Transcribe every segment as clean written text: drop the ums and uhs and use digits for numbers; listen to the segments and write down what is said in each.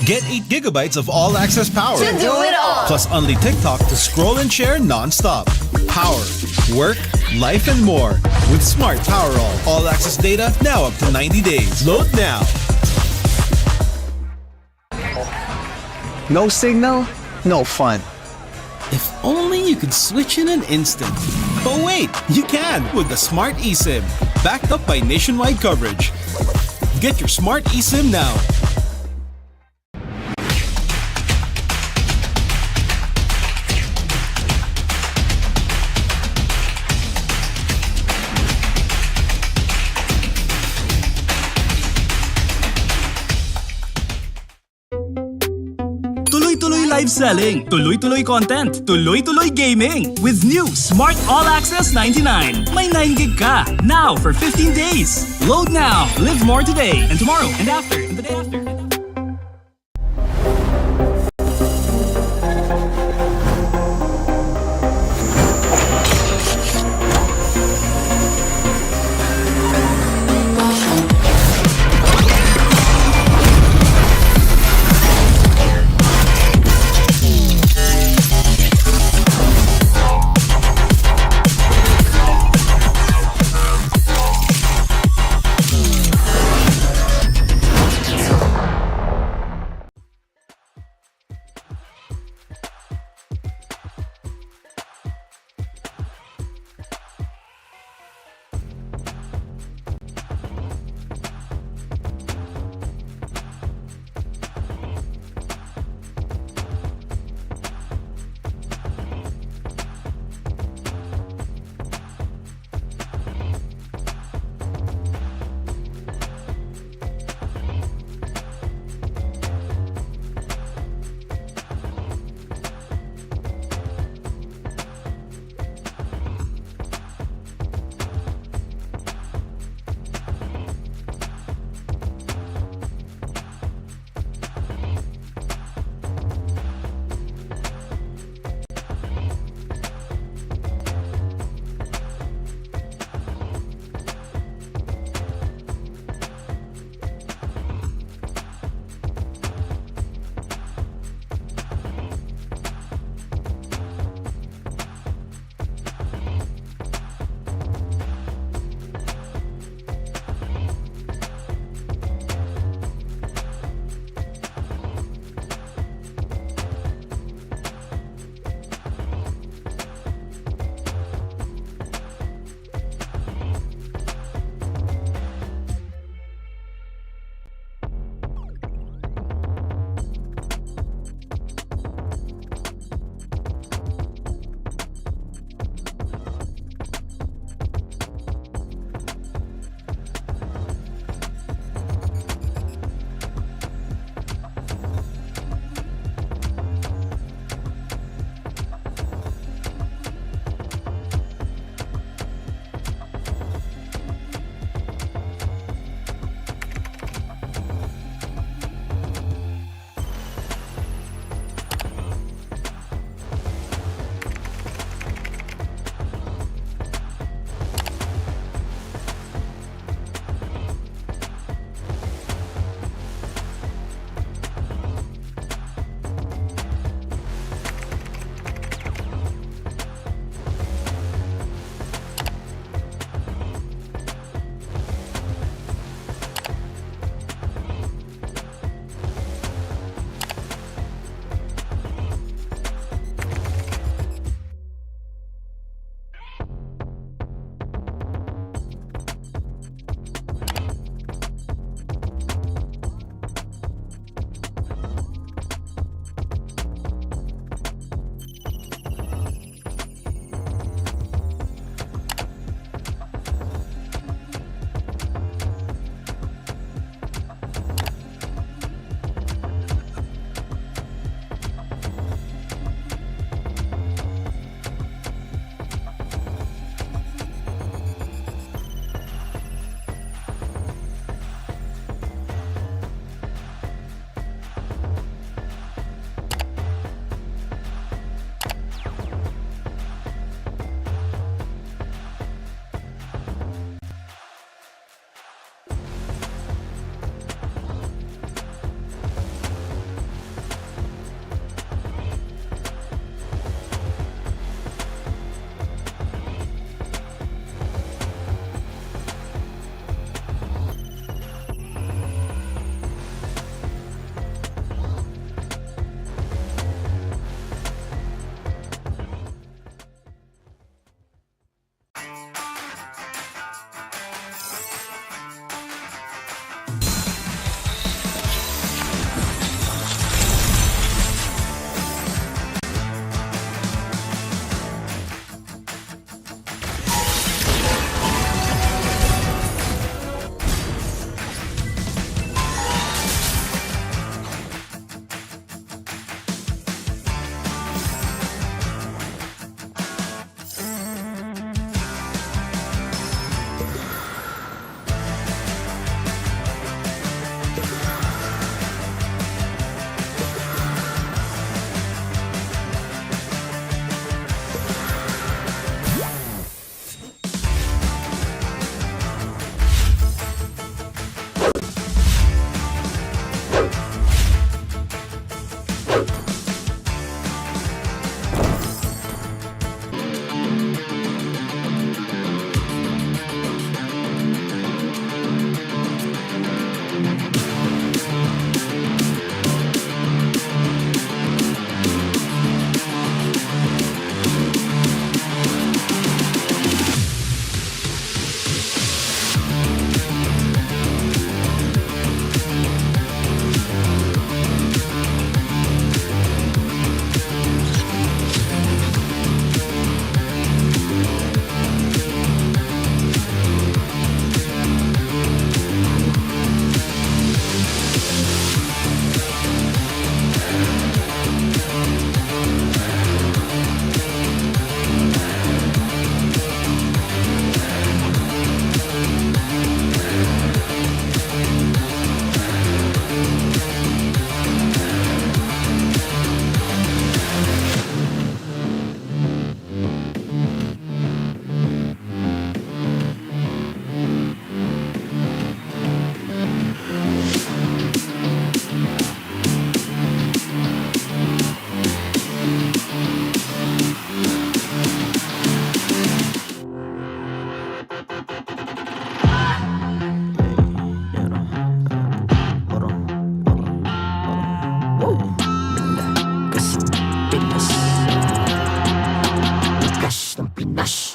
Get 8 gigabytes of all-access power. To do it all. Plus only TikTok to scroll and share non-stop. Power, work, life, and more. With Smart Power all-access data now up to 90 days. Load now. No signal, no fun. If only you could switch in an instant. But wait, you can with the Smart eSIM. Backed up by nationwide coverage. Get your Smart eSIM now. Tuloy-tuloy live selling, tuloy-tuloy content, tuloy-tuloy gaming. With new Smart All Access 99. May 9 gig ka, now for 15 days. Load now, live more today, and tomorrow, and after, and the day after.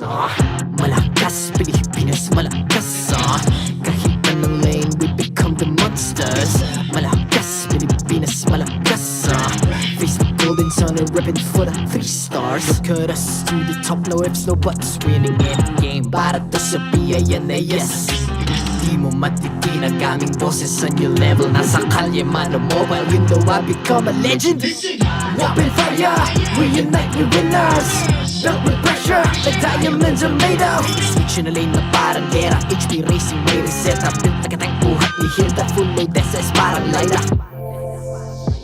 Malakas, Pilipinas, malakas kahit anong lane, we become the monsters. Malakas, Pilipinas, malakas face the golden sun and ribbon for the 3 stars. Look at us to the top, no ifs, no buts. Winning any game, para to sa PINAS. Di mo matitin ang aming boses sa new level. Nasa kalye man o mobile, you know I become a legend. Open fire, we unite, we winners. Built with pressure, like diamonds are made of. Switch in a lane na parang gera, HP racing may reseta. Built like a tank, buhat ni Hilda, full load SS parang Lyra.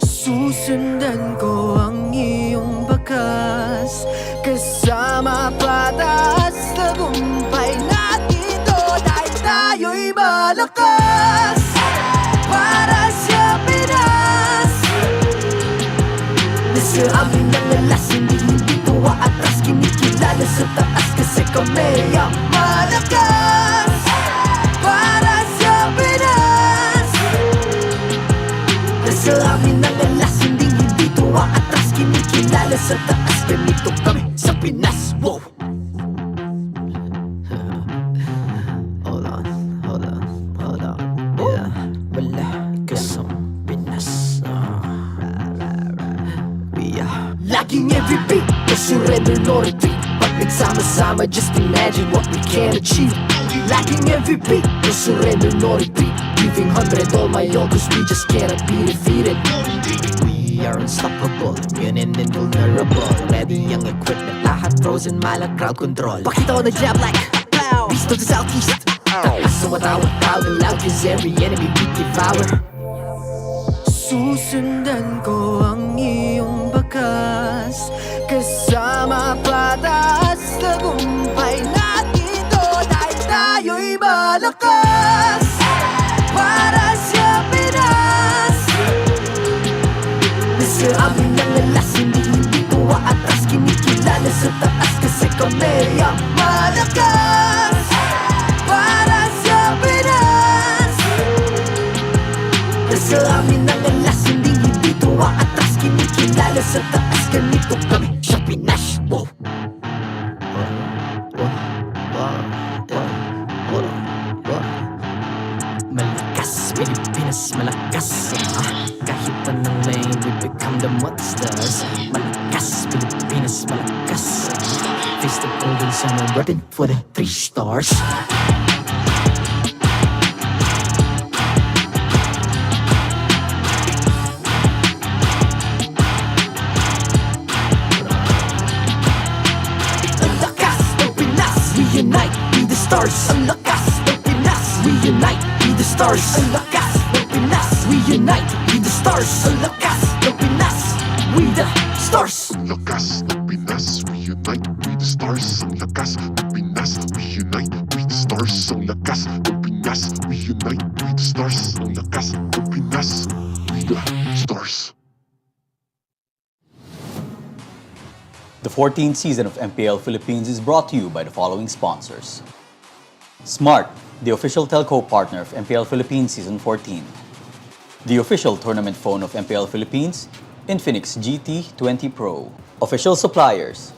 Susundan ko ang iyong bakas, kasama patas, tagumpay natin to. Dahil tayo'y malakas, para sa Pinas. Nasa amin ang alas, hindi tuwa atras. Kinikilala sa taas kasi kami ang malakas, para sa Pinas. Nasa amin ang alas, hindi tuwa atras. Kinikilala sa taas, ganito kami sa Pinas. Wow! Hold on, yeah. Wala ka sa Pinas. We are laging MVP, no surrender, no retreat. Pag nagsama-sama, just imagine what we can achieve. Laging MVP, no surrender, no retreat. Giving 100 all my all, cause we just cannot be defeated. We are unstoppable, immune and invulnerable. Ready ang equipment, lahat frozen, malang crowd control. Pakita ko na jab like pow, east to the southeast. Takas sa watawat, proud and loud, cause every enemy we devour. Susundan ko ang iyong bakas, kasama patas, tagumpay natin to. Dahil tayo'y malakas, para sa Pinas. Nasa amin ang alas, hindi tuwa atras. Kinikilala sa taas kasi kami ang malakas, para sa Pinas. Nasa amin ang alas, hindi tuwa atras. Kinikilala sa taas, ganito kami sa Pinas. Wow! Malakas, Pilipinas, malakas kahit anong lane, we become the monsters. Malakas, Pilipinas, malakas face the golden sun and weapon for the 3 stars. Ang lakas ng Pinas, we unite, be the stars. Ang lakas ng Pinas, we unite, be the stars. Ang lakas ng Pinas, we unite, be the stars. Ang lakas ng Pinas, we the stars. Ang lakas ng Pinas, we unite, we the stars. Ang lakas ng Pinas, we unite, we the stars. Ang lakas ng Pinas, we unite, we the stars. Ang lakas ng Pinas, we the stars. The 14th season of MPL Philippines is brought to you by the following sponsors. Smart, the official telco partner of MPL Philippines Season 14. The official tournament phone of MPL Philippines, Infinix GT20 Pro. Official suppliers,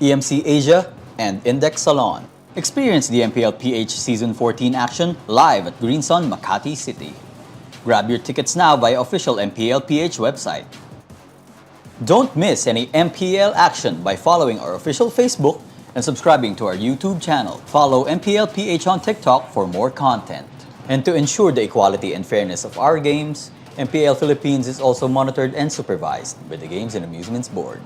EMC Asia and Index Salon. Experience the TLPH Season 14 action live at Green Sun, Makati City. Grab your tickets now via official MPLPH website. Don't miss any MPL action by following our official Facebook and subscribing to our YouTube channel. Follow MPLPH on TikTok for more content. And to ensure the equality and fairness of our games, MPL Philippines is also monitored and supervised by the Games and Amusements Board.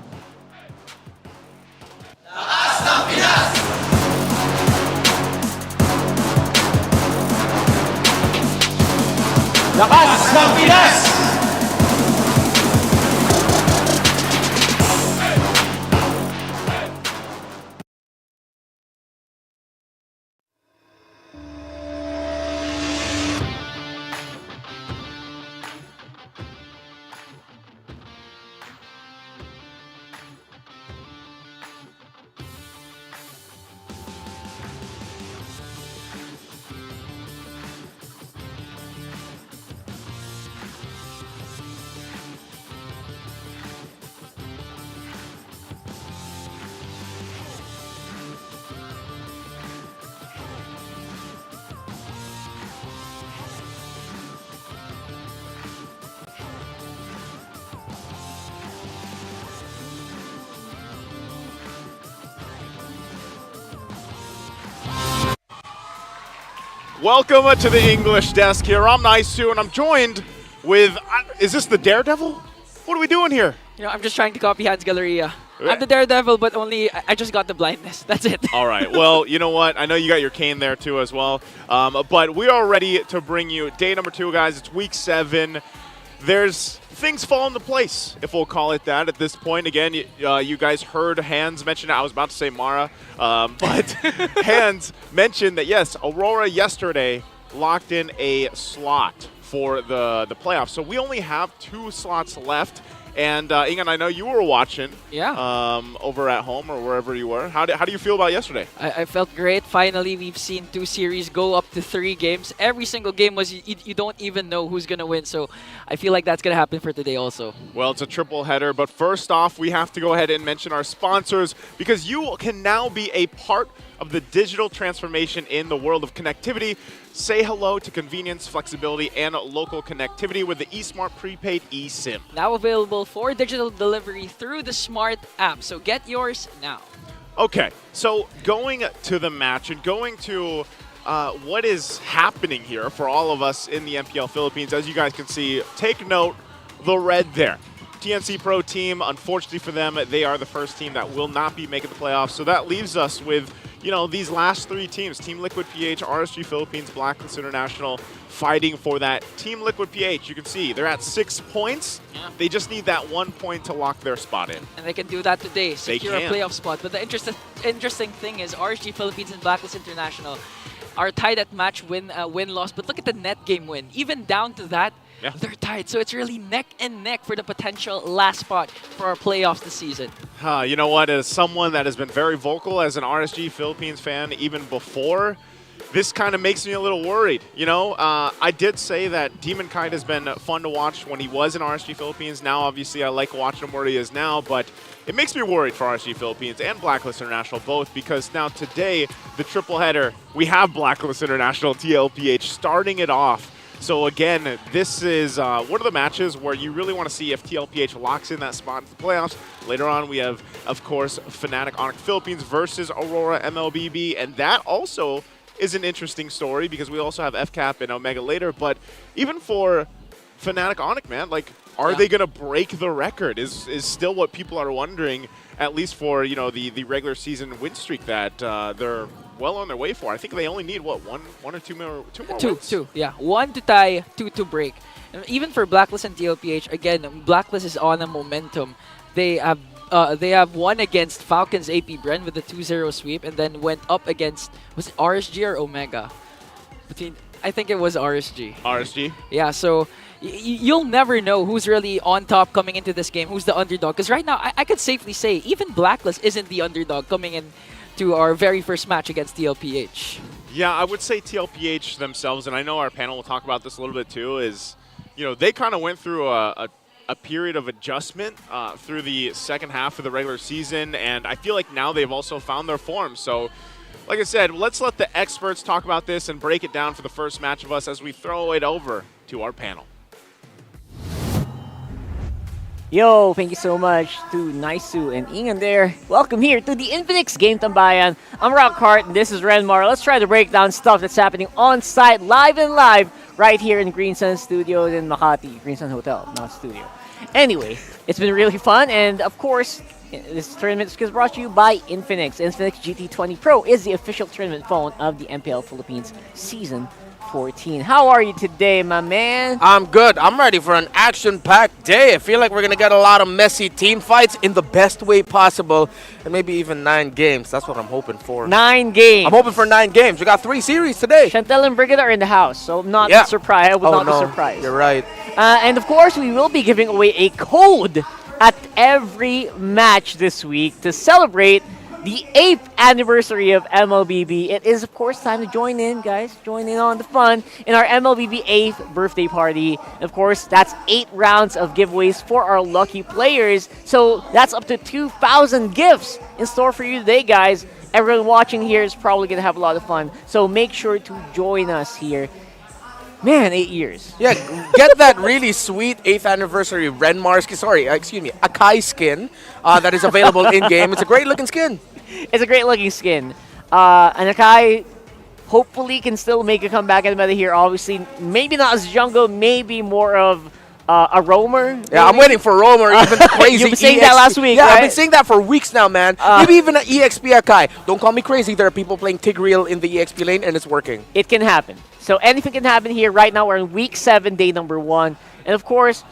Lakas ng Pinas! Welcome to the English desk here. I'm Naisu, and I'm joined with, is this the Daredevil? What are we doing here? You know, I'm just trying to copy Hans Galleria. I'm the Daredevil, but only I just got the blindness. That's it. All right. Well, you know what? I know you got your cane there too as well. But we are ready to bring you day number 2, guys. It's week 7. There's things fall into place, if we'll call it that, at this point. Again, you guys heard Hans mention it. I was about to say Mara, but Hans mentioned that, yes, Aurora yesterday locked in a slot for the playoffs. So we only have 2 slots left. And Ingan, I know you were watching over at home or wherever you were. How do you feel about yesterday? I felt great. Finally, we've seen 2 series go up to 3 games. Every single game was you don't even know who's going to win. So I feel like that's going to happen for today also. Well, it's a triple header. But first off, we have to go ahead and mention our sponsors because you can now be a part of the digital transformation in the world of connectivity. Say hello to convenience, flexibility, and local connectivity with the eSmart Prepaid eSIM. Now available for digital delivery through the Smart app. So get yours now. Okay, so going to the match and going to what is happening here for all of us in the MPL Philippines. As you guys can see, take note, the red there. TNC Pro team, unfortunately for them, they are the first team that will not be making the playoffs. So that leaves us with, you know, these last 3 teams, Team Liquid PH, RSG Philippines, Blacklist International, fighting for that. Team Liquid PH, you can see, they're at 6 points. Yeah. They just need that 1 point to lock their spot in. And they can do that today, secure a can. playoff spot. But the interesting thing is RSG Philippines and Blacklist International are tied at match win-loss. But look at the net game win. Even down to that, they're tied. So it's really neck and neck for the potential last spot for our playoffs this season. You know what? As someone that has been very vocal as an RSG Philippines fan even before, this kind of makes me a little worried. You know, I did say that Demon Kite has been fun to watch when he was in RSG Philippines. Now, obviously, I like watching him where he is now, but it makes me worried for RSG Philippines and Blacklist International both because now today, the triple header, we have Blacklist International, TLPH, starting it off. So again, this is one of the matches where you really want to see if TLPH locks in that spot in the playoffs. Later on, we have, of course, Fnatic Onic Philippines versus Aurora MLBB, and that also is an interesting story because we also have FCAP and Omega later. But even for Fnatic Onic, man, like, are they going to break the record is still what people are wondering, at least for, you know, the regular season win streak that they're well on their way for. I think they only need, what, one or two more wins? Two, yeah. 1 to tie, 2 to break. And even for Blacklist and TLPH, again, Blacklist is on a momentum. They have won against Falcons APBren with a 2-0 sweep and then went up against, was it RSG or Omega? I think it was RSG. RSG? Yeah, so you'll never know who's really on top coming into this game, who's the underdog. Because right now, I could safely say even Blacklist isn't the underdog coming in to our very first match against TLPH. Yeah, I would say TLPH themselves, and I know our panel will talk about this a little bit too, is, you know, they kind of went through a period of adjustment through the second half of the regular season, and I feel like now they've also found their form. So, like I said, let's let the experts talk about this and break it down for the first match of us as we throw it over to our panel. Yo, thank you so much to Naisu and Ingan there. Welcome here to the Infinix Game Tambayan. I'm Rockhart and this is Renmar. Let's try to break down stuff that's happening on site, live right here in Green Sun Studio in Makati. Green Sun Hotel, not studio. Anyway, it's been really fun, and of course, this tournament is brought to you by Infinix. Infinix GT20 Pro is the official tournament phone of the MPL Philippines Season 14. How are you today, my man? I'm good. I'm ready for an action-packed day. I feel like we're going to get a lot of messy team fights in the best way possible, and maybe even 9 games. That's what I'm hoping for. 9 games. I'm hoping for 9 games. We got 3 series today. Chantel and Brigid are in the house, so I'm not surprised. I would not be surprised. You're right. And of course, we will be giving away a code at every match this week to celebrate the 8th anniversary of MLBB. It is, of course, time to join in, guys. Join in on the fun in our MLBB 8th birthday party. Of course, that's 8 rounds of giveaways for our lucky players. So that's up to 2,000 gifts in store for you today, guys. Everyone watching here is probably going to have a lot of fun. So make sure to join us here. Man, 8 years. Yeah, get that really sweet 8th anniversary Renmar skin, Akai skin that is available in-game. It's a great looking skin. It's a great looking skin. An Akai hopefully can still make a comeback in the meta here. Obviously, maybe not as jungle, maybe more of a roamer. Yeah, I'm waiting for roamer, even the crazy You've been saying that last week, Yeah, right? I've been saying that for weeks now, man. Maybe even an EXP Akai. Don't call me crazy. There are people playing Tigreal in the EXP lane, and it's working. It can happen. So anything can happen here. Right now, we're in week 7, day number 1. And of course,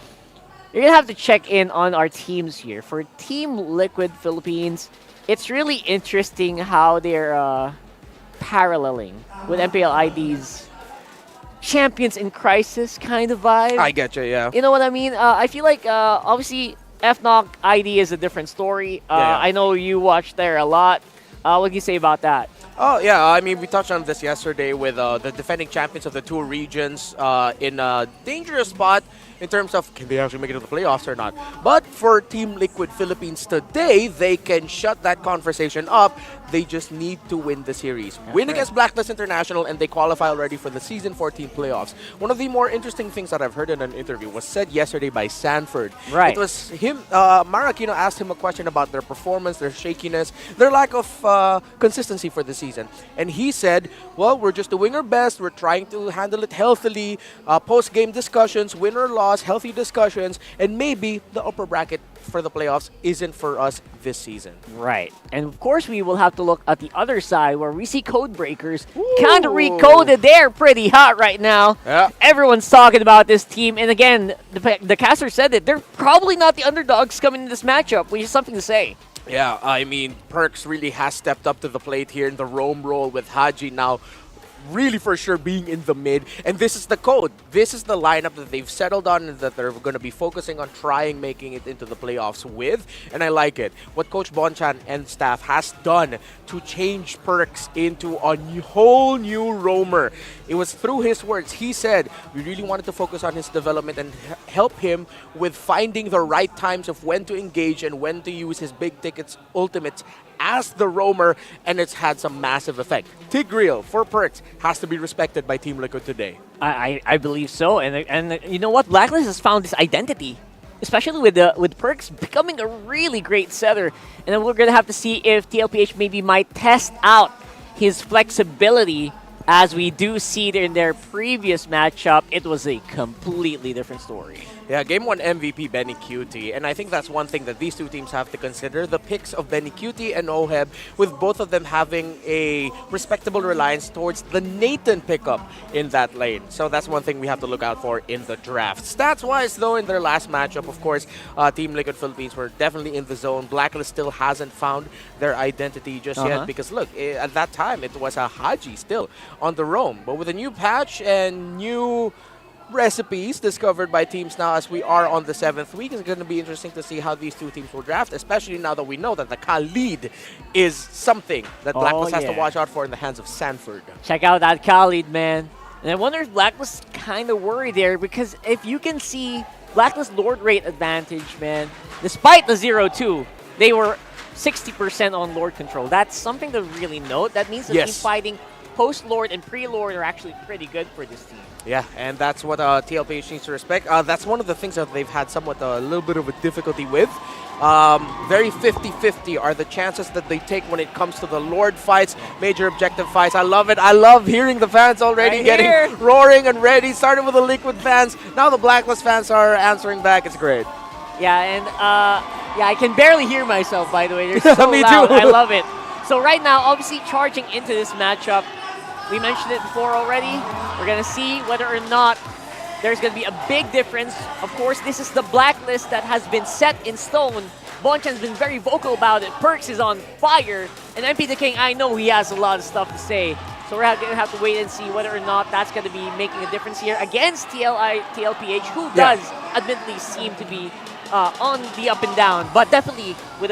you're going to have to check in on our teams here. For Team Liquid Philippines, it's really interesting how they're paralleling with MPL ID's Champions in Crisis kind of vibe. I get you, yeah. You know what I mean? I feel like, obviously, FNOP ID is a different story. I know you watched there a lot. What can you say about that? Oh, yeah. I mean, we touched on this yesterday with the defending champions of the 2 regions in a dangerous spot in terms of can they actually make it to the playoffs or not. But for Team Liquid Philippines today, they can shut that conversation up. They just need to win the series. Win against Blacklist International, and they qualify already for the Season 14 playoffs. One of the more interesting things that I've heard in an interview was said yesterday by Sanford. Right. It was him, Marakino asked him a question about their performance, their shakiness, their lack of consistency for the season. And he said, well, we're just doing our best. We're trying to handle it healthily. Post-game discussions, win or loss, healthy discussions, and maybe the upper bracket for the playoffs isn't for us this season. Right. And of course, we will have to look at the other side where we see code breakers kind of recoded. They're pretty hot right now. Yeah. Everyone's talking about this team. And again, the caster said that they're probably not the underdogs coming in this matchup, which is something to say. Yeah, I mean, Perks really has stepped up to the plate here in the roam role with Haji now really for sure being in the mid. And this is the code. This is the lineup that they've settled on and that they're going to be focusing on trying making it into the playoffs with. And I like it. What Coach Bonchan and staff has done to change Perks into a whole new roamer. It was through his words. He said we really wanted to focus on his development and help him with finding the right times of when to engage and when to use his big tickets ultimates as the roamer, and it's had some massive effect. Tigreal for Perks has to be respected by Team Liquid today. I believe so. And you know what? Blacklist has found this identity, especially with Perks becoming a really great setter. And then we're going to have to see if TLPH maybe might test out his flexibility. As we do see in their previous matchup, it was a completely different story. Yeah, Game 1 MVP Benny Cutie, and I think that's one thing that these two teams have to consider. The picks of Benny Cutie and Oheb, with both of them having a respectable reliance towards the Nathan pickup in that lane. So that's one thing we have to look out for in the draft. Stats-wise, though, in their last matchup, of course, Team Liquid Philippines were definitely in the zone. Blacklist still hasn't found their identity just yet because, look, at that time, it was a Haji still on the roam. But with a new patch and new recipes discovered by teams now as we are on the 7th week, it's going to be interesting to see how these two teams will draft, especially now that we know that the Khalid is something that Blacklist has to watch out for in the hands of Sanford. Check out that Khalid, man. And I wonder if Blacklist kind of worried there, because if you can see Blacklist Lord rate advantage, man, despite the 0-2, they were 60% on Lord control. That's something to really note. That means that team fighting post-Lord and pre-Lord are actually pretty good for this team. Yeah, and that's what TLPH needs to respect. That's one of the things that they've had somewhat a little bit of a difficulty with. Very 50-50 are the chances that they take when it comes to the Lord fights, major objective fights. I love it. I love hearing the fans already getting roaring and ready. Started with the Liquid fans. Now the Blacklist fans are answering back. It's great. Yeah, and I can barely hear myself, by the way. They're so Me loud. too. I love it. So right now, obviously charging into this matchup, we mentioned it before already. We're going to see whether or not there's going to be a big difference. Of course, this is the Blacklist that has been set in stone. Bonchan's been very vocal about it. Perks is on fire. And MP the King, I know he has a lot of stuff to say. So we're going to have to wait and see whether or not that's going to be making a difference here against TLPH, who does admittedly seem to be on the up and down, but definitely with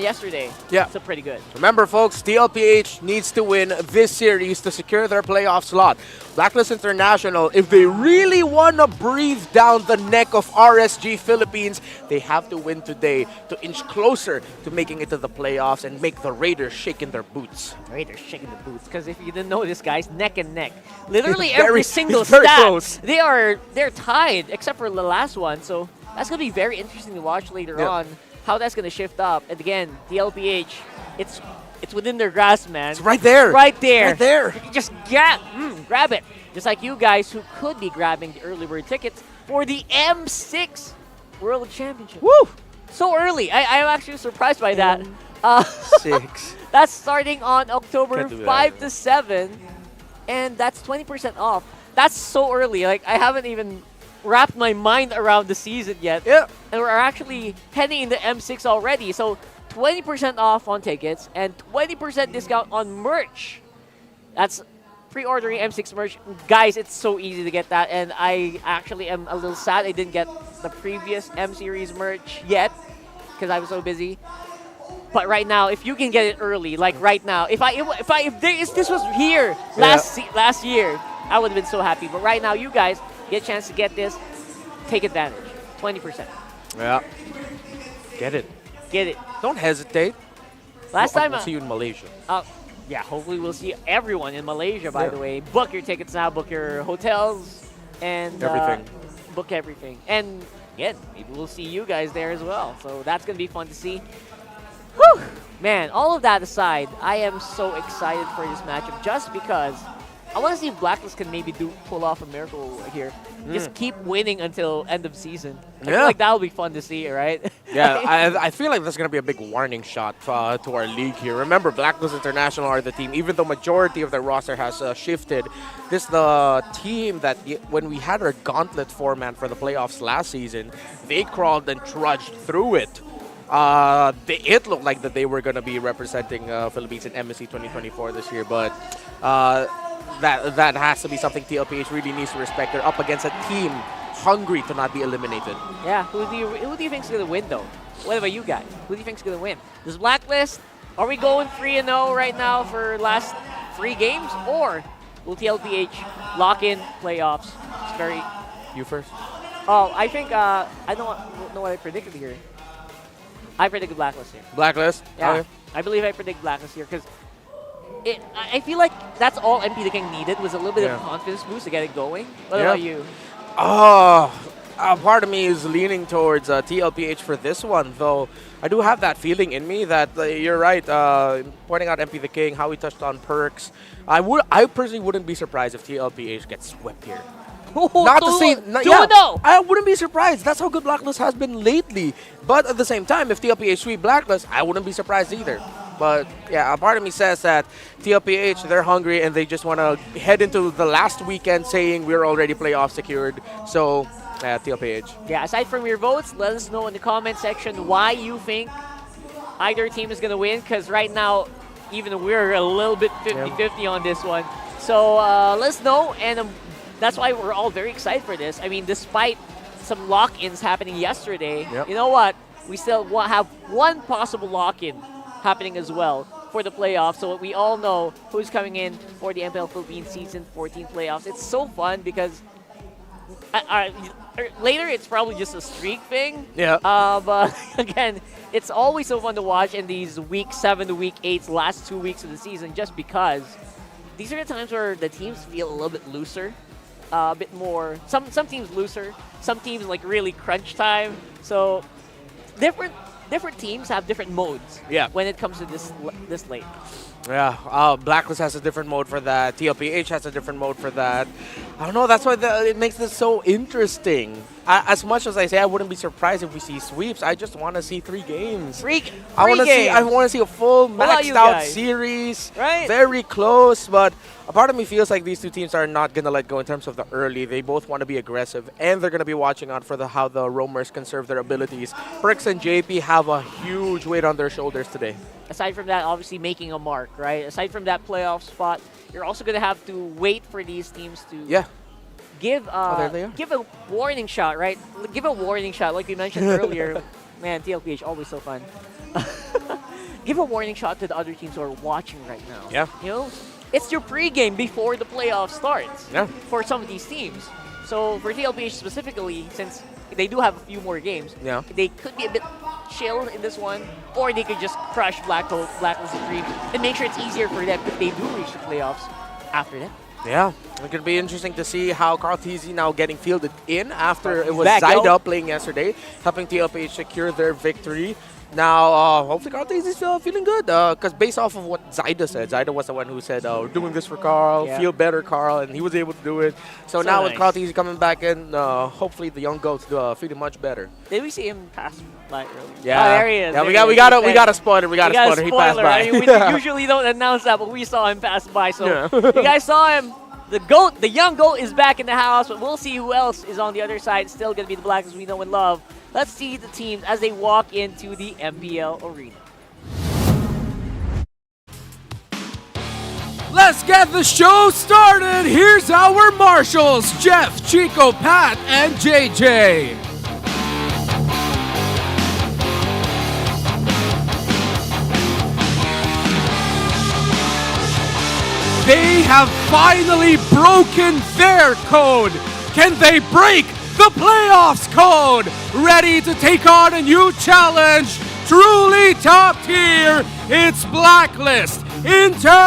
yesterday. Yeah. So pretty good. Remember, folks, TLPH needs to win this series to secure their playoff slot. Blacklist International, if they really want to breathe down the neck of RSG Philippines, they have to win today to inch closer to making it to the playoffs and make the Raiders shake in their boots. Raiders shaking the boots, because if you didn't know this, guys, neck and neck. Literally Very- every single it's very stat, close. they're tied, except for the last one. So that's going to be very interesting to watch later on, how that's going to shift up. And again, TLPH it's within their grasp, man. It's right there. Right there. Right there. You can just grab it. Just like you guys who could be grabbing the early bird tickets for the M6 World Championship. Woo! So early. I'm actually surprised by that. 6. That's starting on October Can't do that. 5 to 7. And that's 20% off. That's so early. Like, I haven't even wrapped my mind around the season yet. Yeah. And we're actually heading into M6 already. So 20% off on tickets and 20% discount on merch. That's pre-ordering M6 merch. Guys, it's so easy to get that. And I actually am a little sad I didn't get the previous M Series merch yet because I was so busy. But right now, if you can get it early, like right now, if this was here last year, I would have been so happy. But right now, you guys get a chance to get this. Take advantage. 20%. Yeah. Get it. Get it. Don't hesitate. Last time, We'll see you in Malaysia. yeah, hopefully we'll see everyone in Malaysia. By the way, book your tickets now. Book your hotels and Everything. Book everything. And again, maybe we'll see you guys there as well. So that's gonna be fun to see. Whew! Man, all of that aside, I am so excited for this matchup just because I want to see if Blacklist can maybe pull off a miracle here. Just keep winning until end of season. I feel like that will be fun to see, right? Yeah, I feel like there's going to be a big warning shot to our league here. Remember, Blacklist International are the team, even though majority of their roster has shifted. This is the team that when we had our gauntlet format for the playoffs last season, they crawled and trudged through it. It looked like that they were going to be representing Philippines in MSC 2024 this year, but that has to be something TLPH really needs to respect. They're up against a team hungry to not be eliminated. Yeah, who do you think's gonna win though? What about you guys? Who do you think's gonna win? This Blacklist, are we going 3-0 right now for last 3 games, or will TLPH lock in playoffs? It's very. You first. Oh, I think I don't know what I predicted here. I predicted Blacklist here. Blacklist. Yeah, Okay. I believe I predict Blacklist here because I feel like that's all MP the King needed was a little bit of a confidence boost to get it going. What about you? Part of me is leaning towards TLPH for this one, though I do have that feeling in me that you're right. Pointing out MP the King, how he touched on perks. I personally wouldn't be surprised if TLPH gets swept here. Not to say, I wouldn't be surprised. That's how good Blacklist has been lately. But at the same time, if TLPH sweep Blacklist, I wouldn't be surprised either. But yeah, a part of me says that TLPH, they're hungry and they just want to head into the last weekend saying we're already playoff secured. So, TLPH. Yeah, aside from your votes, let us know in the comment section why you think either team is going to win. Because right now, even we're a little bit 50-50 on this one. So let us know. And that's why we're all very excited for this. I mean, despite some lock-ins happening yesterday, you know what? We still have one possible lock-in happening as well for the playoffs, so we all know who's coming in for the MPL Philippines Season 14 playoffs. It's so fun because later it's probably just a streak thing. But again, it's always so fun to watch in these week 7 to week 8, last 2 weeks of the season, just because these are the times where the teams feel a little bit looser, a bit more. Some teams looser, some teams like really crunch time. So different teams have different modes when it comes to this late. Yeah, Blacklist has a different mode for that. TLPH has a different mode for that. I don't know, that's why it makes this so interesting. As much as I say I wouldn't be surprised if we see sweeps, I just want to see 3 games. I want to see a full maxed out series. Right. Very close, but a part of me feels like these two teams are not going to let go in terms of the early. They both want to be aggressive, and they're going to be watching out for how the roamers conserve their abilities. Perks and JP have a huge weight on their shoulders today. Aside from that, obviously making a mark, right? Aside from that playoff spot, you're also going to have to wait for these teams to give a warning shot, right? Give a warning shot, like we mentioned earlier. Man, TLPH, always so fun. Give a warning shot to the other teams who are watching right now. Yeah. You know, it's your pregame before the playoff starts for some of these teams. So for TLPH specifically, since they do have a few more games, they could be a bit chill in this one, or they could just crush Blacklist Dream and make sure it's easier for them if they do reach the playoffs after that. Yeah, it could be interesting to see how Carl TZ now getting fielded in after it was Zyda playing yesterday, helping TLPH secure their victory. Now, hopefully Carl is feeling good. Because based off of what Zyda said, Zyda was the one who said, we're doing this for Carl, feel better, Carl, and he was able to do it. So now with Carl Easy coming back in, hopefully the young goat's feeling much better. Did we see him pass by earlier? Yeah. Oh, there he is. Yeah, there we got a spoiler. We got a spoiler. He passed by. I mean, we usually don't announce that, but we saw him pass by. So you guys saw him. The GOAT, the young GOAT is back in the house, but we'll see who else is on the other side. It's still going to be the Blacklist we know and love. Let's see the teams as they walk into the MPL arena. Let's get the show started. Here's our marshals, Jeff, Chico, Pat, and JJ. They have finally broken their code. Can they break the playoffs code? Ready to take on a new challenge. Truly top tier. It's Blacklist International.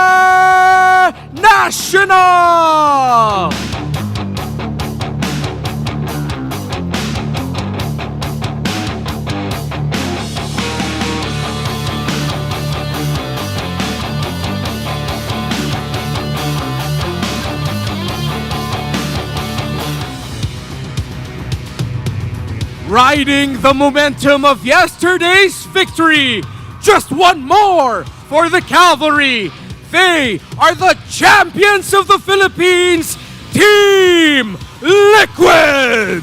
Riding the momentum of yesterday's victory. Just one more for the Cavalry. They are the champions of the Philippines, Team Liquid.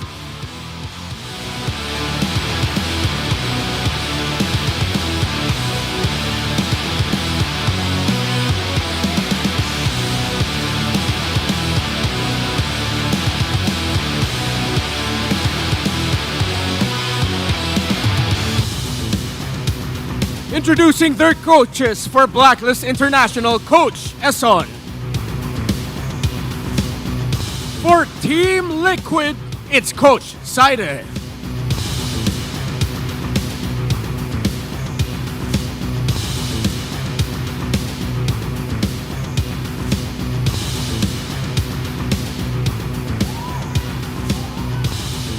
Introducing their coaches for Blacklist International, Coach Eson. For Team Liquid, it's Coach Saide.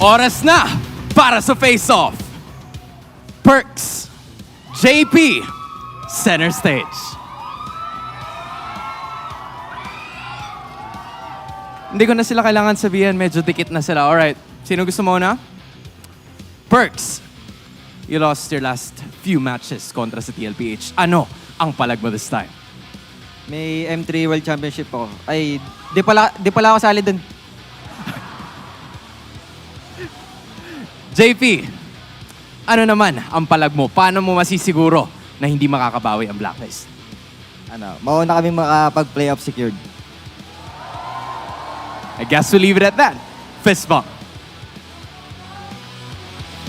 Oras na para sa face-off. Perks. JP, center stage. Hindi ko na sila kailangan sabihin, medyo dikit na sila. Alright, sino gusto mo na? Perks, you lost your last few matches kontra sa TLPH. Ano ang palag mo this time? May M3 World Championship ako. Ay, di pala ako sali dun. JP, ano naman ang palag mo? Paano mo masisiguro na hindi makakabawi ang Blacklist? Mauna kami makapag-playoff secured. I guess we'll leave it at that. Fist bump.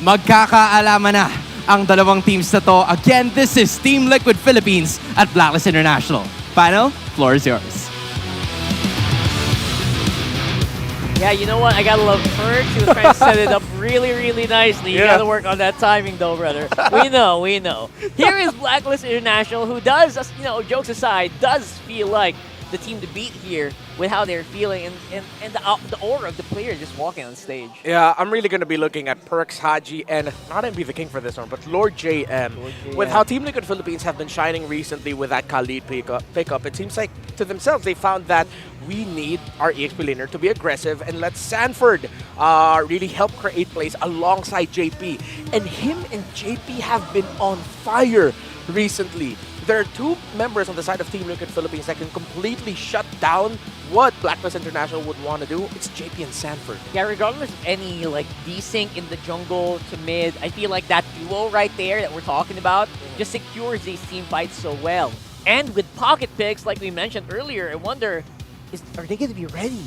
Magkakaalaman na ang dalawang teams na to. Again, this is Team Liquid Philippines at Blacklist International. Panel, floor is yours. Yeah, you know what? I gotta love Perks. He was trying to set it up really, really nicely. You gotta work on that timing, though, brother. We know. Here is Blacklist International, who does, jokes aside, does feel like the team to beat here with how they're feeling and the aura of the player just walking on stage. Yeah, I'm really going to be looking at Perks, Haji, and not MB the King for this one, but Lord JM. With how Team Liquid Philippines have been shining recently with that Khalid pickup, it seems like to themselves they found that we need our EXP laner to be aggressive and let Sanford really help create plays alongside JP. And him and JP have been on fire recently. There are two members on the side of Team Liquid Philippines that can completely shut down what Blacklist International would want to do. It's JP and Sanford. Yeah, regardless of any desync in the jungle to mid, I feel like that duo right there that we're talking about just secures these team fights so well. And with pocket picks, like we mentioned earlier, I wonder, are they going to be ready?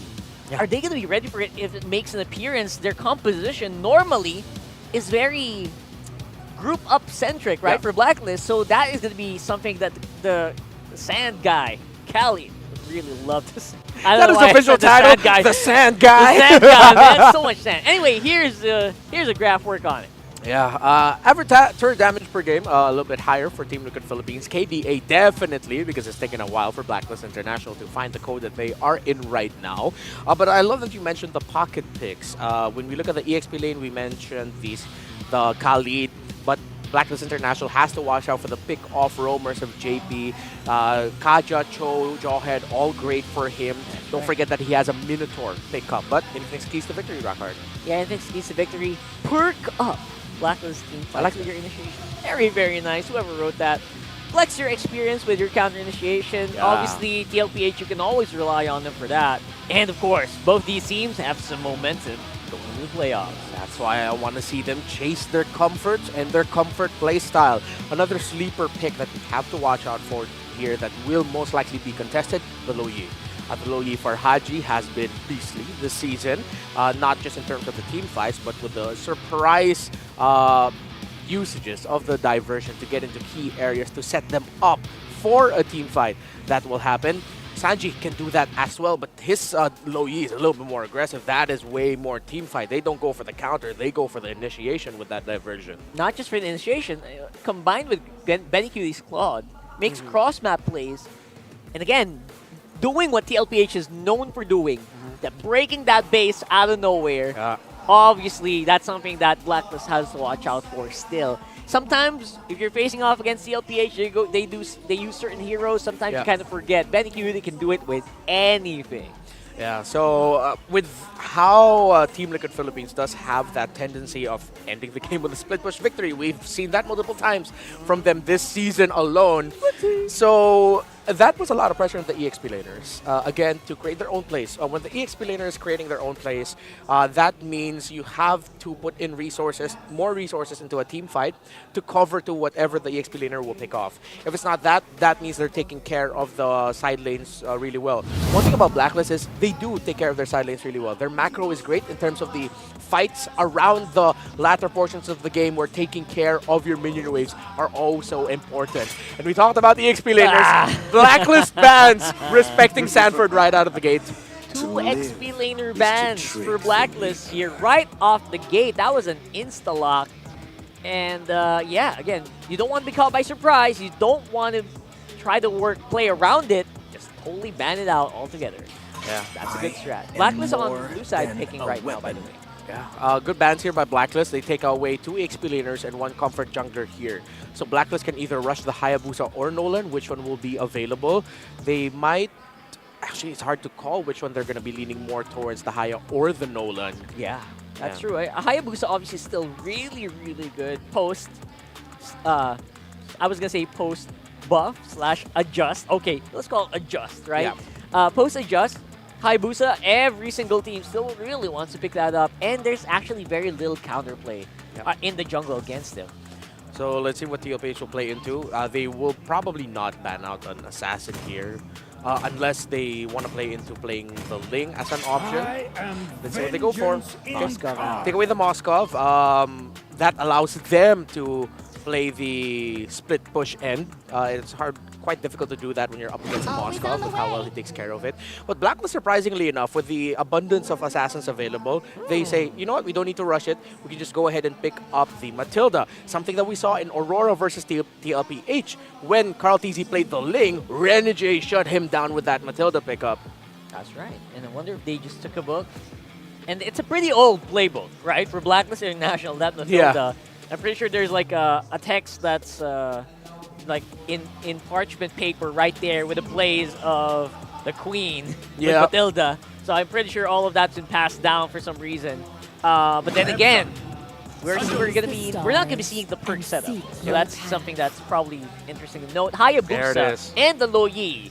Yeah. Are they going to be ready for it if it makes an appearance? Their composition normally is very group-up centric, right, for Blacklist. So that is going to be something that the sand guy, Cali, would really love to see. That is the official title, the sand guy. The sand guy, man. So much sand. Anyway, here's a graph work on it. Yeah, average turret damage per game, a little bit higher for Team Liquid Philippines. KDA definitely, because it's taken a while for Blacklist International to find the code that they are in right now. But I love that you mentioned the pocket picks. When we look at the EXP lane, we mentioned the Khalid, but Blacklist International has to watch out for the pick-off roamers of JP. Kaja, Cho, Jawhead, all great for him. Don't forget that he has a Minotaur pickup. But Infinix keys to victory, Rockhard. Yeah, Infinix keys to victory. Perk up Blacklist team. I like your initiation. Very, very nice. Whoever wrote that. Flex your experience with your counter initiation. Yeah. Obviously, TLPH, you can always rely on them for that. And of course, both these teams have some momentum going into the playoffs. That's why I want to see them chase their comforts and their comfort play style. Another sleeper pick that we have to watch out for here that will most likely be contested, the Lo Yi. The Lo Yi for Haji has been beastly this season, not just in terms of the team fights, but with the surprise usages of the diversion to get into key areas to set them up for a team fight that will happen. Sanji can do that as well, but his Lo Yi is a little bit more aggressive. That is way more team fight. They don't go for the counter, they go for the initiation with that diversion. Not just for the initiation, combined with Benny Cutie's Claude, makes cross-map plays. And again, doing what TLPH is known for doing, that breaking that base out of nowhere. Obviously, that's something that Blacklist has to watch out for still. Sometimes, if you're facing off against TLPH, they use certain heroes. Sometimes you kind of forget. Benny Cutie can do it with anything. Yeah, so with how Team Liquid Philippines does have that tendency of ending the game with a split push victory, we've seen that multiple times from them this season alone. So that was a lot of pressure on the EXP laners, again, to create their own plays. When the EXP laner is creating their own plays, that means you have to put in resources, more resources into a team fight to cover to whatever the EXP laner will pick off. If it's not that, that means they're taking care of the side lanes really well. One thing about Blacklist is they do take care of their side lanes really well. Their macro is great in terms of the fights around the latter portions of the game where taking care of your minion waves are also important. And we talked about the EXP laners. Blacklist bans respecting Sanford right out of the gate. Two XP laner bans for Blacklist here right off the gate. That was an insta-lock. And yeah, again, you don't want to be caught by surprise. You don't want to try to play around it. Just totally ban it out altogether. Yeah, that's a good strat. Blacklist on the blue side picking right now, by the way. Yeah, good bans here by Blacklist. They take away 2 XP laners and 1 comfort jungler here. So Blacklist can either rush the Hayabusa or Nolan, which one will be available. They might... Actually, it's hard to call which one they're going to be leaning more towards, the Haya or the Nolan. Yeah, that's true. Hayabusa obviously still really, really good post... I was going to say post buff / adjust. Okay, let's call it adjust, right? Yeah. Post adjust. Hayabusa, every single team still really wants to pick that up, and there's actually very little counterplay in the jungle against them. So let's see what TLPH will play into. They will probably not ban out an assassin here, unless they want to play into playing the Ling as an option. Let's see what they go for. Take away the Moskov. That allows them to play the split push end. It's quite difficult to do that when you're up against Moskov with how well he takes care of it. But Blacklist, surprisingly enough, with the abundance of assassins available, they say, you know what, we don't need to rush it. We can just go ahead and pick up the Matilda. Something that we saw in Aurora versus TLPH. When Carl TZ played the Ling, Renegade shut him down with that Matilda pickup. That's right. And I wonder if they just took a book. And it's a pretty old playbook, right? For Blacklist International, that Matilda. I'm pretty sure there's like a text that's like in parchment paper right there with the plays of the Queen with Matilda. So I'm pretty sure all of that's been passed down for some reason. But then again, we're not gonna be seeing the perk setup. So that's something that's probably interesting to note. Hayabusa and the Lo Yi.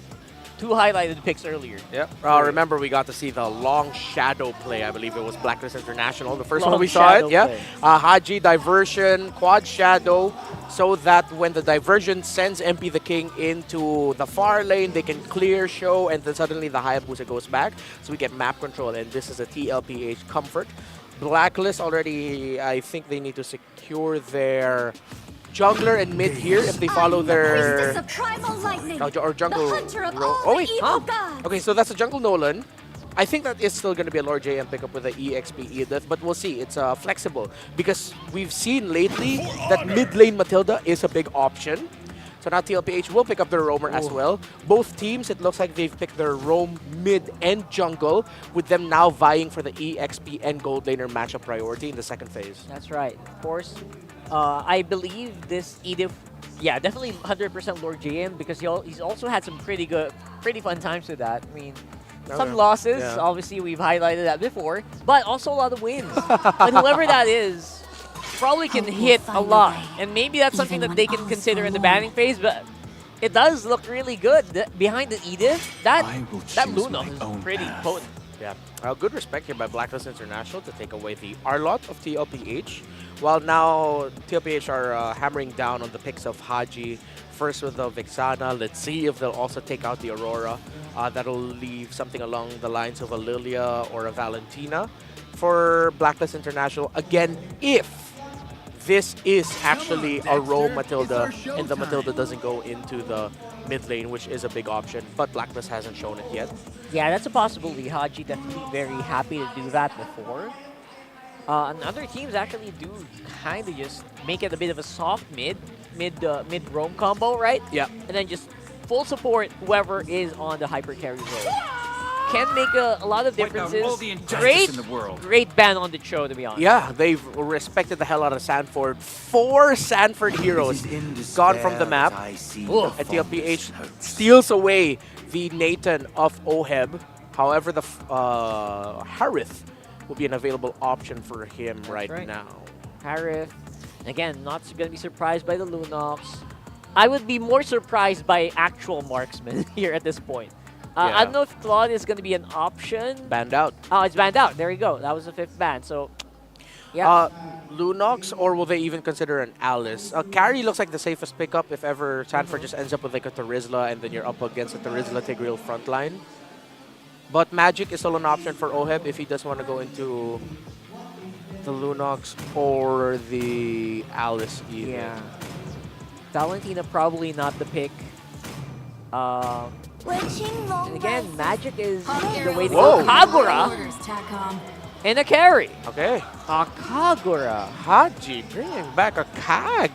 2 highlighted picks earlier. Yep. Remember, we got to see the long shadow play. I believe it was Blacklist International. The first one we saw it. Yeah. Haji diversion, quad shadow, so that when the diversion sends MP the King into the far lane, they can clear show, and then suddenly the Hayabusa goes back. So we get map control, and this is a TLPH comfort. Blacklist already, I think they need to secure their jungler and mid here if they follow their or jungle role. Oh wait, okay, so that's a jungle Nolan. I think that is still going to be a Lord JM pickup with the EXP Edith, but we'll see. It's flexible because we've seen lately that mid lane Matilda is a big option. So now TLPH will pick up their roamer as well. Both teams, it looks like they've picked their roam mid and jungle, with them now vying for the EXP and gold laner matchup priority in the second phase. That's right. Of course, I believe this Edith, yeah, definitely 100% Lord JM because he's also had some pretty fun times with that. I mean, some losses, obviously we've highlighted that before, but also a lot of wins. And whoever that is probably can hit a lot, and maybe that's something that they can consider in the banning phase, but it does look really good. Behind the Edith, that Luna is pretty potent. Yeah, good respect here by Blacklist International to take away the R-Lot of TLPH. While now TLPH are hammering down on the picks of Haji. First with the Vixana. Let's see if they'll also take out the Aurora. That'll leave something along the lines of a Lilia or a Valentina. For Blacklist International, again, if this is actually a Roe Matilda and the Matilda doesn't go into the mid lane, which is a big option, but Blacklist hasn't shown it yet. Yeah, that's a possibility. Haji definitely very happy to do that before. And other teams actually do kind of just make it a bit of a soft mid roam combo, right? Yeah. And then just full support whoever is on the hyper carry role. Can make a lot of differences. Great ban on the show, to be honest. Yeah, they've respected the hell out of Sanford. 4 Sanford heroes gone from the map. And TLPH steals away the Nathan of Oheb. However, the Harith will be an available option for him right now. Harith, again, not going to be surprised by the Lunox. I would be more surprised by actual marksman here at this point. I don't know if Claude is going to be an option. Banned out. Oh, it's banned out. There you go. That was the 5th ban. So, yeah. Lunox, or will they even consider an Alice? Carry looks like the safest pickup if ever Sanford just ends up with like a Terizla and then you're up against a Terizla Tigreal frontline. But Magic is still an option for Oheb if he does want to go into the Lunox or the Alice either. Yeah. Valentina probably not the pick. And again, Magic is the way to go. Kagura and a carry. Okay. Kagura. Haji bringing back a Kag.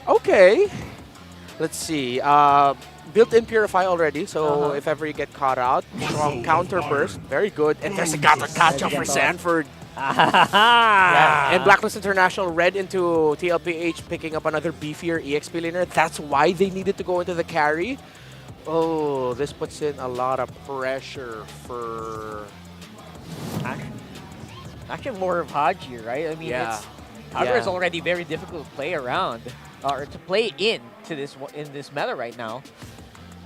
Okay. Let's see. Built-in Purify already, so if ever you get caught out, strong counter burst. Very good. And there's a Gata for Sanford. Yeah. And Blacklist International read into TLPH picking up another beefier EXP laner. That's why they needed to go into the carry. Oh, this puts in a lot of pressure for... Actually more of Haji, right? I mean, Kagura is already very difficult to play around, or to play in this meta right now.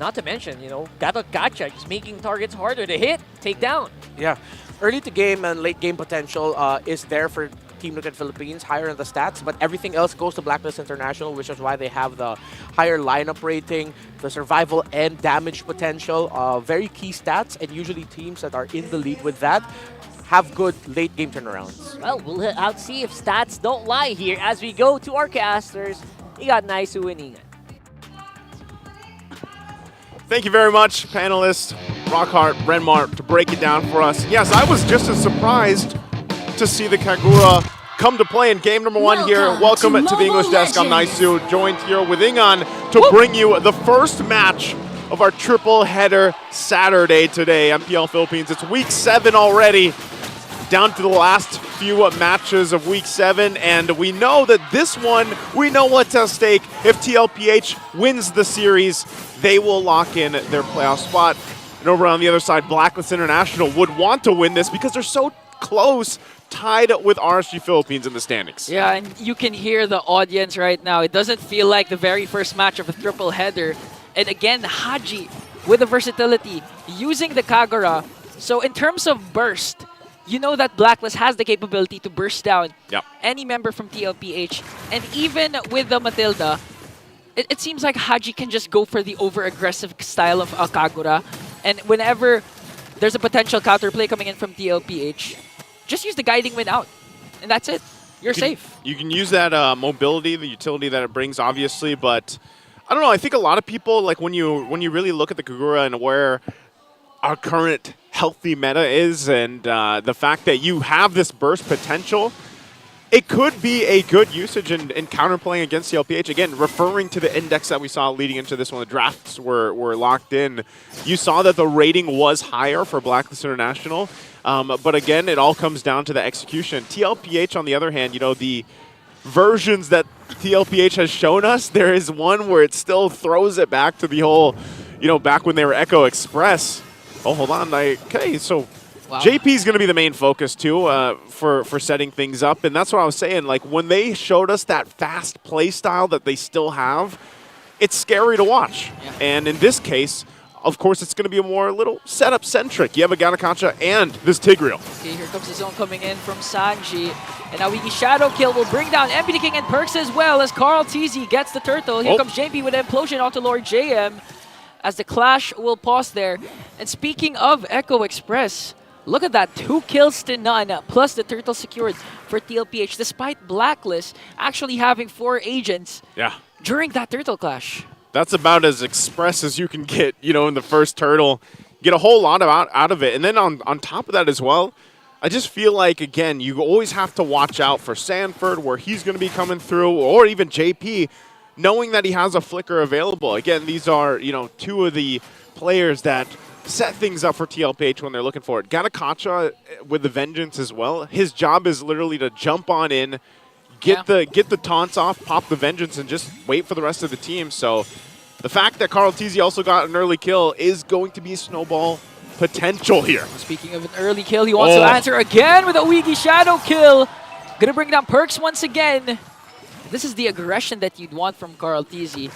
Not to mention, you know, Gacha just making targets harder to hit, take down. Yeah. Early to game and late game potential is there for Team Onic Philippines, higher in the stats, but everything else goes to Blacklist International, which is why they have the higher lineup rating, the survival and damage potential, very key stats, and usually teams that are in the lead with that have good late game turnarounds. Well, we'll see if stats don't lie here as we go to our casters. We got Naisu winning it. Thank you very much, panelists, Rockhart, Renmar, to break it down for us. Yes, I was just as surprised to see the Kagura come to play in game number 1 here. Welcome to the English Desk. I'm Naisu, joined here with Ingan to bring you the first match of our triple header Saturday today. MPL Philippines, it's week 7 already, down to the last few matches of week 7, and we know that this one, we know what's at stake. If TLPH wins the series, they will lock in their playoff spot. And over on the other side, Blacklist International would want to win this because they're so close, tied with RSG Philippines in the standings. Yeah, and you can hear the audience right now. It doesn't feel like the very first match of a triple header. And again, Haji with the versatility, using the Kagura. So in terms of burst, you know that Blacklist has the capability to burst down any member from TLPH. And even with the Matilda, it seems like Haji can just go for the over-aggressive style of Kagura. And whenever there's a potential counterplay coming in from TLPH, just use the Guiding Wind out. And that's it. You're safe. You can use that mobility, the utility that it brings, obviously, but I don't know. I think a lot of people, like when you really look at the Kagura and where our current healthy meta is, and the fact that you have this burst potential, it could be a good usage in counterplaying against CLPH. Again, referring to the index that we saw leading into this one, the drafts were locked in. You saw that the rating was higher for Blacklist International, but again, it all comes down to the execution. TLPH, on the other hand, you know, the versions that TLPH has shown us, there is one where it still throws it back to the whole, back when they were Echo Express. Oh, hold on. Okay, so Wow. JP is going to be the main focus, too, for setting things up. And that's what I was saying. Like, when they showed us that fast play style that they still have, it's scary to watch. Yeah. And in this case, of course, it's going to be a more little setup-centric. You have a Ganakacha and this Tigreal. Okay, here comes the zone coming in from Sanji. And now Wiki Shadow Kill will bring down MP the King and Perks as well as Carl TZ gets the turtle. Here comes JP with an implosion onto Lord JM as the clash will pause there. And speaking of Echo Express, look at that, 2 kills to none, plus the turtle secured for TLPH, despite Blacklist actually having 4 agents during that turtle clash. That's about as express as you can get, in the first turtle. Get a whole lot out of it. And then on top of that as well, I just feel like, again, you always have to watch out for Sanford, where he's going to be coming through, or even JP, knowing that he has a flicker available. Again, these are, 2 of the players that set things up for TLPH when they're looking for it. Ganakacha with the Vengeance as well. His job is literally to jump on in, get the taunts off, pop the Vengeance, and just wait for the rest of the team. So the fact that Carl TZ also got an early kill is going to be snowball potential here. Speaking of an early kill, he wants to answer again with a Wiki Shadow Kill. Gonna bring down Perks once again. This is the aggression that you'd want from Carl TZ.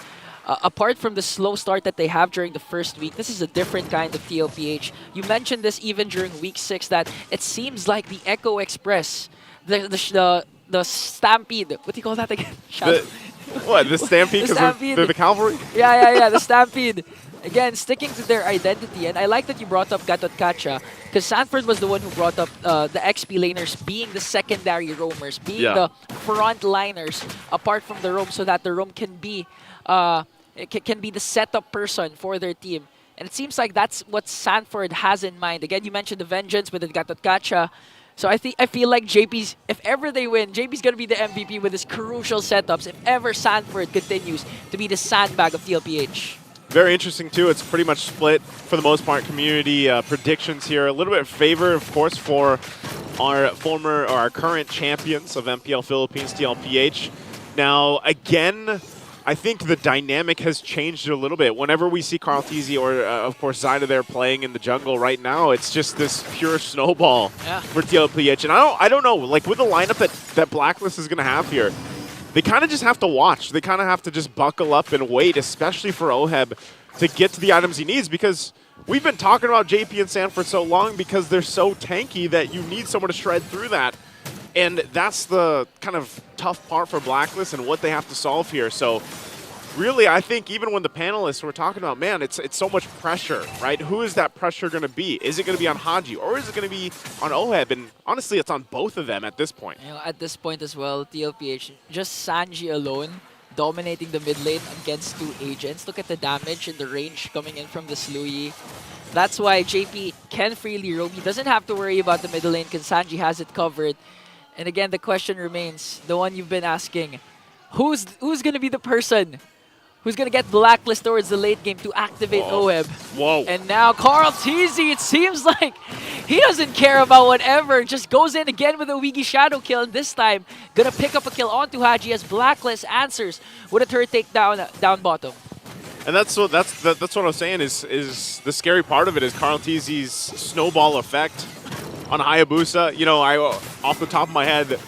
Apart from the slow start that they have during the first week, this is a different kind of TLPH. You mentioned this even during week 6 that it seems like the Echo Express, the Stampede. What do you call that again? The Stampede? Because they're the cavalry? Yeah, the Stampede. Again, sticking to their identity. And I like that you brought up Gatotkacha, because Sanford was the one who brought up the XP laners being the secondary roamers, being the front liners apart from the roam, so that the roam can be the setup person for their team. And it seems like that's what Sanford has in mind. Again, you mentioned the Vengeance with the Gatotkacha. So I feel like JP's, if ever they win, JP's going to be the MVP with his crucial setups if ever Sanford continues to be the sandbag of TLPH. Very interesting, too. It's pretty much split, for the most part, community predictions here. A little bit of favor, of course, for our current champions of MPL Philippines, TLPH. Now, again, I think the dynamic has changed a little bit. Whenever we see Carl TZ or, of course, Zyda there playing in the jungle right now, it's just this pure snowball for TLPH. And I don't know, like with the lineup that Blacklist is going to have here, they kind of just have to watch. They kind of have to just buckle up and wait, especially for Oheb, to get to the items he needs, because we've been talking about JP and Sanford so long because they're so tanky that you need someone to shred through that. And that's the kind of tough part for Blacklist and what they have to solve here. So really, I think even when the panelists were talking about, man, it's so much pressure, right? Who is that pressure going to be? Is it going to be on Haji or is it going to be on Oheb? And honestly, it's on both of them at this point. At this point as well, TLPH, just Sanji alone dominating the mid lane against 2 agents. Look at the damage and the range coming in from the Sluyi. That's why JP can freely roam. He doesn't have to worry about the middle lane because Sanji has it covered. And again, the question remains, the one you've been asking, who's going to be the person who's going to get Blacklist towards the late game to activate Oheb? Whoa. And now Carl TZ, it seems like he doesn't care about whatever. Just goes in again with a Wiki Shadow Kill. And this time, going to pick up a kill onto Haji as Blacklist answers with a turret takedown down bottom. And that's what I was saying is the scary part of it is Carl TZ's snowball effect on Hayabusa. Off the top of my head,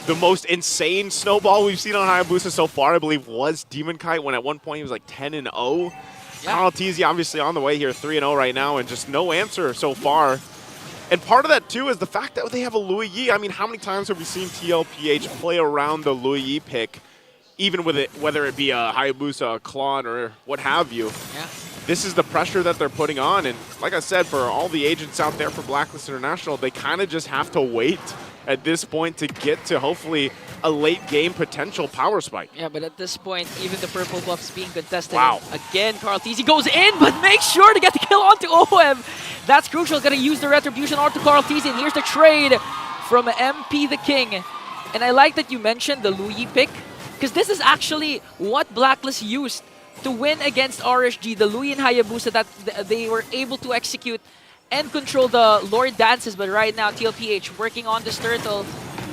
the most insane snowball we've seen on Hayabusa so far, I believe, was Demon Kite, when at one point he was like 10-0. Carl TZ obviously on the way here, 3-0 right now, and just no answer so far. And part of that, too, is the fact that they have a Louis Yi. I mean, how many times have we seen TLPH play around the Louis Yi pick, even with it, whether it be a Hayabusa, a Klon, or what have you? Yeah. This is the pressure that they're putting on. And like I said, for all the agents out there for Blacklist International, they kind of just have to wait at this point to get to hopefully a late game potential power spike. Yeah, but at this point, even the purple buffs being contested. Wow. Again, Carl TZ goes in, but makes sure to get the kill onto Oheb. That's crucial. Gonna use the retribution onto Carl TZ. And here's the trade from MP the King. And I like that you mentioned the Louis pick, because this is actually what Blacklist used to win against RSG, the Louis and Hayabusa that they were able to execute and control the Lord dances. But right now, TLPH working on this turtle.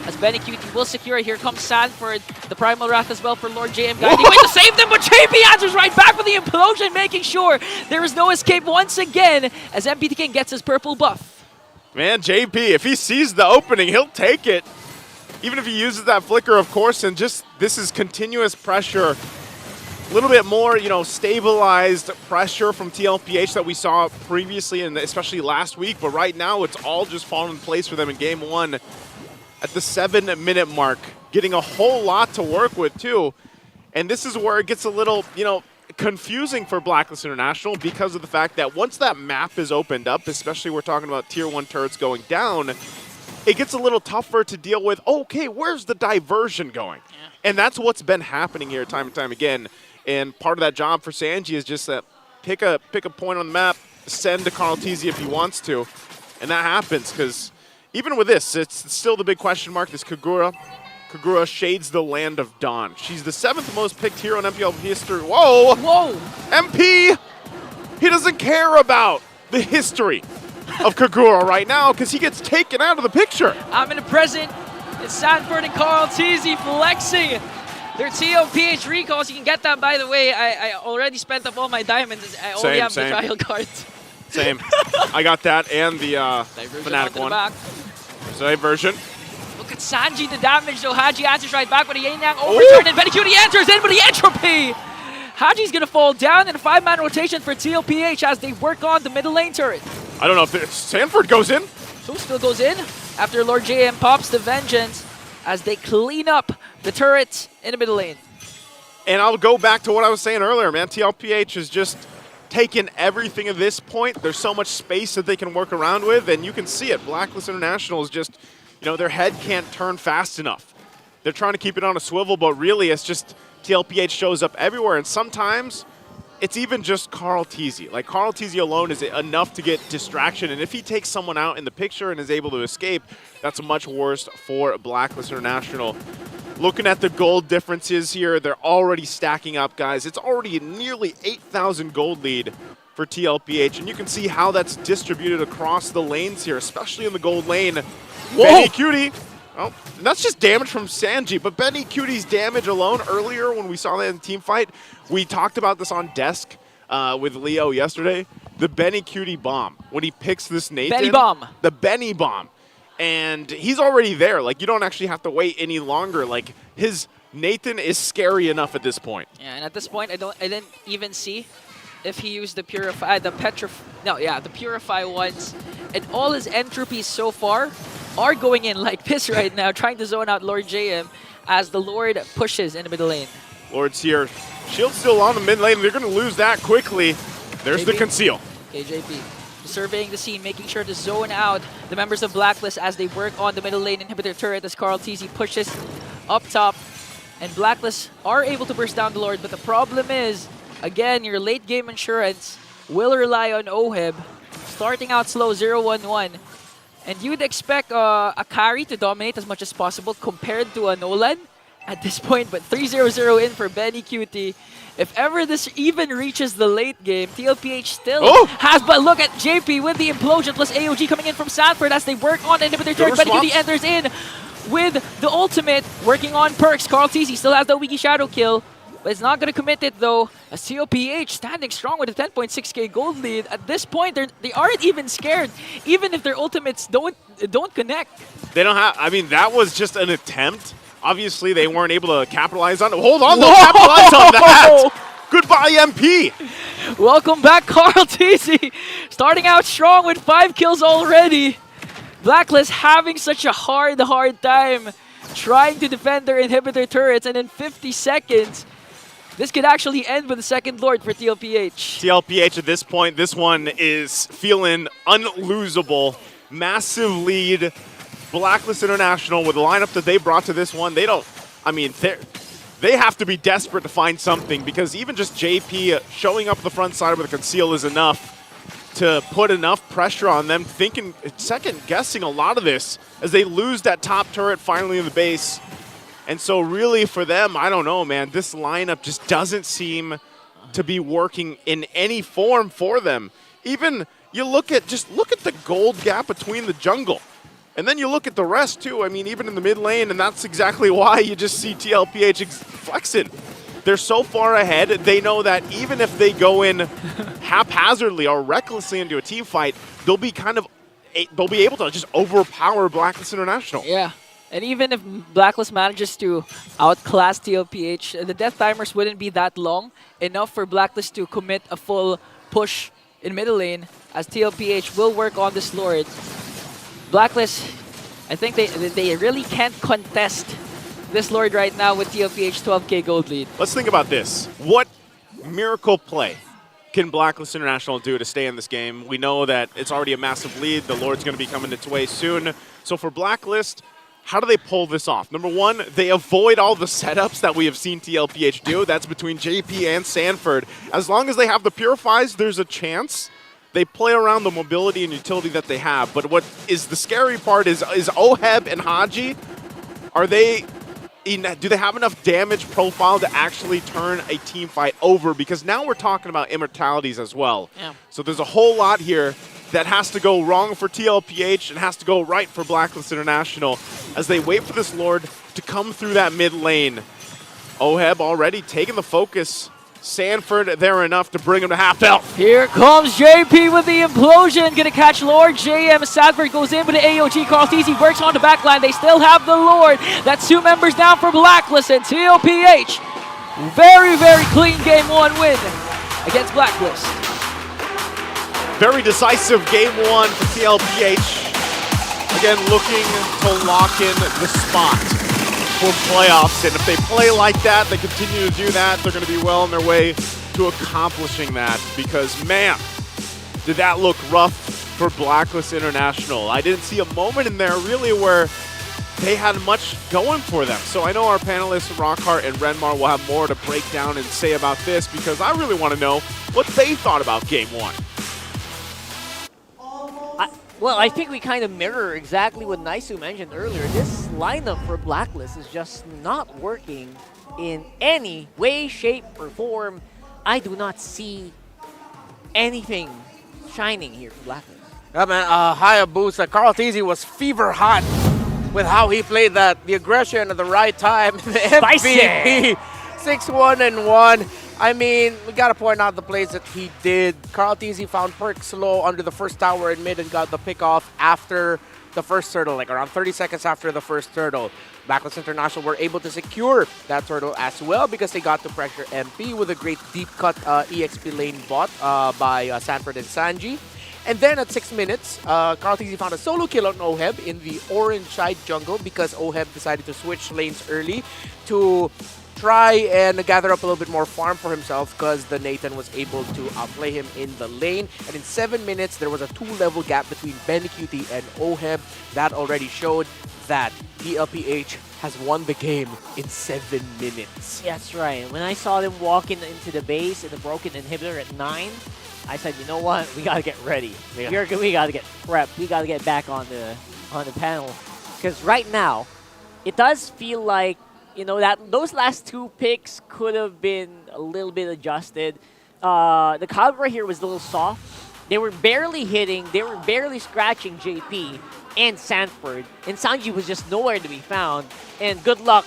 as BennyQt will secure it. Here comes Sanford, the Primal Wrath as well for Lord JM guiding way to save them, but JP answers right back with the implosion, making sure there is no escape once again as MPT King gets his purple buff. Man, JP, if he sees the opening, he'll take it. Even if he uses that flicker, of course, and just this is continuous pressure. A little bit more, you know, stabilized pressure from TLPH that we saw previously and especially last week, but right now it's all just fallen in place for them in game 1 at the 7-minute mark, getting a whole lot to work with too. And this is where it gets a little, you know, confusing for Blacklist International because of the fact that once that map is opened up, especially we're talking about tier 1 turrets going down, it gets a little tougher to deal with, okay, where's the diversion going? Yeah. And that's what's been happening here time and time again. And part of that job for Sanji is just that pick a point on the map, send to Carl Teasy if he wants to, and that happens because even with this, it's still the big question mark. This Kagura shades the land of Dawn. She's the 7th most picked hero in MPL history. Whoa! Whoa! MP! He doesn't care about the history of Kagura right now because he gets taken out of the picture. I'm in the present. It's Sanford and Carl Teasy flexing their TLPH recalls. You can get that, by the way. I already spent up all my diamonds. I only have the trial cards. Same. I got that and the Fnatic one. So diversion. Look at Sanji, the damage, though. Haji answers right back with a Yang overturn, and BennyQt enters in with the entropy. Haji's going to fall down in a 5-man rotation for TLPH as they work on the middle lane turret. I don't know if Sanford goes in. So still goes in after Lord JM pops the Vengeance as they clean up the turret in the middle lane. And I'll go back to what I was saying earlier, man. TLPH has just taken everything at this point. There's so much space that they can work around with, and you can see it. Blacklist International is just, you know, their head can't turn fast enough. They're trying to keep it on a swivel, but really it's just TLPH shows up everywhere, and sometimes it's even just Carl Teasy. Like, Carl Teasy alone is enough to get distraction, and if he takes someone out in the picture and is able to escape, that's much worse for Blacklist International. Looking at the gold differences here, they're already stacking up, guys. It's already a nearly 8,000 gold lead for TLPH, and you can see how that's distributed across the lanes here, especially in the gold lane. BennyQt, oh, and that's just damage from Sanji, but BennyQt's damage alone earlier when we saw that in the team fight, we talked about this on desk with Leo yesterday, the BennyQt bomb. When he picks this Nathan, Benny bomb. The Benny bomb. And he's already there. Like, you don't actually have to wait any longer. Like, his Nathan is scary enough at this point. Yeah, and at this point, I didn't even see if he used the Purify, the Purify ones. And all his entropies so far are going in like this right now, trying to zone out Lord JM as the Lord pushes in the middle lane. Lord's here. Shield's still on the mid lane. They're going to lose that quickly. There's the conceal. Okay, JP. Surveying the scene, making sure to zone out the members of Blacklist as they work on the middle lane inhibitor turret as Carl Teasy pushes up top. And Blacklist are able to burst down the Lord, but the problem is, again, your late game insurance will rely on OHIB. Starting out slow, 0-1-1. And you'd expect a carry to dominate as much as possible compared to a Nolan at this point, but 3-0-0 in for BennyQt. If ever this even reaches the late game, TLPH still has, but look at JP with the implosion plus AOG coming in from Sanford as they work on the inhibitor turret. BennyQt enters in with the ultimate, working on perks. Carl Teasy still has the Wiki Shadow kill, but it's not going to commit it though, as TLPH standing strong with a 10.6k gold lead. At this point, they aren't even scared, even if their ultimates don't connect. They don't have, I mean, that was just an attempt. Obviously, they weren't able to capitalize on it. Hold on, they'll capitalize on that. Goodbye, MP. Welcome back, Carl Teasy. Starting out strong with 5 kills already. Blacklist having such a hard time trying to defend their inhibitor turrets, and in 50 seconds, this could actually end with the second Lord for TLPH. TLPH at this point, this one is feeling unlosable. Massive lead. Blacklist International, with the lineup that they brought to this one, they have to be desperate to find something, because even just JP showing up the front side with a conceal is enough to put enough pressure on them, second-guessing a lot of this as they lose that top turret finally in the base. And so really for them, I don't know, man, this lineup just doesn't seem to be working in any form for them. Even you look at the gold gap between the jungle. And then you look at the rest too. I mean, even in the mid lane, and that's exactly why you just see TLPH flexing. They're so far ahead, they know that even if they go in haphazardly or recklessly into a team fight, they'll be able to just overpower Blacklist International. Yeah. And even if Blacklist manages to outclass TLPH, the death timers wouldn't be that long, enough for Blacklist to commit a full push in middle lane, as TLPH will work on this Lord. Blacklist, I think they really can't contest this Lord right now with TLPH 12k gold lead. Let's think about this. What miracle play can Blacklist International do to stay in this game? We know that it's already a massive lead. The Lord's going to be coming its way soon. So for Blacklist, how do they pull this off? Number one, they avoid all the setups that we have seen TLPH do. That's between JP and Sanford. As long as they have the Purifies, there's a chance. They play around the mobility and utility that they have. But what is the scary part is Oheb and Haji, do they have enough damage profile to actually turn a team fight over? Because now we're talking about immortalities as well. Yeah. So there's a whole lot here that has to go wrong for TLPH and has to go right for Blacklist International as they wait for this Lord to come through that mid lane. Oheb already taking the focus. Sanford there enough to bring him to half health. Here comes JP with the implosion. Gonna catch Lord. JM Sanford goes in with the AOG. Carlteasy works on the backline. They still have the Lord. That's 2 members down for Blacklist and TLPH. Very, very clean game 1 win against Blacklist. Very decisive game 1 for TLPH. Again, looking to lock in the spot for playoffs, and if they play like that, they continue to do that, they're going to be well on their way to accomplishing that, because man, did that look rough for Blacklist International. I didn't see a moment in there really where they had much going for them. So I know our panelists Rockhart and Renmar will have more to break down and say about this, because I really want to know what they thought about game 1. Well, I think we kind of mirror exactly what Naisu mentioned earlier. This lineup for Blacklist is just not working in any way, shape, or form. I do not see anything shining here for Blacklist. Yeah, man, Hayabusa, Carlteasy was fever hot with how he played that. The aggression at the right time. The MVP, 6-1-1. I mean, we gotta point out the plays that he did. Carlteasy found Perk slow under the first tower in mid and got the pick off after the first turtle, like around 30 seconds after the first turtle. Blacklist International were able to secure that turtle as well because they got to pressure MP with a great deep cut EXP lane bot by Sanford and Sanji. And then at 6 minutes, Carlteasy found a solo kill on Oheb in the orange side jungle because Oheb decided to switch lanes early to try and gather up a little bit more farm for himself because the Nathan was able to outplay him in the lane. And in 7 minutes, there was a 2-level gap between Benicuti and Oheb. That already showed that TLPH has won the game in 7 minutes. That's right. When I saw them walking into the base in the broken inhibitor at 9, I said, you know what? We gotta get ready. We gotta get prepped. We gotta get back on the panel. Because right now, it does feel like, you know, that those last 2 picks could have been a little bit adjusted. The cover here was a little soft. They were barely hitting. They were barely scratching JP and Sanford. And Sanji was just nowhere to be found. And good luck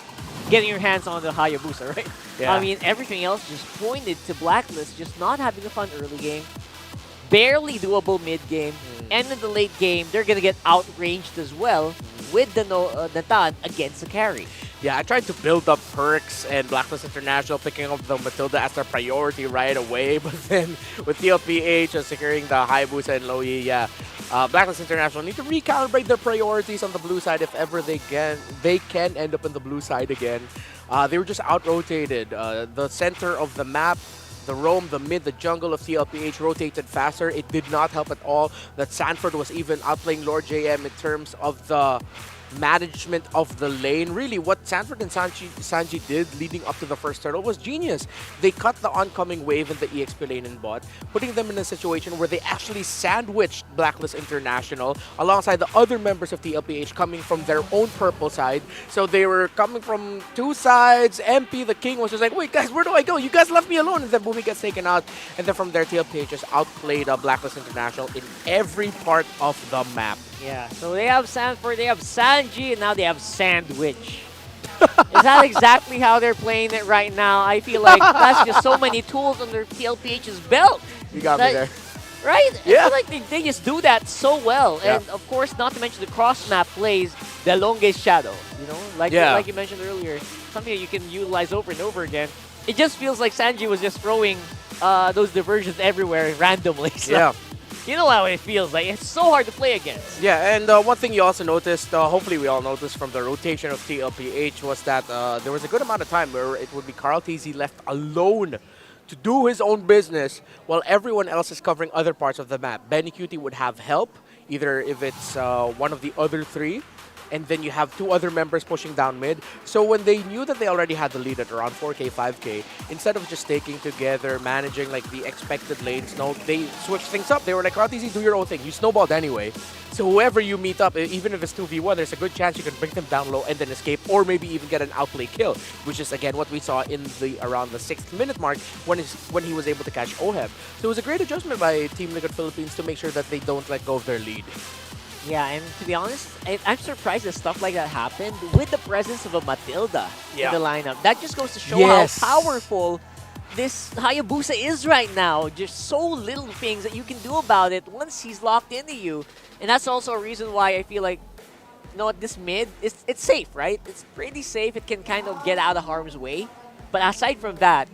getting your hands on the Hayabusa, right? Yeah. I mean, everything else just pointed to Blacklist just not having a fun early game. Barely doable mid game. And in the late game, they're going to get outranged as well with the Natan against the carry. Yeah, I tried to build up Perks and Blacklist International picking up the Matilda as their priority right away, but then with TLPH securing the Hayabusa and Loyi, yeah, Blacklist International need to recalibrate their priorities on the blue side if ever they can end up in the blue side again. They were just out-rotated. The center of the map, the roam, the mid, the jungle of TLPH rotated faster. It did not help at all that Sanford was even outplaying Lord JM in terms of the management of the lane. Really, what Sanford and Sanji did leading up to the first turtle was genius. They cut the oncoming wave in the EXP lane and bot, putting them in a situation where they actually sandwiched Blacklist International alongside the other members of TLPH coming from their own purple side. So they were coming from 2 sides. MP, the king, was just like, wait guys, where do I go? You guys left me alone. And then Boomy gets taken out. And then from there, TLPH just outplayed Blacklist International in every part of the map. Yeah, so they have Sanford, they have Sanji, and now they have Sandwich. Is that exactly how they're playing it right now? I feel like that's just so many tools under TLPH's belt. You got me there. Right? Yeah. I feel like they just do that so well. Yeah. And of course, not to mention the cross-map plays, the longest shadow. You know, like you mentioned earlier, something that you can utilize over and over again. It just feels like Sanji was just throwing those diversions everywhere randomly. So, Yeah. you know how it feels like. It's so hard to play against. Yeah, and one thing you also noticed, hopefully we all noticed from the rotation of TLPH, was that there was a good amount of time where it would be Carl TZ left alone to do his own business while everyone else is covering other parts of the map. Benny Cutie would have help, either if it's one of the other three, and then you have two other members pushing down mid. So when they knew that they already had the lead at around 4K, 5K, instead of just staking together, managing like the expected lanes, no, they switched things up. They were like, RTZ, do your own thing. You snowballed anyway. So whoever you meet up, even if it's 2v1, there's a good chance you can bring them down low and then escape, or maybe even get an outplay kill, which is again what we saw in the around the 6th minute mark when he was able to catch Oheb. So it was a great adjustment by Team Liquid Philippines to make sure that they don't let go of their lead. Yeah, and to be honest, I'm surprised that stuff like that happened with the presence of a Matilda in the lineup. That just goes to show how powerful this Hayabusa is right now. Just so little things that you can do about it once he's locked into you. And that's also a reason why I feel like, you know what, this mid, it's safe, right? It's pretty safe. It can kind of get out of harm's way. But aside from that,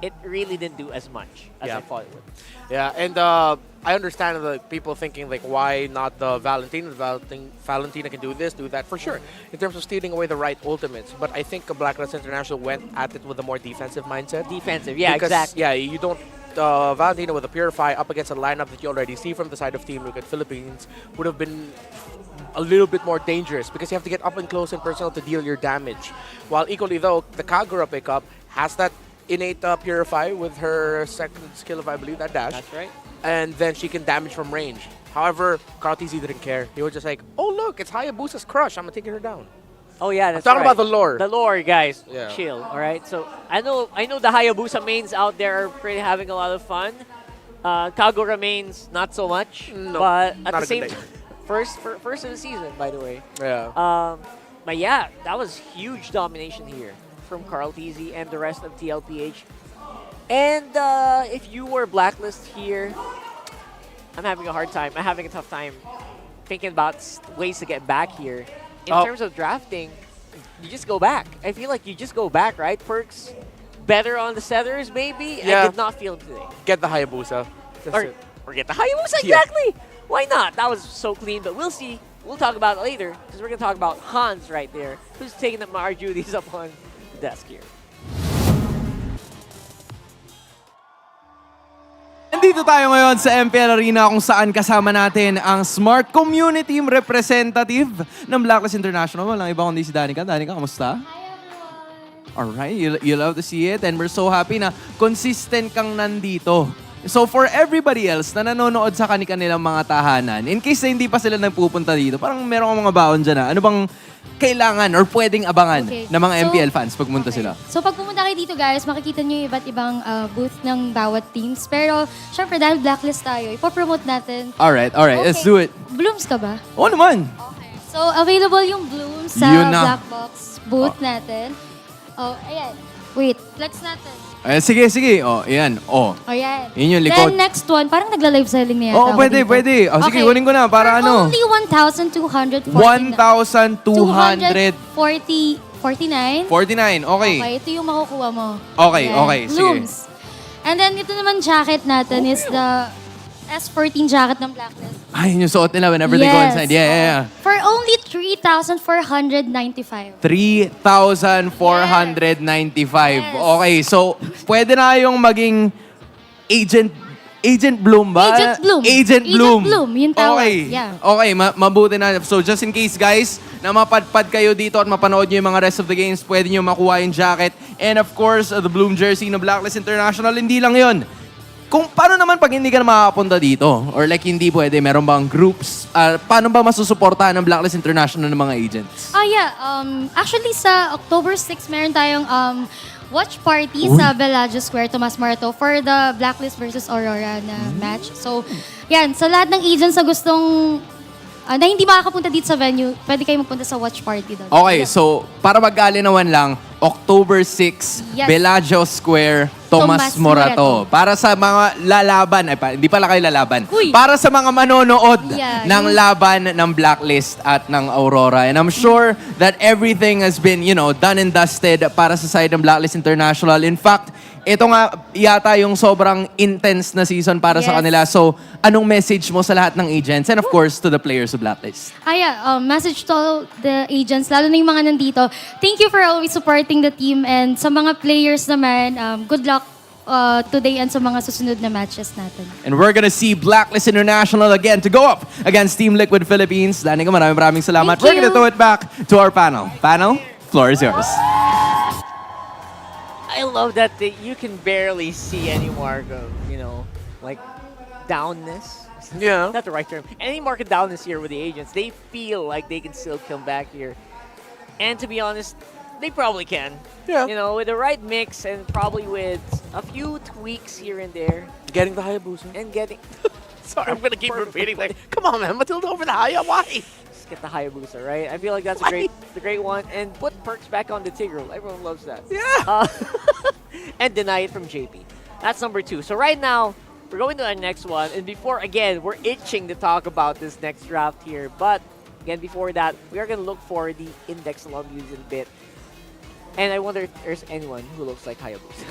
it really didn't do as much as I thought it would. Yeah, and I understand the people thinking like, why not the Valentina? Valentina can do this, do that, for sure, in terms of stealing away the right ultimates. But I think Blacklist International went at it with a more defensive mindset. Defensive, yeah, because, exactly. Yeah, you don't. Valentina with a Purify up against a lineup that you already see from the side of Team Liquid Philippines would have been a little bit more dangerous because you have to get up and close and personal to deal your damage. While equally though, the Kagura pickup has that innate Purify with her second skill, if I believe, that dash. That's right. And then she can damage from range. However, Carl TZ didn't care. He was just like, oh look, it's Hayabusa's crush. I'm taking her down. Oh yeah, that's talking right. about the lore. The lore, guys. Yeah. Chill, all right? So I know the Hayabusa mains out there are pretty having a lot of fun. Kagura mains, not so much. No, but at not the a same good day. first of the season, by the way. Yeah. But yeah, that was huge domination here from Carl TZ and the rest of TLPH. And if you were Blacklist here, I'm having a hard time. I'm having a tough time thinking about ways to get back here. In terms of drafting, you just go back. I feel like you just go back, right? Perks better on the setters, maybe? Yeah. I did not feel it today. Get the Hayabusa. Or get the Hayabusa, exactly! Why not? That was so clean, but we'll see. We'll talk about it later, because we're going to talk about Hans right there, who's taking up our duties up on the desk here. Nandito tayo ngayon sa MPL Arena kung saan kasama natin ang Smart Community Team Representative ng Blacklist International. Walang iba kundi si Danica. Danica, kamusta? Alright, you love to see it and we're so happy na consistent kang nandito. So for everybody else na nanonood sa kanilang mga tahanan, in case na hindi pa sila nagpupunta dito, parang meron kang mga baon dyan na, ano bang kailangan or pwedeng abangan ng mga MPL fans pag pumunta sila? So pag pumunta kayo dito guys, makikita nyo yung iba't ibang booth ng bawat teams. Pero syempre dahil Blacklist tayo, ipopromote natin. Alright, let's do it. Blooms ka ba? Oo naman. Okay. So available yung Blooms sa Black Box booth natin. Oh, ayan. Wait, flex natin. Ay, sige. Oh, ayan. Oh. Ayan. Yun yung likod. Then next one, parang nagla-live selling na yata. Oo, pwede. Oh, sige, kunin ko na para ano. Only 1,249. 1,249. 49, okay. Okay, ito yung makukuha mo. Okay, sige. Blooms. And then ito naman jacket natin is the S14 jacket ng Blacklist. Ay, yun yung suot nila whenever they go inside. Yeah. For only 3,495. 3,495. Okay, so pwede na yung maging Agent Bloom ba? Agent Bloom. Yung tawag. Okay. Yeah. Okay, mabuti na. So just in case guys, na mapadpad kayo dito at mapanood nyo yung mga rest of the games, pwede nyo makuha yung jacket. And of course, the Bloom jersey ng Blacklist International. Hindi lang yon. Kung paano naman pag hindi ka na makakapunta dito? Or like hindi pwede, meron bang groups? Paano ba masusuportahan ng Blacklist International ng mga agents? Actually sa October 6, meron tayong watch party sa Bellagio Square, Tomas Morato for the Blacklist versus Aurora na match. So, yan. Sa lahat ng agents na gustong na hindi makakapunta dito sa venue, pwede kayo magpunta sa watch party doon. Okay, so para magkalinawan lang, October 6, Yes. Bellagio Square, Tomas Morato. Para sa mga lalaban, hindi pala kayo lalaban. Uy. Para sa mga manonood Yeah, ng laban ng Blacklist at ng Aurora. And I'm sure that everything has been, done and dusted para sa side ng Blacklist International. In fact, ito nga yata yung sobrang intense na season para sa Yes. kanila. So, anong message mo sa lahat ng agents and of course to the players of Blacklist? Message to all the agents, lalo na yung mga nandito. Thank you for always supporting the team, and sa mga players naman, good luck today and sa mga susunod na matches natin. And we're gonna see Blacklist International again to go up against Team Liquid Philippines. Danica, maraming salamat. Thank We're you. gonna throw it back to our panel. Panel, floor is yours. I love that you can barely see any mark of, like downness. Yeah. Not the right term. Any mark of downness here with the agents. They feel like they can still come back here. And to be honest, they probably can. Yeah. With the right mix and probably with a few tweaks here and there. Getting the Hayabusa. And getting... Sorry, I'm gonna keep repeating that. Come on, man. Matilda over the Haya. Why? Just get the Hayabusa, right? I feel like that's the great one. And put perks back on the Tigreal. Everyone loves that. Yeah. And deny it from JP. That's number 2. So right now, we're going to our next one. And before, again, we're itching to talk about this next draft here. But, again, before that, we are going to look for the index along using a bit. And I wonder if there's anyone who looks like Hayabusa.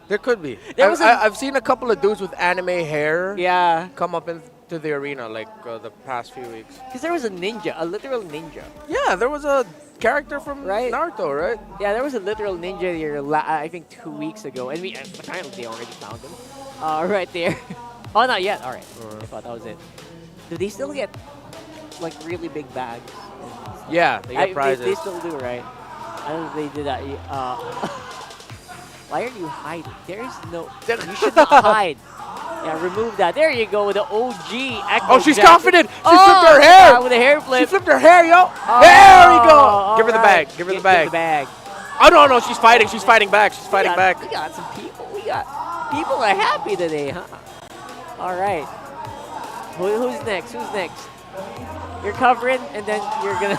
There could be. There was I've seen a couple of dudes with anime hair come up into the arena like the past few weeks. Because there was a ninja, a literal ninja. Yeah, there was a character from Naruto, right? Yeah, there was a literal ninja here, I think 2 weeks ago. And apparently they already found him. Right there. Oh, not yet. All right. I thought that was it. Do they still get, like, really big bags? Yeah, they get prizes. They still do, right? I don't know if they did that. Why are you hiding? There's no... You should not hide. Yeah, remove that. There you go with the OG Echo Oh, she's Jacket. confident. She flipped her hair. Yeah, with a hair flip. She flipped her hair, yo. Oh, there we go. all Give her the right. bag. Give her the bag. Give the bag. Oh, no, she's fighting. She's fighting back. She's fighting back. We got some people. People are happy today, huh? All right. Who's next? Who's next? You're covering, and then you're gonna...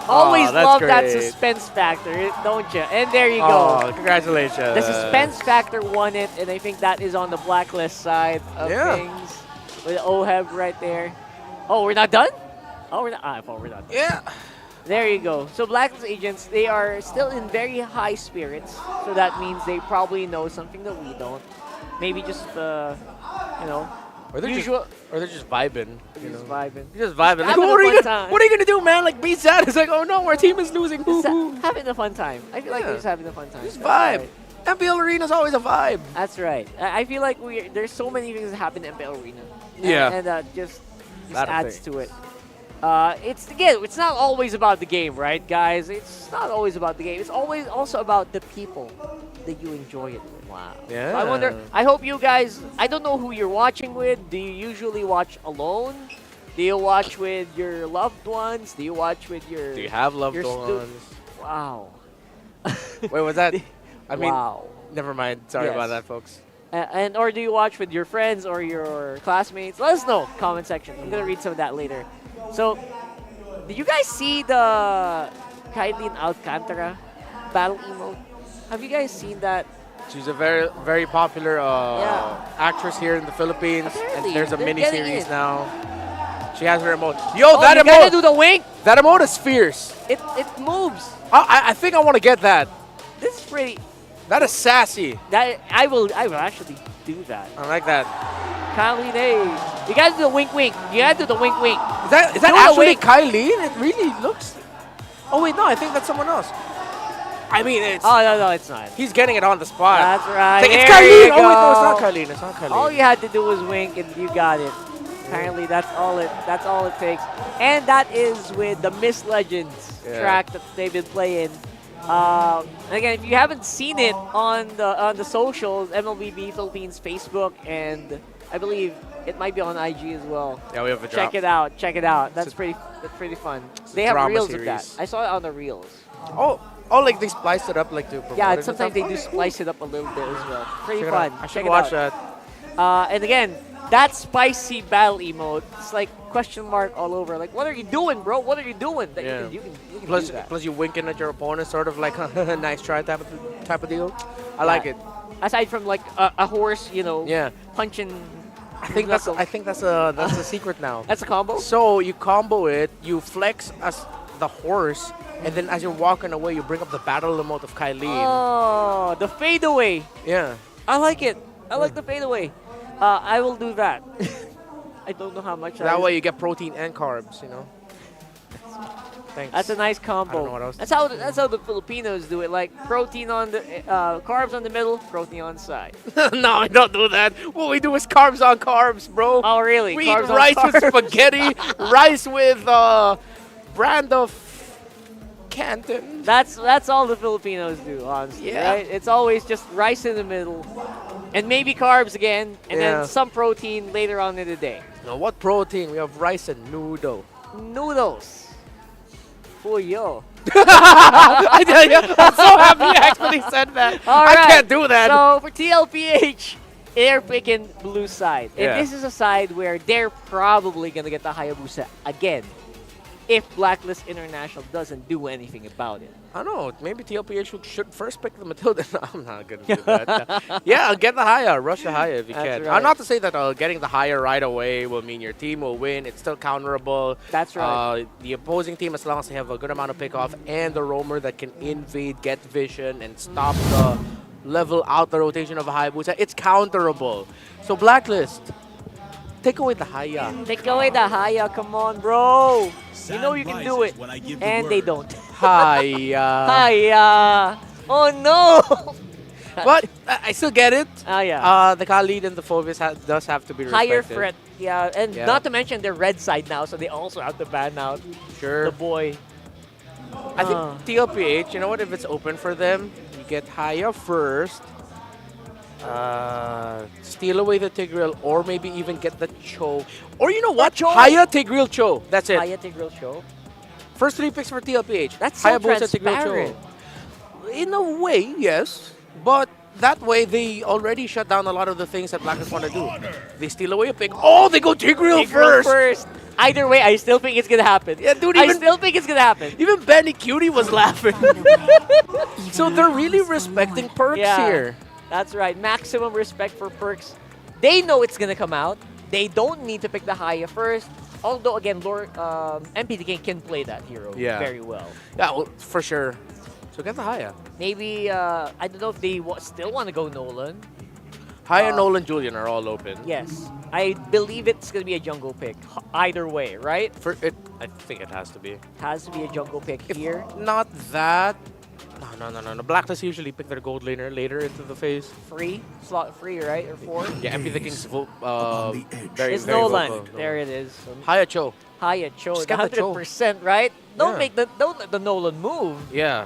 Always love that suspense factor, don't you? And there you go. Oh, congratulations. The suspense factor won it, and I think that is on the Blacklist side of things. With OHEB right there. Oh, we're not done? Oh, we're not. I thought we're not done. Yeah. There you go. So Blacklist agents, they are still in very high spirits. So that means they probably know something that we don't. Maybe just, Or they're just vibing. Just vibing. Just vibing. Like, Having what a are you fun time. What are you gonna do, man? Like, be sad. It's like, oh no, our team is losing. Having a fun time. I feel like they're just having a fun time. Just That's vibe. right. MPL Arena's always a vibe. That's right. I feel like there's so many things that happen in MPL Arena. Yeah. And just Lot of adds things. to it. It's not always about the game, right, guys? It's not always about the game. It's always also about the people that you enjoy it with. Wow. Yeah. So I wonder, I hope you guys, I don't know who you're watching with. Do you usually watch alone? Do you watch with your loved ones? Do you watch with your... Do you have loved your ones? Wow. Wait, was that? I mean, wow. never mind. Sorry about that, folks. Or do you watch with your friends or your classmates? Let us know. Comment section. I'm gonna read some of that later. So, did you guys see the Kailin Alcantara battle emote? Have you guys seen that? She's a very, very popular actress here in the Philippines, Apparently, and there's a they're mini getting series in. now. She has her emote. Yo, that you emote! gotta do the wink. That emote is fierce. It moves. I think I want to get that. This is pretty. That is sassy. That I will actually do that. I like that. Kailin, hey, you gotta do the wink. You gotta do the wink. Is that Do the actually wink. Kailin? It really looks. Oh wait, no, I think that's someone else. I mean, it's. Oh no, it's not. He's getting it on the spot. That's right. It's There Kailin. you Oh wait, no, it's go. not Kailin. It's not Kailin. All you had to do was wink, and you got it. Apparently, that's all it takes. And that is with the Miss Legends track that they've been playing. And again, if you haven't seen it on the socials, MLBB Philippines Facebook, and I believe it might be on IG as well. Yeah, we have a Check drop. it out. That's pretty fun. They have drama reels series. of that. I saw it on the reels. Oh, like they spliced it up like to promote Yeah, it sometimes and they stuff? do splice it up a little bit as well. Pretty Check it fun. out. I Check should it watch out. that. And again, that spicy battle emote, it's like question mark all over. Like, what are you doing, bro? What are you doing? That you can Plus, do that. plus you winking at your opponent, sort of like a nice try type of deal. I like it. Aside from like a horse, punching. I think that's a secret now. That's a combo. So you combo it, you flex as the horse, and then as you're walking away, you bring up the battle emote of Kylene. Oh, the fadeaway. Yeah. I like it. I like the fadeaway. I will do that. I don't know how much. That way you get protein and carbs, Thanks. That's a nice combo. I don't know what else. That's how the Filipinos do it. Like protein on the carbs on the middle, protein on the side. No, I don't do that. What we do is carbs on carbs, bro. Oh, really? We Carbs eat on rice with carbs. spaghetti, rice with brand of Canton. That's all the Filipinos do, honestly. Yeah. Right? It's always just rice in the middle, and maybe carbs again, and then some protein later on in the day. Now, what protein? We have rice and noodle. Noodles. For yo. I'm so happy you actually said that. I can't do that. So for TLPH, they're picking blue side. And Yeah. this is a side where they're probably going to get the Hayabusa again if Blacklist International doesn't do anything about it. I don't know. Maybe TLPH should first pick the Matilda. No, I'm not going to do that. Yeah, get the Haya. Rush the Haya if you That's can. right. Not to say that getting the Haya right away will mean your team will win. It's still counterable. That's right. The opposing team, as long as they have a good amount of pickoff and the roamer that can invade, get vision, and stop the level out the rotation of a Hayabusa, it's counterable. So Blacklist, take away the Haya. Take away the Haya. Come on, bro. You know you can do it. And they don't. Haya. Haya. Oh, no. But I still get it. Yeah. The Khalid and the Phoebus does have to be respected. Higher threat. Yeah, and not to mention they're red side now, so they also have to ban out Sure. the boy. I think TLPH, you know what, if it's open for them, you get Haya first, steal away the Tigreal, or maybe even get the Cho. Or you know what? Cho. Haya, Tigreal, Cho. That's it. Haya Tigreal Show. First 3 picks for TLPH. That's so Hayabusa, Tigreal, transparent. Cho. In a way, yes. But that way, they already shut down a lot of the things that Blacklist want to do. They steal away a pick. Oh, they go Tigreal first. Either way, I still think it's gonna happen. Yeah, dude, I still think it's gonna happen. Even Benny Cutie was laughing. So they're really respecting perks here. That's right. Maximum respect for perks. They know it's gonna come out. They don't need to pick the Haya first. Although again, MPTK can play that hero very well. Yeah, well, for sure. So get the Haya. Maybe I don't know if they still want to go Nolan. Haya, Nolan, Julian are all open. Yes, I believe it's gonna be a jungle pick. Either way, right? I think it has to be. Has to be a jungle pick here. Not that. No. Blacklist usually pick their gold laner later into the phase. Slot free, right? Or 4? Yeah, MP the King's It's very Nolan. vocal. There it is. Haya Cho. Haya Cho. Just get the Cho. 100%, right? Don't let the Nolan move. Yeah.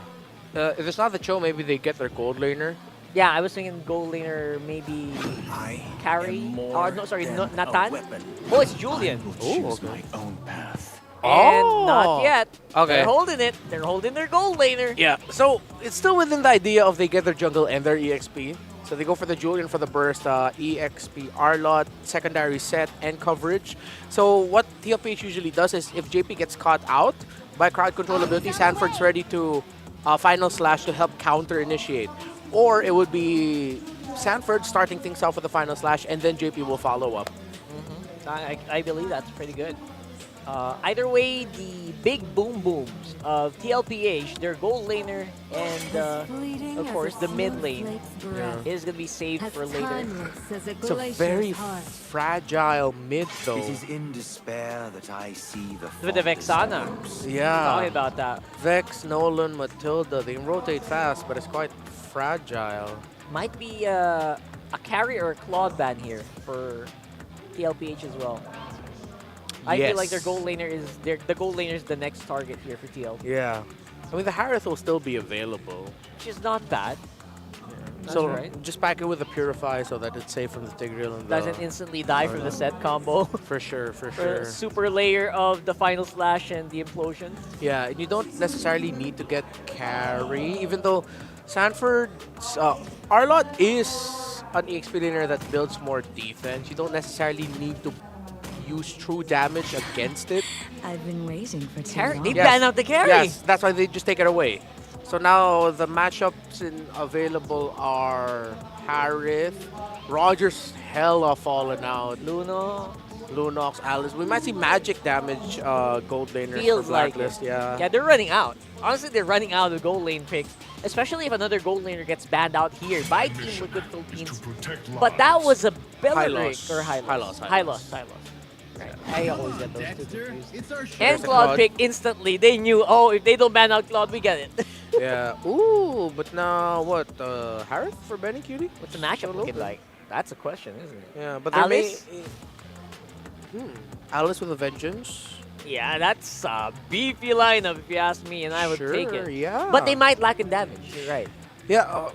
If it's not the Cho, maybe they get their gold laner. Yeah, I was thinking gold laner, maybe carry. Oh, no, sorry, Nathan. Oh, it's Julian. Oh, okay. And not yet. Okay. They're holding it. They're holding their gold laner. Yeah, so it's still within the idea of they get their jungle and their EXP. So they go for the Julian for the burst, EXP, R-Lot, secondary set, and coverage. So what TLPH usually does is if JP gets caught out by crowd control ability, Sanford's ready to final slash to help counter initiate. Or it would be Sanford starting things off with the final slash, and then JP will follow up. I believe that's pretty good. Either way, the big boom booms of TLPH, their gold laner, and of course the mid lane is going to be saved for later. It's a very fragile mid though. It is in despair that I see the With the Vexana. Yeah. Talking about that. Vex, Nolan, Matilda, they can rotate fast, but it's quite fragile. Might be a carry or a Claude ban here for TLPH as well. I feel like their gold laner is the gold laner is the next target here for TL. Yeah. I mean, the Harith will still be available. Which is not bad. That's So right. just pack it with a Purify so that it's safe from the Tigreal and the... Doesn't instantly die from the set combo. For sure, for For sure. super layer of the final slash and the implosion. Yeah, and you don't necessarily need to get carry, even though Sanford's R-Lot is an EXP laner that builds more defense. You don't necessarily need to use true damage against it. I've been waiting for too Carry. long. They ban out the carry. Yes, that's why they just take it away. So now the matchups available are Harith, Rogers hella fallen out, Lunox, Alice. We might see magic damage gold laners Feels for like Blacklist. it. Yeah. Yeah, they're running out. Honestly, they're running out of gold lane picks, especially if another gold laner gets banned out here by Team Liquid Philippines. But that was a Bellatrix or high loss. Right. I always get those two confused. And Claude pick instantly. They knew, oh, if they don't ban out Claude, we get it. Yeah. Ooh, but now what? Harith for Benny Cutie? What's the matchup looking like? That's a question, isn't it? Yeah, but Alice? Alice with a vengeance. Yeah, that's a beefy lineup if you ask me, and I would take it. Yeah. But they might lack in damage. You're right. Yeah.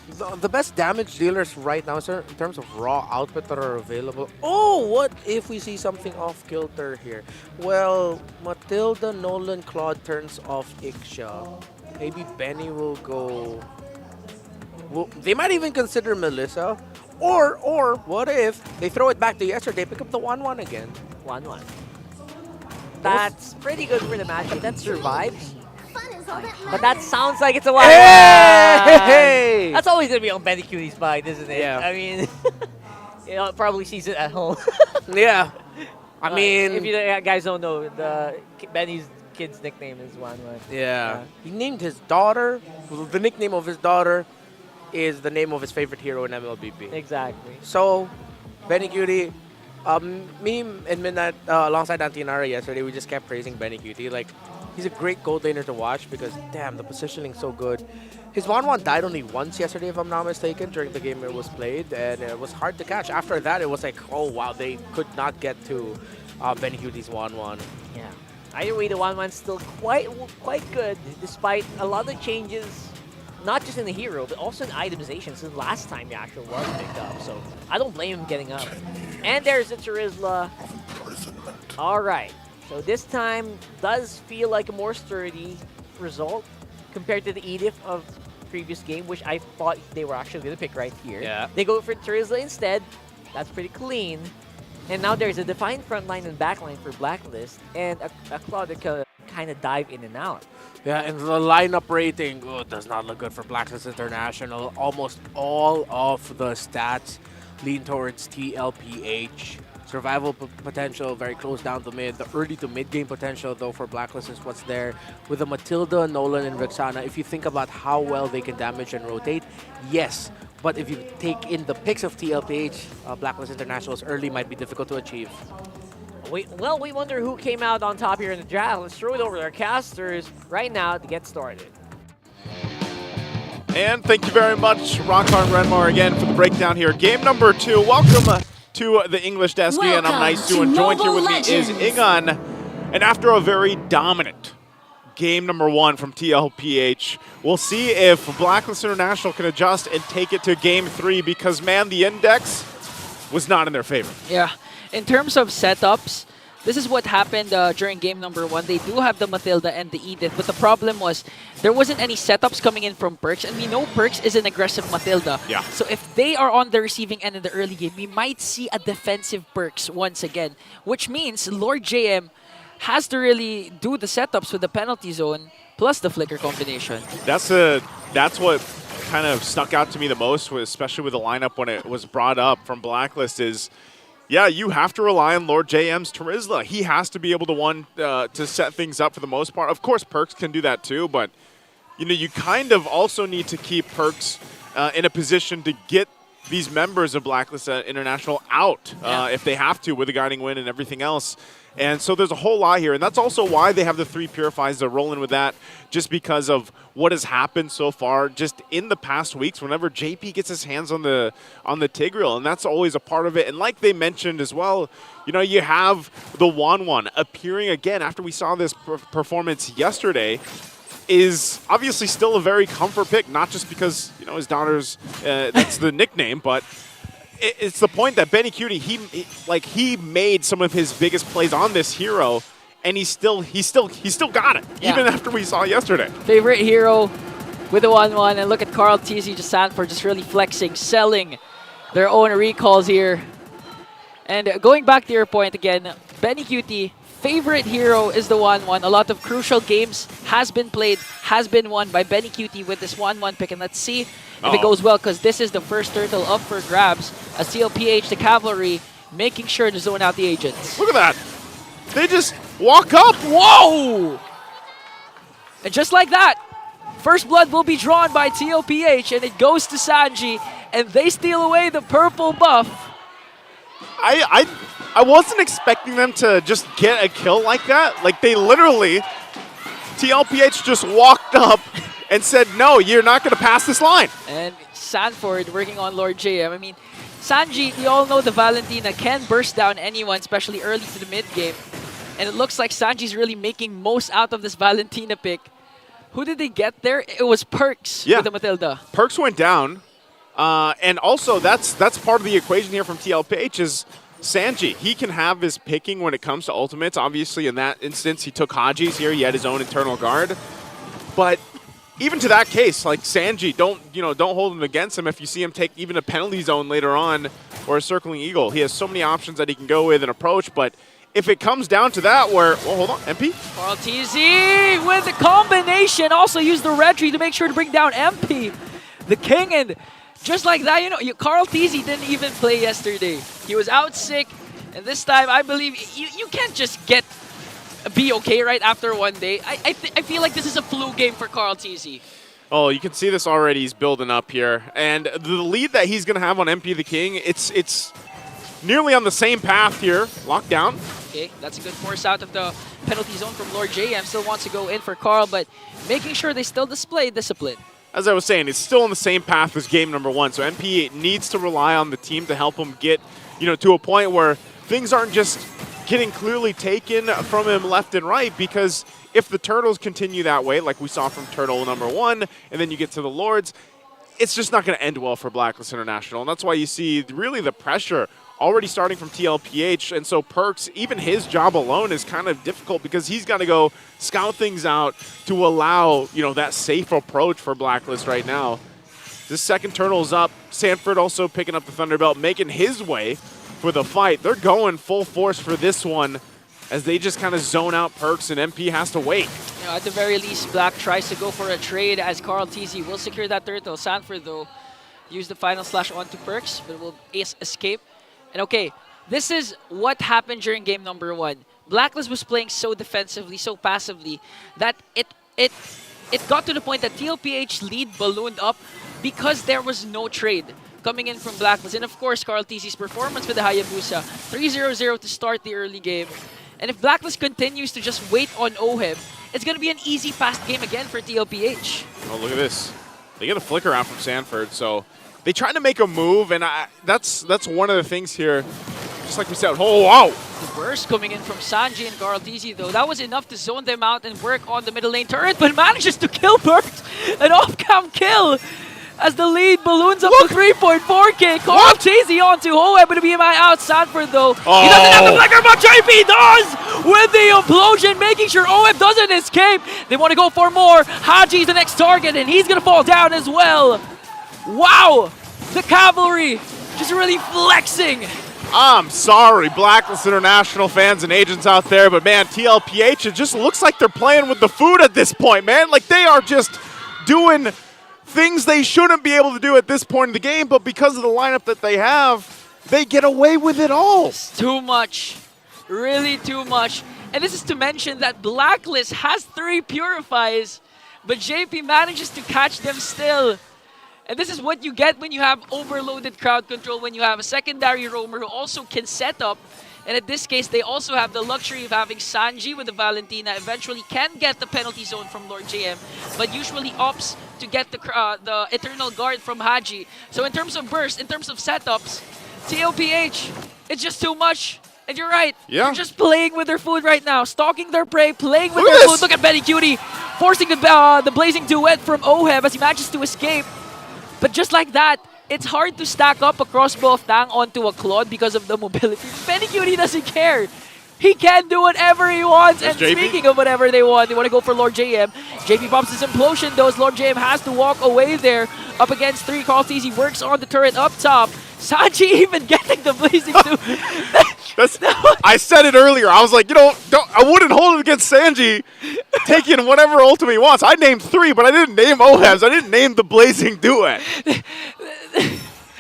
The best damage dealers right now, sir, in terms of raw output that are available. Oh, what if we see something off kilter here? Well, Matilda, Nolan, Claude turns off Ixia. Maybe Benny will go. Well, they might even consider Melissa. Or what if they throw it back to yesterday, pick up the 1-1 again? 1-1. That's pretty good for the matchup. That survives. But that sounds like it's a 1-1. Hey! That's always going to be on Benny Cutie's mind, isn't it? Yeah. I mean, you know, probably sees it at home. Yeah. I mean, if you guys don't know, Benny's kid's nickname is 1-1. Yeah. He named his daughter, the nickname of his daughter is the name of his favorite hero in MLBB. Exactly. So, Benny Cutie, me and Midnight, alongside Antinara yesterday, we just kept praising Benny Cutie. Like, he's a great gold laner to watch because, damn, the positioning's so good. His 1-1 died only once yesterday, if I'm not mistaken, during the game it was played, and it was hard to catch. After that, it was like, oh, wow, they could not get to Benny Cutie's 1-1. Yeah. Either way, the 1-1's still quite good, despite a lot of changes, not just in the hero, but also in itemization since last time the actual was picked up. So I don't blame him getting up. And there's the Charizla. All right. So this time does feel like a more sturdy result compared to the Edith of previous game, which I thought they were actually going to pick right here. Yeah. They go for Charizla instead. That's pretty clean. And now there's a defined front line and back line for Blacklist, and a Claude that can kind of dive in and out. Yeah, and the lineup rating does not look good for Blacklist International. Almost all of the stats lean towards TLPH. Survival potential very close down the mid. The early to mid game potential, though, for Blacklist is what's there. With the Matilda, Nolan, and Vexana, if you think about how well they can damage and rotate, yes. But if you take in the picks of TLPH, Blacklist International's early might be difficult to achieve. We wonder who came out on top here in the draft. Let's throw it over to our casters right now to get started. And thank you very much, Rockar and Renmar, again for the breakdown here. Game number 2. Welcome to the English Desk, and I'm nice to joined here with me is Ingan. And after a very dominant game number 1 from TLPH, we'll see if Blacklist International can adjust and take it to game 3 because, man, the index was not in their favor. Yeah. In terms of setups, this is what happened during game number 1. They do have the Matilda and the Edith, but the problem was there wasn't any setups coming in from Perks, and we know Perks is an aggressive Matilda. Yeah. So if they are on the receiving end in the early game, we might see a defensive Perks once again, which means Lord JM has to really do the setups with the penalty zone plus the flicker combination. That's what kind of stuck out to me the most, especially with the lineup when it was brought up from Blacklist is, yeah, you have to rely on Lord JM's Charizla. He has to be able to set things up for the most part. Of course, Perks can do that too, but you kind of also need to keep Perks in a position to get these members of Blacklist International out if they have to with the guiding wind and everything else. And so there's a whole lot here, and that's also why they have the 3 Purifies. They're rolling with that just because of what has happened so far just in the past weeks whenever JP gets his hands on the Tigreal, and that's always a part of it. And like they mentioned as well, you have the 1-1 appearing again after we saw this performance yesterday is obviously still a very comfort pick, not just because, his daughter's, that's the nickname, but it's the point that Benny Cutie, he made some of his biggest plays on this hero, and he still got it, even after we saw yesterday. Favorite hero with the 1-1, and look at Carl TZ just Sanford just really flexing, selling their own recalls here. And going back to your point again, Benny QT, favorite hero is the 1-1. A lot of crucial games has been played, has been won by Benny QT with this 1-1 pick. And let's see if it goes well, because this is the first turtle up for grabs as TLPH, the cavalry, making sure to zone out the agents. Look at that. They just walk up. Whoa! And just like that, first blood will be drawn by TLPH, and it goes to Sanji, and they steal away the purple buff. I wasn't expecting them to just get a kill like that. Like, they literally, TLPH just walked up and said, no, you're not going to pass this line. And Sanford working on Lord JM. I mean, Sanji, we all know the Valentina can burst down anyone, especially early to the mid game. And it looks like Sanji's really making most out of this Valentina pick. Who did they get there? It was Perks with the Matilda. Perks went down. And also, that's part of the equation here from TLPH is Sanji. He can have his picking when it comes to ultimates. Obviously, in that instance, he took Haji's here. He had his own internal guard. But even to that case, like Sanji, don't hold him against him if you see him take even a penalty zone later on or a circling eagle. He has so many options that he can go with and approach, but if it comes down to that where, well, hold on, MP? Carl TZ with the combination, also used the red tree to make sure to bring down MP, the king, and just like that, Carl TZ didn't even play yesterday. He was out sick, and this time, I believe, you can't just be okay right after one day. I feel like this is a flu game for Carl TZ. Oh, you can see this already. He's building up here. And the lead that he's going to have on MP the King, it's nearly on the same path here. Lockdown. Okay, that's a good force out of the penalty zone from Lord JM. Still wants to go in for Carl, but making sure they still display discipline. As I was saying, it's still on the same path as game number 1. So MP needs to rely on the team to help him get, to a point where things aren't just getting clearly taken from him left and right, because if the Turtles continue that way, like we saw from Turtle number 1, and then you get to the Lords, it's just not going to end well for Blacklist International. And that's why you see really the pressure already starting from TLPH, and so Perks, even his job alone is kind of difficult because he's got to go scout things out to allow, that safe approach for Blacklist right now. This second Turtle's up. Sanford also picking up the Thunderbelt, making his way for the fight. They're going full force for this one as they just kind of zone out Perks, and MP has to wait. At the very least, Black tries to go for a trade as Carl TZ will secure that turtle. Sanford, though, use the final slash onto Perks, but will escape. And okay, this is what happened during game number 1. Blacklist was playing so defensively, so passively, that it got to the point that TLPH lead ballooned up because there was no trade coming in from Blacklist. And of course, Carl TZ's performance with the Hayabusa, 3-0-0 to start the early game. And if Blacklist continues to just wait on OHIB, it's going to be an easy, fast game again for TLPH. Oh, look at this. They get a flicker out from Sanford, so they try to make a move, and that's one of the things here. Just like we said, oh, wow. The burst coming in from Sanji and Carl TZ, though. That was enough to zone them out and work on the middle lane turret, but manages to kill Perks. An off-cam kill as the lead balloons up to 3.4k. Carl TZ onto Hoe, but to be my out. Sanford, though. He doesn't have the flicker, but JP does with the implosion, making sure OHIB doesn't escape. They want to go for more. Haji's the next target, and he's going to fall down as well. Wow, the cavalry just really flexing. I'm sorry, Blacklist International fans and agents out there, but man, TLPH, it just looks like they're playing with the food at this point, man. Like they are just doing things they shouldn't be able to do at this point in the game, but because of the lineup that they have, they get away with it all. It's too much, really too much. And this is to mention that Blacklist has 3 Purifies, but JP manages to catch them still. And this is what you get when you have overloaded crowd control, when you have a secondary roamer who also can set up. And in this case, they also have the luxury of having Sanji with the Valentina. Eventually can get the penalty zone from Lord JM, but usually opts to get the Eternal Guard from Haji. So in terms of burst, in terms of setups, TLPH, it's just too much. And you're right. Yeah. They're just playing with their food right now, stalking their prey, playing with their food. Look at Benny Cutie forcing the blazing duet from OHIB as he manages to escape. But just like that, it's hard to stack up a crossbow of Tang onto a Claude because of the mobility. Benny Cutie doesn't care. He can do whatever he wants. And speaking of whatever they want to go for Lord JM. JP pops his implosion, though, as Lord JM has to walk away there up against 3. Carl TZ works on the turret up top. Sanji even getting the blazing too. I said it earlier. I was like, I wouldn't hold it against Sanji taking whatever ultimate he wants. I named 3, but I didn't name Oheb's. I didn't name the blazing duet.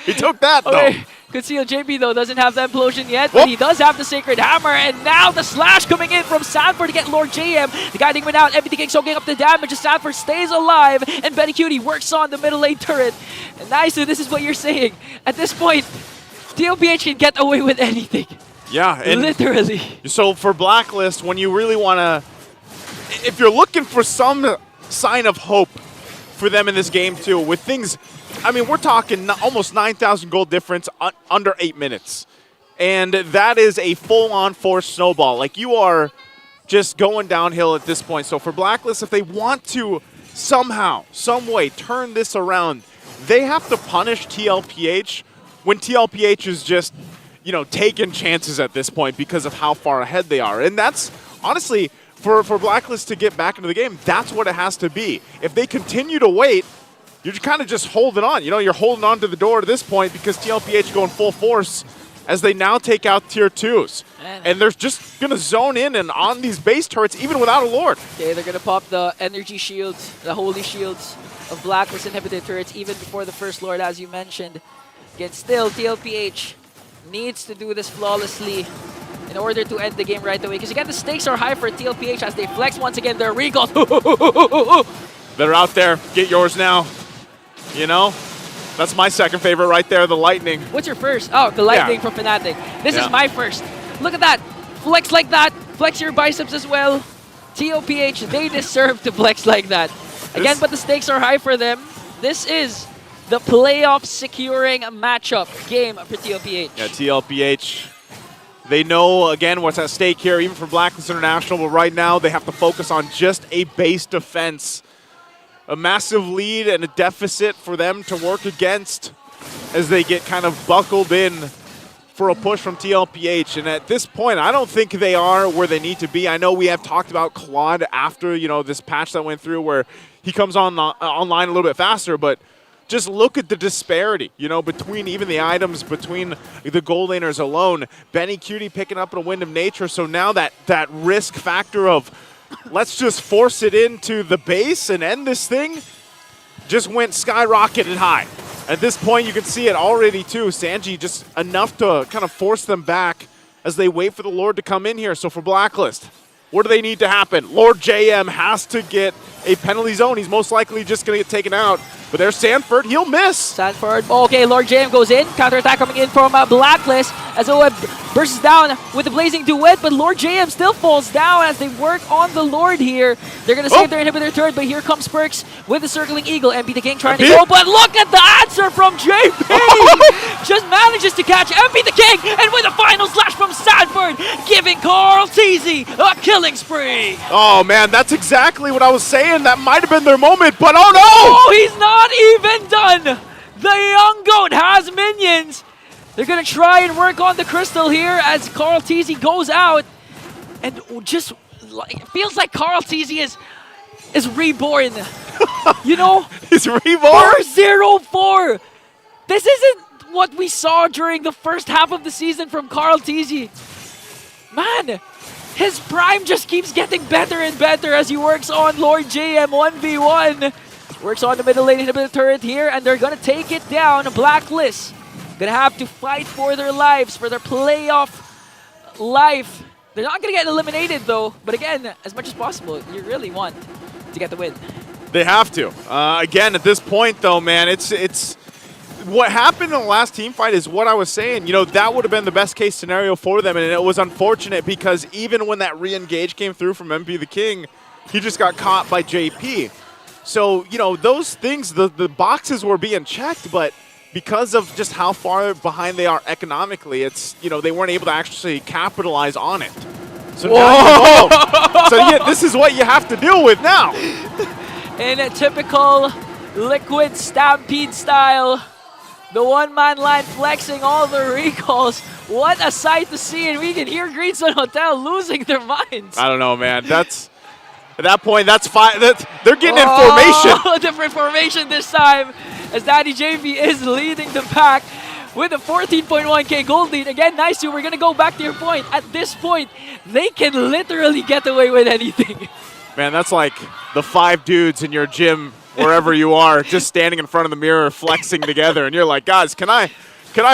He took that, though. Conceal JP, though, doesn't have the implosion yet, but he does have the Sacred Hammer, and now the slash coming in from Sanford to get Lord JM. The guiding went out, MPL King soaking up the damage as Sanford stays alive, and Benny Cutie works on the middle lane turret. And Naisu, this is what you're saying. At this point, TLPH can get away with anything. Yeah. And literally. So for Blacklist, when you really want to, if you're looking for some sign of hope for them in this game too, with things, I mean, we're talking almost 9,000 gold difference under 8 minutes. And that is a full-on force snowball. Like, you are just going downhill at this point. So for Blacklist, if they want to somehow, some way turn this around, they have to punish TLPH when TLPH is just, taking chances at this point because of how far ahead they are. And that's, honestly, for Blacklist to get back into the game, that's what it has to be. If they continue to wait, you're kind of just holding on. You're holding on to the door at this point because TLPH going full force as they now take out tier 2s. And they're just going to zone in and on these base turrets even without a Lord. Okay, they're going to pop the energy shields, the holy shields of Blacklist inhibited turrets even before the first Lord, as you mentioned. Again, still, TLPH needs to do this flawlessly in order to end the game right away. Because again, the stakes are high for TLPH as they flex once again their recalls. They're out there. Get yours now. That's my second favorite right there, the Lightning. What's your first? Oh, the Lightning from Fnatic. This is my first. Look at that. Flex like that. Flex your biceps as well. TLPH, they deserve to flex like that. Again, but the stakes are high for them. This is the playoff securing matchup game for TLPH. Yeah, TLPH, they know, again, what's at stake here, even for Blacklist International, but right now they have to focus on just a base defense. A massive lead and a deficit for them to work against as they get kind of buckled in for a push from TLPH. And at this point, I don't think they are where they need to be. I know we have talked about Claude after, this patch that went through where he comes on online a little bit faster, but just look at the disparity, between even the items, between the gold laners alone. Benny Cutie picking up a Wind of Nature, so now that risk factor of let's just force it into the base and end this thing just went skyrocketed high. At this point, you can see it already, too. Sanji just enough to kind of force them back as they wait for the Lord to come in here. So for Blacklist, what do they need to happen? Lord JM has to get a penalty zone. He's most likely just going to get taken out. But there's Sanford. He'll miss. Sanford. Okay, Lord JM goes in. Counterattack coming in from Blacklist as Oeb bursts down with the Blazing Duet. But Lord JM still falls down as they work on the Lord here. They're going to save their inhibitor turret, but here comes Perks with the Circling Eagle. MP the King trying to go, but look at the answer from JP! Just manages to catch MP the King, and with a final slash from Sanford, giving Carl Teasy a killing spree. Oh, man, that's exactly what I was saying. That might have been their moment, but oh, no! Oh, he's not even done! The young goat has minions. They're going to try and work on the crystal here as Carl Teasy goes out. And just feels like Carl Teasy is reborn. He's reborn? 4-0-4. This isn't what we saw during the first half of the season from Carl Teasy. Man, his prime just keeps getting better and better as he works on Lord JM 1v1. Works on the middle lane inhibitor turret here, and they're going to take it down. Blacklist going to have to fight for their lives, for their playoff life. They're not going to get eliminated, though. But again, as much as possible, you really want to get the win. They have to. Again, at this point, though, man, it's what happened in the last team fight is what I was saying. That would have been the best case scenario for them, and it was unfortunate because even when that re-engage came through from MP the King, he just got caught by JP. So, those things, the boxes were being checked, but because of just how far behind they are economically, it's, they weren't able to actually capitalize on it. So now this is what you have to deal with now. In a typical Liquid Stampede style, the one-man line flexing all the recalls. What a sight to see, and we can hear Greenstone Hotel losing their minds. I don't know, man. At that point, that's fine. They're getting in formation. Different formation this time, as Daddy JV is leading the pack. with a 14.1k gold lead. Again, nice you. We're gonna go back to your point. At this point, they can literally get away with anything. Man, that's like the 5 dudes in your gym, wherever you are, just standing in front of the mirror, flexing together, and you're like, guys, can I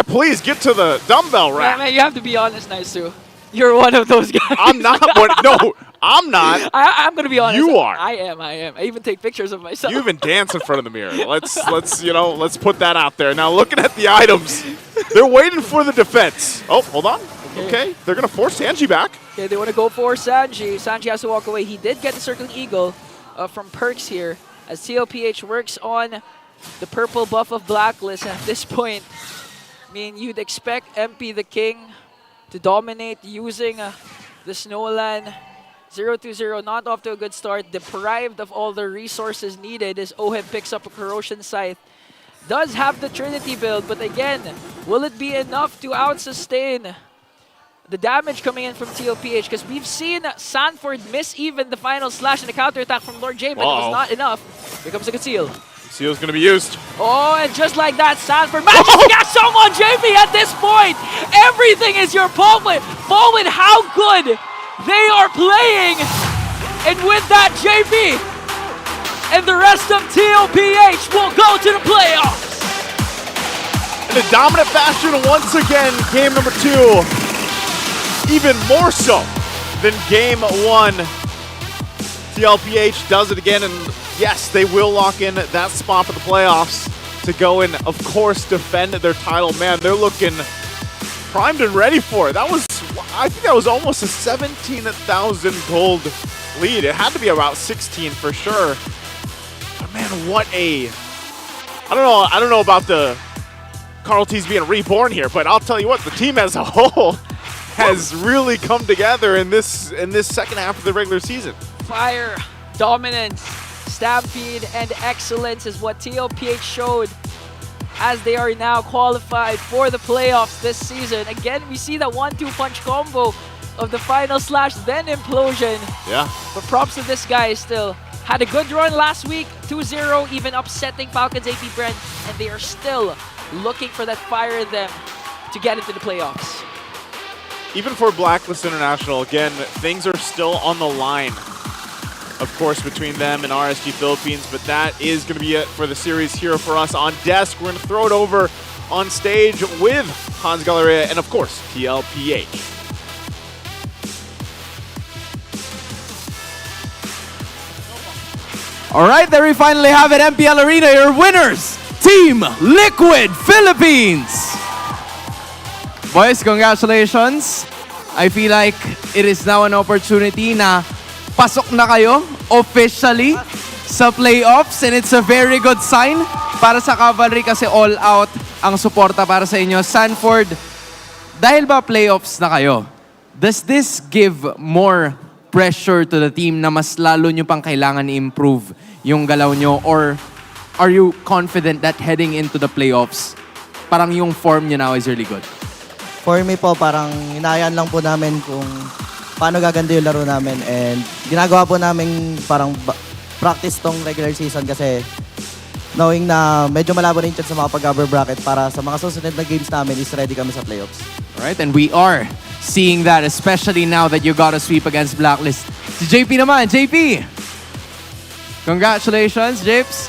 please get to the dumbbell rack? Man, you have to be honest, nice too. You're one of those guys. I'm not one. No, I'm not. I'm gonna be honest. You are. I am. I even take pictures of myself. You even dance in front of the mirror. Let's put that out there. Now looking at the items, they're waiting for the defense. Oh, hold on. Okay, they're gonna force Sanji back. Okay, they want to go for Sanji. Sanji has to walk away. He did get the Circling Eagle from Perks here as TLPH works on the purple buff of Blacklist. At this point, I mean, you'd expect MP the King to dominate using the Snowland. 0-0, not off to a good start. Deprived of all the resources needed as Oheb picks up a Corrosion Scythe. Does have the Trinity build, but again, will it be enough to out-sustain the damage coming in from TLPH? Because we've seen Sanford miss even the final slash and the counterattack from Lord J, but it was not enough. Here comes the Conceal. Conceal's going to be used. Oh, and just like that, Sanford manages to get someone, JP, at this point. Everything is your Baldwin. Baldwin, how good they are playing. And with that, JP and the rest of TLPH will go to the playoffs. In a dominant fashion once again, game number 2. Even more so than game 1. TLPH does it again, and yes, they will lock in that spot for the playoffs to go and, of course, defend their title. Man, they're looking primed and ready for it. That was, I think that was almost a 17,000 gold lead. It had to be about 16 for sure. But man, what a, I don't know about the Carl T's being reborn here, but I'll tell you what, the team as a whole has really come together in this second half of the regular season. Fire, dominance, stampede, and excellence is what TLPH showed as they are now qualified for the playoffs this season. Again, we see that 1-2 punch combo of the final slash, then implosion. Yeah. But props to this guy still. Had a good run last week, 2-0, even upsetting Falcons APBren, and they are still looking for that fire in them to get into the playoffs. Even for Blacklist International, again, things are still on the line, of course, between them and RSG Philippines, but that is going to be it for the series here for us on desk. We're going to throw it over on stage with Hans Galleria and, of course, TLPH. All right, there we finally have it. MPL Arena, your winners, Team Liquid Philippines. Boys, congratulations. I feel like it is now an opportunity na pasok na kayo officially sa playoffs, and it's a very good sign para sa Cavalry kasi all out ang suporta para sa inyo. Sanford, dahil ba playoffs na kayo, does this give more pressure to the team na mas lalo nyo pang kailangan i-improve yung galaw nyo, or are you confident that heading into the playoffs, parang yung form nyo now is really good? For me po, parang inaayan lang po namin kung paano gaganda yung laro namin, and ginagawa po namin parang practice tong regular season kasi knowing na medyo malabo rin sa mga pag-upper bracket para sa mga susunod na games namin is ready kami sa playoffs. Alright, and we are seeing that, especially now that you got a sweep against Blacklist. Si JP naman, JP! Congratulations, Japes!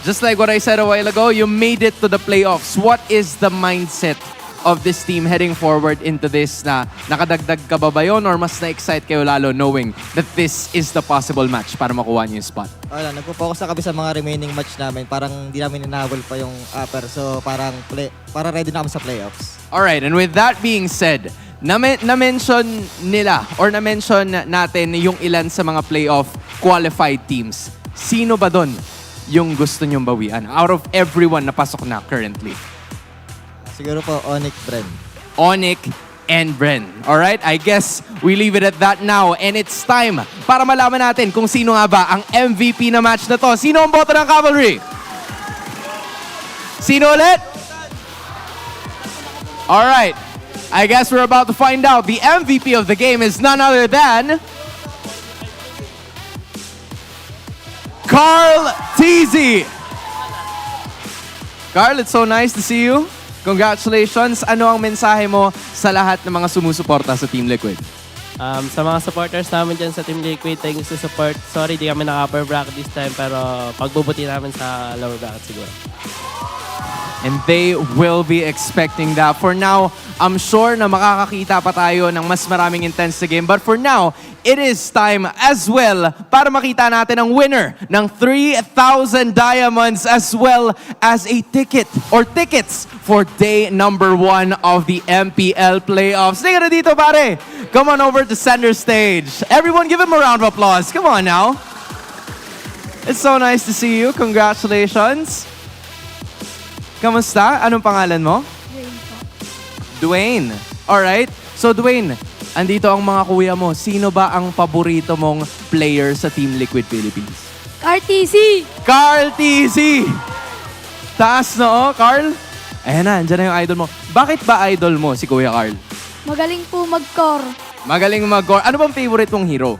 Just like what I said a while ago, you made it to the playoffs. What is the mindset of this team heading forward into this? Na nakadagdag ka ba yun, or mas na-excite kayo lalo knowing that this is the possible match para makuha niyo yung spot? Wala, nagpo-focus na kami sa mga remaining match namin. Parang di namin inahabol pa yung upper. So parang ready na kami sa playoffs. Alright, and with that being said, na-mention nila or na-mention natin yung ilan sa mga playoff qualified teams. Sino ba doon yung gusto nyong bawian out of everyone na pasok na currently? Siguro po, Onic, Bren. Onic and Bren. Alright, I guess we leave it at that now. And it's time para malaman natin kung sino nga ba ang MVP na match na to. Sino ang boto ng Cavalry? Sino ulit? Alright, I guess we're about to find out. The MVP of the game is none other than Carl TZ. Carl, it's so nice to see you. Congratulations! Ano ang mensahe mo sa lahat ng mga sumusuporta sa Team Liquid? Sa mga supporters namin dyan sa Team Liquid, thanks sa support. Sorry, di kami naka-upper bracket this time, pero pagbubuti namin sa lower bracket siguro. And they will be expecting that. For now, I'm sure na makakakita pa tayo ng mas maraming intense na game. But for now, it is time as well para makita natin ang winner ng 3,000 diamonds as well as a ticket or tickets for day number 1 of the MPL playoffs. Tingnan na dito, pare. Come on over to center stage. Everyone give him a round of applause. Come on now. It's so nice to see you. Congratulations. Kamusta? Anong pangalan mo? Dwayne. Alright. So Dwayne, andito ang mga kuya mo. Sino ba ang paborito mong player sa Team Liquid Philippines? RTC! Carl TC! Taas no, Carl? Ayan na, andyan na yung idol mo. Bakit ba idol mo si Kuya Carl? Magaling po mag-core. Magaling mag-core. Ano bang favorite mong hero?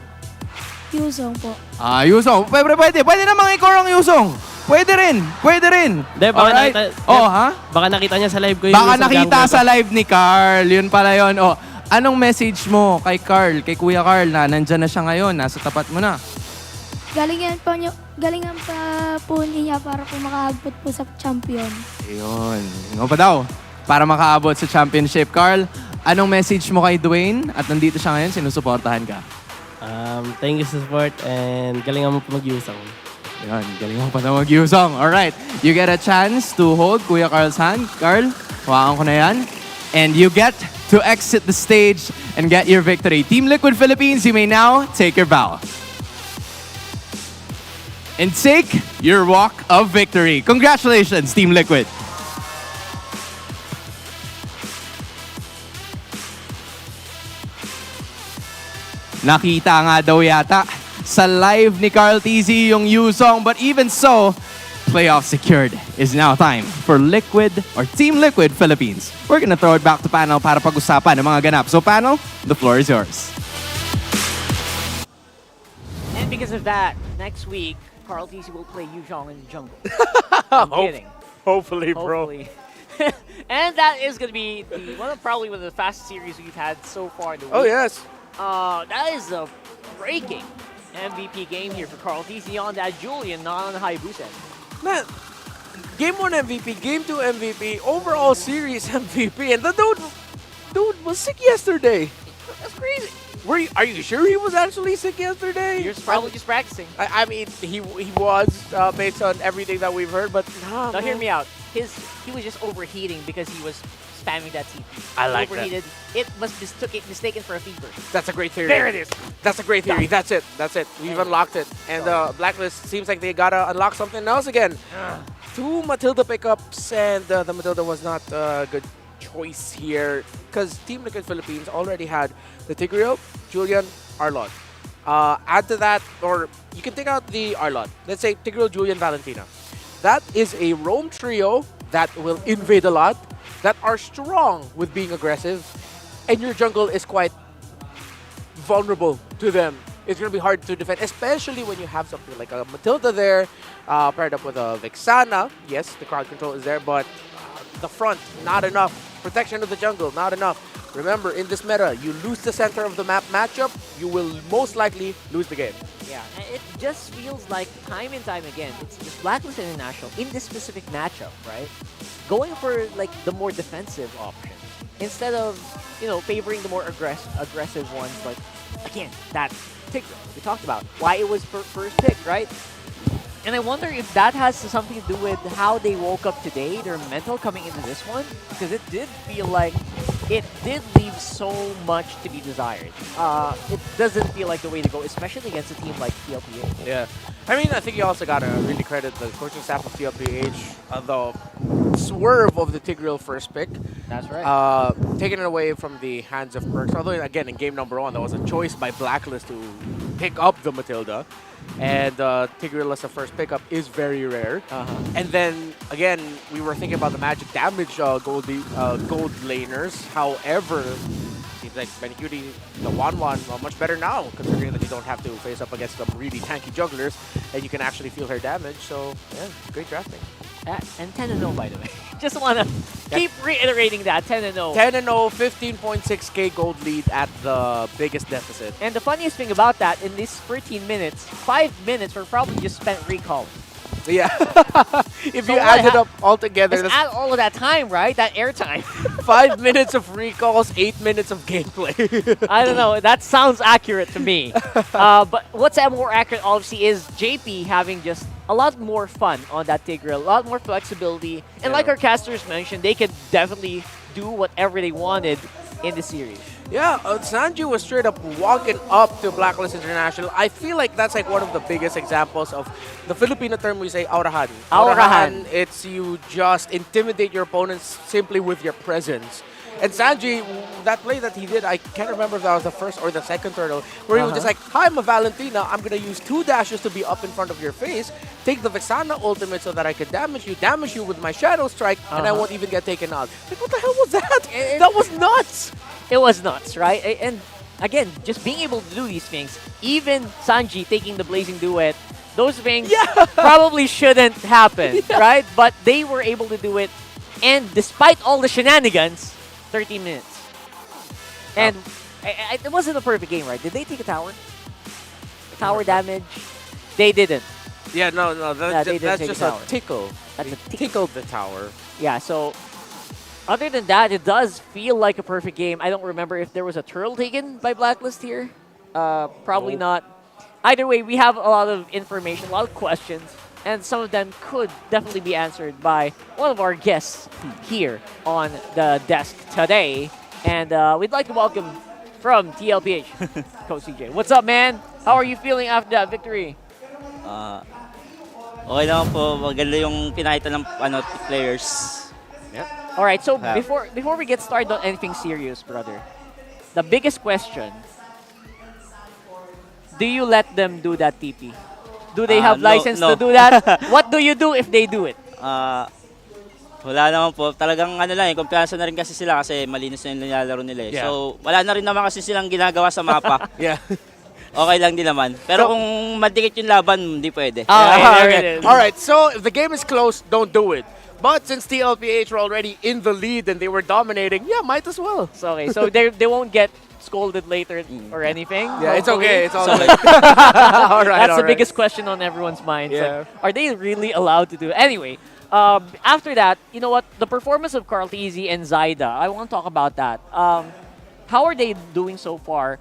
Yusong po. Yusong. Pwede namang i-core ang Yusong. Pwede rin. Hindi, baka nakita, baka nakita niya sa live ko yung Baka nakita sa live ni Carl. Yun pala yun. Anong message mo kay Carl, kay Kuya Carl na nandyan na siya ngayon, nasa tapat mo na? Galingan pa po niya para po makaabot po sa champion. Ayun. Nga pa daw. Para makaabot sa championship. Carl, anong message mo kay Dwayne? At nandito siya ngayon, sinusuportahan ka? Thank you sa support and galingan mo po mag-usang. Yan, galing mo pa na mag-usong. Alright, you get a chance to hold Kuya Carl's hand. Carl, hawakan ko na yan. And you get to exit the stage and get your victory. Team Liquid Philippines, you may now take your bow. And take your walk of victory. Congratulations, Team Liquid. Nakita nga daw yata sa live ni Carl TZ yung Yusong, but even so, playoff secured. Is now time for Liquid or Team Liquid Philippines. We're gonna throw it back to panel para pag-usapan ng mga ganap. So panel, the floor is yours. And because of that, next week, Carl TC will play Yuzhong in the jungle. I'm kidding. Hopefully, bro. And that is going to be probably one of the fastest series we've had so far in the week. Oh, yes. That is a breaking MVP game here for Carl TC on that Julian, not on the Hayabusa. Man, Game 1 MVP, Game 2 MVP, overall series MVP, and the dude was sick yesterday. That's crazy. Are you sure he was actually sick yesterday? You're probably just practicing. I mean, he was based on everything that we've heard, but nah, now hear me out. He was just overheating because he was spamming that TP. I like overheated. It was mistaken for a fever. That's a great theory. There it is. That's a great theory. That's it. We've unlocked it. And Blacklist seems like they gotta unlock something else again. 2 Matilda pickups, and the Matilda was not a good choice here because Team Liquid Philippines already had the Tigreal, Julian, Arlon. Add to that, or you can take out the Arlon. Let's say Tigreal, Julian, Valentina. That is a roam trio that will invade a lot, that are strong with being aggressive, and your jungle is quite vulnerable to them. It's going to be hard to defend, especially when you have something like a Matilda there, paired up with a Vexana. Yes, the crowd control is there, but the front, not enough. Protection of the jungle, not enough. Remember, in this meta, you lose the center of the map matchup, you will most likely lose the game. Yeah, and it just feels like time and time again, it's just Blacklist International in this specific matchup, right? Going for like the more defensive options instead of, favoring the more aggressive ones. Like, again, that pick we talked about, why it was first pick, right? And I wonder if that has something to do with how they woke up today, their mental coming into this one, because it did feel like it did leave so much to be desired. It doesn't feel like the way to go, especially against a team like TLPH. Yeah. I mean, I think you also got to really credit the coaching staff of TLPH, the swerve of the Tigreal first pick. That's right. Taking it away from the hands of Perks. Although, again, in game number 1, there was a choice by Blacklist to pick up the Matilda. And Tigreal as a first pickup is very rare. And then, again, we were thinking about the magic damage gold laners. However, seems like Benicuti, the 1-1, much better now, considering that you don't have to face up against some really tanky jugglers, and you can actually feel her damage. So, yeah, great drafting. And 10-0, by the way. Just want to keep reiterating that. 10-0. 10-0, 15.6k gold lead at the biggest deficit. And the funniest thing about that, in these 13 minutes, 5 minutes were probably just spent recalling. Yeah. If So you what add it up all together, let's add all of that time, right? That airtime. 5 minutes of recalls, 8 minutes of gameplay. I don't know. That sounds accurate to me. But what's more accurate, obviously, is JP having just a lot more fun on that Tigreal, a lot more flexibility. And like our casters mentioned, they could definitely do whatever they wanted in the series. Yeah, Sanju was straight up walking up to Blacklist International. I feel like that's like one of the biggest examples of the Filipino term we say, aurahan. Aurahan. It's you just intimidate your opponents simply with your presence. And Sanji, that play that he did, I can't remember if that was the first or the second turtle, where he was just like, hi, I'm a Valentina. I'm going to use 2 dashes to be up in front of your face, take the Vexana ultimate so that I can damage you with my Shadow Strike, and I won't even get taken out. Like, what the hell was that? That was nuts! It was nuts, right? And again, just being able to do these things, even Sanji taking the Blazing Duet, those things probably shouldn't happen, right? But they were able to do it, and despite all the shenanigans, 13 minutes. And it wasn't a perfect game, right? Did they take a tower? Tower damage? They didn't. Yeah, no, that's take just a a tower. tickle. That's a tickled the tower. Yeah, so other than that, it does feel like a perfect game. I don't remember if there was a turtle taken by Blacklist here. Probably not. Either way, we have a lot of information, a lot of questions, and some of them could definitely be answered by one of our guests here on the desk today. And we'd like to welcome from TLPH, Coach CJ. What's up, man? How are you feeling after that victory? Okay naman po, maganda yung pinakita ng players. All right, so before we get started on anything serious, brother, the biggest question, do you let them do that TP? Do they have license to do that? What do you do if they do it? Wala naman po. Talagang kumpiyansa na rin kasi sila kasi malinis na yung nilalaro nila eh. Yeah. So, wala na rin naman kasi silang ginagawa sa mapa. Yeah. Okay lang din naman. Pero kung madikit yung laban, hindi pwede. Alright, so if the game is close, don't do it. But since TLPH were already in the lead and they were dominating, yeah, might as well. So, okay, so they won't get scolded later or anything? Yeah, it's okay. It's all right. That's the biggest question on everyone's mind. Yeah. Like, are they really allowed to do it? Anyway, after that, you know what? The performance of Carteezy and Zyda, I want to talk about that. How are they doing so far?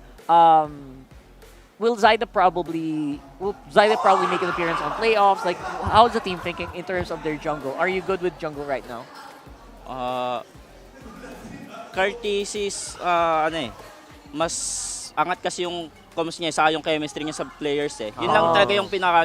Will Zyda probably make an appearance on playoffs? Like, how's the team thinking in terms of their jungle? Are you good with jungle right now? Carteezy's, mas angat kasi yung comms niya, saka yung chemistry niya sa players eh. Yun lang talaga yung pinaka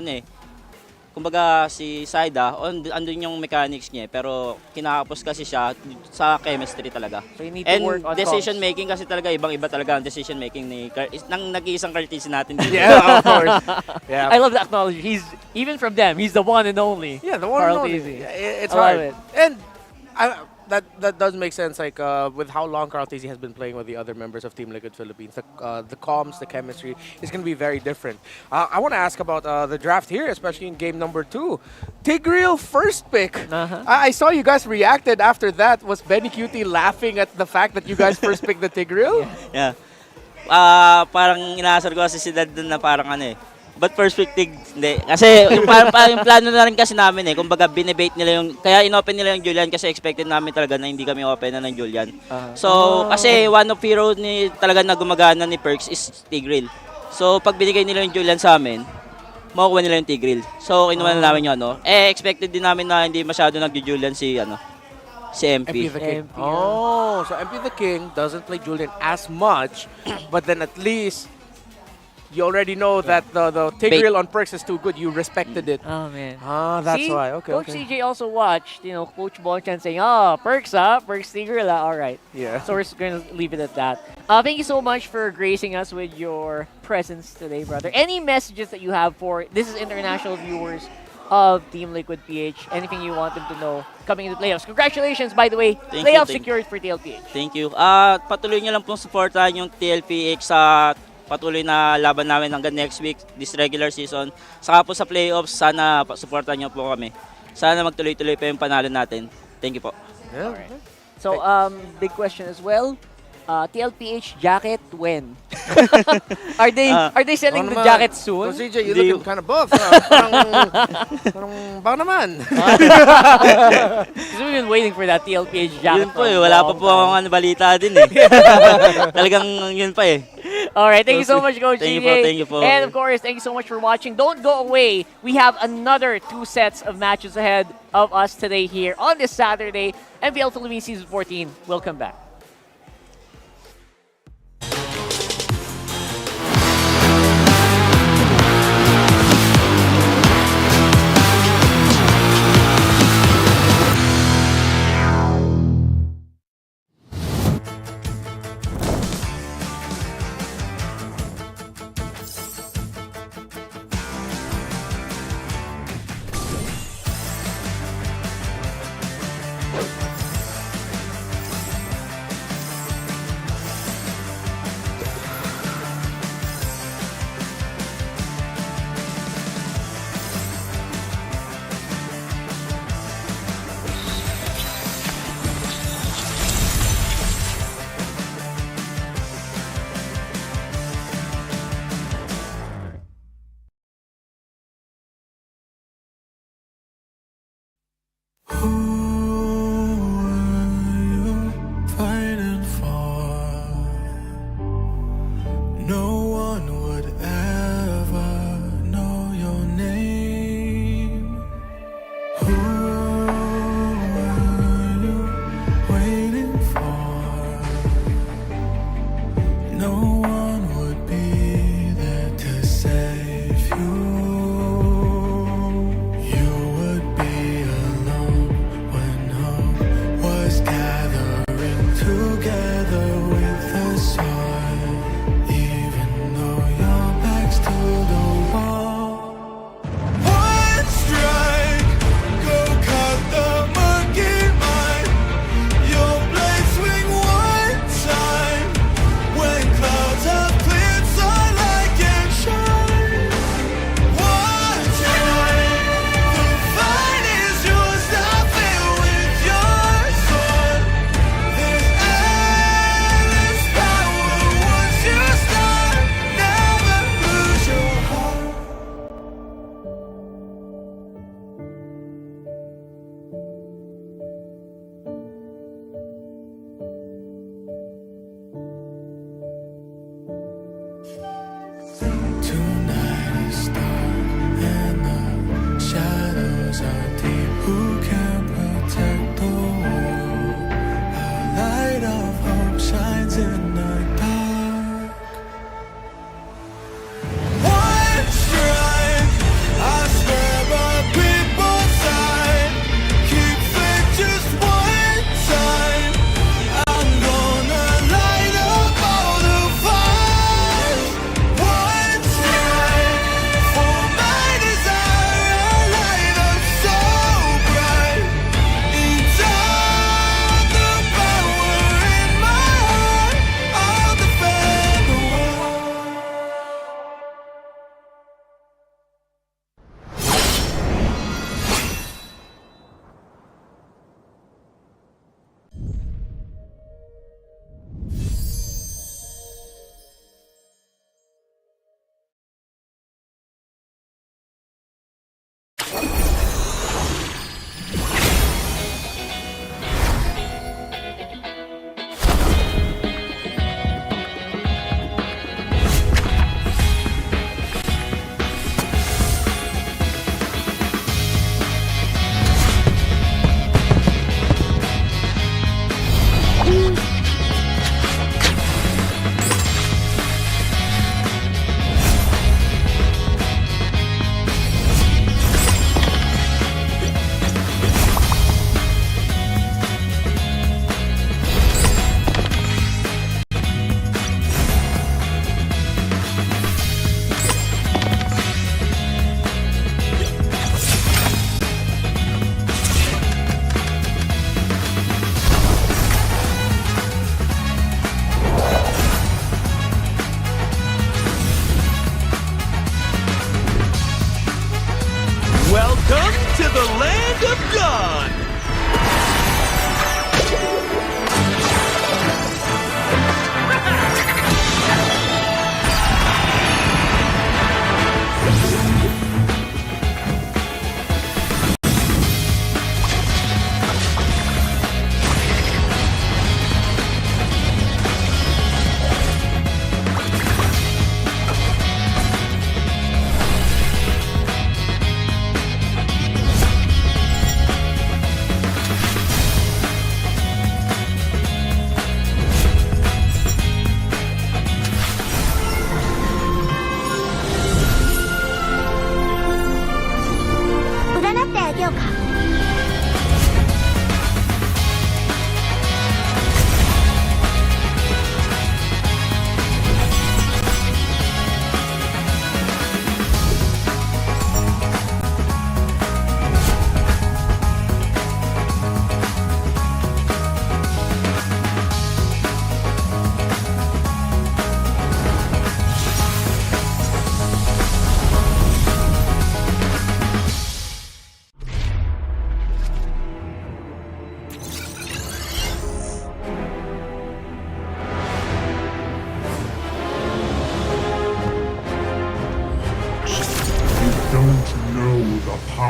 Kumbaga si Zyda, andun yung mechanics niya pero kinakapos kasi siya sa chemistry talaga. So you need to work on decision making kasi talaga ibang-iba talaga ang decision making ni nang nag-iisang Carteezy natin dito. Yeah, of course. Yeah. I love the acknowledge. He's even from them, he's the one and only. Yeah, the one and only. It's hard. And that does make sense, like with how long Carteezy has been playing with the other members of Team Liquid Philippines. The comms, the chemistry is going to be very different. I want to ask about the draft here, especially in game number 2. Tigreal first pick. I saw you guys reacted after that. Was Benny Cutie laughing at the fact that you guys first picked the Tigreal? Yeah. Parang inaasar ko kasi si Dad na parang but first pick hindi. Kasi yung plano na rin kasi namin kumbaga binebait nila yung, kaya inopen nila yung Julian kasi expected namin talaga na hindi kami open na ng Julian. So, kasi one of hero ni talaga na gumagana ni Perks is Tigreal. So, pag binigay nila yung Julian sa amin, makukuha nila yung Tigreal. So, kinuha na namin yun, expected din namin na hindi masyado nag-Julian si MP. The King. Oh, so MP the King doesn't play Julian as much, but then at least you already know that the Tigreal on Perks is too good. You respected it. Oh, man. That's See? why. Okay, Coach CJ also watched, Coach Bonchan saying, Perks, Perks Tigreal, all right. Yeah. So we're just going to leave it at that. Thank you so much for gracing us with your presence today, brother. Any messages that you have for, this is international viewers of Team Liquid PH, anything you want them to know coming into playoffs? Congratulations, by the way. Playoff secured for TLPH. Thank you. Patuloy nyo lang pong supportahan yung TLPH sa patuloy na laban namin hanggang next week, this regular season. Saka po sa playoffs, sana supportan niyo po kami. Sana magtuloy-tuloy pa yung panalo natin. Thank you po. Alright. So, big question as well. TLPH jacket when? Are they selling the jacket soon? So CJ, you looking kind of buff. Parang baka naman. Because we've been waiting for that TLPH jacket. Yun po eh, wala pa po akong balita din eh. Talagang yun pa eh. Alright, thank you so much, Coach Thank you CJ. po, thank you po. And of course, thank you so much for watching. Don't go away. We have another 2 sets of matches ahead of us today here on this Saturday. MPL Philippines Season 14. We'll come back. Fighting for, no one would ever know your name. Who are you waiting for? No one would be there to save you. You would be alone when hope was gathering together with the sword. Even though your back's to the wall. One strike, go cut the monkey mind. Your blade swing one time when clouds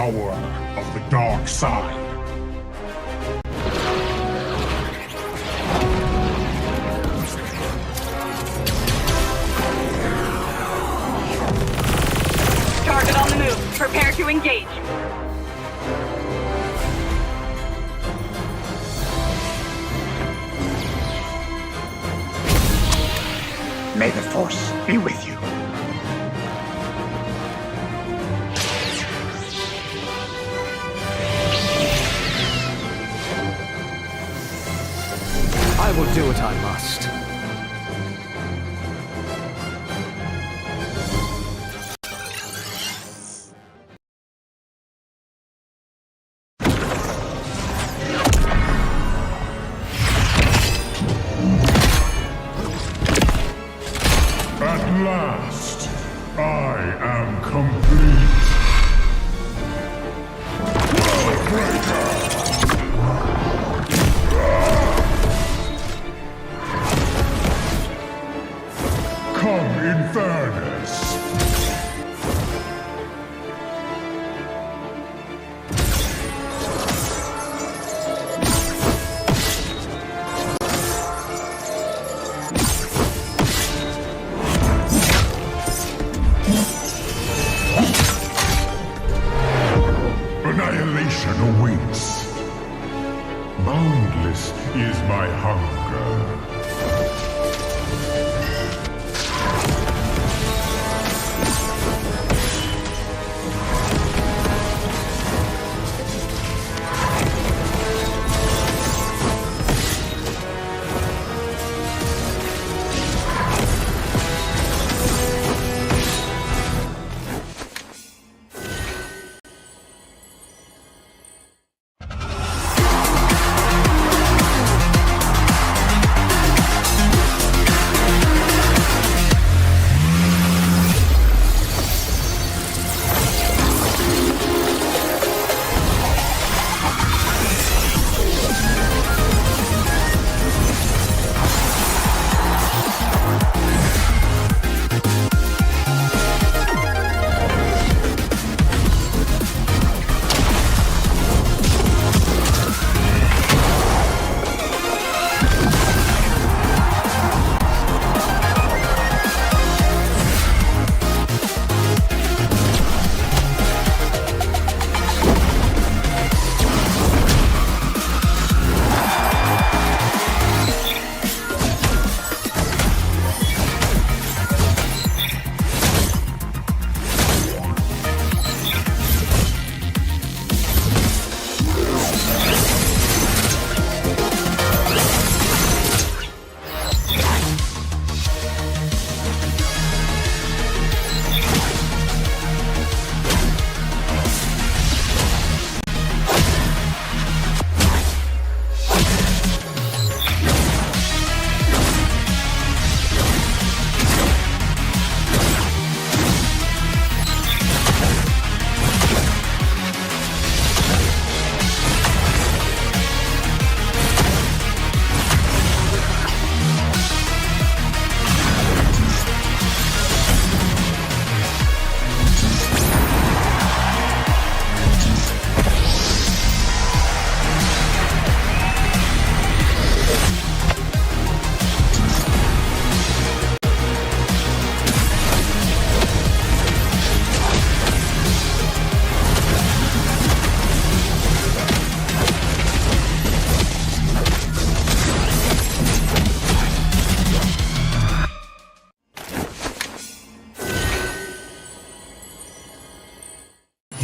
power of the dark side. Target on the move. Prepare to engage. May the Force be with you. I will do what I must. At last, I am complete. Come in fairness. Annihilation awaits. Boundless is my hunger.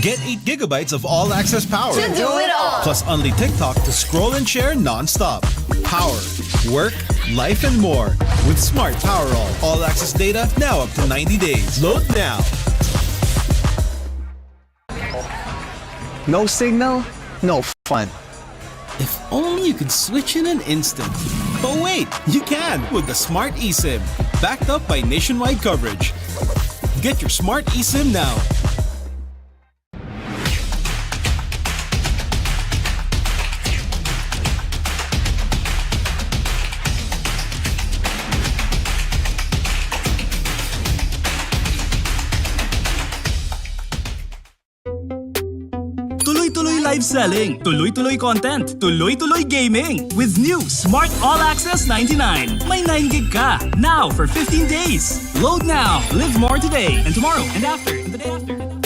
Get 8 gigabytes of all-access power. To do it all. Plus only TikTok to scroll and share non-stop. Power, work, life, and more. With Smart Power all-access data now up to 90 days. Load now. No signal, no fun. If only you could switch in an instant. But wait, you can with the Smart eSIM. Backed up by nationwide coverage. Get your Smart eSIM now. live selling, tuloy-tuloy content, tuloy-tuloy gaming. With new Smart All Access 99. May 9 gig ka. Now for 15 days. Load now. Live more today and tomorrow and after and the day after.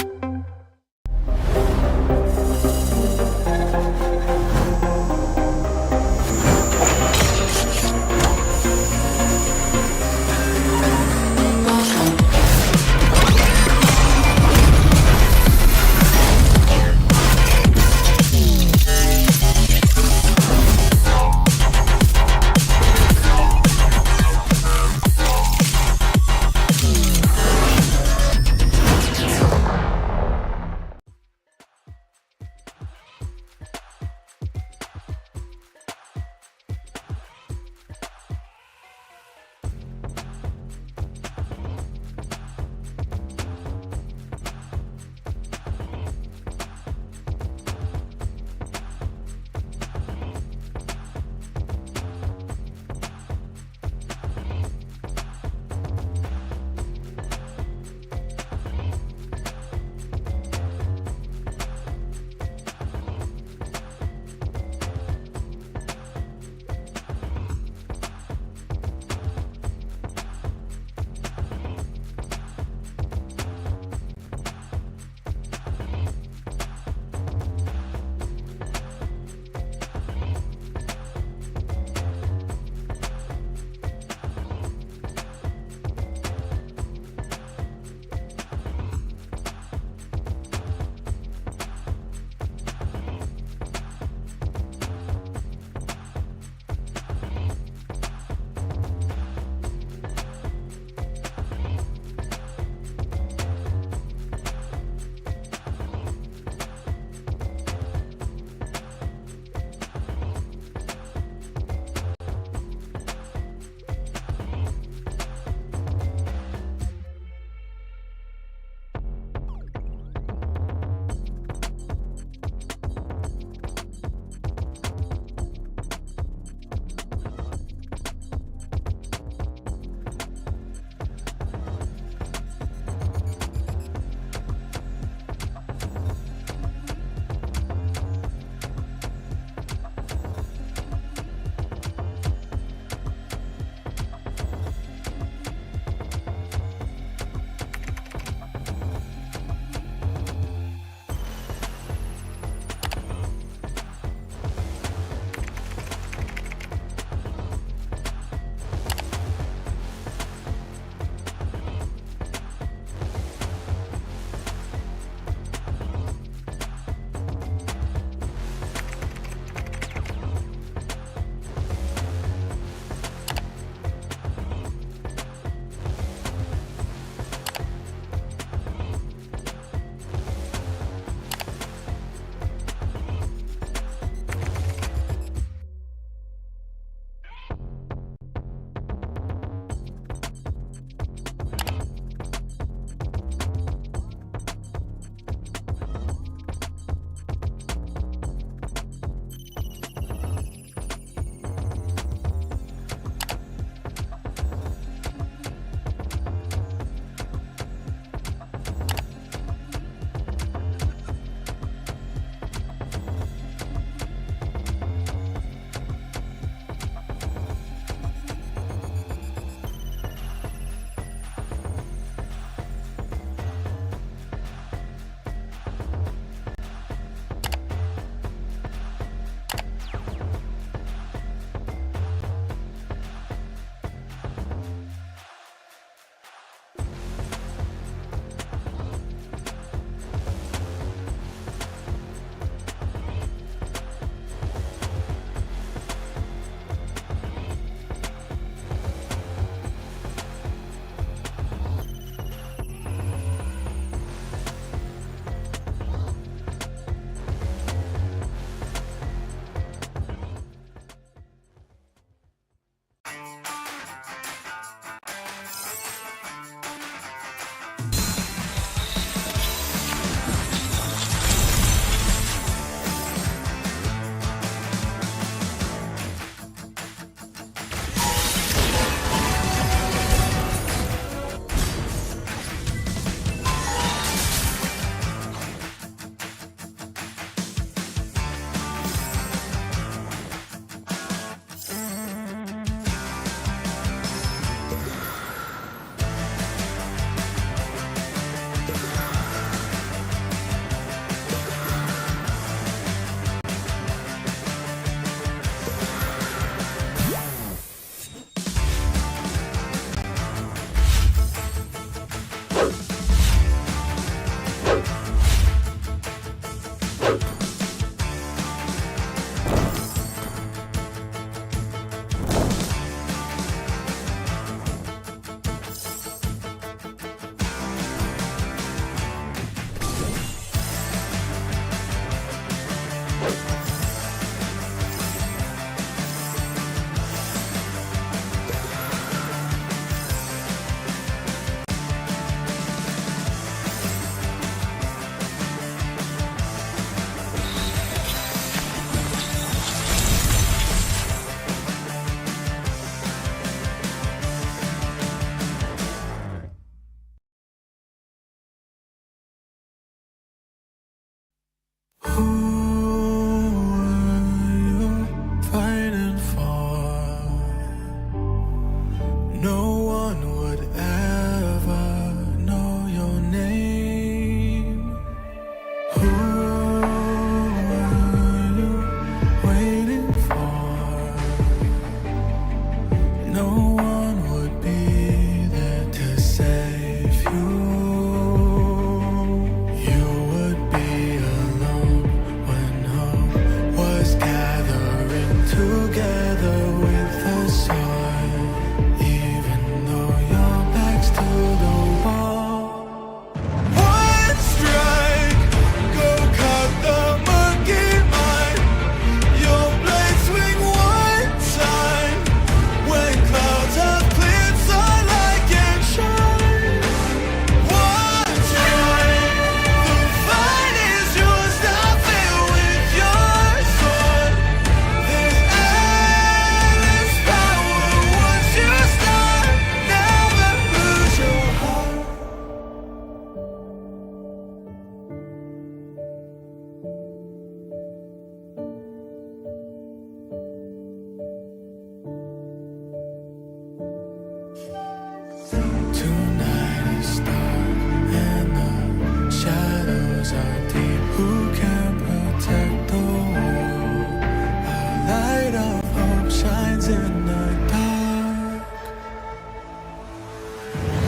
waters are deep. Who can protect the world? A light of hope shines in the dark.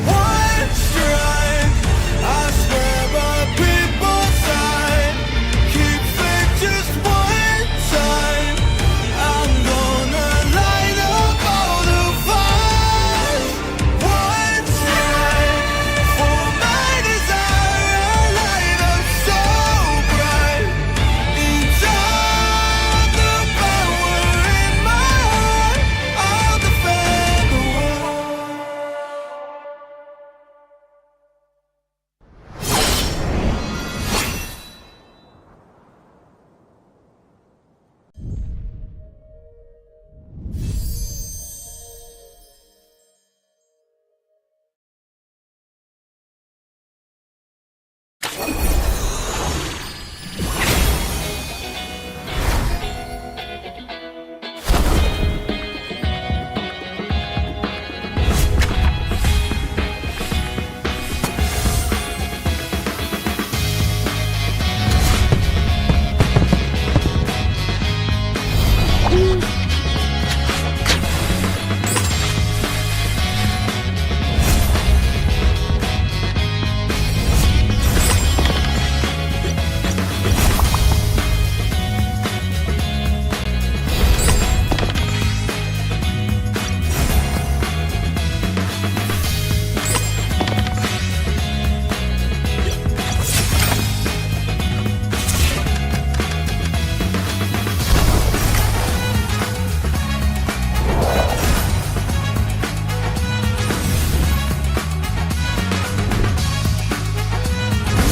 One strike, I swear, but people's side. Keep faith just one time. I'm gonna light up all the fires. One strike for my desire, a light up so bright. Inside the power in my heart, I'll defend the world.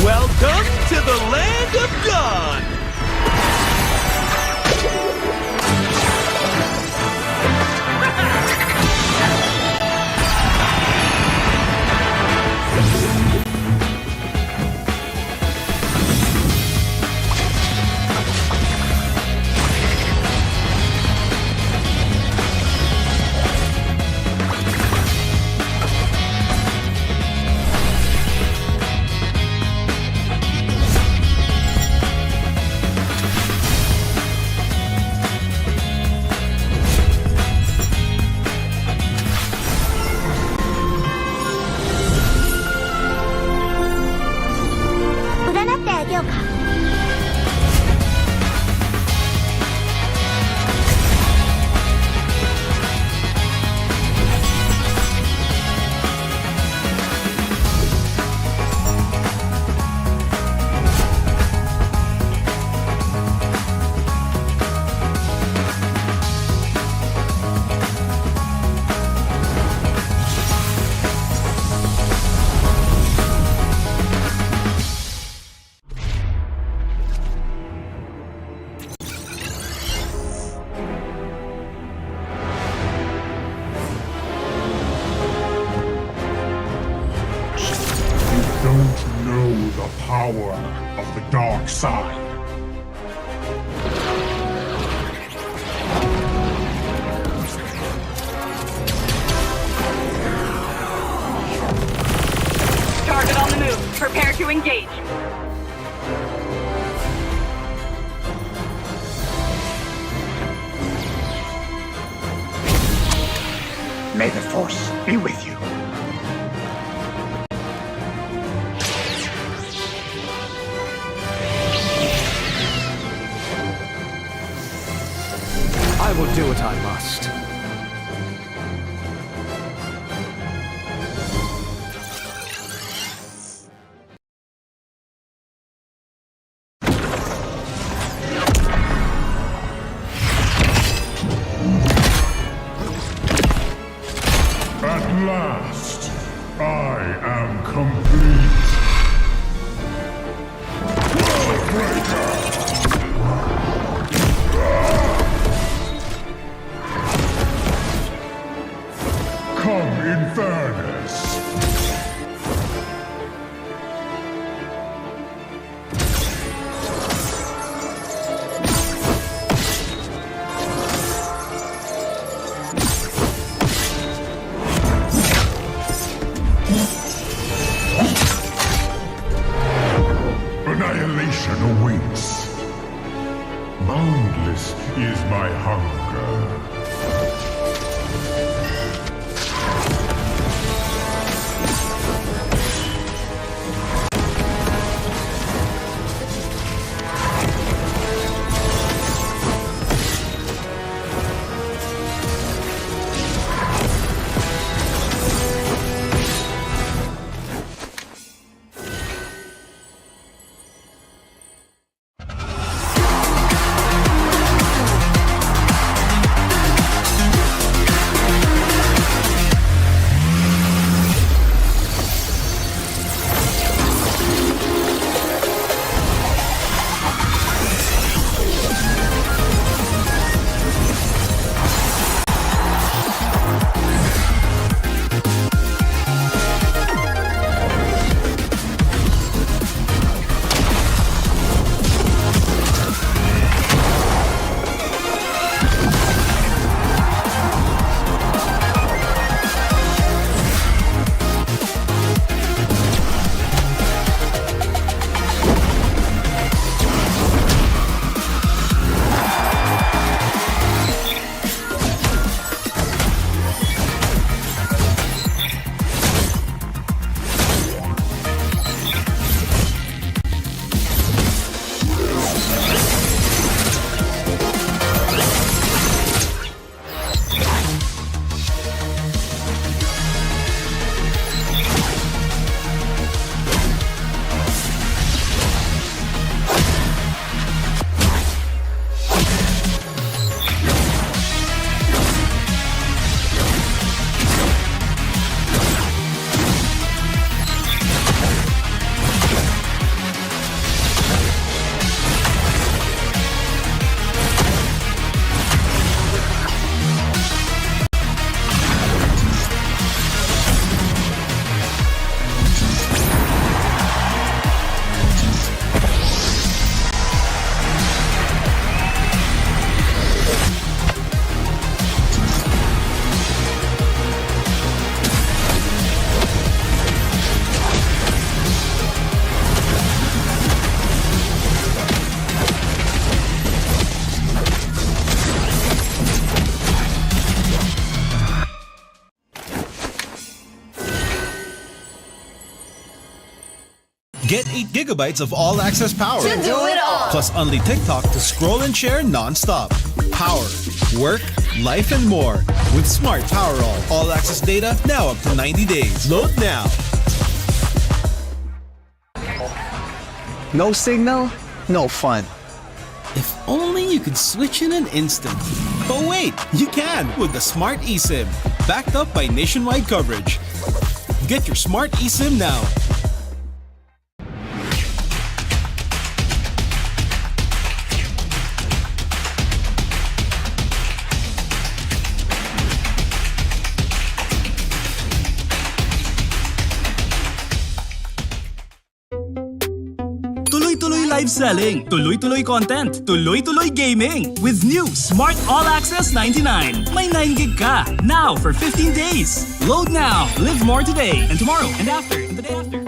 Welcome to the land of God! Don't know the power of the dark side. Target on the move. Prepare to engage. May the Force be with you. I will do what I must. At last, I am complete. Come in fairness. is my hunger. Get 8 gigabytes of all-access power. To do it all. Plus only TikTok to scroll and share non-stop. Power, work, life, and more. With Smart Power all-access data now up to 90 days. Load now. No signal, no fun. If only you could switch in an instant. But wait, you can with the Smart eSIM. Backed up by nationwide coverage. Get your Smart eSIM now. Tuloy-tuloy live selling, tuloy-tuloy content, tuloy-tuloy gaming. With new Smart All Access 99. May 9 gig ka, now for 15 days. Load now, live more today, and tomorrow, and after, and the day after.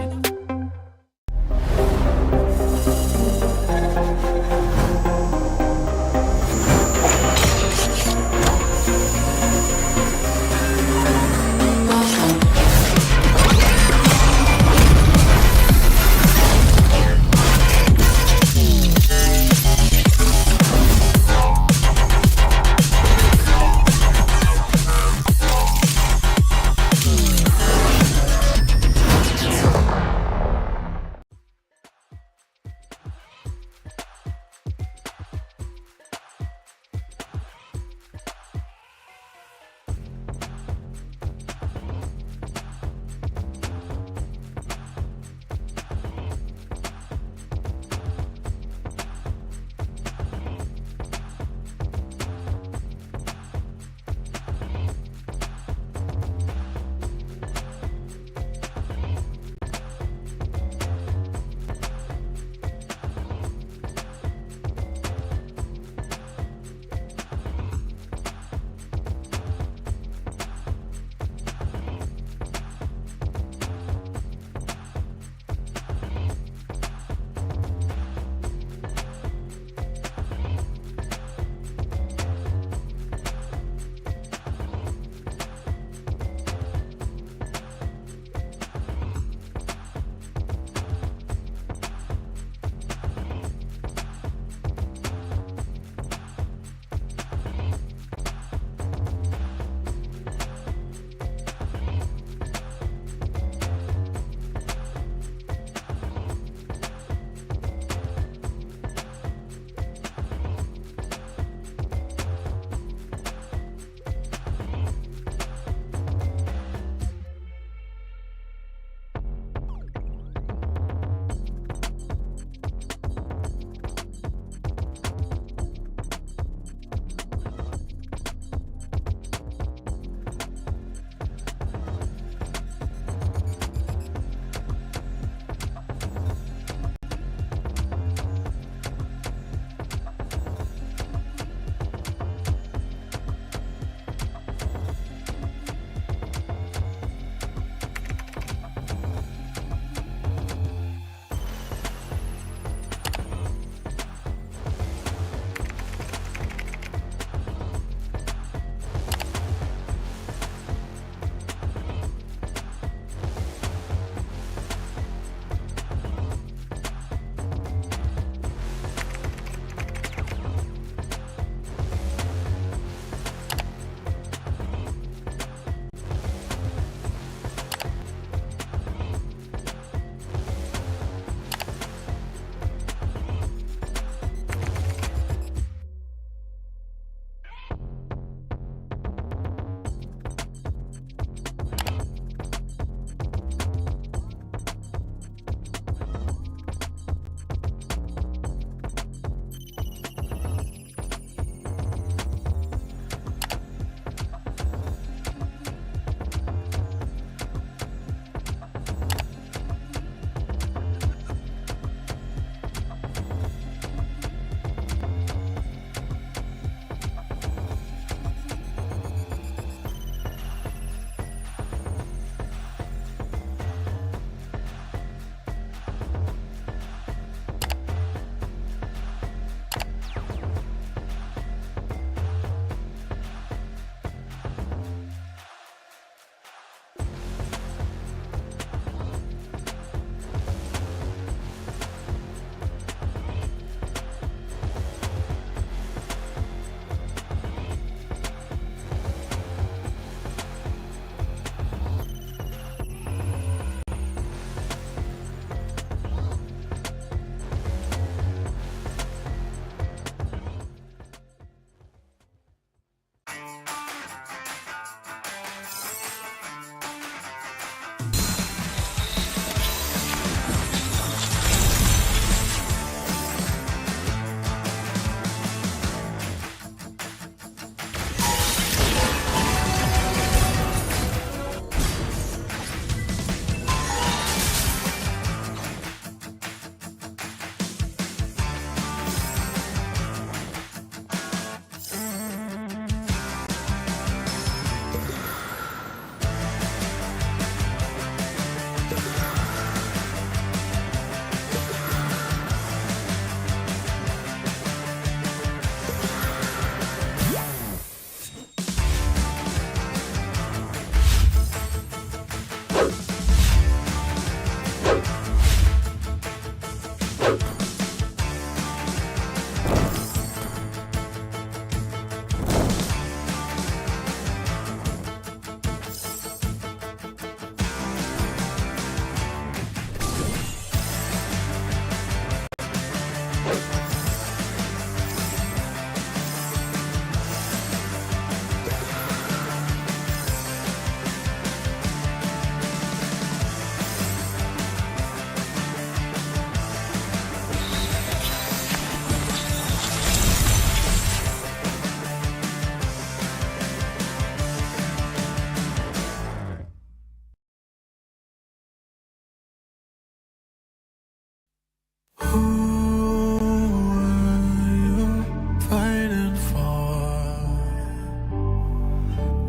Fighting for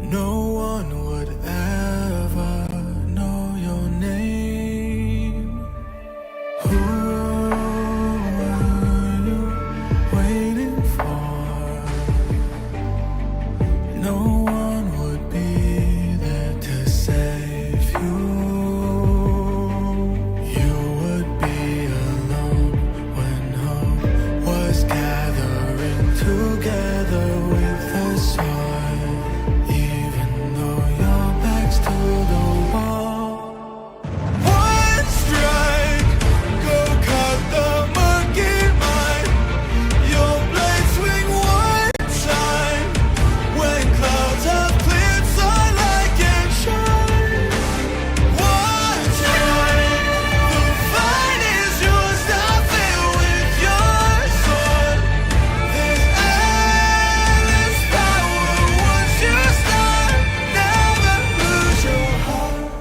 no one would ever know your name. Who are you waiting for? No one would be there to save you. You would be alone when hope was gathering together with the sword. Even though your back's to the wall. One strike, go cut the monkey mind. Your blade swing one time. When clouds have cleared, sunlight can shine. One strike, the fight is yours. Now fill with your sword. There's endless power once you start. Never lose your heart.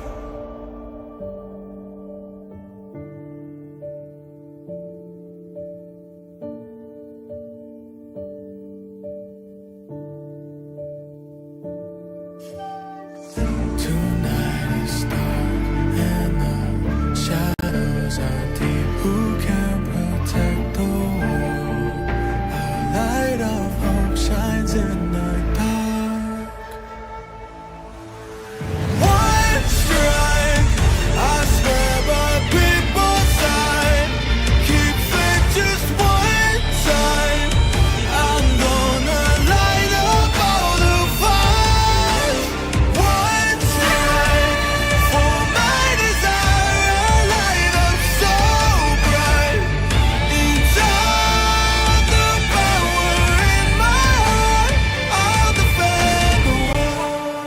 Tonight is dark and the shadows are deep. Who can protect the world? A light of hope shines in the dark. One strike, I swear by people's side. Keep faith just one time. I'm gonna light up all the fires. One strike for my desire, a light up so bright. Inside the power in my heart, I'll defend the world.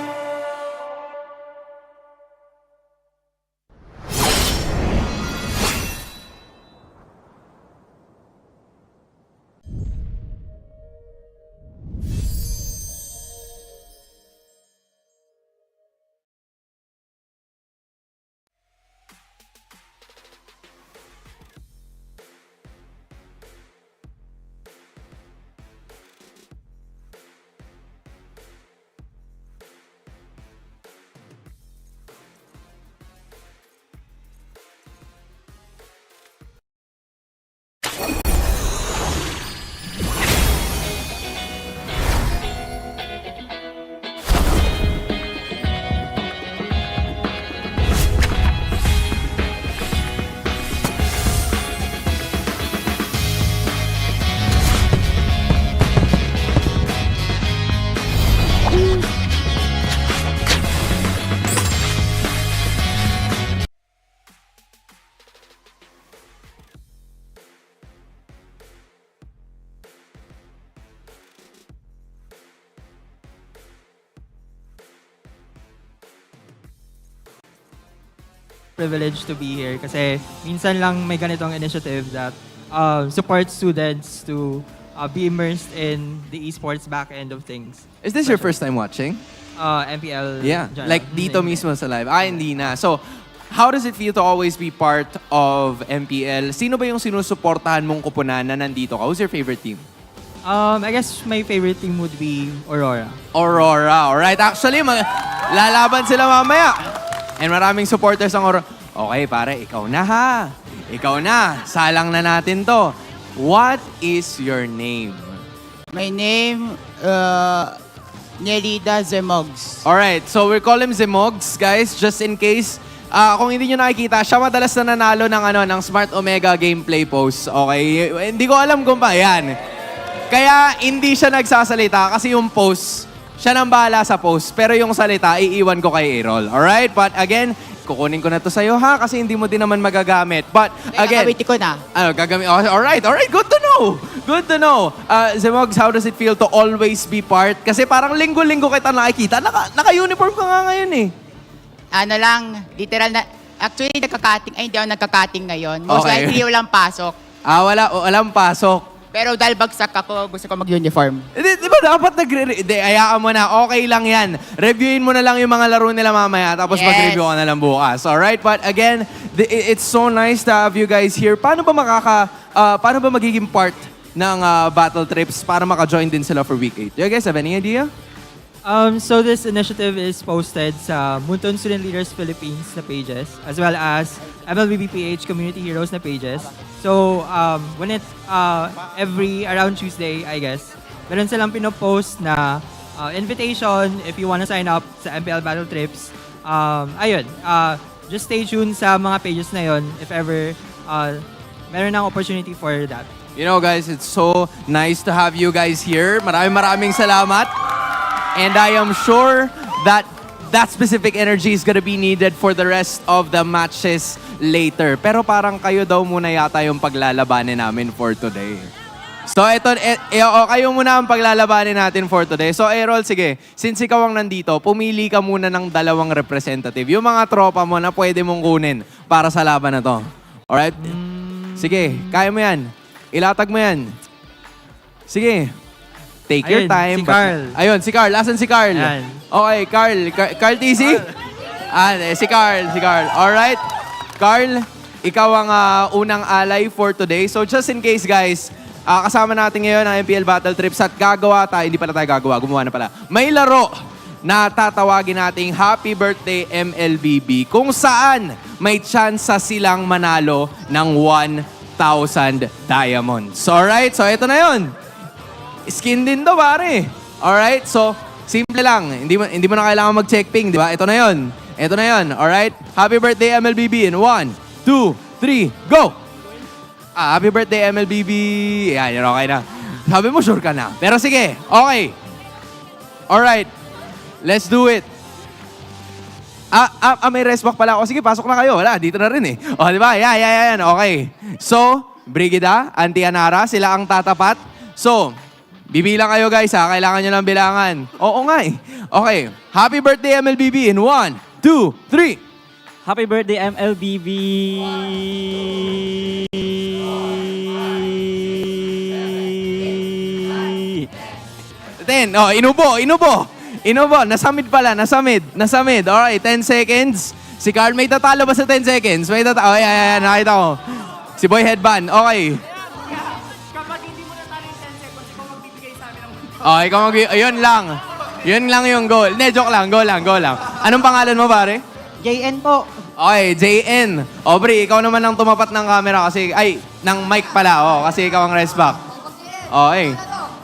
Privileged to be here kasi minsan lang may ganitong initiative that supports students to be immersed in the esports back end of things. Is this your first time watching? MPL. Yeah, dyan. like dito mismo sa live. Hindi na. So, how does it feel to always be part of MPL? Sino ba yung sinusuportahan mong kupunan na nandito ka? Who's your favorite team? I guess my favorite team would be Aurora. Aurora, alright. Actually, lalaban sila mamaya. And maraming supporters ang Aurora. Okay, pare, ikaw na ha. Ikaw na. Salang na natin to. What is your name? My name, Nelida Zemogs. Alright, so we call him Zemogs, guys, just in case. Kung hindi nyo nakikita, siya madalas na nanalo ng Smart Omega gameplay post. Okay? Hindi ko alam kung ba. Yan. Kaya hindi siya nagsasalita kasi yung post, siya nang bahala sa post. Pero yung salita, iiwan ko kay Errol. Alright? But again, kukunin ko na to sa'yo ha kasi hindi mo din naman magagamit. But again... Gagamitin ko na. Gagamit. Alright. Good to know. Good to know. Zemogs, how does it feel to always be part? Kasi parang linggo-linggo kita nakikita. Naka-uniform ka nga ngayon eh. Ano lang, literal na, actually nagkakating, hindi ako nagkakating ngayon. Most Okay. likely walang pasok. Walang pasok. Pero dahil bagsak ako, gusto ko mag-uniform. Di ba dapat hayaan mo na, okay lang yan. Reviewin mo na lang yung mga laro nila mamaya, tapos Yes. mag-review ka na lang bukas. Alright? But again, it's so nice to have you guys here. Paano ba magiging part ng battle trips para maka-join din sila for week 8? Do you guys have any idea? So this initiative is posted sa Munton Student Leaders Philippines na pages, as well as MLBB PH Community Heroes na pages. So when it's around Tuesday, I guess, meron silang pinopost na invitation if you wanna sign up sa MPL Battle Trips. Just stay tuned sa mga pages na yon if ever meron ng opportunity for that. You know guys, it's so nice to have you guys here. Maraming salamat. And I am sure that specific energy is gonna be needed for the rest of the matches later. Pero parang kayo daw muna yata yung paglalabanin namin for today. So kayo muna ang paglalabanin natin for today. So Errol, sige, since ikaw ang nandito, pumili ka muna ng 2 representative. Yung mga tropa mo na pwede mong kunin para sa laban na to. Alright? Sige, kaya mo yan. Ilatag mo yan. Sige. Take your time. Si Carl. Ayun, si Carl. Asan si Carl? Ayan. Okay, Carl TC? Si Carl. Alright. Carl, ikaw ang unang alay for today. So just in case guys, kasama natin ngayon ang MPL Battle Trips at gumawa na pala. May laro na tatawagin nating Happy Birthday MLBB kung saan may tsansa silang manalo ng 1,000 diamonds. Alright, so ito na yun. Skin din daw, pare. Alright, so simple lang. Hindi mo na kailangan mag-check ping, di ba? Ito na yun. Alright? Happy birthday, MLBB. In 1, 2, 3, go! Happy birthday, MLBB. Yan, okay na. Sabi mo, sure ka na. Pero sige, okay. Alright, let's do it. May resback pala ako. Sige, pasok na kayo. Wala, dito na rin eh. O, di ba? Yan. Okay. So, Brigida, Auntie Anara, sila ang tatapat. So, bibilang kayo guys ha. Kailangan nyo lang bilangan. Oo nga eh. Okay. Happy birthday MLBB in 1, 2, 3. Happy birthday MLBB! 10. Oh, inubo. Nasamid pala. Alright, 10 seconds. Si Carl may tatalo ba sa 10 seconds? May tatalo. Oh, yan. Nakita ko. Si Boy Headband. Okay. Oh, ikaw ayun lang. Yun lang yung goal. Hindi, joke lang. Go lang. Anong pangalan mo, pare? JN po. Okay, JN. Aubrey, ikaw naman ang tumapat ng camera kasi, ng mic pala. Oh, kasi ikaw ang resback. Okay.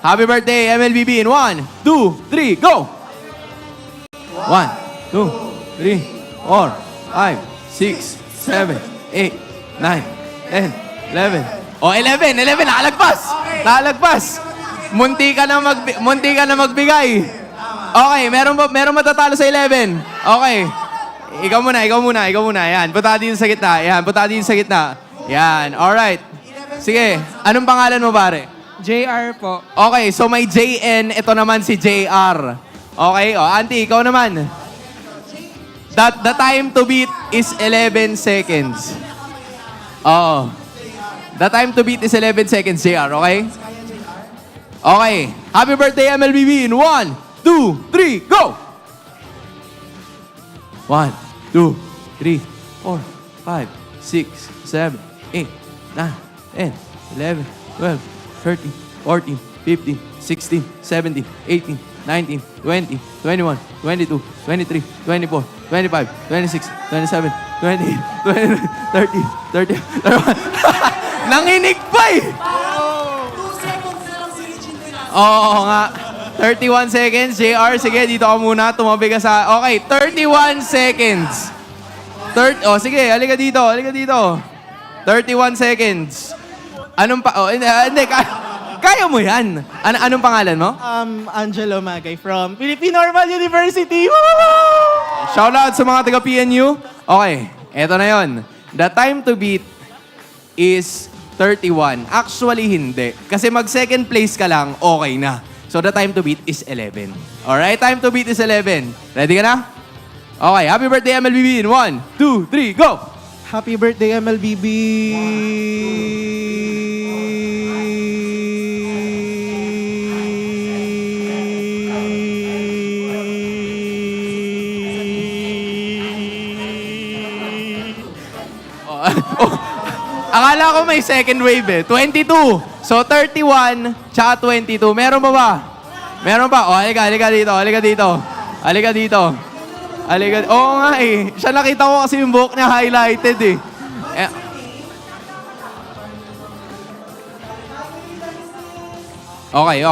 Happy birthday, MLBB in 1, 2, 3, go! 1, 2, 3, 4, 5, 6, 7, 8, 9, 10, 11. Oh, 11, nakalagpas. Munti ka na magbigay. Okay, meron matatalo sa 11. Okay. Ikaw muna. Yan, punta din sa gitna. Yan, alright. Sige, anong pangalan mo, pare? JR po. Okay, so may JN, ito naman si JR. Okay, Auntie, ikaw naman. The time to beat is 11 seconds. Oo. The time to beat is 11 seconds, JR, okay? Okay. Happy birthday, MLBB in 1, 2, 3, go! 1, 2, 3, 4, 5, 6, 7, 8, 9, 10, 11, 12, 13, 14, 15, 16, 17, 18, 19, 20, 21, 22, 23, 24, 25, 26, 27, 28, 29, 30, 31. Nanginig pa eh! Oo nga. 31 seconds. JR, sige, dito ka muna. Tumabi ka sa... Okay, 31 seconds. Sige, halika dito. 31 seconds. Anong pa... hindi. Kaya mo yan. Anong pangalan mo? Angelo Magay from Philippine Normal University. Shoutout sa mga taga-PNU. Okay, eto na yon. The time to beat is 31. Actually, hindi. Kasi mag-second place ka lang, okay na. So, the time to beat is 11. Alright, time to beat is 11. Ready ka na? Okay, happy birthday, MLBB in 1, 2, 3, go! Happy birthday, MLBB! Akala ko may second wave eh. 22. So, 31 tsaka 22. Meron ba ba? Meron pa? O, halika dito. Oo nga eh. Siya nakita ko kasi yung buhok niya highlighted eh. Okay.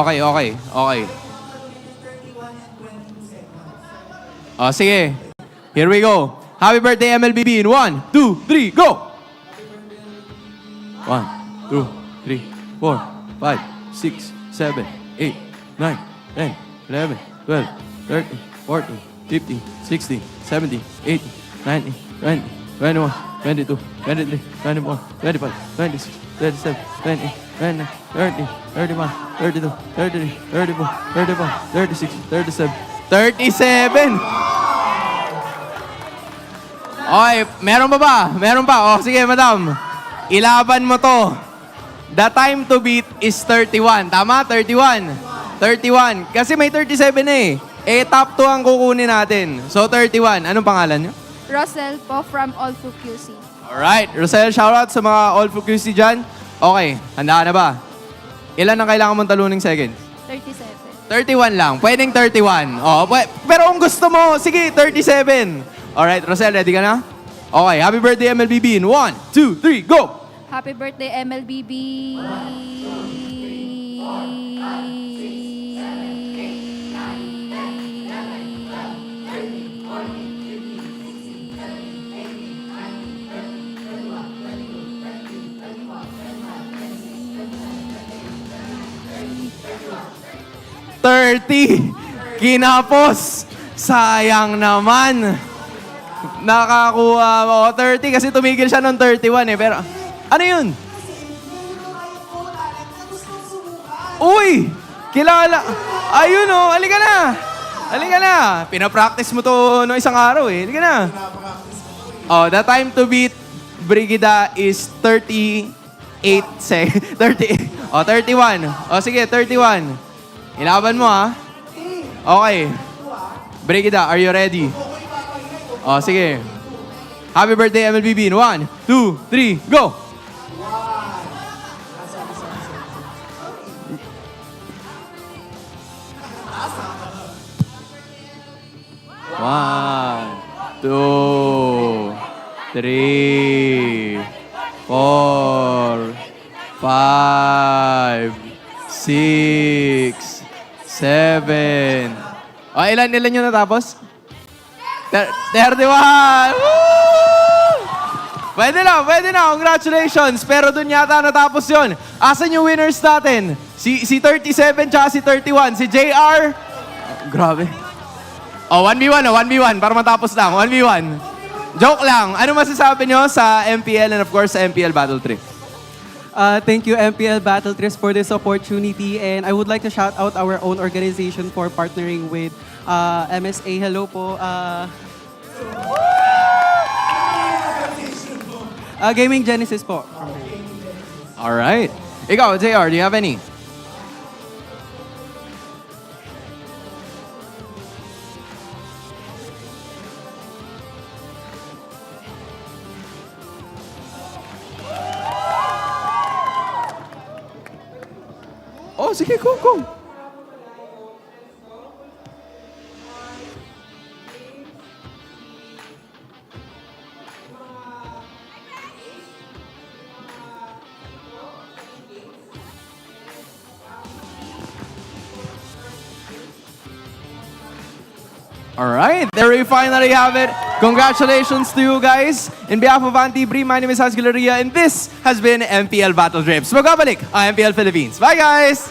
O, sige. Here we go. Happy birthday, MLBB in 1, 2, 3, go! 1, 2, 3, 4, 5, 6, 7, 8, 9, 10, 11, 12, 13, 14, 15, 16, 17, 18, 19, 20, 21, 22, 23, 24, 25, 26, 27, 28, 29, 30, 31, 32, 33, 34, 35, 36, 37, 37! Okay, meron ba? Meron pa? O, sige, madam. Ilaban mo to. The time to beat is 31. Tama? 31. 31. Kasi may 37 eh. Top 2 ang kukunin natin. So, 31. Anong pangalan nyo? Rosel po from Olfu QC. Alright. Rosel, shoutout sa mga Olfu QC dyan. Okay. Handa ka na ba? Ilan ang kailangan mong taluning seconds? 37. 31 lang. Pwedeng 31. Pero kung gusto mo, sige, 37. Alright, Rosel, ready ka na? Okay. Happy birthday, MLBB in 1, 2, 3, go! Happy birthday, MLBB! Kinapos! Sayang naman! Nakakuha mo 30 kasi tumigil siya ng 31 eh. Pero, ano yun? Uy! Kilala! Ayun oh! Halika na! Pinapractice mo to no isang araw eh. Halika na! The time to beat Brigida is 38 seconds. 38. 31. Sige, 31. Ilaban mo ha. Okay. Brigida, are you ready? Sige. Happy birthday, MLBB in 1, 2, 3, go! One, 2, 3, 4, 5, 6, 7. Ilan nyo natapos? 31! Woo! Pwede na. Congratulations. Pero dun yata natapos yun. Asan yung winners natin? Si 37 tsaka si 31. Si JR. Grabe. 1v1 para matapos lang. 1v1. Joke lang. Ano masasabi nyo sa MPL and of course sa MPL Battle 3? Thank you, MPL Battle 3, for this opportunity. And I would like to shout out our own organization for partnering with MSA. Hello po. Gaming Genesis po. Alright. Ikaw, JR, do you have any? Sige, go. Alright, there we finally have it. Congratulations to you guys. In behalf of APBren, my name is Hans Galeria, and this has been MPL Battle Drips. Magbabalik ang MPL Philippines. Bye guys!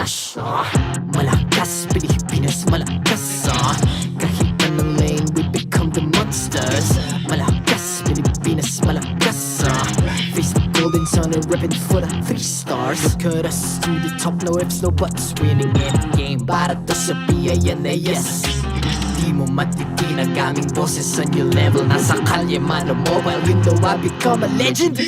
Pinas. Malakas, Pilipinas, malakas. Kahit anong lane, we become the monsters. Malakas, Pilipinas, malakas. Face the golden sun and reppin' for the 3 stars. Look at us to the top, no ifs, no buts. Winning any game, para to sa PINAS. Di mo matitin ang aming boses sa new level. Nasa kalye man o mobile, you know I become a legend.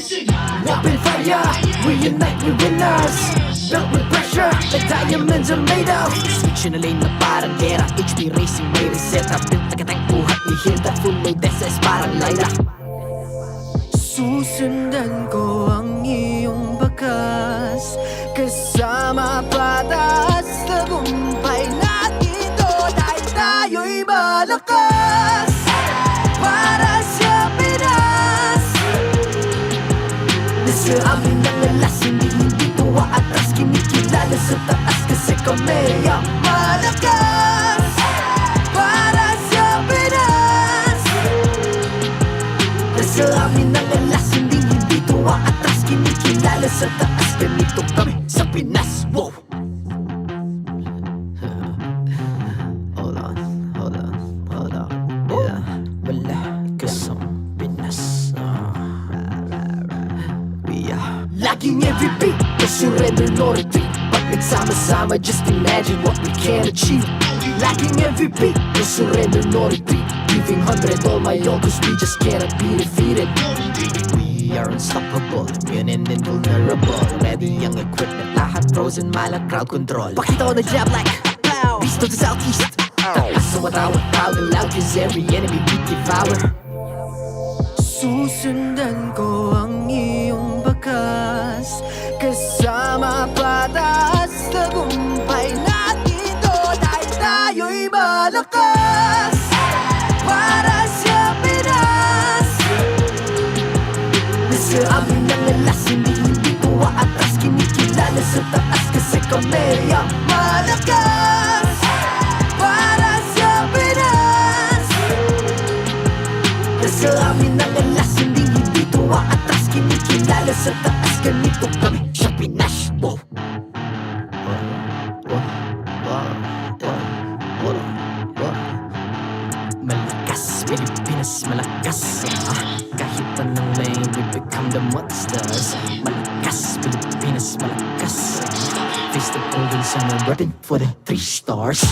Open fire, we unite, we winners. Built with pressure, the diamonds are made of. Switch in a lane na parang gera. HP racing, may reset up. Built agad ang buhat ni Hilda. Full load SS parang Lyra. Susundan ko ang iyong bakas. Kasama patas, tagumpay natin to. Dahil tayo'y malakas. Para sa Pinas. Nasa amin ang alas, hindi tuwa atras. Kinikilala sa taas kasi kami ang malakas. Para sa Pinas. Nasa amin ang alas, hindi tuwa atras. Kinikilala sa taas, ganito kami sa Pinas. Wow! Hold on. Yeah, malakas ang Pinas. We are laging every beat, no surrender, no retreat. Pag nagsama-sama, just imagine what we can achieve. Laging every beat, no surrender, no retreat. Giving 100 all my all, cause we just cannot be defeated. We are unstoppable, immune and invulnerable. Ready ang equipment, lahat frozen, malang crowd control. Pakita ko na jab like pow, beast of the southeast. Taas sa matawag, proud and loud, cause every enemy we devour. Susundan ko ang iyong bakas. Kasama patas, tagumpay natin to. Dahil tayo'y malakas. Para sa Pinas. Nasa amin ang alas, hindi tuwa atras. Kinikilala sa taas kasi kami ang malakas. Para sa Pinas. Nasa amin ang alas, hindi tuwa atras. Kinikilala sa taas, ganito kami sa Pinas. Wow! Malakas, Pilipinas, malakas. Kahit anong lane, we become the monsters. Malakas, Pilipinas, malakas. Face the golden sun and reppin' for the 3 stars.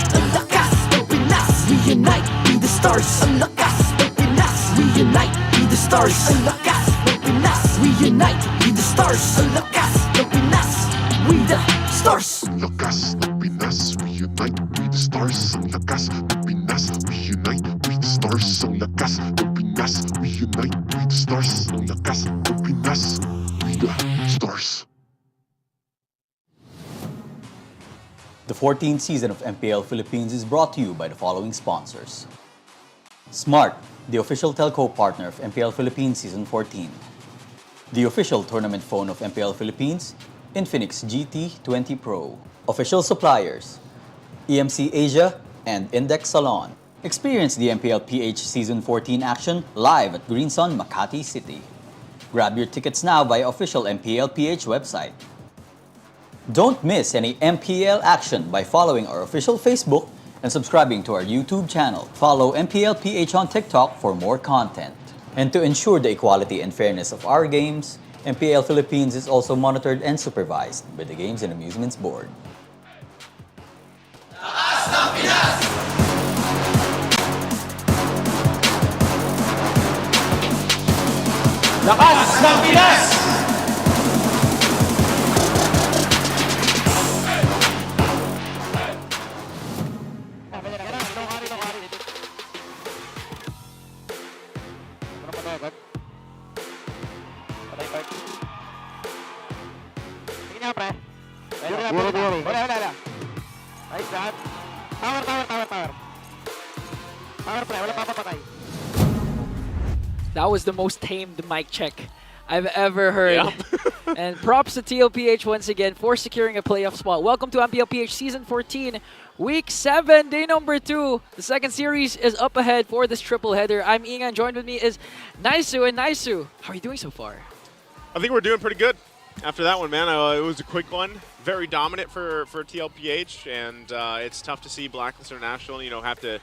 Ang lakas ng Pinas, we unite, be the stars. Ang lakas ng Pinas, we unite, be the stars. Ang lakas ng Pinas, we unite, be the stars. Ang lakas ng Pinas, we the stars. Ang lakas ng Pinas, we unite, we the stars. Ang lakas ng Pinas, we unite, we the stars. Ang lakas ng Pinas, we unite, we the stars. Ang lakas ng Pinas, we the stars. The 14th season of MPL Philippines is brought to you by the following sponsors. Smart, the official telco partner of MPL Philippines Season 14. The official tournament phone of MPL Philippines, Infinix GT20 Pro. Official suppliers, EMC Asia and Index Salon. Experience the MPLPH Season 14 action live at Green Sun, Makati City. Grab your tickets now via official MPLPH website. Don't miss any MPL action by following our official Facebook and subscribing to our YouTube channel. Follow MPLPH on TikTok for more content. And to ensure the equality and fairness of our games, MPL Philippines is also monitored and supervised by the Games and Amusements Board. Lakas ng Pinas! Wala. Nice shot. Tower. Tower pre, wala papapatay. That was the most tamed mic check I've ever heard. Yep. And props to TLPH once again for securing a playoff spot. Welcome to MPLPH Season 14, Week 7, day number 2. The second series is up ahead for this triple header. I'm Ingan, joined with me is Naisu. And Naisu, how are you doing so far? I think we're doing pretty good after that one, man. It was a quick one. Very dominant for TLPH, and it's tough to see Blacklist International, have to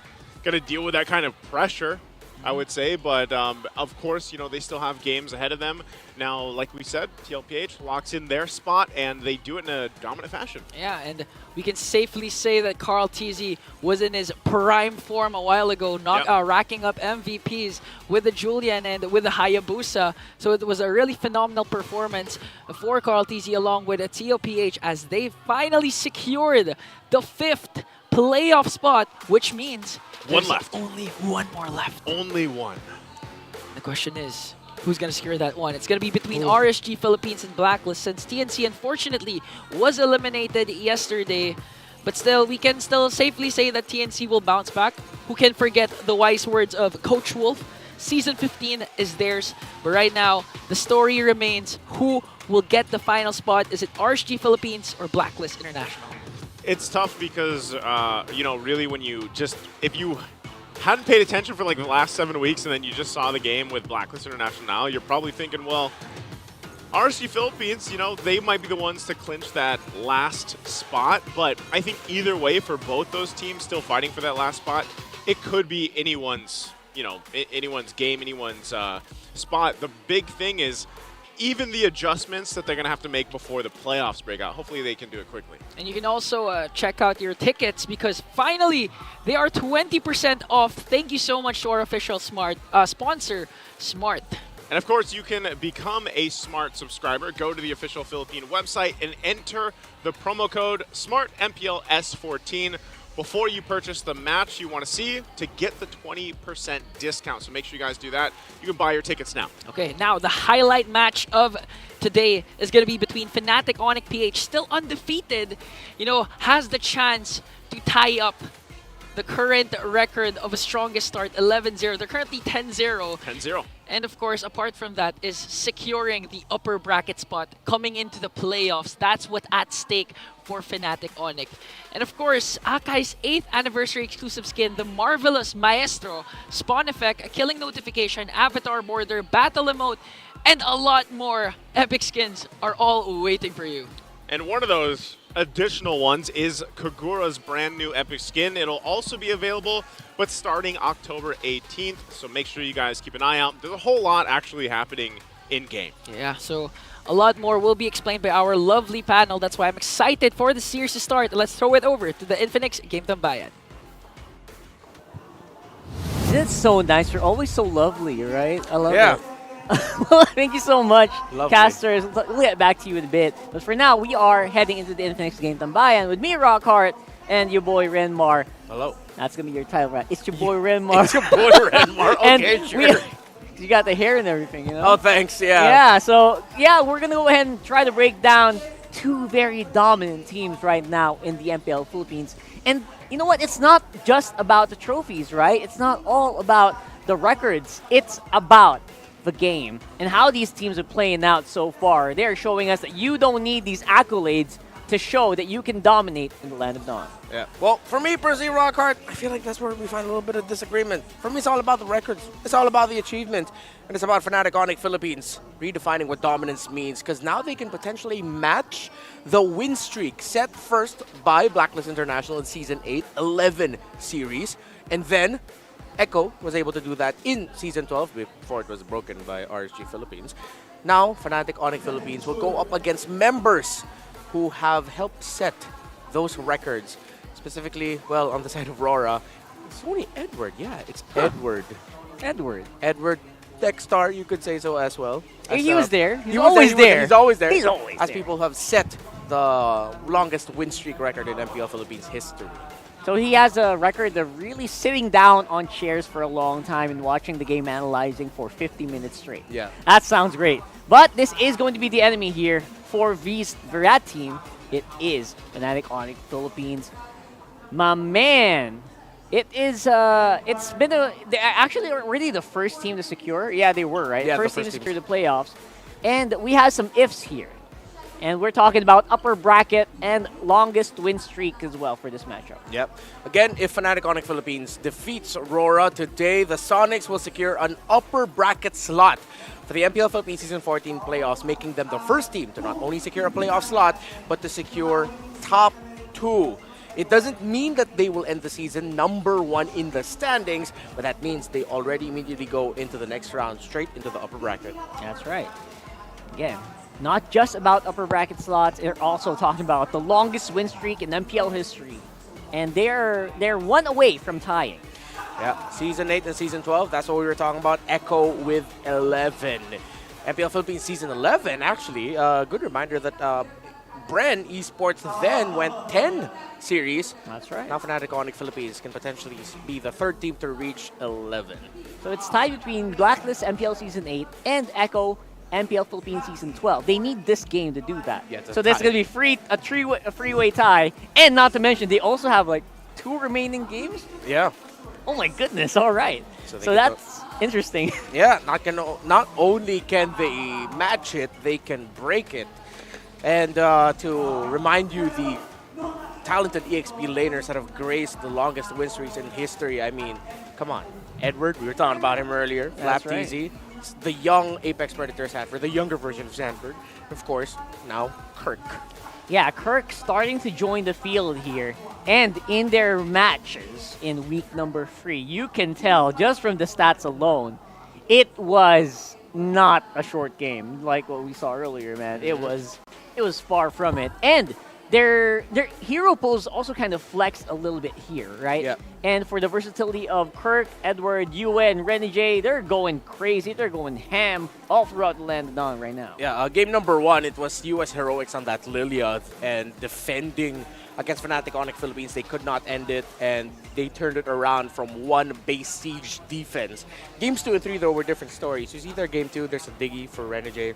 deal with that kind of pressure, I would say. But of course, they still have games ahead of them. Now, like we said, TLPH locks in their spot, and they do it in a dominant fashion. Yeah, and we can safely say that Carl TZ was in his prime form a while ago, racking up MVPs with the Julian and with the Hayabusa. So it was a really phenomenal performance for Carl TZ along with a TLPH as they finally secured the 5th playoff spot, which means one left. Only one more left. Only one. The question is, who's going to secure that one? It's going to be between RSG Philippines and Blacklist, since TNC unfortunately was eliminated yesterday. But still, we can still safely say that TNC will bounce back. Who can forget the wise words of Coach Wolf? Season 15 is theirs. But right now, the story remains, who will get the final spot? Is it RSG Philippines or Blacklist International? It's tough because, really when if you hadn't paid attention for like the last 7 weeks and then you just saw the game with Blacklist International, you're probably thinking, well, RSG Philippines, they might be the ones to clinch that last spot. But I think either way, for both those teams still fighting for that last spot, it could be anyone's, anyone's game, anyone's spot. The big thing is even the adjustments that they're going to have to make before the playoffs break out. Hopefully they can do it quickly. And you can also check out your tickets because finally they are 20% off. Thank you so much to our official sponsor, Smart. And of course, you can become a Smart subscriber. Go to the official Philippine website and enter the promo code SMARTMPLS14 before you purchase the match you want to see to get the 20% discount. So make sure you guys do that. You can buy your tickets now. Okay, now the highlight match of today is going to be between Fnatic Onic PH, still undefeated, has the chance to tie up the current record of a strongest start, 11-0. They're currently 10-0. 10-0. And of course, apart from that, is securing the upper bracket spot coming into the playoffs. That's what's at stake for Fnatic Onic. And of course, Akai's 8th anniversary exclusive skin, the Marvelous Maestro, Spawn Effect, a Killing Notification, Avatar Border, Battle Emote, and a lot more epic skins are all waiting for you. And one of those additional ones is Kagura's brand new epic skin. It'll also be available, but starting October 18th. So make sure you guys keep an eye out. There's a whole lot actually happening in-game. Yeah, so a lot more will be explained by our lovely panel. That's why I'm excited for the series to start. Let's throw it over to the Infinix Game Tambayan. It's so nice. You're always so lovely, right? I love Yeah. it. Well, thank you so much, Lovely. casters. We'll get back to you in a bit. But for now, we are heading into the Infinix Game Tambayan with me, Rockhart, and your boy, Renmar. Hello. That's going to be your title, right? It's your boy, Renmar. It's your boy, Renmar. Okay, And sure. You got the hair and everything, Oh, thanks. Yeah. Yeah, so, we're going to go ahead and try to break down two very dominant teams right now in the MPL Philippines. And you know what? It's not just about the trophies, right? It's not all about the records. It's about the game and how these teams are playing out so far. They're showing us that you don't need these accolades to show that you can dominate in the Land of Dawn. Yeah. Well, for me, personally, Rockhart, I feel like that's where we find a little bit of disagreement. For me, it's all about the records. It's all about the achievement. And it's about Fnatic Onic Philippines redefining what dominance means, because now they can potentially match the win streak set first by Blacklist International in Season 8, 11 series. And then Echo was able to do that in Season 12 before it was broken by RSG Philippines. Now, Fnatic Onic Philippines will go up against members who have helped set those records. Specifically, well, on the side of RORA, it's only Edward. Yeah, it's Edward. Edward Techstar, you could say so as well. He was there. He's always there. He's always there. He's always as there. people have set the longest win streak record in MPL Philippines history. So he has a record of really sitting down on chairs for a long time and watching the game, analyzing for 50 minutes straight. Yeah. That sounds great. But this is going to be the enemy here for Virat team. It is Fnatic Onic Philippines. My man. It is, it's been they're actually already the first team to secure. Yeah, they were, right? Yeah, First team to secure the playoffs. And we have some ifs here. And we're talking about upper bracket and longest win streak as well for this matchup. Yep. Again, if Fnatic Onic Philippines defeats RORA today, the Sonics will secure an upper bracket slot for the MPL Philippines Season 14 playoffs, making them the first team to not only secure a playoff slot, but to secure top 2. It doesn't mean that they will end the season number 1 in the standings, but that means they already immediately go into the next round straight into the upper bracket. That's right. Again, not just about upper bracket slots, they're also talking about the longest win streak in MPL history. And they're 1 away from tying. Yeah, Season 8 and Season 12, that's what we were talking about. Echo with 11. MPL Philippines Season 11, actually, good reminder that Bren Esports then went 10 series. That's right. Now Fnatic Onic Philippines can potentially be the 3rd team to reach 11. So it's tied between Blacklist MPL Season 8 and Echo MPL Philippines Season 12. They need this game to do that. Yeah, so this is going to be a freeway tie. And not to mention, they also have like 2 remaining games. Yeah. Oh my goodness, all right. So that's interesting. Yeah, not only can they match it, they can break it. And to remind you, the talented EXP laners that have graced the longest win streaks in history, I mean, come on. Edward, we were talking about him earlier. That's Flap TZ. The young Apex Predator Sanford, the younger version of Sanford. Of course, now Kirk. Yeah, Kirk starting to join the field here. And in their matches in week number 3, you can tell just from the stats alone, it was not a short game like what we saw earlier, man. It was far from it. And their hero pools also kind of flexed a little bit here, right? Yeah. And for the versatility of Kirk, Edward, Yue, and Renegade, they're going crazy. They're going ham all throughout the land of Dawn right now. Yeah, game number 1, it was US Heroics on that Lilia and defending against Fnatic Onic Philippines. They could not end it, and they turned it around from 1 base siege defense. Games 2 and 3, though, were different stories. You see there, game 2, there's a Diggy for Renegade.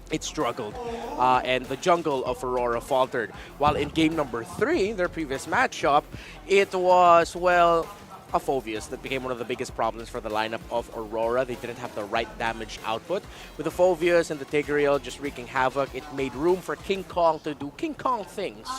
It struggled, and the jungle of Aurora faltered. While in game number 3, their previous matchup, it was, well, a Phoveus that became one of the biggest problems for the lineup of Aurora. They didn't have the right damage output. With the Phoveus and the Tigreal just wreaking havoc, it made room for King Kong to do King Kong things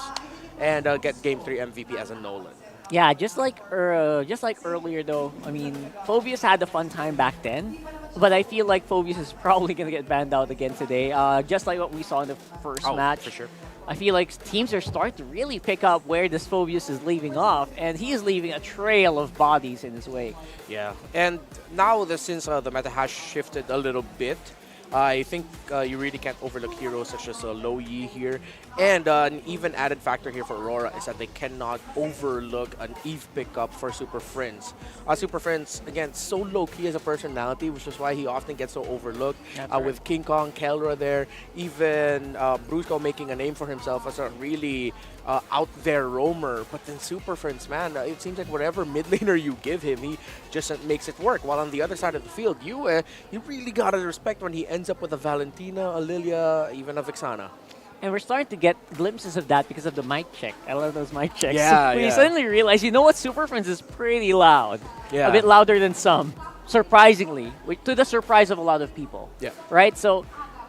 and get game 3 MVP as a Nolan. Yeah, just like earlier though, I mean, Phoveus had a fun time back then, but I feel like Phoveus is probably going to get banned out again today, just like what we saw in the first match. For sure. I feel like teams are starting to really pick up where this Phoveus is leaving off, and he is leaving a trail of bodies in his wake. Yeah, and now since the meta has shifted a little bit, I think you really can't overlook heroes such as Lo Yi here. And an even added factor here for Aurora is that they cannot overlook an Eve pickup for Super Friends. Super Friends, again, so low-key as a personality, which is why he often gets so overlooked. Right. With King Kong, Kelra there, even Brusco making a name for himself as a really out there roamer. But then Super Friends, man, it seems like whatever mid laner you give him, he just makes it work. While on the other side of the field, you really gotta respect when he ends up with a Valentina, a Lilia, even a Vexana. And we're starting to get glimpses of that because of the mic check. I love those mic checks. Yeah, When you suddenly realize, you know what, Super Friends is pretty loud. Yeah. A bit louder than some, surprisingly, to the surprise of a lot of people. Yeah. Right? So,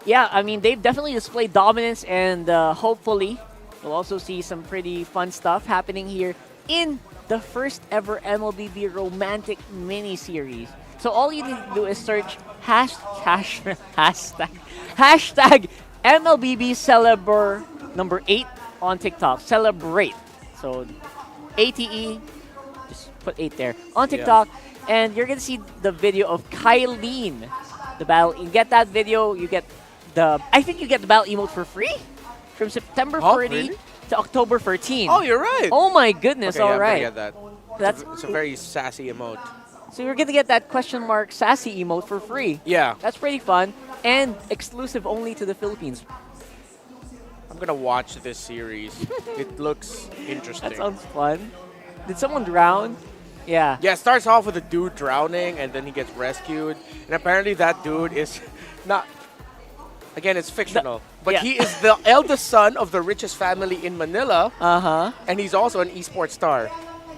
yeah, I mean, they've definitely displayed dominance, and hopefully we'll also see some pretty fun stuff happening here in the first ever MLBB romantic mini-series. So all you need to do is search hashtag MLBB Celebr number 8 on TikTok. Celebrate. So ATE, just put 8 there on TikTok, and you're gonna see the video of Kylene. The battle. You get that video. You get the. I think you get the battle emote for free from September 30 really? to October 13. Oh, you're right. Oh my goodness! Okay, all I'm right. gonna get that. That's it's a very sassy emote. So you're gonna get that question mark sassy emote for free. Yeah. That's pretty fun and exclusive only to the Philippines. I'm gonna watch this series. It looks interesting. That sounds fun. Did someone drown? Yeah. Yeah, it starts off with a dude drowning and then he gets rescued. And apparently that dude is not... Again, it's fictional. But he is the eldest son of the richest family in Manila. Uh-huh. And he's also an esports star.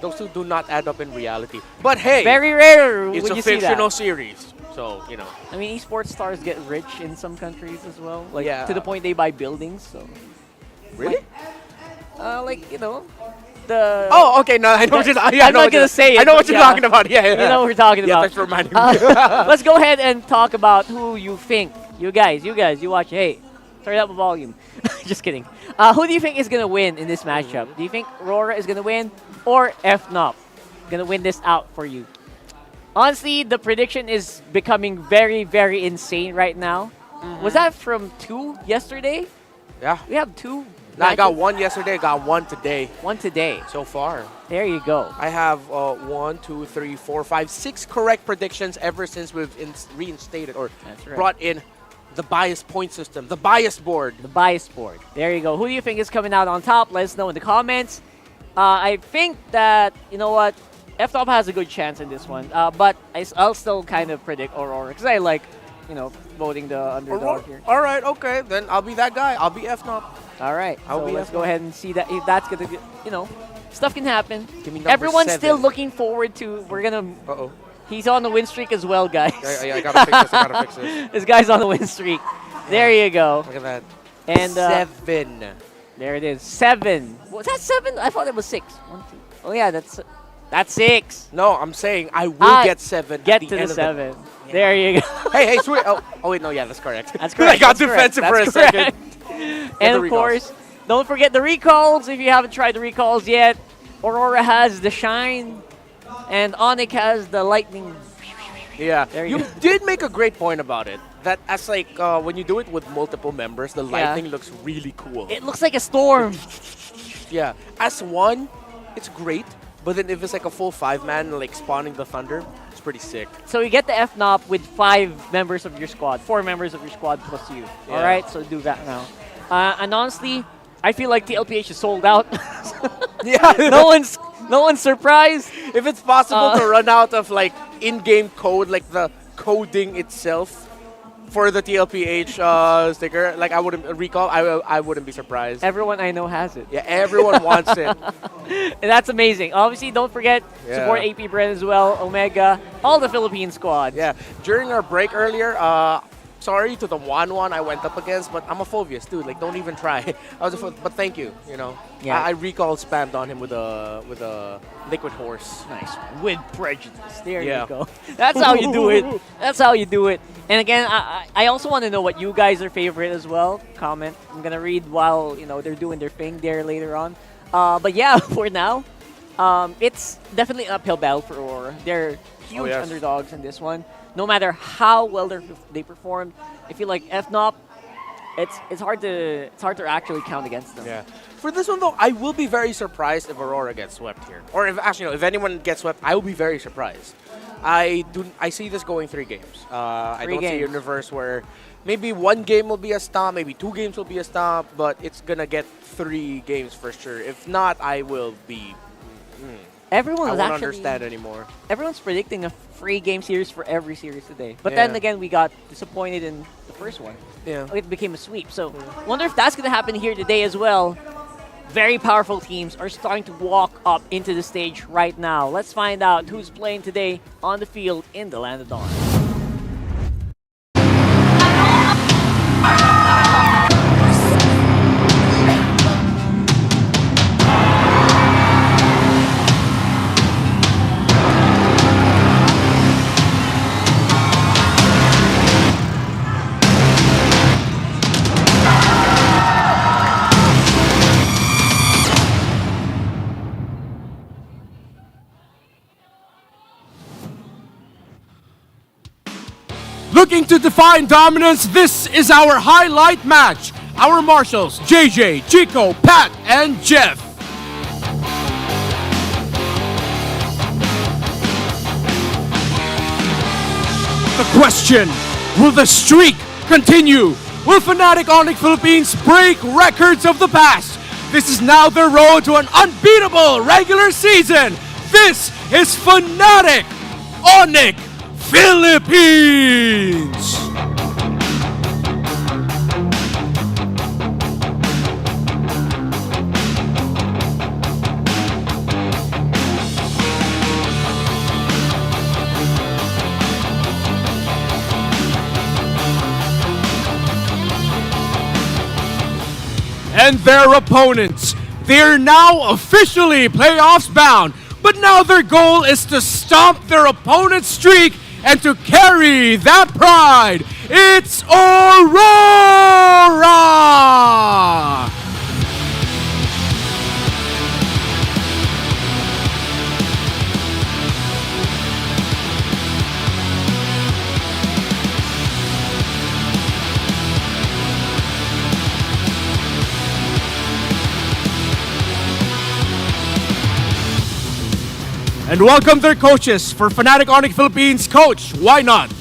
Those two do not add up in reality. But hey, very rare it's when a you see that. fictional series. So, I mean, esports stars get rich in some countries as well. Like, Yeah. to the point they buy buildings, so. Really? The... Oh, okay, no, I know what you're I'm not going to say it. I know what but you're talking about. Yeah, yeah. You know what we're talking Yeah, about. thanks for reminding me. Let's go ahead and talk about who you think. You guys, you watch. Hey, turn up the volume. Just kidding. Who do you think is going to win in this matchup? Do you think RORA is going to win or FNOP going to win this out for you? Honestly, the prediction is becoming very, very insane right now. Was that from 2 yesterday? Yeah. We have 2. I got 1 yesterday, got 1 today. 1 today. So far. There you go. I have 1, 2, 3, 4, 5, 6 correct predictions ever since we've reinstated or brought in the bias point system, the bias board. The bias board. There you go. Who do you think is coming out on top? Let us know in the comments. I think that, you know what, FNOP has a good chance in this one. But I'll still kind of predict Aurora because I like, voting the underdog here. All right, okay. Then I'll be that guy. I'll be FNOP. All right. I'll be let's FNOP. go ahead and see that if that's going to, stuff can happen. Give me number Everyone's 7. still looking forward to, we're going to, Uh-oh. he's on the win streak as well, guys. Yeah, I gotta fix this. I gotta fix this. This guy's on the win streak. There you go. Look at that. And 7. There it is. 7. Was that 7? I thought it was 6. 1, 2. Oh yeah, that's 6. No, I'm saying I will get 7. Get at to end the of 7. There you go. Hey, sweet. Oh, wait, no, yeah, that's correct. That's correct. I got That's correct. defensive for a That's second. correct. the And of recalls. course, don't forget the recalls. If you haven't tried the recalls yet, Aurora has the shine, and Onic has the lightning. Yeah, There you you go. did make a great point about it. That as when you do it with multiple members, the lightning looks really cool. It looks like a storm. Yeah, as one, it's great. But then if it's like a full 5-man, like spawning the thunder, it's pretty sick. So you get the FNOP with 5 members of your squad, 4 members of your squad plus you. Yeah. All right, so do that now. And honestly, I feel like TLPH is sold out. Yeah, no one's surprised. If it's possible to run out of like in-game code, like the coding itself for the TLPH sticker, like I wouldn't recall. I wouldn't be surprised. Everyone I know has it. Yeah, everyone wants it. And that's amazing. Obviously, don't forget, support APBren as well, Omega, all the Philippine squads. Yeah, during our break earlier, sorry to the 1-1 I went up against, but I'm a Phobius, dude. Like, don't even try. But thank you. Yeah. I recall spammed on him with a liquid horse. Nice. With prejudice. There Yeah. you go. That's how you do it. That's how you do it. And again, I also want to know what you guys are favorite as well. Comment. I'm going to read while, they're doing their thing there later on. But yeah, for now, it's definitely an uphill battle for Aurora. They're huge underdogs in this one. No matter how well they performed, I feel like FNOP, it's hard to actually count against them. Yeah. For this one though, I will be very surprised if Aurora gets swept here, or if anyone gets swept, I will be very surprised. I see this going 3 games. I don't see a universe where maybe 1 game will be a stomp, maybe 2 games will be a stomp, but it's gonna get 3 games for sure. If not, I will be. I won't understand anymore. Everyone's predicting a 3-game series for every series today. But then again, we got disappointed in the first one. Yeah. It became a sweep. So, wonder if that's going to happen here today as well. Very powerful teams are starting to walk up into the stage right now. Let's find out who's playing today on the field in the Land of Dawn. Looking to define dominance, this is our highlight match. Our marshals, JJ, Chico, Pat, and Jeff. The question, will the streak continue? Will Fnatic Onic Philippines break records of the past? This is now their road to an unbeatable regular season. This is Fnatic Onic Philippines! and their opponents. They're now officially playoffs bound, but now their goal is to stomp their opponent's streak and to carry that pride. It's Aurora! And welcome their coaches. For Fnatic Onic Philippines, Coach, why not?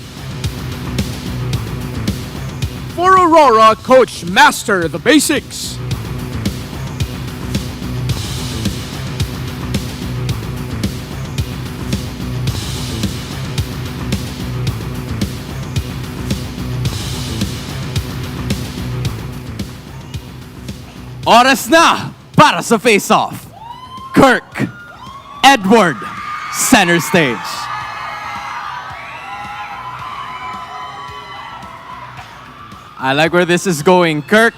For Aurora, Coach, master the basics. Oras na para sa face-off. Kirk, Edward, center stage. I like where this is going. Kirk,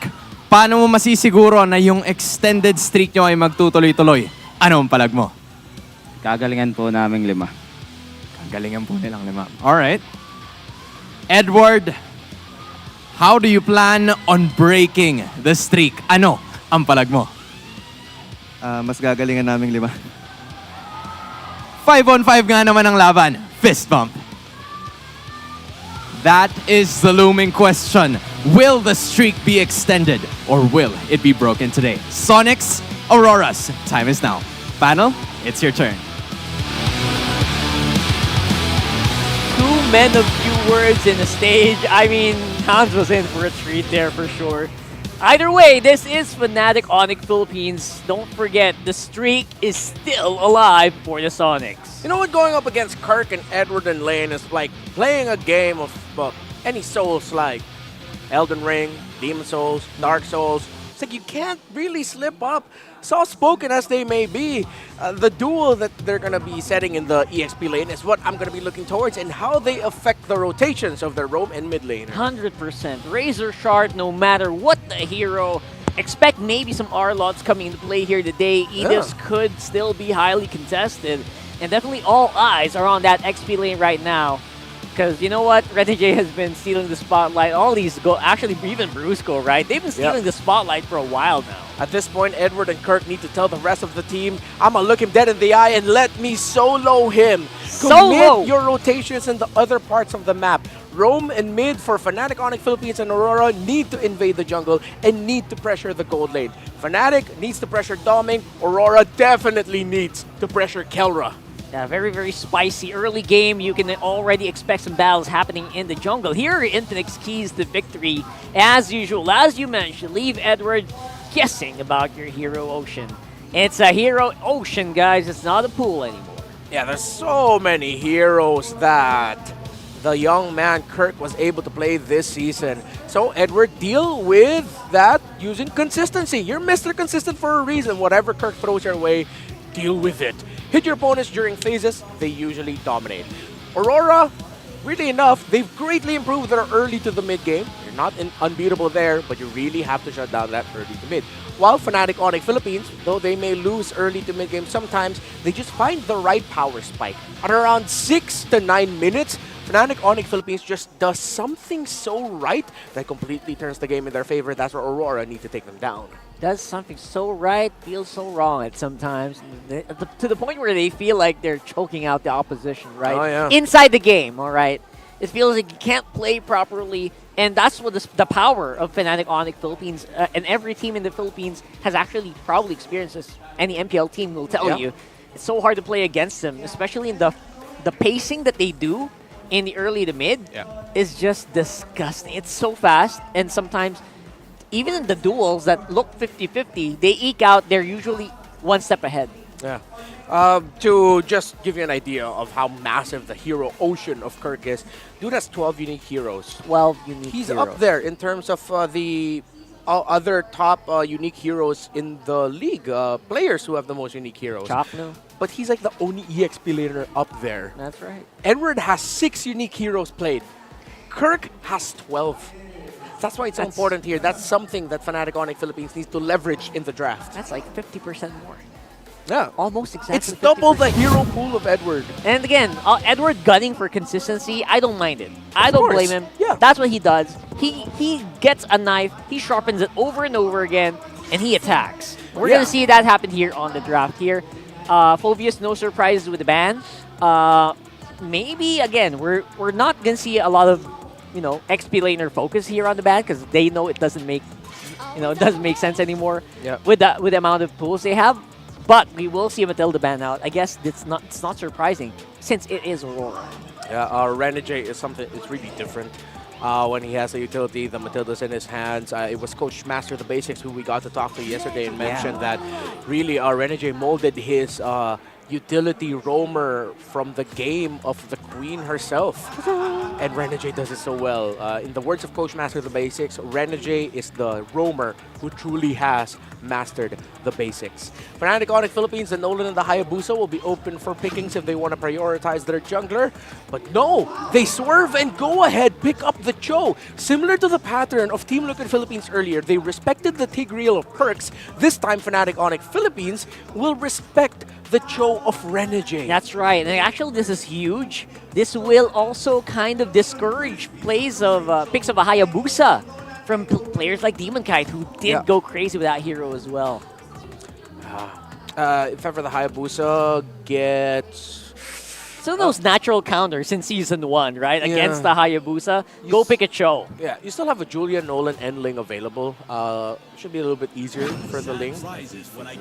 paano mo masisiguro na yung extended streak nyo ay magtutuloy-tuloy? Ano ang palag mo? Kagalingan po naming 5. Kagalingan po nilang 5. Alright. Edward, how do you plan on breaking the streak? Ano ang palag mo? Mas gagalingan naming 5. 5-on-5 nga naman ang laban. Fist bump. That is the looming question. Will the streak be extended or will it be broken today? Sonics, Auroras, time is now. Panel, it's your turn. Too men of few words in the stage. I mean, Hans was in for a treat there for sure. Either way, this is Fnatic Onic Philippines. Don't forget, the streak is still alive for the Sonics. You know what, going up against Kirk and Edward and Lane is like playing a game of any Souls like Elden Ring, Demon Souls, Dark Souls. It's like you can't really slip up. Soft-spoken as they may be, the duel that they're going to be setting in the EXP lane is what I'm going to be looking towards and how they affect the rotations of their roam and mid laner. 100%. Razor Shard, no matter what the hero. Expect maybe some R-Lots coming into play here today. Edis could still be highly contested. And definitely all eyes are on that XP lane right now. Because you know what? Reddy J has been stealing the spotlight. All these go, actually even Brusco, right? They've been stealing the spotlight for a while now. At this point, Edward and Kirk need to tell the rest of the team, I'm going to look him dead in the eye and let me solo him. Commit your rotations in the other parts of the map. Roam and mid for Fnatic Onic Philippines and Aurora need to invade the jungle and need to pressure the gold lane. Fnatic needs to pressure Doming. Aurora definitely needs to pressure Kelra. Yeah, very, very spicy. Early game, you can already expect some battles happening in the jungle. Here are Infinix keys to victory. As usual, as you mentioned, leave Edward guessing about your hero ocean. It's a hero ocean, guys. It's not a pool anymore. Yeah, there's so many heroes that the young man Kirk was able to play this season. So, Edward, deal with that using consistency. You're Mr. Consistent for a reason. Whatever Kirk throws your way, deal with it. Hit your opponents during phases, they usually dominate. Aurora, weirdly enough, they've greatly improved their early to the mid game. You're not unbeatable there, but you really have to shut down that early to mid. While Fnatic Onic Philippines, though they may lose early to mid game sometimes, they just find the right power spike. At around 6 to 9 minutes, Fnatic Onic Philippines just does something so right that completely turns the game in their favor. That's where Aurora need to take them down. Does something so right, feels so wrong at sometimes. To the point where they feel like they're choking out the opposition, right? Oh, yeah. Inside the game, all right? It feels like you can't play properly, and that's what the power of Fnatic Onic Philippines, and every team in the Philippines has actually probably experienced this. Any MPL team will tell you. It's so hard to play against them, especially in the pacing that they do in the early to mid is just disgusting. It's so fast, and sometimes even in the duels that look 50-50, they eke out, they're usually one step ahead. Yeah. To just give you an idea of how massive the hero ocean of Kirk is, dude has 12 unique heroes. 12 unique He's heroes. up there in terms of the other top unique heroes in the league. Players who have the most unique heroes. Chopno. But he's like the only EXP laner up there. That's right. Edward has 6 unique heroes played. Kirk has 12. That's why it's so important here. That's something that Fnatic Onic Philippines needs to leverage in the draft. That's like 50% more. Yeah. Almost exactly. It's double the hero pool of Edward. And again, Edward gunning for consistency, I don't mind it. I don't blame him. Yeah. That's what he does. He gets a knife, he sharpens it over and over again, and he attacks. We're going to see that happen here on the draft here. Phobius, no surprises with the ban. Maybe, again, we're not going to see a lot of, XP laner focus here on the ban because they know it doesn't make, it doesn't make sense anymore with the amount of tools they have. But we will see Matilda ban out. I guess it's not surprising since it is Aurora. Yeah, Renegade is something. It's really different when he has a utility. The Matilda's in his hands. It was Coach Master the Basics who we got to talk to yesterday and mentioned that really Renegade molded his utility roamer from the game of the Queen herself. And Renegade does it so well. In the words of Coach Master the Basics, Renegade is the roamer who truly has mastered the basics. Fnatic Onic Philippines, the Nolan and the Hayabusa will be open for pickings if they want to prioritize their jungler. But no, they swerve and go ahead, pick up the Cho. Similar to the pattern of Team Liquid Philippines earlier, they respected the Tigreal of perks. This time, Fnatic Onic Philippines will respect the Cho of Renegade. That's right. And actually, this is huge. This will also kind of discourage plays of picks of a Hayabusa from players like Demon Kite, who did go crazy with that hero as well. If ever the Hayabusa gets... Some of those natural counters in Season 1, right? Against the Hayabusa, go pick a Cho. Yeah, you still have a Julian, Nolan, and Ling available. Should be a little bit easier for the Ling.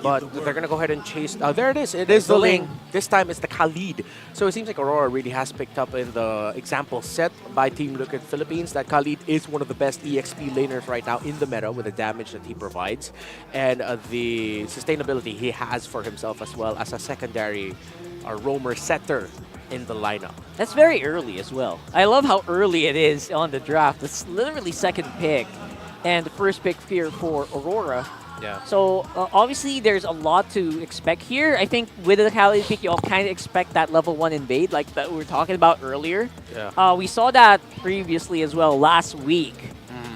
But they're going to go ahead and chase... there it is. It is the Ling. This time it's the Khalid. So it seems like Aurora really has picked up in the example set by Team Liquid Philippines that Khalid is one of the best EXP laners right now in the meta with the damage that he provides and the sustainability he has for himself as well as a secondary roamer setter in the lineup. That's very early as well. I love how early it is on the draft. It's literally second pick and the first pick here for Aurora. Yeah. So obviously there's a lot to expect here. I think with the Khalid pick, you all kind of expect that level 1 invade like that we were talking about earlier. Yeah. We saw that previously as well last week.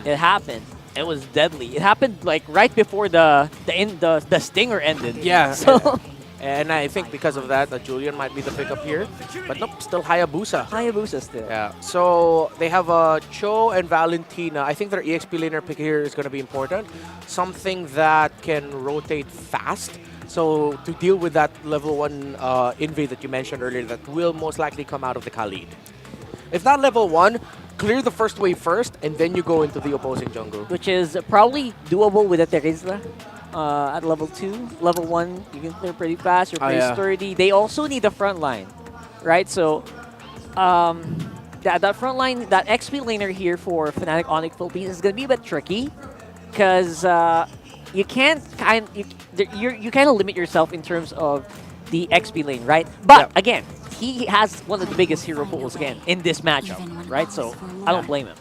It happened. It was deadly. It happened like right before the stinger ended. Yeah. So and I think because of that, Julian might be the pickup here. But nope, still Hayabusa. Hayabusa still. Yeah. So they have Cho and Valentina. I think their EXP laner pick here is going to be important. Something that can rotate fast. So to deal with that level 1 invade that you mentioned earlier, that will most likely come out of the Khalid. If not level 1, clear the first wave first, and then you go into the opposing jungle. Which is probably doable with a Terizla. At level 2, level 1, you can clear pretty fast. You're pretty sturdy. They also need the front line, right? So that front line, that XP laner here for Fnatic Onic Philippines is going to be a bit tricky because you can't you kind of limit yourself in terms of the XP lane, right? But again, he has one of the biggest hero pools again in this matchup, right? So I don't blame him.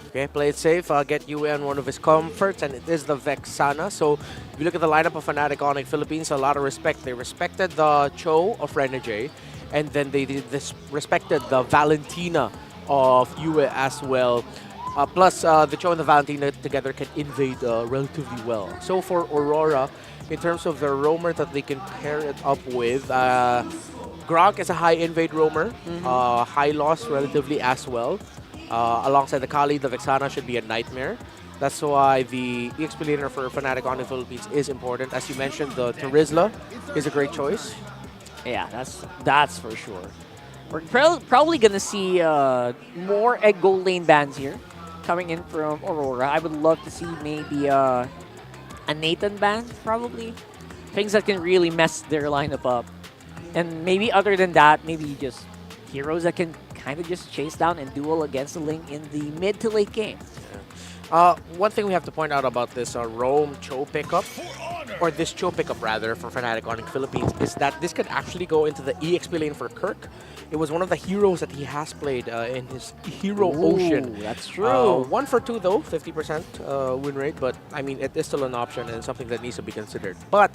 Okay, play it safe, get UN one of his comforts, and it is the Vexana. So if you look at the lineup of Fnatic Onic Philippines, a lot of respect. They respected the Cho of Renegade, and then they respected the Valentina of Yue as well. Plus, the Cho and the Valentina together can invade relatively well. So for Aurora, in terms of the roamer that they can pair it up with, Grok is a high invade roamer, high loss relatively as well. Alongside the Kali, the Vexana should be a nightmare. That's why the EXP laner for Fnatic Onic Philippines is important. As you mentioned, the Terizla is a great choice. Yeah, that's for sure. We're probably going to see more egg gold lane bans here coming in from Aurora. I would love to see maybe a Nathan ban, probably. Things that can really mess their lineup up. And maybe other than that, maybe just heroes that can kind of just chase down and duel against the Ling in the mid to late game. One thing we have to point out about this Rome Cho pickup, or this Cho pickup rather, for Fnatic Onic Philippines, is that this could actually go into the EXP lane for Kirk. It was one of the heroes that he has played in his Hero Ocean. That's true. 1 for 2 though, 50% win rate, but I mean, it is still an option and something that needs to be considered. But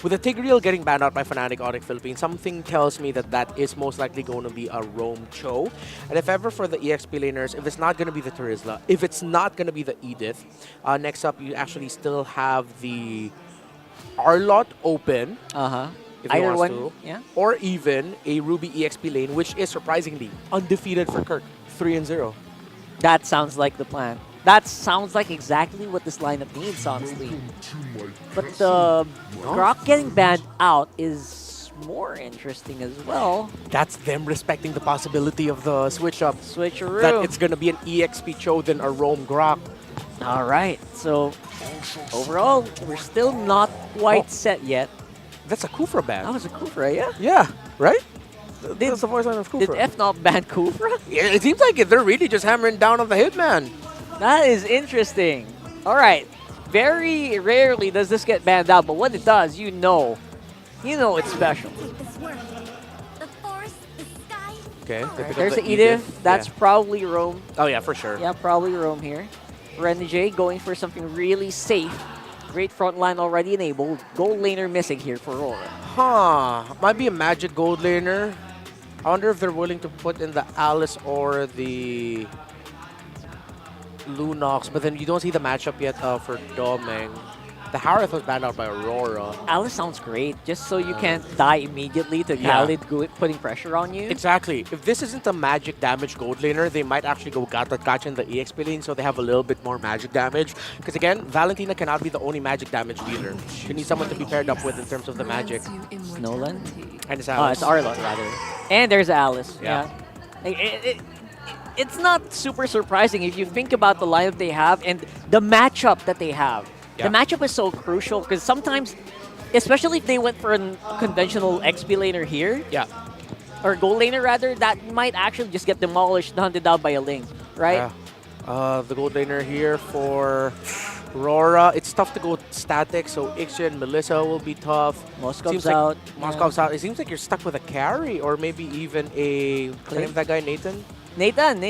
with the Tigreal getting banned out by Fnatic Onic Philippines, something tells me that that is most likely going to be a Roam Cho. And if ever for the EXP laners, if it's not going to be the Terizla, if it's not going to be the Edith, next up you actually still have the Arlot open. If Either he wants one, to. yeah. Or even a Ruby EXP lane, which is surprisingly undefeated for Kirk, 3-0. That sounds like the plan. That sounds like exactly what this lineup needs, honestly. But the Grok getting banned out is more interesting as well. That's them respecting the possibility of the switch-up. Switcheroo. That it's going to be an EXP Cho than a Roam Grok. All right, so overall, we're still not quite set yet. That's a Kufra ban. That was a Kufra, yeah? Yeah, right? That's the voice line of Kufra. Did FNOP ban Kufra? Yeah, it seems like it. They're really just hammering down on the Hitman. That is interesting. All right, very rarely does this get banned out, but when it does, you know it's special. Okay, There's the Edith. That's probably Roam. Oh yeah, for sure. Yeah, probably Roam here. Renegade going for something really safe. Great front line already enabled. Gold laner missing here for Aurora. Might be a Magic Gold laner. I wonder if they're willing to put in the Alice or the Lunox, but then you don't see the matchup yet for Domeng. The Harith was banned out by Aurora. Alice sounds great, just so you can't die immediately to Khalid putting pressure on you. Exactly. If this isn't a magic damage gold laner, they might actually go Gacha in the EXP lane, so they have a little bit more magic damage. Because again, Valentina cannot be the only magic damage dealer. You need someone to be paired up with in terms of the magic. Nolan? And it's Alice. It's Arlot, rather. And there's Alice. Yeah. It's not super surprising if you think about the lineup they have and the matchup that they have. The matchup is so crucial because sometimes, especially if they went for a conventional XP laner here, or gold laner rather, that might actually just get demolished, hunted out by a Ling, right? Yeah. The gold laner here for RORA. It's tough to go static, so Ixia and Melissa will be tough. Moscov's out. Moscov's out. It seems like you're stuck with a carry or maybe even a... What's the name of that guy, Nathan? Nathan.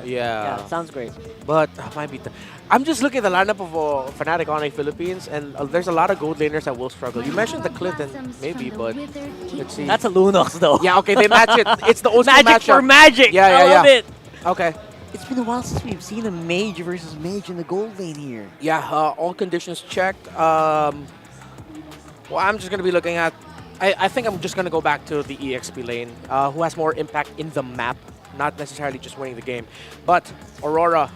Yeah. Sounds great. But might be... I'm just looking at the lineup of Fnatic Onic Philippines, and there's a lot of gold laners that will struggle. You mentioned the Clinton, maybe, but let's see. That's a Lunox, though. Yeah, okay, they match it. It's the old Magic matchup. for magic. Yeah, I love it. Okay. It's been a while since we've seen a mage versus mage in the gold lane here. Yeah, all conditions checked. Well, I'm just going to be looking at... I think I'm just going to go back to the EXP lane, who has more impact in the map, not necessarily just winning the game. But Aurora,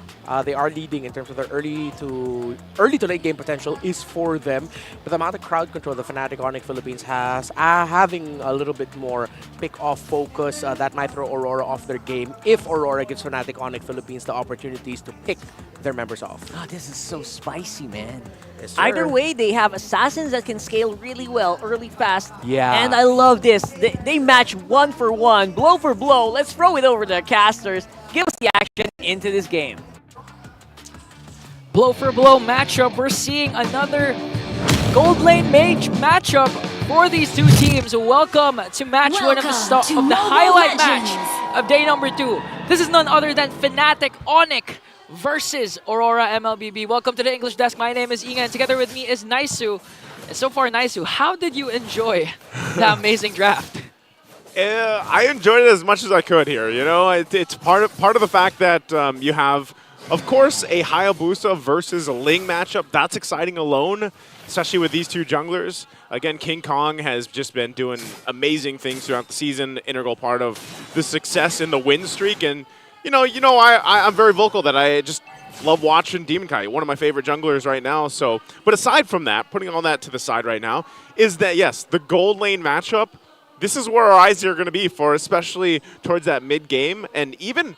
they are leading in terms of their early to late game potential is for them. But the amount of crowd control the Fnatic Onic Philippines has, having a little bit more pick-off focus, that might throw Aurora off their game if Aurora gives Fnatic Onic Philippines the opportunities to pick their members off. Oh, this is so spicy, man. Yes, sir. Either way, they have assassins that can scale really well, early, fast. Yeah. And I love this. They match 1 for 1, blow for blow. Let's throw it over to the casters. Give us the action into this game. Blow for blow matchup. We're seeing another gold lane mage matchup for these two teams. Welcome to match one of the highlight match of day number 2. This is none other than Fnatic Onic versus Aurora MLBB. Welcome to the English desk. My name is Inga, and together with me is Naisu. And so far, Naisu, how did you enjoy the amazing draft? I enjoyed it as much as I could here. You know, it's part of the fact that you have, of course, a Hayabusa versus a Ling matchup. That's exciting alone, especially with these two junglers. Again, King Kong has just been doing amazing things throughout the season, integral part of the success in the win streak. And I'm very vocal that I just love watching Demon Kai, one of my favorite junglers right now. So, but aside from that, putting all that to the side right now, is that yes, the gold lane matchup. This is where our eyes are going to be for, especially towards that mid game, and even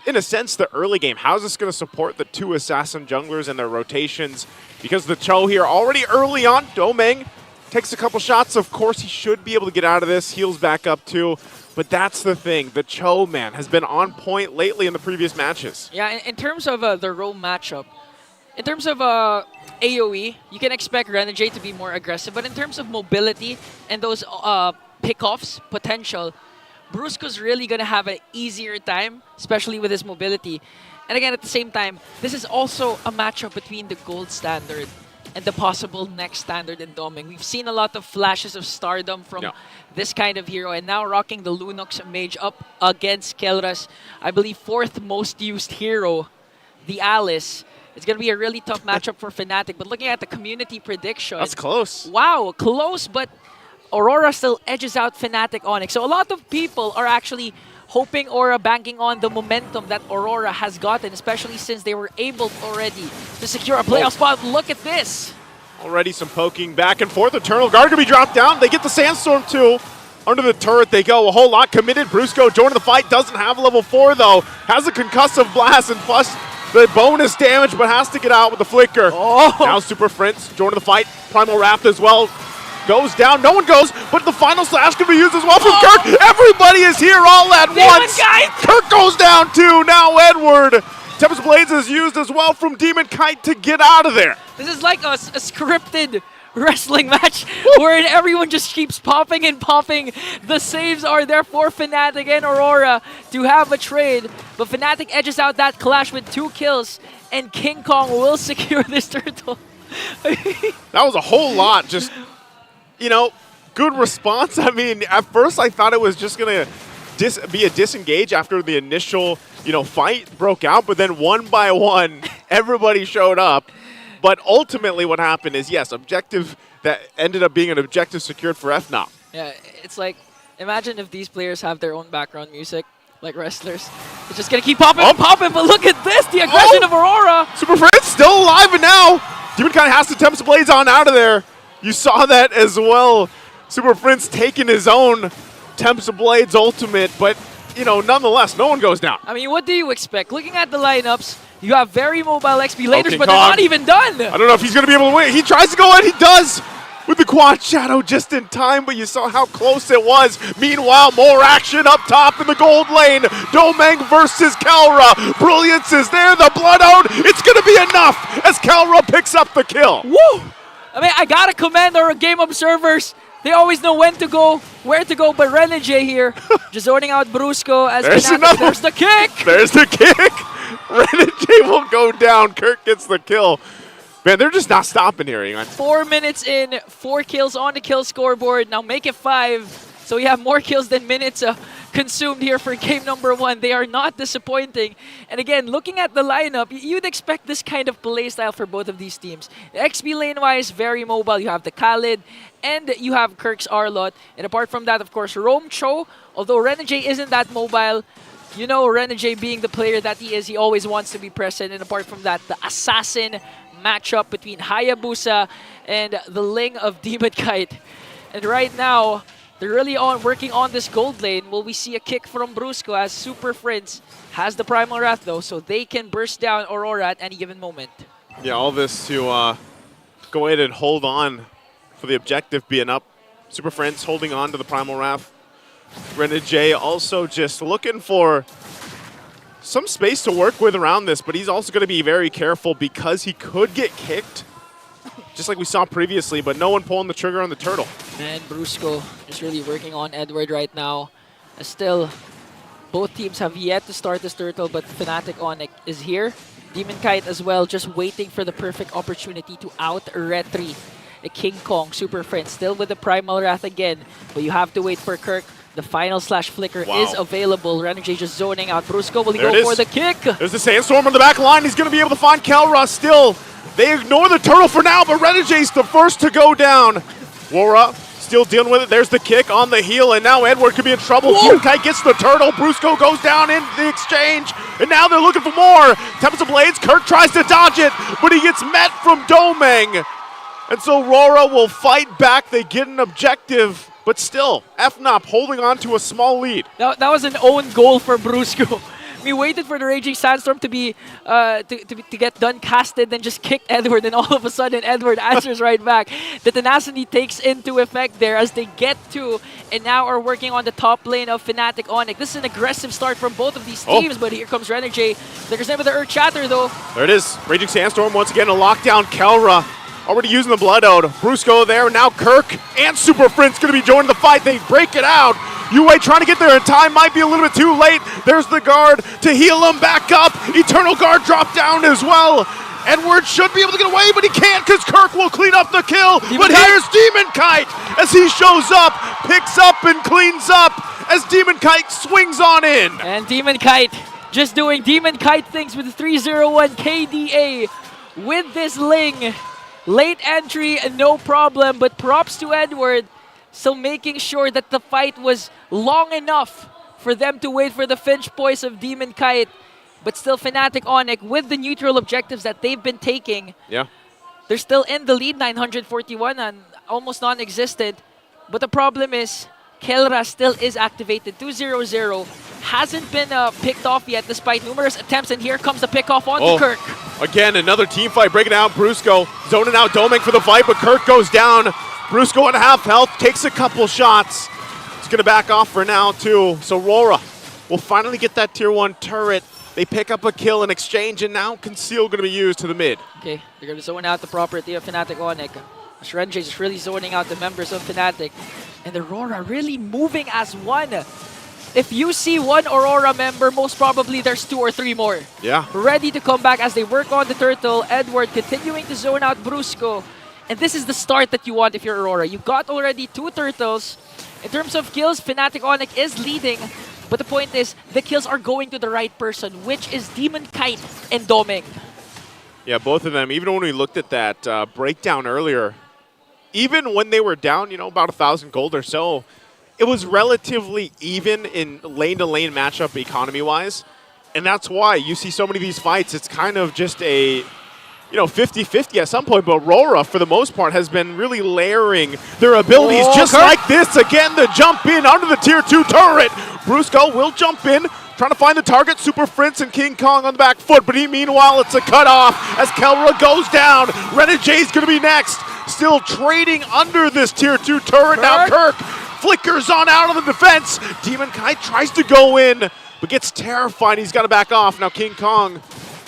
in a sense the early game. How is this going to support the two assassin junglers and their rotations? Because the Cho here already early on, Domeng takes a couple shots. Of course, he should be able to get out of this. Heals back up too. But that's the thing. The Cho, man, has been on point lately in the previous matches. Yeah, in terms of the Rome matchup, in terms of AoE, you can expect Renegade to be more aggressive. But in terms of mobility and those pickoffs potential, Brusco's really going to have an easier time, especially with his mobility. And again, at the same time, this is also a matchup between the gold standard and the possible next standard in Doming. We've seen a lot of flashes of stardom from this kind of hero, and now rocking the Lunox Mage up against Kelra's, I believe, 4th most used hero, the Alice. It's going to be a really tough matchup for Fnatic, but looking at the community prediction... That's close. Wow, close, but Aurora still edges out Fnatic Onic. So a lot of people are actually hoping or banking on the momentum that Aurora has gotten, especially since they were able already to secure a playoff spot. Look at this. Already some poking back and forth. Eternal Guard going to be dropped down. They get the Sandstorm too. Under the turret they go. A whole lot committed. Brusco joining the fight. Doesn't have level 4 though. Has a concussive blast and plus the bonus damage, but has to get out with the flicker. Now Super Prince joining the fight. Primal Wrath as well. Goes down. No one goes, but the final slash can be used as well from Kirk. Everybody is here all at once. Kirk goes down too. Now Edward. Tempest Blades is used as well from Demon Kite to get out of there. This is like a scripted wrestling match wherein everyone just keeps popping and popping. The saves are there for Fnatic and Aurora to have a trade, but Fnatic edges out that clash with 2 kills, and King Kong will secure this turtle. That was a whole lot. Just, you know, good response. I mean, at first I thought it was just going to be a disengage after the initial, you know, fight broke out, but then one by one, everybody showed up. But ultimately what happened is, yes, objective that ended up being an objective secured for FNOP. Yeah, it's like, imagine if these players have their own background music, like wrestlers. It's just going to keep popping and popping, but look at this, the aggression of Aurora. Super Friends still alive, and now Demon kind of has to Tempest Blades on out of there. You saw that as well. Super Prince taking his own Tempest Blades ultimate, but, you know, nonetheless, no one goes down. I mean, what do you expect? Looking at the lineups, you have very mobile XP laters, but they're not even done. I don't know if he's going to be able to win. He tries to go in. He does with the Quad Shadow just in time, but you saw how close it was. Meanwhile, more action up top in the gold lane. Domeng versus Kalra. Brilliance is there. The Blood Ode. It's going to be enough as Kalra picks up the kill. Woo! I mean, I got to commend our game observers. They always know when to go, where to go, but Renegade here, just zoning out Brusco as There's the kick! There's the kick! Renegade will go down. Kirk gets the kill. Man, they're just not stopping here. 4 minutes in, 4 kills on the kill scoreboard. Now make it 5. So we have more kills than minutes consumed here for game number 1. They are not disappointing. And again, looking at the lineup, you'd expect this kind of playstyle for both of these teams. XP lane-wise, very mobile. You have the Khalid, and you have Kirk's Arlot. And apart from that, of course, Rome Cho. Although Renegade isn't that mobile, you know, Renegade being the player that he is, he always wants to be present. And apart from that, the Assassin matchup between Hayabusa and the Ling of Demon Kite. And right now, they're really working on this gold lane. Will we see a kick from Brusco as Super Friends has the Primal Wrath though, so they can burst down Aurora at any given moment. Yeah, all this to go ahead and hold on for the objective being up. Super Friends holding on to the Primal Wrath. Renegade also just looking for some space to work with around this, but he's also going to be very careful because he could get kicked, just like we saw previously, but no one pulling the trigger on the turtle. And Brusco is really working on Edward right now. Still, both teams have yet to start this turtle, but Fnatic Onic is here. Demon Kite as well, just waiting for the perfect opportunity to out-retry King Kong. Super Friends still with the Primal Wrath again, but you have to wait for Kirk. The final slash flicker is available. Renegade just zoning out. Brusco, will he go for the kick? There's the Sandstorm on the back line. He's going to be able to find Kalra still. They ignore the turtle for now, but Renegade's the first to go down. RORA still dealing with it. There's the kick on the heel, and now Edward could be in trouble. Kite gets the turtle. Brusco goes down in the exchange, and now they're looking for more. Tempest of Blades. Kirk tries to dodge it, but he gets met from Domeng. And so RORA will fight back. They get an objective, but still, FNOP holding on to a small lead. That was an own goal for Brusco. We waited for the Raging Sandstorm to be to get done casted, then just kicked Edward, and all of a sudden Edward answers right back. The tenacity takes into effect there as they get to and now are working on the top lane of Fnatic Onic. This is an aggressive start from both of these teams, but here comes Renegade. Flickers in with the Earth Shatter though. There it is. Raging Sandstorm once again, a lockdown. Kelra already using the Blood Ode. Brusco there, now Kirk and Super Friends going to be joining the fight. They break it out. UA trying to get there in time, might be a little bit too late. There's the guard to heal him back up. Eternal Guard dropped down as well. Edward should be able to get away, but he can't because Kirk will clean up the kill. But here's Demon Kite as he shows up, picks up and cleans up as Demon Kite swings on in. And Demon Kite just doing Demon Kite things with 301 KDA with this Ling. Late entry, no problem, but props to Edward. So making sure that the fight was long enough for them to wait for the Finch Poise of Demon Kite. But still Fnatic Onic with the neutral objectives that they've been taking. Yeah. They're still in the lead, 941 and almost non-existent. But the problem is, Kelra still is activated. 2-0-0. Hasn't been picked off yet despite numerous attempts. And here comes the pickoff onto Kirk. Again, another team fight breaking out. Brusco zoning out Doming for the fight, but Kirk goes down. Brusco on half health, takes a couple shots. He's going to back off for now too. So RORA will finally get that tier 1 turret. They pick up a kill in exchange, and now Conceal going to be used to the mid. Okay, they're going to zone out the property of Fnatic Onic. Renjay is really zoning out the members of Fnatic. And the Aurora really moving as one. If you see one Aurora member, most probably there's 2 or 3 more. Yeah. Ready to come back as they work on the turtle. Edward continuing to zone out Brusco. And this is the start that you want if you're Aurora. You got already 2 turtles. In terms of kills, Fnatic Onic is leading. But the point is, the kills are going to the right person, which is Demon Kite and Doming. Yeah, both of them. Even when we looked at that breakdown earlier, even when they were down, about 1,000 gold or so, it was relatively even in lane-to-lane matchup economy-wise. And that's why you see so many of these fights. It's kind of just a 50-50 at some point, but RORA, for the most part, has been really layering their abilities just like this. Again, the jump in under the tier 2 turret. Brusco will jump in, trying to find the target. Super Prince and King Kong on the back foot, but meanwhile, it's a cutoff as Kelra goes down. Renegay's going to be next. Still trading under this tier 2 turret. Now Kirk flickers on out of the defense. Demon Kite tries to go in, but gets terrified. He's got to back off. Now King Kong,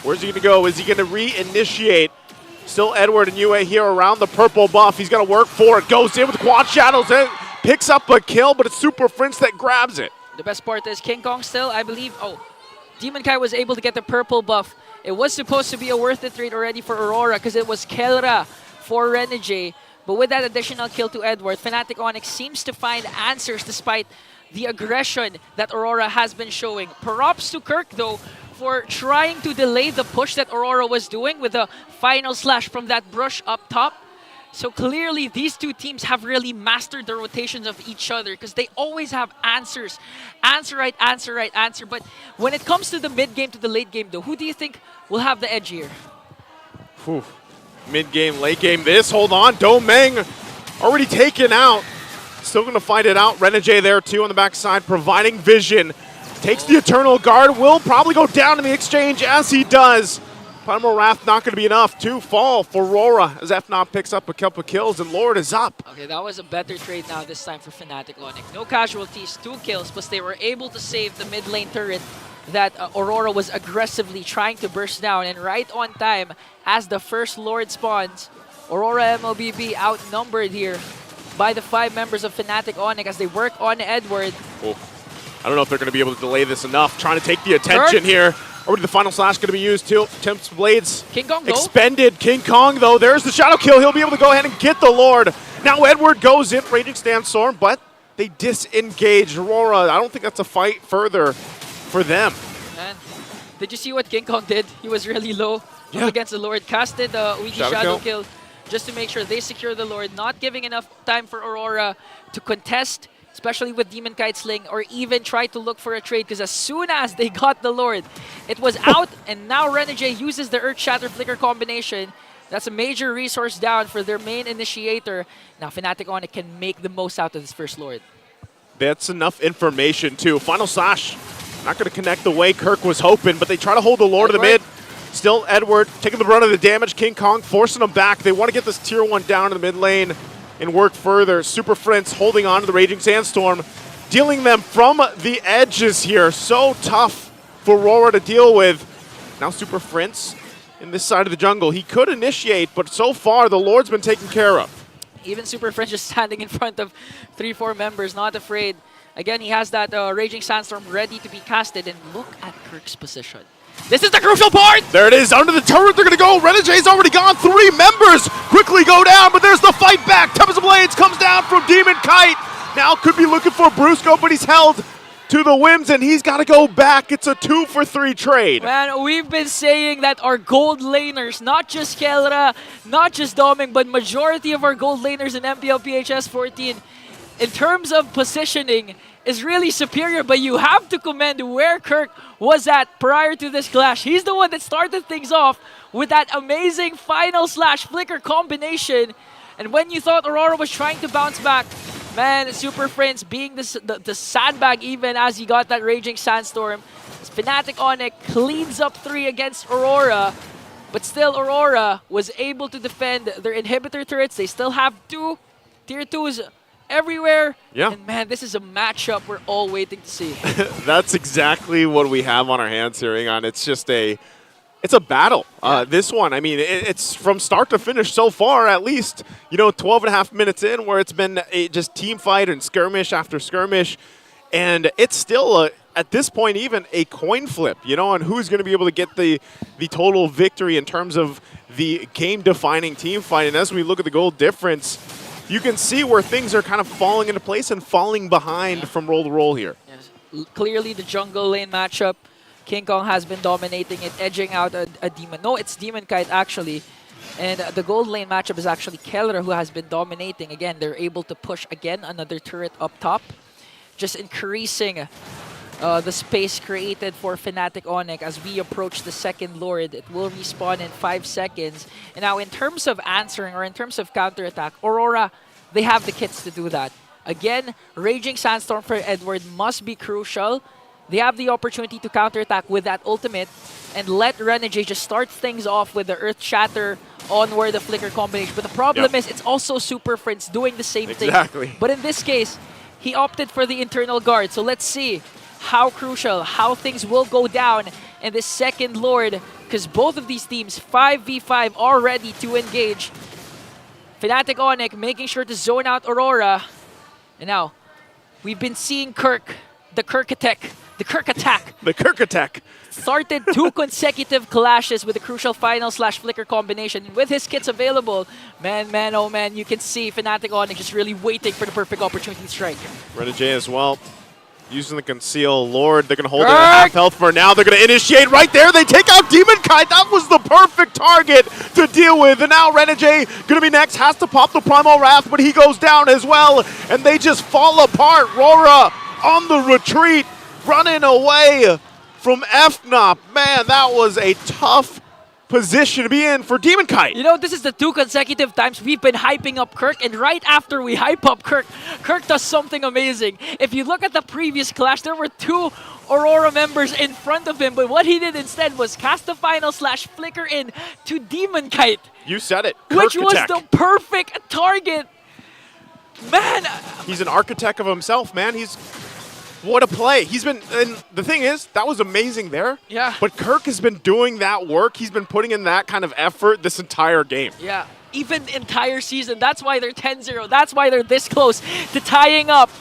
where's he going to go? Is he going to re-initiate? Still Edward and UA here around the purple buff. He's going to work for it. Goes in with Quad Shadows and picks up a kill, but it's Super Prince that grabs it. The best part is King Kong still, I believe, Demon Kai was able to get the purple buff. It was supposed to be a worth it trade already for Aurora because it was Kelra for Renegade. But with that additional kill to Edward, Fnatic Onic seems to find answers despite the aggression that Aurora has been showing. Props to Kirk, though, for trying to delay the push that Aurora was doing with the final slash from that brush up top. So clearly, these two teams have really mastered the rotations of each other because they always have answers. Answer right, answer right, answer. But when it comes to the mid-game to the late game, though, who do you think will have the edge here? Whew. Mid-game, late game, this, hold on. Domeng already taken out. Still going to fight it out. Renegade there, too, on the backside, providing vision. Takes the Eternal Guard, will probably go down in the exchange as he does. Primal Wrath not going to be enough to fall for RORA as FNOP picks up a couple kills and Lord is up. Okay, that was a better trade now this time for Fnatic Onic. No casualties, 2 kills, but they were able to save the mid lane turret that Aurora was aggressively trying to burst down. And right on time, as the first Lord spawns, Aurora MLBB outnumbered here by the 5 members of Fnatic Onic as they work on Edward. Oh. I don't know if they're going to be able to delay this enough. Trying to take the attention here. Already the final slash going to be used too. Tempest Blades King Kong expended. King Kong though, there's the shadow kill. He'll be able to go ahead and get the Lord. Now Edward goes in, Raging Sandstorm, but they disengage Aurora. I don't think that's a fight further for them. Man, did you see what King Kong did? He was really low up against the Lord. Casted the Ouija shadow kill just to make sure they secure the Lord. Not giving enough time for Aurora to contest, especially with Demon Kite Sling, or even try to look for a trade, because as soon as they got the Lord, it was out, and now Renegade uses the Earth Shatter Flicker combination. That's a major resource down for their main initiator. Now Fnatic Onic can make the most out of this first Lord. That's enough information too. Final slash Not going to connect the way Kirk was hoping, but they try to hold the Lord to the mid. Still Edward taking the brunt of the damage. King Kong forcing them back. They want to get this tier 1 down in the mid lane and work further. Super Prince holding on to the Raging Sandstorm, dealing them from the edges here. So tough for RORA to deal with. Now Super Prince in this side of the jungle. He could initiate, but so far the Lord's been taken care of. Even Super French just standing in front of 3-4 members, not afraid. Again, he has that Raging Sandstorm ready to be casted, and look at Kirk's position. This is the crucial part! There it is, under the turret they're gonna go. Renegades already gone, 3 members quickly go down, but there's the fight back. Tempest of Blades comes down from Demon Kite. Now could be looking for Brusco, but he's held to the whims, and he's got to go back. It's a 2-for-3 trade. Man, we've been saying that our gold laners, not just Kelra, not just Doming, but majority of our gold laners in MPL S14, in terms of positioning, is really superior, but you have to commend where Kirk was at prior to this clash. He's the one that started things off with that amazing final slash flicker combination, and when you thought Aurora was trying to bounce back, man, Super Friends being the sandbag even as he got that Raging Sandstorm. Fnatic Onic cleans up 3 against Aurora, but still Aurora was able to defend their inhibitor turrets. They still have 2 tier 2s everywhere. Yeah. And man, this is a matchup we're all waiting to see. That's exactly what we have on our hands here, Ingon. It's just it's a battle. This one, I mean, it's from start to finish so far, at least, 12 and a half minutes in, where it's been just team fight and skirmish after skirmish. And it's still, at this point, even a coin flip, on who's going to be able to get the total victory in terms of the game-defining team fight. And as we look at the goal difference, you can see where things are kind of falling into place and falling behind from roll to roll here. Yes. Clearly, the jungle lane matchup, King Kong has been dominating it, edging out a Demon. No, it's Demon Kite, actually. And the gold lane matchup is actually Kelra, who has been dominating. Again, they're able to push, again, another turret up top, just increasing the space created for Fnatic Onic as we approach the second Lord. It will respawn in 5 seconds. And now, in terms of answering, or in terms of counterattack, Aurora, they have the kits to do that. Again, Raging Sandstorm for Edward must be crucial. They have the opportunity to counterattack with that ultimate and let Renegade just start things off with the Earth Shatter onward, the Flicker combination. But the problem is it's also Super Friends doing the same thing. But in this case, he opted for the internal guard. So let's see how crucial, how things will go down in this second Lord, because both of these teams, 5v5, are ready to engage. Fnatic Onic making sure to zone out Aurora. And now, we've been seeing Kirk, the Kirk attack. The Kirk attack. The Kirk attack. Started 2 consecutive clashes with the crucial final slash flicker combination. And with his kits available, man, oh man, you can see Fnatic Onic just really waiting for the perfect opportunity to strike. Renegade as well. Using the conceal Lord, they're going to hold it at half health for now. They're going to initiate right there. They take out Demon Kite. That was the perfect target to deal with. And now Renegade going to be next. Has to pop the Primal Wrath, but he goes down as well. And they just fall apart. RORA on the retreat, running away from FNOP. Man, that was a tough position to be in for Demon Kite. This is the 2 consecutive times we've been hyping up Kirk, and right after we hype up Kirk, Kirk does something amazing. If you look at the previous clash, there were 2 Aurora members in front of him, but what he did instead was cast the final slash flicker in to Demon Kite. You said it. Which Kirk was attack. the perfect target. Man. He's an architect of himself, man. What a play. And the thing is, that was amazing there. Yeah. But Kirk has been doing that work. He's been putting in that kind of effort this entire game. Yeah. Even entire season. That's why they're 10-0. That's why they're this close to tying up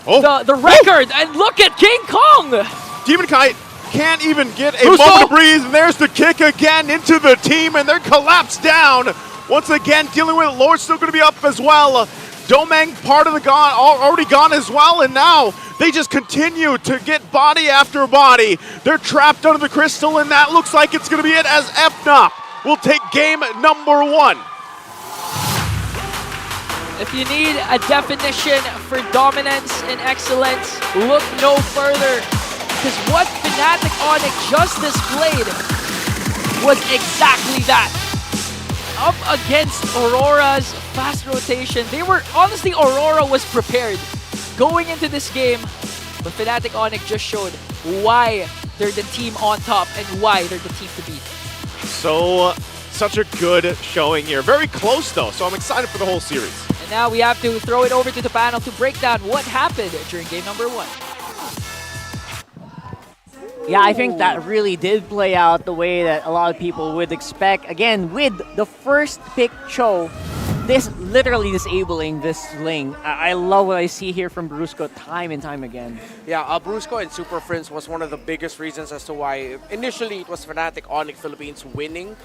the record. And look at King Kong. Demon Kite can't even get a moment to breathe. And there's the kick again into the team. And they're collapsed down. Once again, dealing with it. Lord's still going to be up as well. Domang, part of the already gone as well. And now they just continue to get body after body. They're trapped under the crystal, and that looks like it's going to be it as FNOP will take game number 1. If you need a definition for dominance and excellence, look no further. Because what Fnatic Onic just displayed was exactly that. Up against Aurora's fast rotation. Honestly, Aurora was prepared going into this game, but Fnatic Onic just showed why they're the team on top and why they're the team to beat. So, such a good showing here. Very close though, so I'm excited for the whole series. And now we have to throw it over to the panel to break down what happened during game number 1. Yeah, I think that really did play out the way that a lot of people would expect. Again, with the first pick Cho, this literally disabling this Ling. I love what I see here from Brusco time and time again. Yeah, Brusco and Super Friends was one of the biggest reasons as to why initially it was Fnatic Onic Philippines winning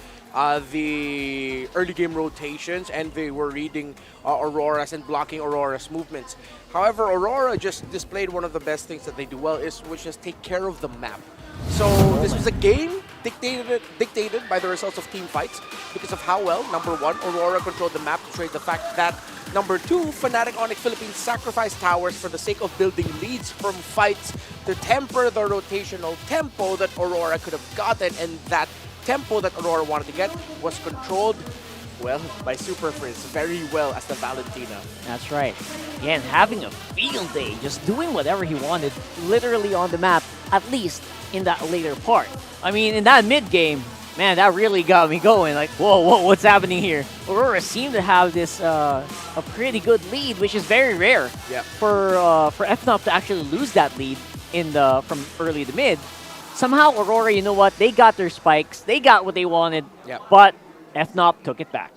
the early game rotations, and they were reading Aurora's and blocking Aurora's movements. However, Aurora just displayed one of the best things that they do well, which is take care of the map. So this was a game dictated by the results of team fights because of how well, number 1, Aurora controlled the map, to trade the fact that number 2, Fnatic Onic Philippines sacrificed towers for the sake of building leads from fights to temper the rotational tempo that Aurora could have gotten, and that tempo that Aurora wanted to get was controlled, well, by Super Frizz very well as the Valentina. That's right. Again, having a field day, just doing whatever he wanted, literally on the map, at least in that later part. I mean, in that mid game, man, that really got me going. Like, whoa, what's happening here? Aurora seemed to have this a pretty good lead, which is very rare for FNOP to actually lose that lead from early to mid. Somehow, Aurora, you know what? They got their spikes. They got what they wanted, but FNOP took it back.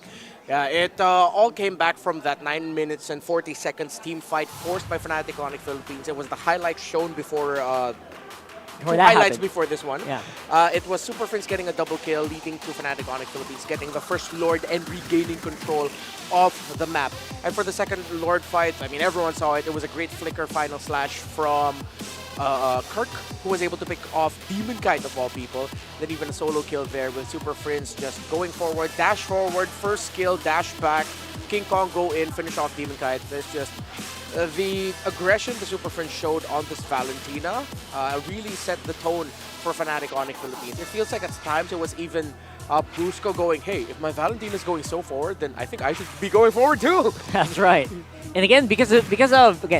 Yeah, it all came back from that 9 minutes and 40 seconds team fight forced by Fnatic Onic Philippines. It was the highlights shown before before this one. Yeah. It was Super Friends getting a double kill, leading to Fnatic Onic Philippines getting the first Lord and regaining control of the map. And for the second Lord fight, I mean, everyone saw it. It was a great flicker final slash from Kirk, who was able to pick off Demon Kite of all people. Then even a solo kill there with Super Friends just going forward, dash forward, first skill, dash back, King Kong go in, finish off Demon Kite. There's just the aggression the Super Friends showed on this Valentina really set the tone for Fnatic Onic Philippines. It feels like at times it was even Brusco going, hey, if my Valentina is going so forward, then I think I should be going forward too. That's right. And again, because of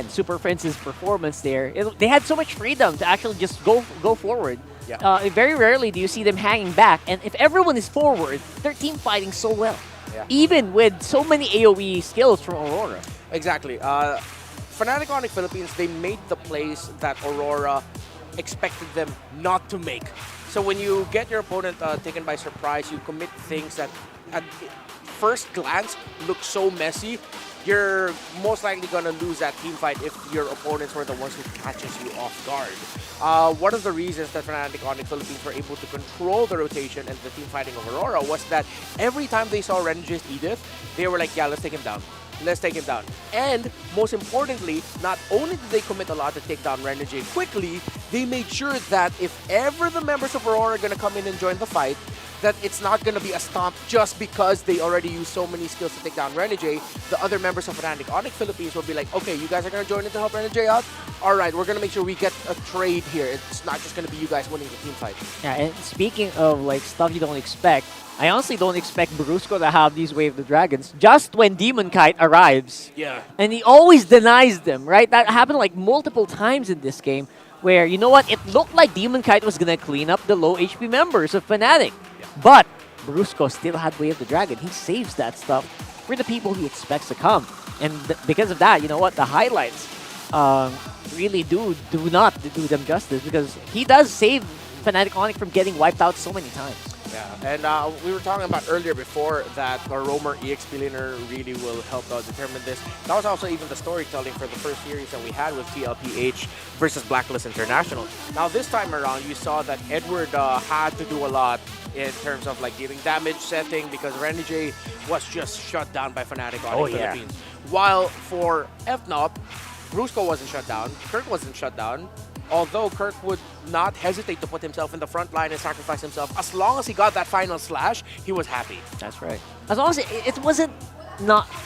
Super Friends' performance there, they had so much freedom to actually just go forward. Yeah. Very rarely do you see them hanging back. And if everyone is forward, they're team fighting so well. Yeah. Even with so many AoE skills from Aurora. Exactly. Fnatic Onic Philippines, they made the plays that Aurora expected them not to make. So when you get your opponent taken by surprise, you commit things that at first glance look so messy, you're most likely going to lose that team fight if your opponents were the ones who catches you off guard. One of the reasons that Fnatic Onic Philippines were able to control the rotation and the team fighting of Aurora was that every time they saw Renege's Edith, they were like, yeah, let's take him down. Let's take him down. And most importantly, not only did they commit a lot to take down Renege quickly, they made sure that if ever the members of Aurora are going to come in and join the fight, that it's not going to be a stomp just because they already used so many skills to take down Renege. The other members of Fnatic Onic Philippines will be like, okay, you guys are going to join in to help Renege out? All right, we're going to make sure we get a trade here. It's not just going to be you guys winning the team fight. Yeah, and speaking of like stuff you don't expect, I honestly don't expect Brusco to have these Wave of the Dragons just when Demon Kite arrives. Yeah. And he always denies them, right? That happened like multiple times in this game where, you know what, it looked like Demon Kite was going to clean up the low HP members of Fnatic. Yeah. But Brusco still had Wave of the Dragon. He saves that stuff for the people he expects to come. And because of that, you know what, the highlights really do not do them justice because he does save Fnatic Onic from getting wiped out so many times. Yeah, and we were talking about earlier before that our Roamer EXP laner really will help determine this. That was also even the storytelling for the first series that we had with TLPH versus Blacklist International. Now this time around, you saw that Edward had to do a lot in terms of like giving damage setting because Renege was just shut down by Fnatic Onic Philippines. While for FNOP, Brusco wasn't shut down, Kirk wasn't shut down. Although Kirk would not hesitate to put himself in the front line and sacrifice himself, as long as he got that final slash, he was happy. That's right. As long as it wasn't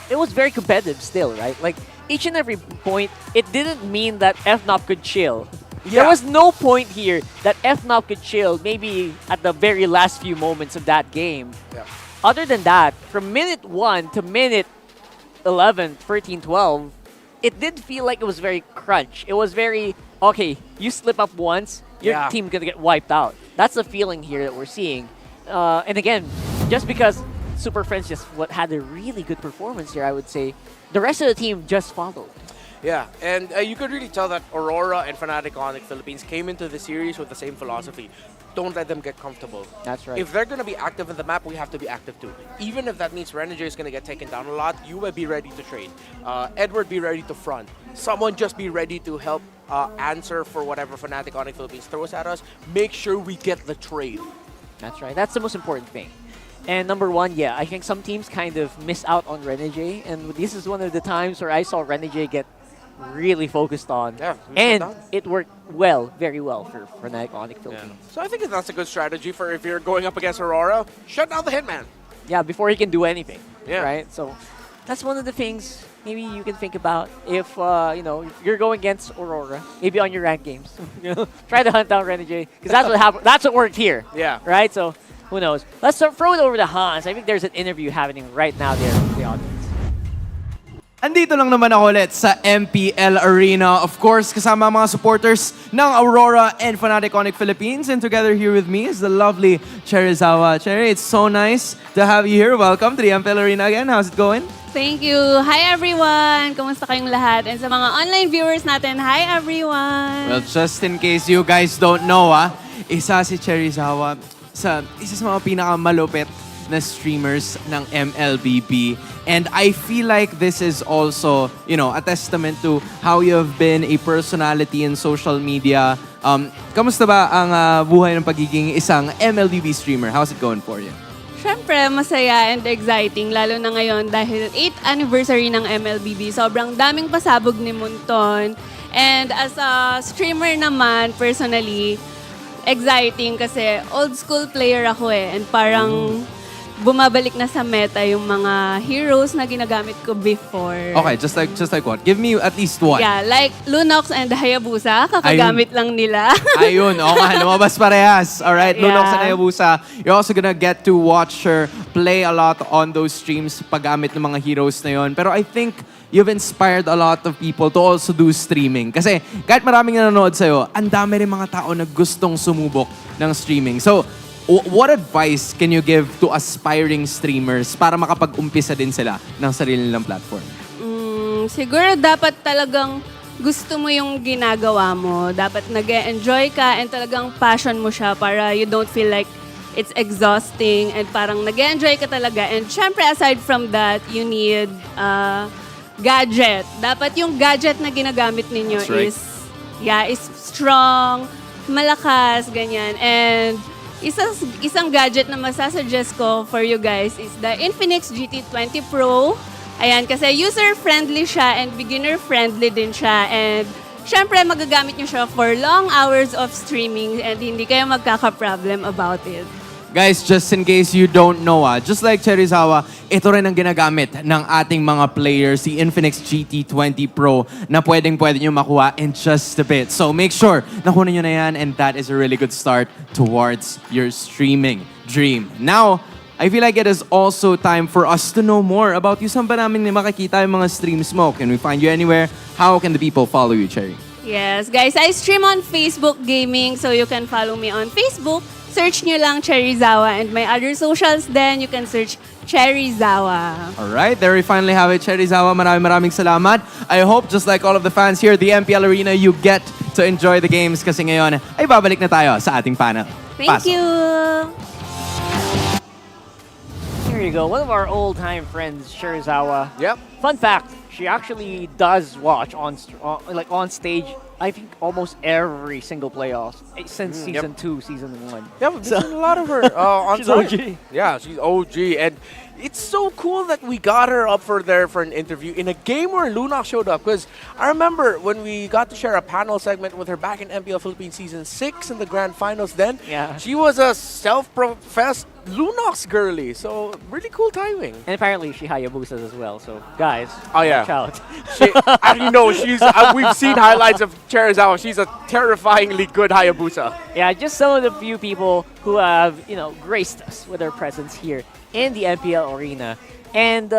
it was very competitive still, right? Like each and every point, it didn't mean that FNOP could chill. Yeah. There was no point here that FNOP could chill maybe at the very last few moments of that game. Yeah. Other than that, from minute 1 to minute 11, 13, 12, it did feel like it was very crunch. It was very okay, you slip up once, your Yeah. team gonna get wiped out. That's the feeling here that we're seeing. And again, just because Super Friends just had a really good performance here, I would say, the rest of the team just followed. Yeah, and you could really tell that Aurora and Fnatic Onic Philippines came into the series with the same philosophy. Don't let them get comfortable. That's right. If they're going to be active in the map, we have to be active too. Even if that means Renegade is going to get taken down a lot, you will be ready to trade. Edward, be ready to front. Someone just be ready to help answer for whatever Fnatic Onic Philippines throws at us. Make sure we get the trade. That's right. That's the most important thing. And number one, yeah, I think some teams kind of miss out on Renegade, and this is one of the times where I saw Renegade get really focused on. Yeah, and it worked well, very well for Fnatic Onic Philippines. So I think that's a good strategy for if you're going up against Aurora. Shut down the Hitman. Yeah, before he can do anything. Yeah. Right? So that's one of the things maybe you can think about if you're going against Aurora, maybe on your ranked games. Try to hunt down Renegade, because that's what happened. That's what worked here. Yeah. Right? So who knows? Let's throw it over to Hans. I think there's an interview happening right now there with the audience. Andito lang naman ako ulit sa MPL Arena. Of course, kasama ang mga supporters ng Aurora and Fnatic Onic Philippines. And together here with me is the lovely Cherizawa. Cherry, it's so nice to have you here. Welcome to the MPL Arena again. How's it going? Thank you. Hi everyone! Kumusta kayong lahat? And sa mga online viewers natin, hi everyone! Well, just in case you guys don't know, isa si Cherizawa isa sa mga pinakamalupit na streamers ng MLBB. And I feel like this is also, a testament to how you have been a personality in social media. Kamusta ba ang buhay ng pagiging isang MLBB streamer? How's it going for you? Siyempre, masaya and exciting, lalo na ngayon dahil 8th anniversary ng MLBB. Sobrang daming pasabog ni Munton. And as a streamer naman, personally, exciting kasi old school player ako and parang bumabalik na sa meta yung mga heroes na ginagamit ko before. Okay, just like what? Give me at least one. Yeah, like Lunox and Hayabusa, kakagamit lang nila. Ayun, lumabas parehas. Alright, Yeah. Lunox and Hayabusa. You're also gonna get to watch her play a lot on those streams paggamit ng mga heroes na yun. Pero I think you've inspired a lot of people to also do streaming. Kasi kahit maraming nanonood sa'yo, ang dami rin mga tao na gustong sumubok ng streaming. So, what advice can you give to aspiring streamers para makapag-umpisa din sila ng sarili nilang platform? Siguro dapat talagang gusto mo yung ginagawa mo. Dapat nag-enjoy ka and talagang passion mo siya para you don't feel like it's exhausting and parang nag-enjoy ka talaga. And syempre, aside from that, you need gadget. Dapat yung gadget na ginagamit ninyo is strong, malakas, ganyan. And isang gadget na masasuggest ko for you guys is the Infinix GT20 Pro. Ayan, kasi user-friendly siya and beginner-friendly din siya. And syempre, magagamit nyo siya for long hours of streaming and hindi kayo magkaka-problem about it. Guys, just in case you don't know, just like Cherizawa, ito rin ang ginagamit ng ating mga players, si Infinix GT20 Pro, na pwede nyo makuha in just a bit. So make sure na kunin nyo na yan, and that is a really good start towards your streaming dream. Now, I feel like it is also time for us to know more about you. Saan ba namin makikita yung mga streams mo? Can we find you anywhere? How can the people follow you, Cherry? Yes, guys, I stream on Facebook Gaming, so you can follow me on Facebook. Search nyo lang Cherizawa, and my other socials then you can search Cherizawa. Alright, there we finally have it. Cherizawa, maraming salamat. I hope, just like all of the fans here at the MPL Arena, you get to enjoy the games kasi ngayon ay babalik na tayo sa ating panel. Thank you! Here you go, one of our old-time friends, Cherizawa. Yep. Fun fact, she actually does watch on stage, I think almost every single playoff since season 2, season 1. Yeah, we've seen a lot of her on She's site. OG. Yeah, she's OG. And it's so cool that we got her up for an interview in a game where Lunox showed up. Because I remember when we got to share a panel segment with her back in MPL Philippines Season 6 in the Grand Finals then. Yeah. She was a self-professed Lunox girly. So, really cool timing. And apparently she Hayabusas as well, so guys, Oh, yeah. watch out. We've seen highlights of Cherizawa. She's a terrifyingly good Hayabusa. Yeah, just some of the few people who have, graced us with their presence here in the MPL Arena. And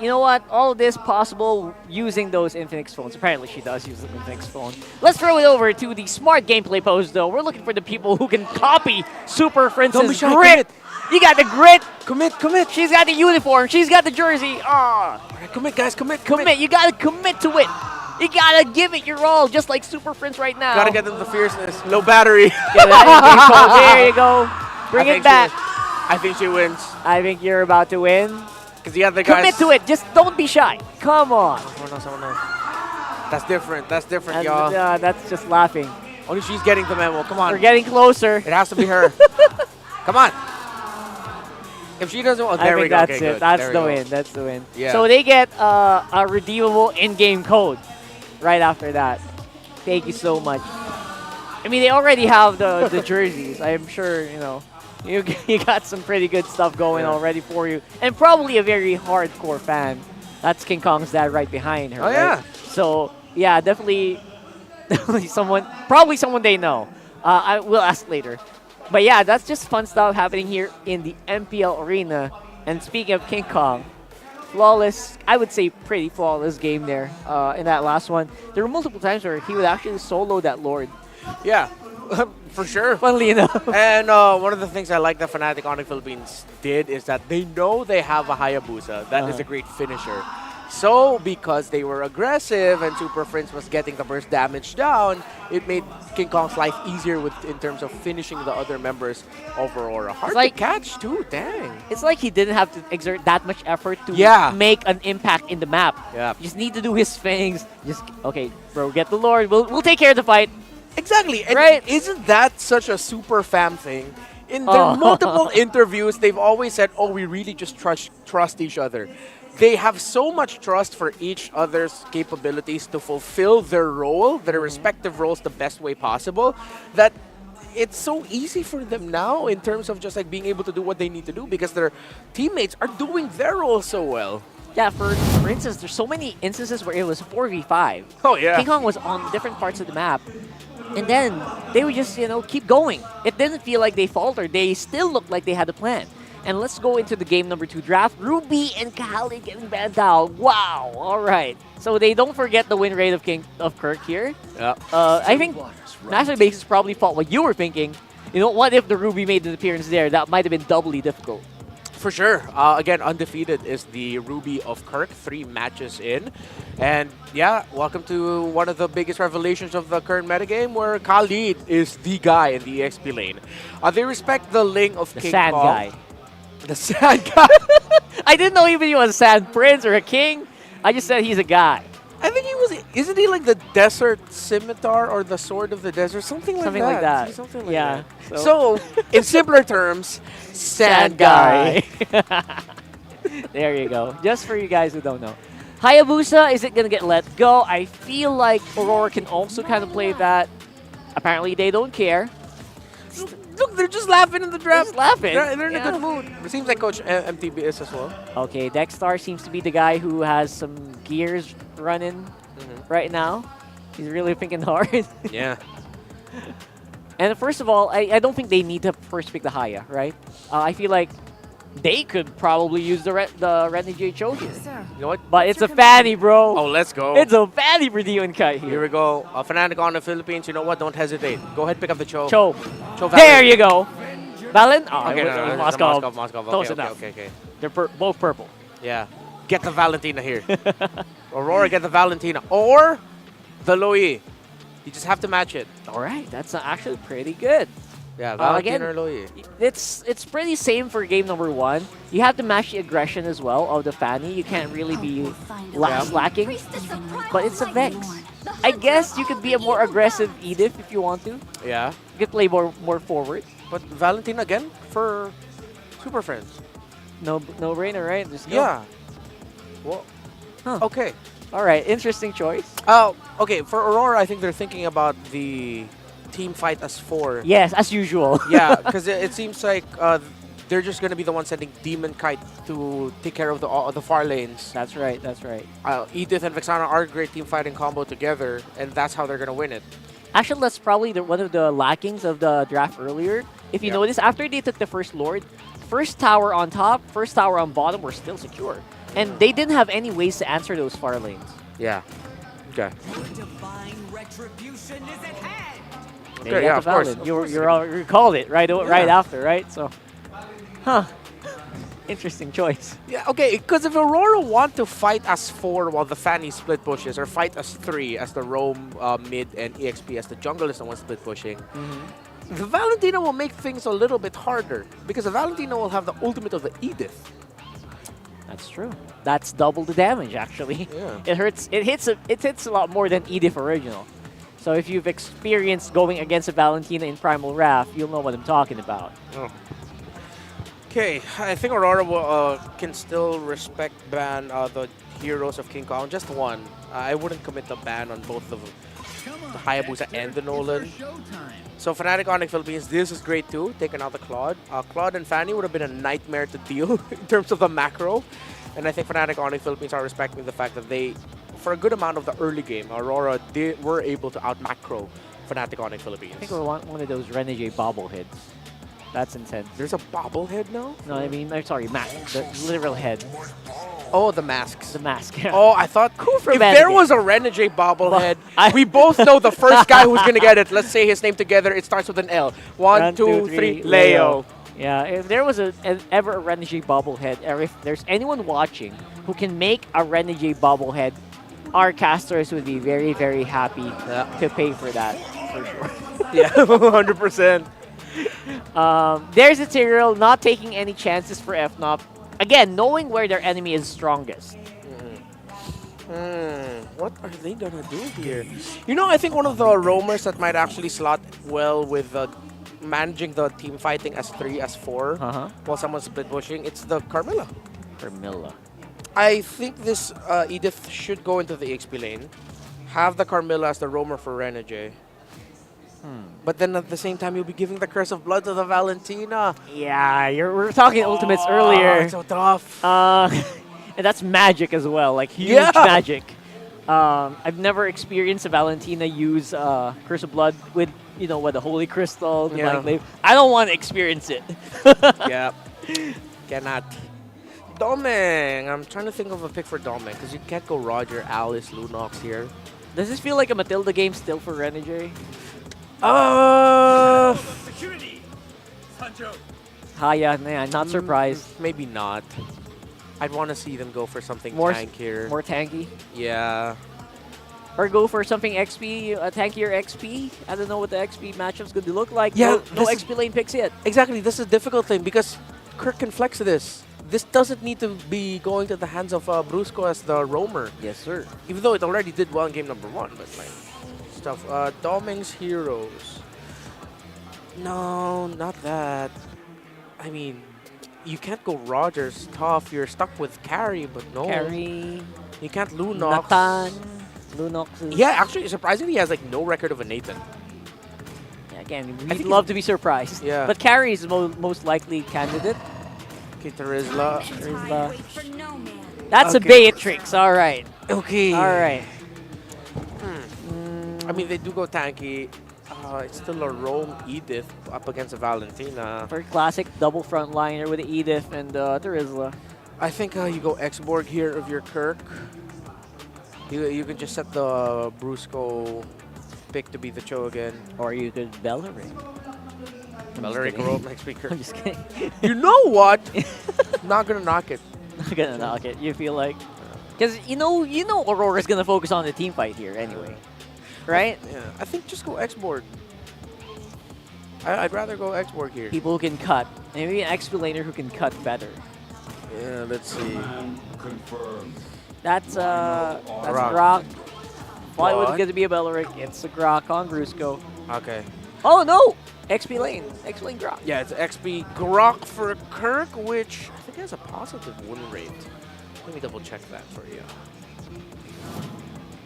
you know what? All of this possible using those Infinix phones. Apparently she does use the Infinix phone. Let's throw it over to the smart gameplay post though. We're looking for the people who can copy Super Prince's grit. You got the grit. Commit. She's got the uniform. She's got the jersey. Commit, guys. Commit. You gotta commit to it. You gotta give it your all, just like Super Prince right now. Gotta get them the fierceness. Low battery. There you go. Bring it back. I think she wins. I think you're about to win. Because the other guys... Commit to it. Just don't be shy. Come on. Someone else. That's different, y'all. That's just laughing. Only she's getting the memo. Come on. We're getting closer. It has to be her. Come on. If she doesn't... Oh, there we go. That's okay, it. good. That's there the we win. go. That's the win. Yeah. So they get a redeemable in-game code right after that. Thank you so much. I mean, they already have the jerseys. I'm sure, you know, you got some pretty good stuff going already for you. And probably a very hardcore fan. That's King Kong's dad right behind her, Oh, right? yeah. So, yeah, definitely probably someone they know. I will ask later. But yeah, that's just fun stuff happening here in the MPL arena. And speaking of King Kong, flawless, I would say pretty flawless game there in that last one. There were multiple times where he would actually solo that Lord. Yeah, for sure. Funnily enough. And one of the things I like that Fnatic Onic Philippines did is that they know they have a Hayabusa. That is a great finisher. So, because they were aggressive and Super Prince was getting the burst damage down, it made King Kong's life easier in terms of finishing the other members of Aurora. Hard to catch, too. Dang. It's like he didn't have to exert that much effort to make an impact in the map. Yeah. You just need to do his things. Just, okay, bro, get the Lord. We'll take care of the fight. Exactly. And right? Isn't that such a super fam thing? In their multiple interviews, they've always said, oh, we really just trust each other. They have so much trust for each other's capabilities to fulfill their role, their respective roles the best way possible, that it's so easy for them now in terms of just like being able to do what they need to do because their teammates are doing their role so well. Yeah, for instance, there's so many instances where it was 4v5. Oh, yeah. King Kong was on different parts of the map. And then they would just, keep going. It didn't feel like they faltered. They still looked like they had a plan. And let's go into the game number 2 draft. Ruby and Kahali getting banned out. Wow. All right. So they don't forget the win rate of Kirk here. Yeah. I think Master Basis probably thought what you were thinking. What if the Ruby made an appearance there? That might have been doubly difficult. For sure. Again, undefeated is the Ruby of Kirk, 3 matches in. And yeah, welcome to one of the biggest revelations of the current metagame where Khalid is the guy in the EXP lane. They respect the Ling of King Sand Kong. guy. The Sand guy. I didn't know even he was a Sand Prince or a king. I just said he's a guy. I think he was, isn't he like the Desert Scimitar or the Sword of the Desert? Something like that. Something like yeah. that. So, in simpler terms, Sand guy. There you go. Just for you guys who don't know. Hayabusa, is it going to get let go? I feel like Aurora can also kind of play that. Apparently, they don't care. Look, they're just laughing in the draft. Just laughing. They're in a good mood. It seems like Coach MTB is as well. Okay, Dexstar seems to be the guy who has some gears running right now. He's really thinking hard. Yeah. And first of all, I don't think they need to first pick the Haya, right? I feel like they could probably use the Renegade Choji. You know what? But it's a Fanny, bro. Oh, let's go. It's a Fanny for Dio and Kai here. Here we go. Fnatic Onic Philippines. You know what? Don't hesitate. Go ahead, pick up the Cho. Cho. Valent. There you go. Valen? Oh, Okay, it was no, Moscow. Close Okay, enough. okay. They're both purple. Yeah. Get the Valentina here. Aurora, get the Valentina. Or the Loi. You just have to match it. All right. That's actually pretty good. Yeah, Valentina again, or Loi. It's pretty same for game number 1. You have to match the aggression as well of the Fanny. You can't really be slacking. But it's a Vex. I guess you could be a more aggressive Edith if you want to. Yeah. You could play more forward. But Valentina again for Super Friends. No brainer, right? Just go. Yeah. Well, okay. All right, interesting choice. Okay, for Aurora, I think they're thinking about the team fight as 4. Yes, as usual. Yeah, because it seems like they're just going to be the ones sending Demon Kite to take care of the far lanes. That's right, that's right. Edith and Vexana are a great team fighting combo together, and that's how they're going to win it. Actually, that's probably one of the lackings of the draft earlier. If you notice, after they took the first Lord, first tower on top, first tower on bottom were still secure. And they didn't have any ways to answer those far lanes. Yeah. Okay. They Okay, got yeah, the of course. Valid. You called it right after, right? So, interesting choice. Yeah, okay, because if Aurora want to fight as 4 while the Fanny split pushes, or fight as 3 as the Roam mid and EXP as the jungle is the one split pushing, the Valentina will make things a little bit harder because the Valentina will have the ultimate of the Edith. That's true. That's double the damage, actually. Yeah. It hurts. It hits a lot more than Edith original. So if you've experienced going against a Valentina in Primal Wrath, you'll know what I'm talking about. Oh. Okay, I think Aurora will, can still respect ban the heroes of King Kong. Just one. I wouldn't commit the ban on both of them, the Hayabusa and the Nolan. So Fnatic Onic Philippines, this is great too. Taking out the Claude. Claude and Fanny would have been a nightmare to deal in terms of the macro. And I think Fnatic Onic Philippines are respecting the fact that they, for a good amount of the early game, Aurora were able to out-macro Fnatic Onic Philippines. I think we're one of those Renegade bobbleheads. That's intense. There's a bobblehead now? No, I mean, I'm sorry, the literal head. Oh, the masks. The mask, yeah. Oh, I thought for if Renegade. there was a Renegade bobblehead, we both know the first guy who's going to get it. Let's say his name together. It starts with an L. One, two, three, Leo. Yeah, if there was ever a Renegade bobblehead, or if there's anyone watching who can make a Renegade bobblehead, our casters would be very, very happy to pay for that, for sure. Yeah, 100%. There's a Tyrael not taking any chances for FNOP. Again, knowing where their enemy is strongest. What are they gonna do here? You know, I think one of the roamers that might actually slot well with managing the team fighting as 3, as 4, while someone's split pushing, it's the Carmilla. Carmilla. I think this Edith should go into the XP lane, have the Carmilla as the roamer for Renegade. But then at the same time, you'll be giving the Curse of Blood to the Valentina. Yeah, we were talking ultimates earlier. It's so tough. And that's magic as well, like huge magic. I've never experienced a Valentina use Curse of Blood with, with the Holy Crystal. I don't want to experience it. Yeah, cannot. Domeng. I'm trying to think of a pick for Domeng because you can't go Roger, Alice, Lunox here. Does this feel like a Matilda game still for Renegade? Yeah, not surprised. Maybe not. I'd want to see them go for something more tankier. More tanky? Yeah. Or go for something XP, a tankier XP. I don't know what the XP matchup's going to look like. Yeah, no XP lane picks yet. Exactly. This is a difficult thing because Kirk can flex this. This doesn't need to be going to the hands of Brusco as the roamer. Yes, sir. Even though it already did well in game number 1, but like stuff. Domeng's heroes. No, not that. I mean, you can't go Rogers tough. You're stuck with carry, but no. Carry. You can't Lunox. Nathan. Lunox is... Yeah, actually, surprisingly, he has like no record of a Nathan. Yeah, again, we'd love to be surprised. Yeah. But carry is the most likely candidate. Okay, Terizla. That's a Beatrix. All right. Okay. All right. I mean, they do go tanky. It's still a Rome Edith up against a Valentina. For classic double frontliner with the Edith and Terizla. I think you go X-Borg here of your Kirk. You can just set the Brusco pick to be the Cho again. Or you could Belleric. Belleric Rome next speaker. I'm just kidding. You know what? Not gonna knock it. Not gonna knock it. You feel like, because you know Aurora's gonna focus on the team fight here anyway, right? Yeah. I think just go X-Borg. I'd rather go X-Borg here. People who can cut. Maybe an XP laner who can cut better. Yeah. Let's see. That's Grok. Why would it get to be a Belleric? It's a Grok on Brusco. Okay. Oh no! XP lane. XP lane Grok. Yeah, it's XP Grok for Kirk, which I think has a positive win rate. Let me double check that for you.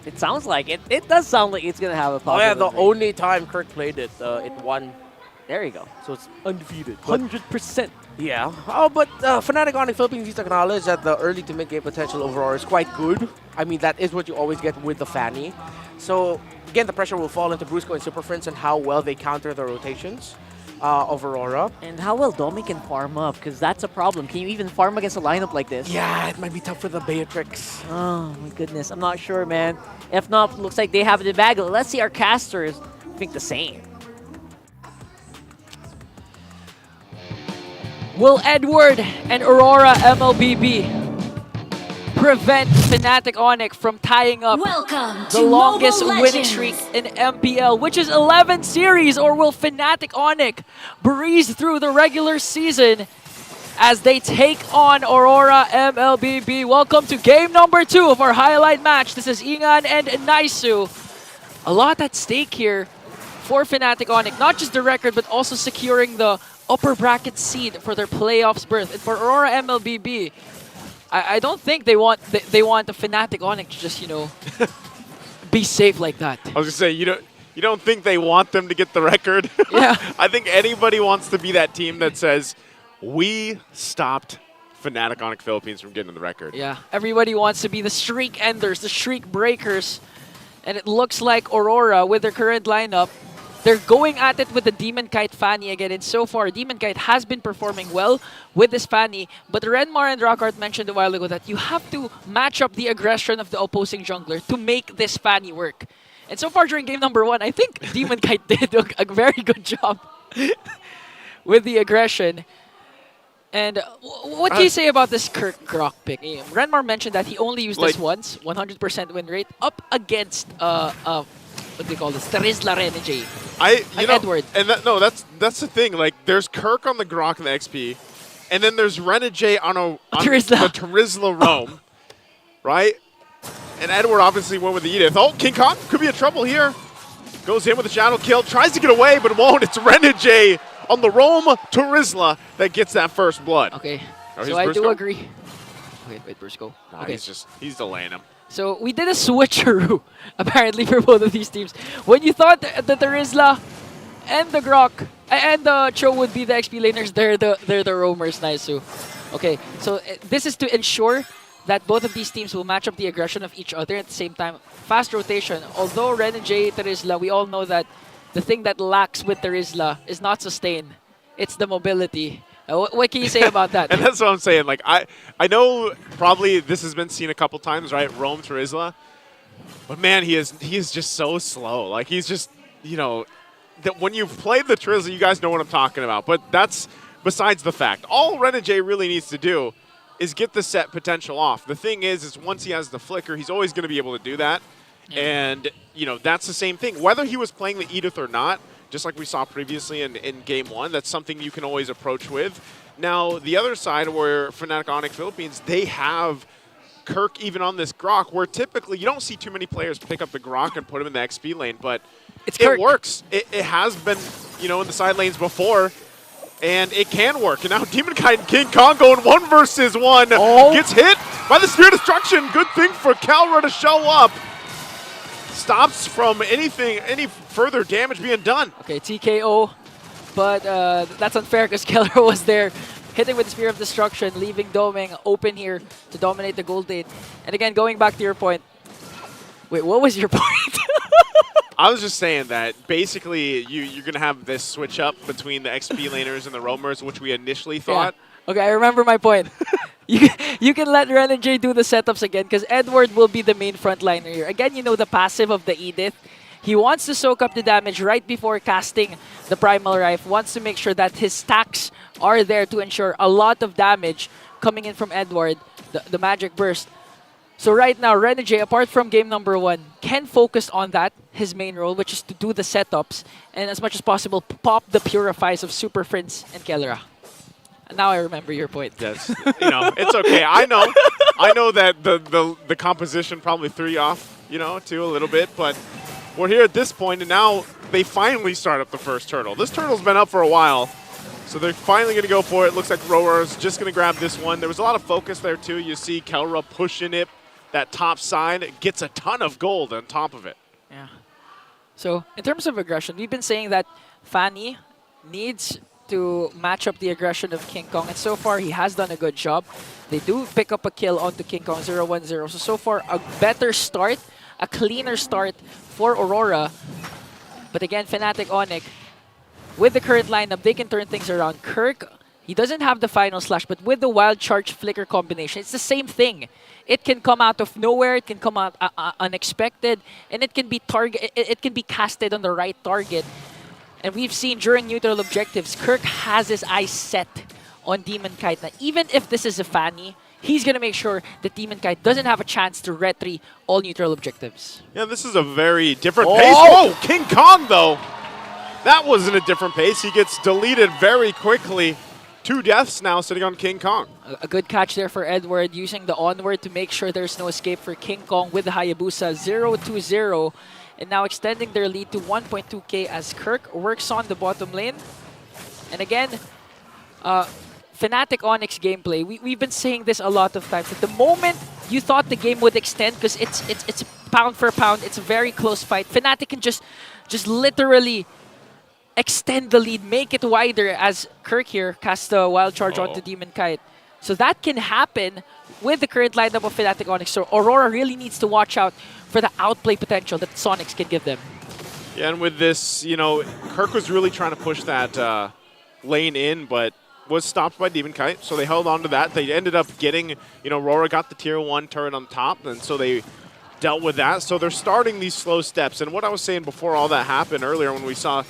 It sounds like it. It does sound like it's gonna have a positive. Oh yeah, the win rate. only time Kirk played it, it won. There you go. So it's undefeated. 100%. Yeah. Oh, but Fnatic Onic Philippines needs to acknowledge that the early to mid game potential of Aurora is quite good. I mean, that is what you always get with the Fanny. So again, the pressure will fall into Brusco and Super Friends and how well they counter the rotations. of Aurora. And how well Domi can farm up, because that's a problem. Can you even farm against a lineup like this? Yeah, it might be tough for the Beatrix. Oh my goodness, I'm not sure, man. FNOP looks like they have the bag. Let's see our casters think the same. Will Edward and Aurora MLBB prevent Fnatic Onic from tying up the longest winning streak in MPL, which is 11 series, or will Fnatic Onic breeze through the regular season as they take on Aurora MLBB? Welcome to game number 2 of our highlight match. This is Ingan and Naisu. A lot at stake here for Fnatic Onic, not just the record, but also securing the upper bracket seed for their playoffs berth. And for Aurora MLBB, I don't think they want the Fnatic Onic to just, you know, be safe like that. I was gonna say you don't think they want them to get the record? Yeah. I think anybody wants to be that team that says we stopped Fnatic Onic Philippines from getting the record. Yeah, everybody wants to be the streak enders, the streak breakers, and it looks like Aurora with their current lineup, they're going at it with the Demon Kite Fanny again, and so far, Demon Kite has been performing well with this Fanny, but Renmar and Rockart mentioned a while ago that you have to match up the aggression of the opposing jungler to make this Fanny work. And so far during game number 1, I think Demon Kite did a very good job with the aggression. And what can you say about this Kirk Grok pick? Renmar mentioned that he only used this once, 100% win rate, up against what do you call this? Terizla Renegade. Edward. And that's the thing. Like, there's Kirk on the Grok and the XP, and then there's Renegade on the Terizla Roam, right? And Edward obviously went with the Edith. Oh, King Kong could be in trouble here. Goes in with a shadow kill, tries to get away, but won't. It's Renegade on the Roam Terizla that gets that first blood. Okay, oh, so I do agree. Wait, Bruce, go. Nah, okay. He's delaying him. So we did a switcheroo, apparently, for both of these teams. When you thought that the Terizla and the Grok and the Cho would be the XP laners, they're the roamers, Naisu. Okay, so this is to ensure that both of these teams will match up the aggression of each other at the same time. Fast rotation. Although Renegade, Terizla, we all know that the thing that lacks with Terizla is not sustain. It's the mobility. What can you say about that? And that's what I'm saying. Like, I know probably this has been seen a couple times, right? Roam Terizla. But man, he is just so slow. Like, he's just, you know, that when you've played the Terizla, you guys know what I'm talking about. But that's besides the fact. All Renegade really needs to do is get the set potential off. The thing is once he has the flicker, he's always going to be able to do that. Yeah. And, you know, that's the same thing. Whether he was playing the Edith or not, just like we saw previously in Game 1, that's something you can always approach with. Now, the other side where Fnatic Onic Philippines, they have Kirk even on this Grok, where typically you don't see too many players pick up the Grok and put him in the XP lane, but it works. It has been, you know, in the side lanes before, and it can work. And now Demon Kite and King Kong going 1 versus 1. Gets hit by the Spear Destruction. Good thing for Calra to show up. Stops from any further damage being done. Okay, TKO, but that's unfair because Keller was there, hitting with the Spear of Destruction, leaving Doming open here to dominate the gold lane. And again, going back to your point. Wait, what was your point? I was just saying that basically you're going to have this switch up between the XP laners and the roamers, which we initially thought. Yeah. Okay, I remember my point. You can let Renegade do the setups again because Edward will be the main frontliner here. Again, you know the passive of the Edith. He wants to soak up the damage right before casting the Primal Rife. Wants to make sure that his stacks are there to ensure a lot of damage coming in from Edward, the Magic Burst. So right now, Renegade, apart from game number 1, can focus on that, his main role, which is to do the setups, and as much as possible, pop the Purifies of Super Prince and Kellera. Now I remember your point. Yes, you know, it's okay. I know that the composition probably threw you off, you know, too a little bit, but we're here at this point, and now they finally start up the first turtle. This turtle's been up for a while, so they're finally going to go for it. Looks like RORA's just going to grab this one. There was a lot of focus there, too. You see Kelra pushing it, that top side, gets a ton of gold on top of it. Yeah. So, in terms of aggression, we've been saying that Fanny needs to match up the aggression of King Kong, and so far he has done a good job. They do pick up a kill onto King Kong 0-1-0, so far a better start, a cleaner start for Aurora. But again, Fnatic Onic with the current lineup, they can turn things around. Kirk, he doesn't have the final slash, but with the wild charge flicker combination, it's the same thing. It can come out of nowhere, it can come out unexpected, and it can be it can be casted on the right target. And we've seen during neutral objectives, Kirk has his eyes set on Demon Kite. Now, even if this is a Fanny, he's going to make sure that Demon Kite doesn't have a chance to retry all neutral objectives. Yeah, this is a very different pace. Whoa, King Kong, though. That wasn't a different pace. He gets deleted very quickly. 2 deaths now sitting on King Kong. A good catch there for Edward, using the onward to make sure there's no escape for King Kong with the Hayabusa. 0-2-0. And now extending their lead to 1.2k as Kirk works on the bottom lane. And again, Fnatic Onic gameplay, we've been saying this a lot of times, that the moment you thought the game would extend, because it's pound for pound, it's a very close fight, Fnatic can just literally extend the lead, make it wider as Kirk here casts the wild charge onto Demon Kite. So that can happen with the current lineup of Fnatic Onic. So Aurora really needs to watch out for the outplay potential that Sonics can give them. Yeah, and with this, you know, Kirk was really trying to push that lane in, but was stopped by Demon Kite, so they held on to that. They ended up getting, you know, RORA got the tier 1 turret on top, and so they dealt with that. So they're starting these slow steps. And what I was saying before all that happened earlier when we saw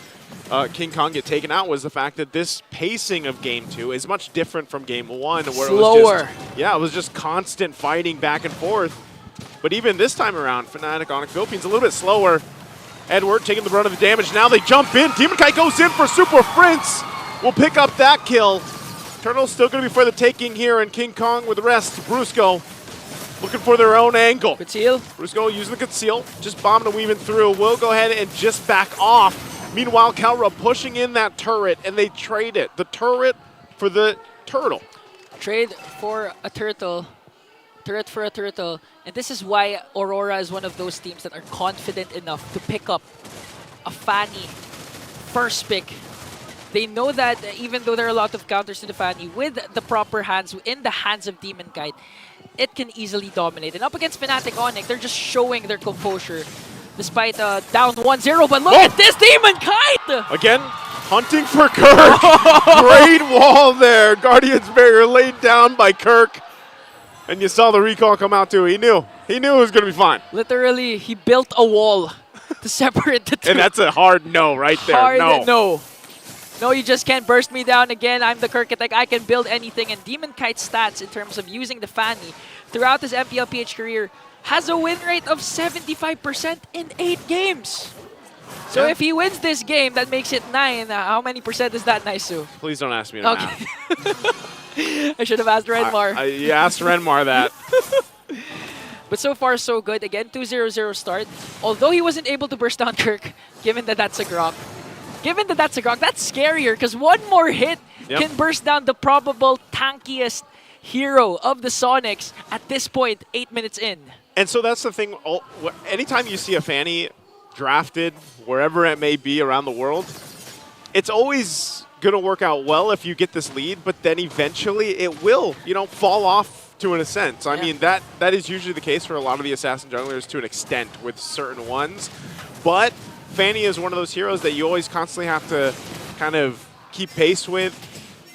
King Kong get taken out was the fact that this pacing of Game 2 is much different from Game 1, where slower. it was just constant fighting back and forth. But even this time around, Fnatic Onic Philippines a little bit slower. Edward taking the brunt of the damage. Now they jump in. Demon Kite goes in for Super Prince. Will pick up that kill. Turtle's still going to be for the taking here, and King Kong with the rest. Brusco looking for their own angle. Conceal. Brusco using the conceal, just bombing and weaving through. Will go ahead and just back off. Meanwhile, Kalra pushing in that turret, and they trade it. The turret for the turtle. Trade for a turtle. Turret for a turtle. And this is why Aurora is one of those teams that are confident enough to pick up a Fanny first pick. They know that even though there are a lot of counters to the Fanny, with the proper hands, in the hands of Demon Kite, it can easily dominate. And up against Fnatic Onic, they're just showing their composure despite down 1-0. But look at this Demon Kite! Again, hunting for Kirk. Great wall there. Guardian's Barrier laid down by Kirk. And you saw the recall come out too. He knew it was going to be fine. Literally, he built a wall to separate the two. And that's a hard no right there. Hard no. No, you just can't burst me down again. I'm the Kirk Attack. I can build anything. And Demon Kite's stats in terms of using the Fanny throughout his MPLPH career has a win rate of 75% in 8 games. So if he wins this game, that makes it 9. How many percent is that, Naisu? Please don't ask me to math. I should have asked Renmar. You asked Renmar that. But so far, so good. Again, 2-0-0 start. Although he wasn't able to burst down Kirk, given that that's a Grok. That's scarier because one more hit can burst down the probable tankiest hero of the Sonics at this point, 8 minutes in. And so that's the thing. Anytime you see a Fanny drafted, wherever it may be around the world, it's always going to work out well if you get this lead, but then eventually it will, fall off to an extent. I mean, that is usually the case for a lot of the assassin junglers to an extent with certain ones. But Fanny is one of those heroes that you always constantly have to kind of keep pace with,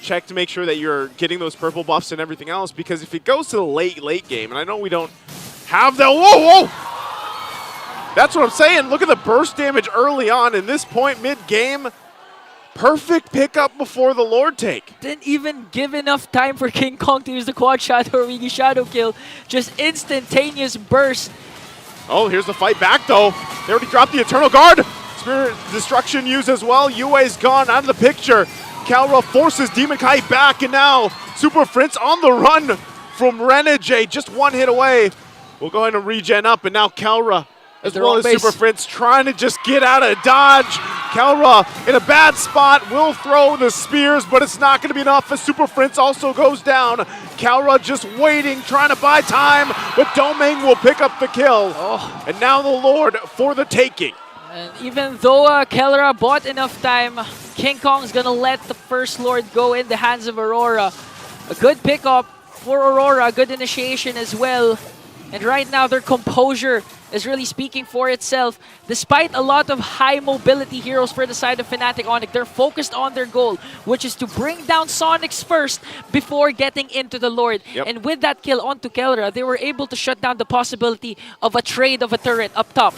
check to make sure that you're getting those purple buffs and everything else, because if it goes to the late game, and I know we don't have that, whoa! That's what I'm saying. Look at the burst damage early on in this point mid-game. Perfect pickup before the Lord take. Didn't even give enough time for King Kong to use the quad shadow or Wiggy shadow kill. Just instantaneous burst. Oh, here's the fight back though. They already dropped the Eternal Guard. Spirit Destruction used as well. Yue's gone out of the picture. Kalra forces Demon Kite back, and now Super Prince on the run from Renegade. Just one hit away. We'll go ahead and regen up, and now Kalra as well as Super Prince trying to just get out of dodge. Kalra in a bad spot, will throw the spears, but it's not going to be enough as Super Prince also goes down. Kalra just waiting, trying to buy time, but Doming will pick up the kill. And now the Lord for the taking. And even though Kalra bought enough time, King Kong's going to let the first Lord go in the hands of Aurora. A good pickup for Aurora, good initiation as well. And right now their composure is really speaking for itself. Despite a lot of high mobility heroes for the side of Fnatic Onic, they're focused on their goal, which is to bring down Sonics first before getting into the Lord. Yep. And with that kill onto Kelra, they were able to shut down the possibility of a trade of a turret up top.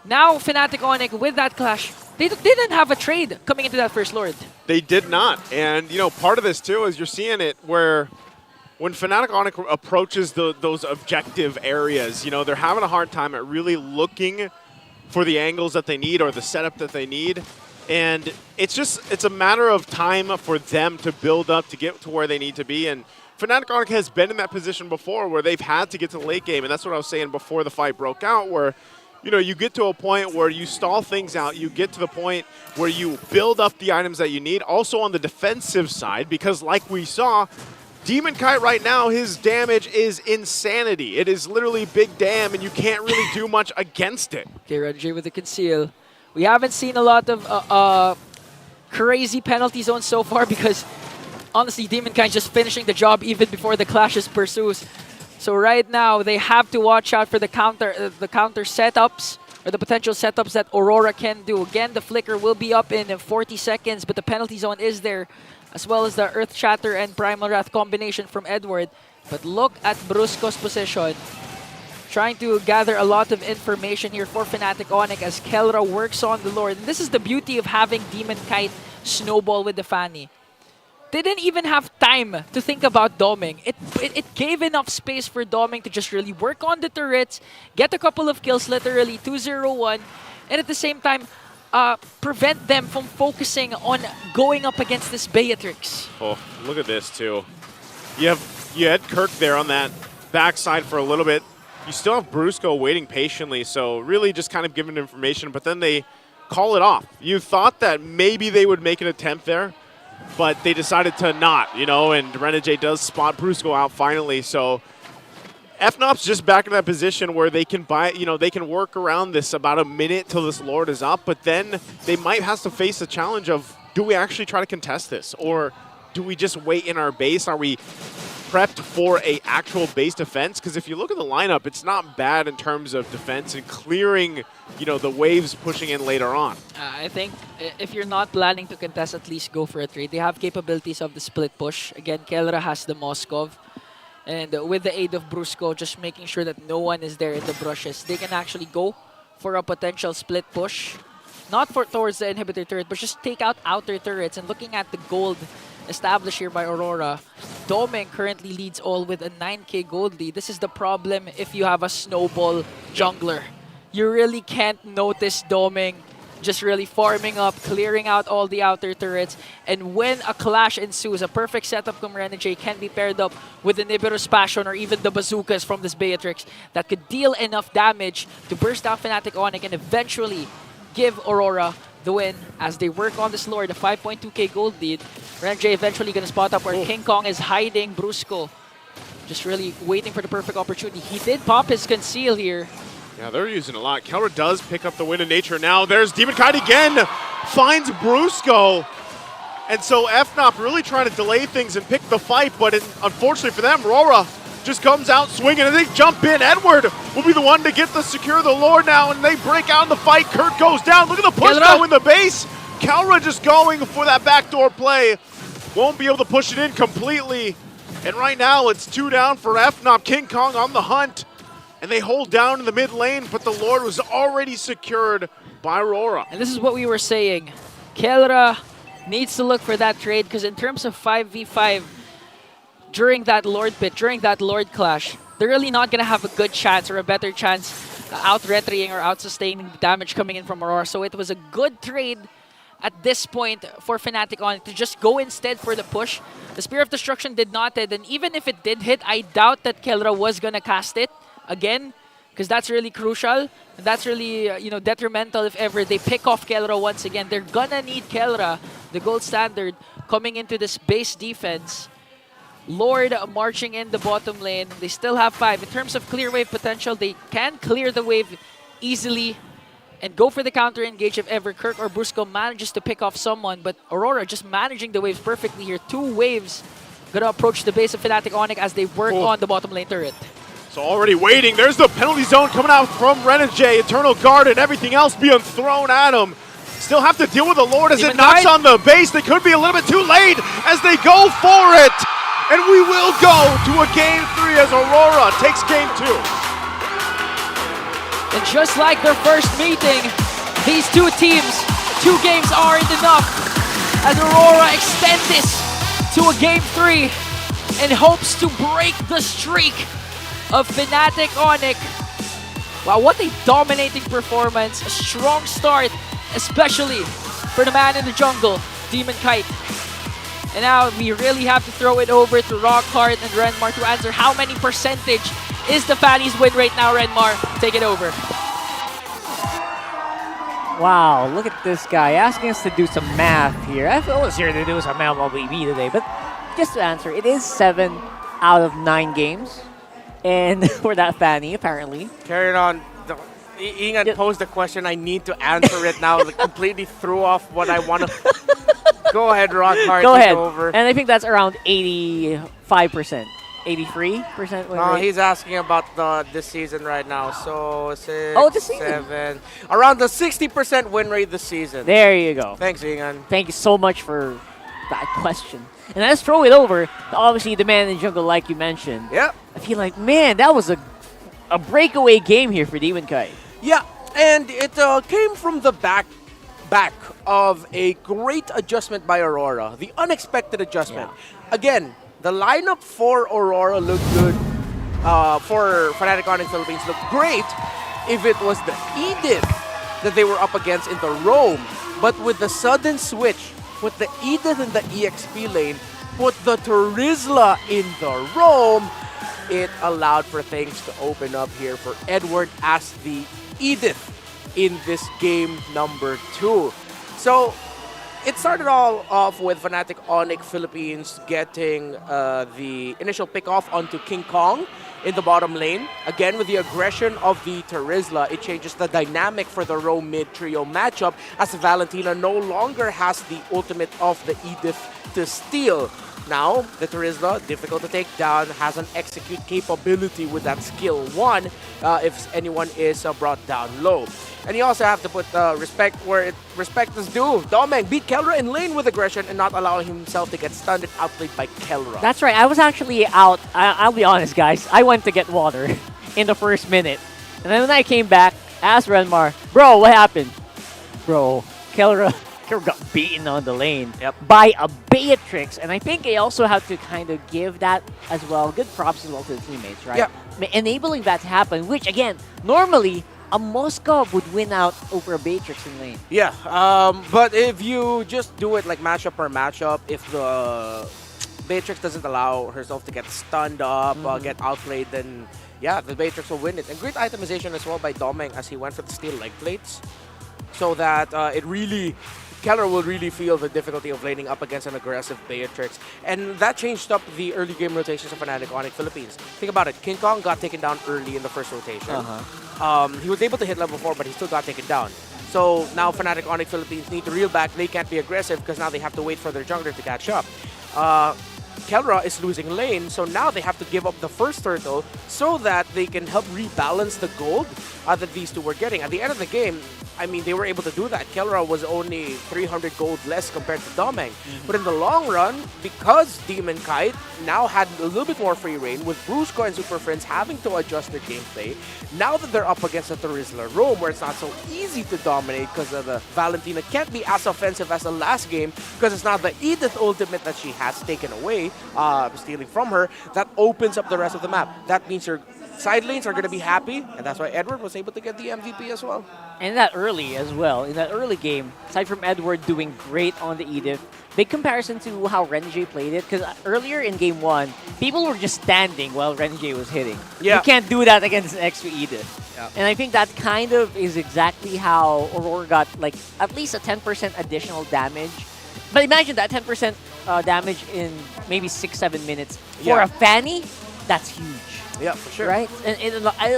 Now Fnatic Onic, with that clash, they didn't have a trade coming into that first Lord. They did not. And, you know, part of this, too, is you're seeing it where when Fnatic Onic approaches those objective areas, you know, they're having a hard time at really looking for the angles that they need or the setup that they need. And it's a matter of time for them to build up to get to where they need to be. And Fnatic Onic has been in that position before where they've had to get to the late game. And that's what I was saying before the fight broke out, where you know, you get to a point where you stall things out. You get to the point where you build up the items that you need. Also on the defensive side, because like we saw, Demon Kite right now, his damage is insanity. It is literally big damn, and you can't really do much against it. Okay, RedJ with the conceal. We haven't seen a lot of crazy penalty zones so far because, honestly, Demon Kite just finishing the job even before the clashes pursues. So right now, they have to watch out for the counter setups or the potential setups that Aurora can do. Again, the flicker will be up in 40 seconds, but the penalty zone is there, as well as the Earth Shatter and Primal Wrath combination from Edward. But look at Brusco's position. Trying to gather a lot of information here for Fnatic Onic as Kelra works on the Lord. And this is the beauty of having Demon Kite snowball with the Fanny. They didn't even have time to think about doming. It gave enough space for doming to just really work on the turrets, get a couple of kills, literally 2-0-1, and at the same time, prevent them from focusing on going up against this Beatrix. Oh, look at this too. You had Kirk there on that backside for a little bit. You still have Brusco waiting patiently, so really just kind of giving information, but then they call it off. You thought that maybe they would make an attempt there, but they decided to not, you know, and Renegade does spot Brusco out finally, so FNOP's just back in that position where they can they can work around this about a minute till this Lord is up, but then they might have to face the challenge of, do we actually try to contest this, or do we just wait in our base? Are we prepped for a actual base defense? Because if you look at the lineup, it's not bad in terms of defense and clearing, you know, the waves pushing in later on. I think if you're not planning to contest, at least go for a trade. They have capabilities of the split push. Again, Kelra has the Moskov. And with the aid of Brusco, just making sure that no one is there in the brushes, they can actually go for a potential split push. Not towards the inhibitor turret, but just take out outer turrets. And looking at the gold established here by Aurora, Doming currently leads all with a 9k gold lead. This is the problem if you have a snowball jungler. You really can't notice Doming just really farming up, clearing out all the outer turrets. And when a clash ensues, a perfect setup from Renegade can be paired up with the Nibiru's Passion or even the bazookas from this Beatrix that could deal enough damage to burst down Fnatic Onic and eventually give Aurora the win as they work on this Lord, a 5.2k gold lead. Renegade eventually going to spot up where King Kong is hiding Brusco. Just really waiting for the perfect opportunity. He did pop his conceal here. Yeah, they're using a lot. Kelra does pick up the win in nature now. There's Demon Kite again, finds Brusco. And so FNOP really trying to delay things and pick the fight, but unfortunately for them, RORA just comes out swinging and they jump in. Edward will be the one to get the secure the Lord now, and they break out in the fight. Kurt goes down. Look at the push now in the base. Kelra just going for that backdoor play. Won't be able to push it in completely. And right now it's 2 down for FNOP. King Kong on the hunt. And they hold down in the mid lane, but the Lord was already secured by RORA. And this is what we were saying. Kelra needs to look for that trade because in terms of 5v5, during that Lord pit, during that Lord clash, they're really not going to have a good chance or a better chance out-retrying or out-sustaining the damage coming in from Aurora. So it was a good trade at this point for Fnatic Onic to just go instead for the push. The Spear of Destruction did not hit, and even if it did hit, I doubt that Kelra was going to cast it again, because that's really crucial. And that's really detrimental if ever they pick off Kelra once again. They're gonna need Kelra, the gold standard, coming into this base defense. Lord marching in the bottom lane. They still have 5. In terms of clear wave potential, they can clear the wave easily and go for the counter engage if ever Kirk or Brusco manages to pick off someone. But Aurora just managing the waves perfectly here. 2 waves gonna approach the base of Fnatic Onic as they work on the bottom lane turret. So already waiting. There's the penalty zone coming out from Renegade. Eternal Guard and everything else being thrown at him. Still have to deal with the Lord as it knocks on the base. They could be a little bit too late as they go for it. And we will go to a Game 3 as Aurora takes Game 2. And just like their first meeting, these two teams, 2 games aren't enough as Aurora extend this to a Game 3 and hopes to break the streak of Fnatic Onic. Wow, what a dominating performance. A strong start, especially for the man in the jungle, Demon Kite. And now we really have to throw it over to Rockhart and Renmar to answer how many percentage is the Fanny's win right now, Renmar. Take it over. Wow, look at this guy asking us to do some math here. I was here to do some MLBB today, but just to answer, it is 7 out of 9 games. And for that Fanny, apparently. Carrying on. Ian posed a question. I need to answer it now. Like, completely threw off what I want to. Go ahead, Rockhart. Go ahead. Over. And I think that's around 85%. 83% win No, rate. he's asking about this season right now. So 6, this season. 7. Around the 60% win rate this season. There you go. Thanks, Ian. Thank you so much for that question. And let's throw it over to obviously the man in the jungle, like you mentioned. Yep. I feel like, man, that was a breakaway game here for Demon Kite. Yeah, and it came from the back of a great adjustment by Aurora. The unexpected adjustment. Yeah. Again, the lineup for Aurora looked good. For Fnatic Onic Philippines looked great if it was the Edith that they were up against in the roam. But with the sudden switch, put the Edith in the EXP lane, put the Terizla in the roam, it allowed for things to open up here for Edward as the Edith in this game number 2. So it started all off with Fnatic Onic Philippines getting the initial pick-off onto King Kong in the bottom lane. Again, with the aggression of the Terizla, it changes the dynamic for the roam mid-trio matchup as Valentina no longer has the ultimate of the Edith to steal. Now, the Terizla, difficult to take down, has an execute capability with that skill 1 if anyone is brought down low. And you also have to put respect where respect is due. Domeng beat Kelra in lane with aggression and not allowing himself to get stunned and outplayed by Kelra. That's right. I was actually out. I'll be honest, guys. I went to get water in the first minute. And then when I came back, asked Renmar, bro, what happened? Bro, Kelra got beaten on the lane by a Beatrix. And I think they also have to kind of give that as well. Good props as well to the teammates, right? Yeah. Enabling that to happen, which again, normally, a Moskov would win out over a Beatrix in lane. Yeah, but if you just do it like matchup per matchup, if the Beatrix doesn't allow herself to get stunned up, get outplayed, then yeah, the Beatrix will win it. And great itemization as well by Domeng as he went for the steel leg plates, so that Keller will really feel the difficulty of laning up against an aggressive Beatrix. And that changed up the early game rotations of Fnatic Onic Philippines. Think about it. King Kong got taken down early in the first rotation. He was able to hit level 4, but he still got taken down. So now Fnatic Onic Philippines need to reel back. They can't be aggressive because now they have to wait for their jungler to catch up. Kelra is losing lane, so now they have to give up the first turtle so that they can help rebalance the gold that these two were getting. At the end of the game, I mean, they were able to do that. Kelra was only 300 gold less compared to Domeng. But in the long run, because Demon Kite now had a little bit more free reign, with Brusco and Super Friends having to adjust their gameplay, now that they're up against the Terizla roam, where it's not so easy to dominate because the Valentina can't be as offensive as the last game because it's not the Edith ultimate that she has taken away, stealing from her, that opens up the rest of the map. That means your side lanes are going to be happy, and that's why Edward was able to get the MVP as well. And that early as well, in that early game, aside from Edward doing great on the Edith, big comparison to how Renegade played it, because earlier in game 1, people were just standing while Renegade was hitting. Yeah. You can't do that against an extra Edith. Yeah. And I think that kind of is exactly how Aurora got like at least a 10% additional damage. But imagine that 10% damage in maybe 6-7 minutes. For a Fanny, that's huge. Yeah, for sure. Right? And it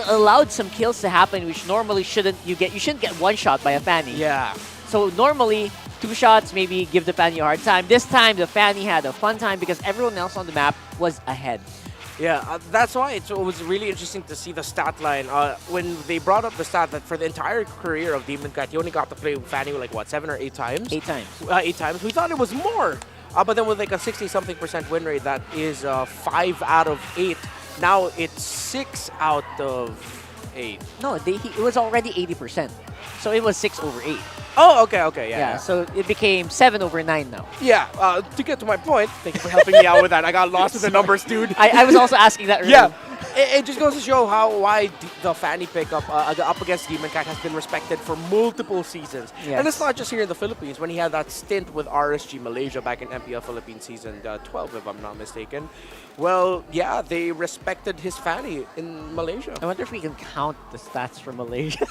allowed some kills to happen, which normally you shouldn't get one shot by a Fanny. Yeah. So normally, 2 shots maybe give the Fanny a hard time. This time, the Fanny had a fun time because everyone else on the map was ahead. Yeah, that's why it was really interesting to see the stat line. When they brought up the stat that for the entire career of Demon Cat, he only got to play Fanny like, what, 7 or 8 times? 8 times. 8 times. We thought it was more. But then with like a 60-something% win rate, that is 5 out of 8. Now it's 6 out of 8. No, it was already 80%. So it was 6 over 8. Oh, okay, yeah. So it became 7 over 9 now. Yeah, to get to my point, thank you for helping me out with that. I got lost with the numbers, dude. I was also asking that earlier. Yeah, it just goes to show why the Fanny pickup up against Demon Cat has been respected for multiple seasons. Yes. And it's not just here in the Philippines. When he had that stint with RSG Malaysia back in MPL Philippines season 12, if I'm not mistaken. Well, yeah, they respected his Fanny in Malaysia. I wonder if we can count the stats from Malaysia.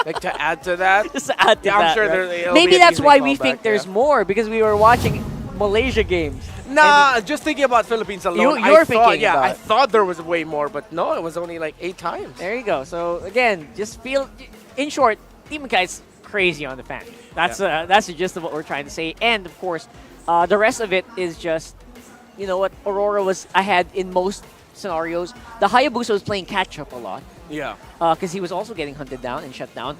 Like to add to that? Just to add to yeah, that, I'm sure right? Maybe that's why we think there's more, because we were watching Malaysia games. Nah, just thinking about Philippines alone. You're thinking about I thought there was way more, but no, it was only like 8 times. There you go. So again, just feel, in short, Demon Kite's crazy on the fan. That's the gist of what we're trying to say. And of course, the rest of it is just, you know what, Aurora was ahead in most scenarios. The Hayabusa was playing catch up a lot. Yeah. Because he was also getting hunted down and shut down.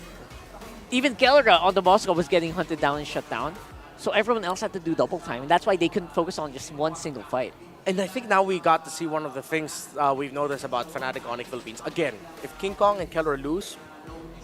Even Kellerga on the Moscow was getting hunted down and shut down. So everyone else had to do double time. And that's why they couldn't focus on just one single fight. And I think now we got to see one of the things we've noticed about Fnatic Onic Philippines. Again, if King Kong and Keller lose,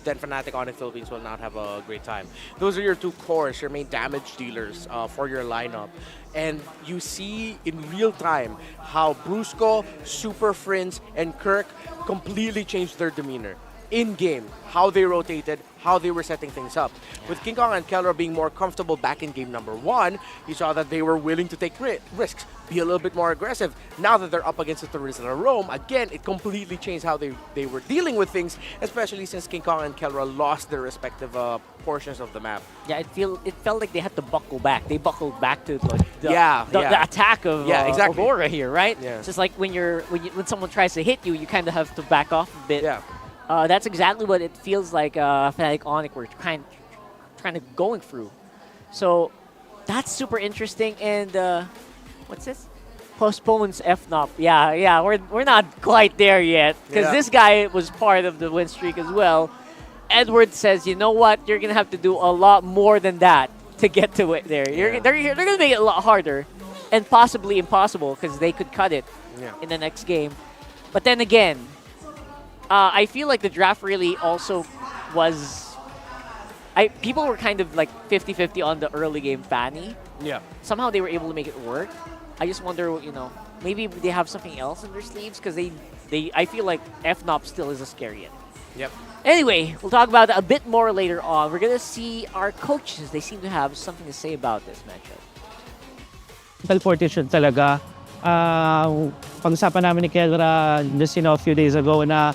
then Fnatic Onic Philippines will not have a great time. Those are your two cores, your main damage dealers for your lineup. And you see in real time how Brusco, Super Friends, and Kirk completely changed their demeanor. In-game, how they rotated, how they were setting things up. With King Kong and Keller being more comfortable back in game number 1, you saw that they were willing to take risks, be a little bit more aggressive. Now that they're up against the Rizla Rome, again, it completely changed how they were dealing with things, especially since King Kong and Keller lost their respective portions of the map. Yeah, it felt like they had to buckle back. They buckled back to the attack of exactly. Aurora here, right? Yeah. It's just like when someone tries to hit you, you kind of have to back off a bit. Yeah. That's exactly what it feels like Fnatic Onic were trying to going through. So that's super interesting. And what's this? Postpones FNOP. Yeah, we're not quite there yet because this guy was part of the win streak as well. Edward says, you know what? You're gonna have to do a lot more than that to get to it there. They're gonna make it a lot harder and possibly impossible because they could cut it in the next game. But then again, I feel like the draft really also was... people were kind of like 50-50 on the early game Fanny. Yeah. Somehow they were able to make it work. I just wonder, maybe they have something else in their sleeves because I feel like FNOP still is a scary enemy. Yep. Anyway, we'll talk about that a bit more later on. We're going to see our coaches. They seem to have something to say about this matchup. Teleportation talaga. Pag-usapan namin ni Kelra just a few days ago na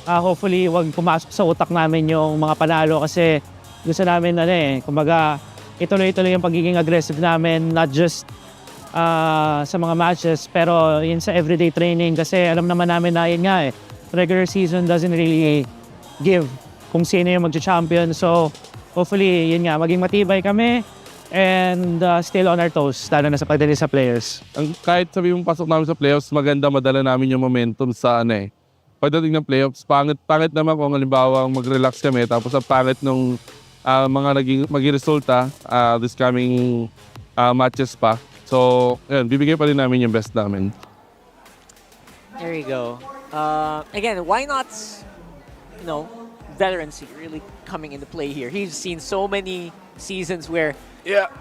hopefully wag pumasok sa utak namin yung mga panalo kasi gusto namin kumbaga ituloy-tuloy yung pagiging aggressive namin, not just sa mga matches pero yun sa everyday training kasi alam naman namin na yun nga regular season doesn't really give kung sino yung magcha-champion. So hopefully yun nga, maging matibay kami and still on our toes, lalo na sa pagdali sa players. Kahit sabi mong pasok namin sa playoffs, maganda madala namin yung momentum sa pagdating ng playoffs. Pangit naman kung halimbawa mag-relax kami tapos ang pangit nung mga maging resulta this coming matches pa. So, yun, bibigay pa rin namin yung best namin. There you go. Again, why not, veterancy really coming into play here? He's seen so many seasons where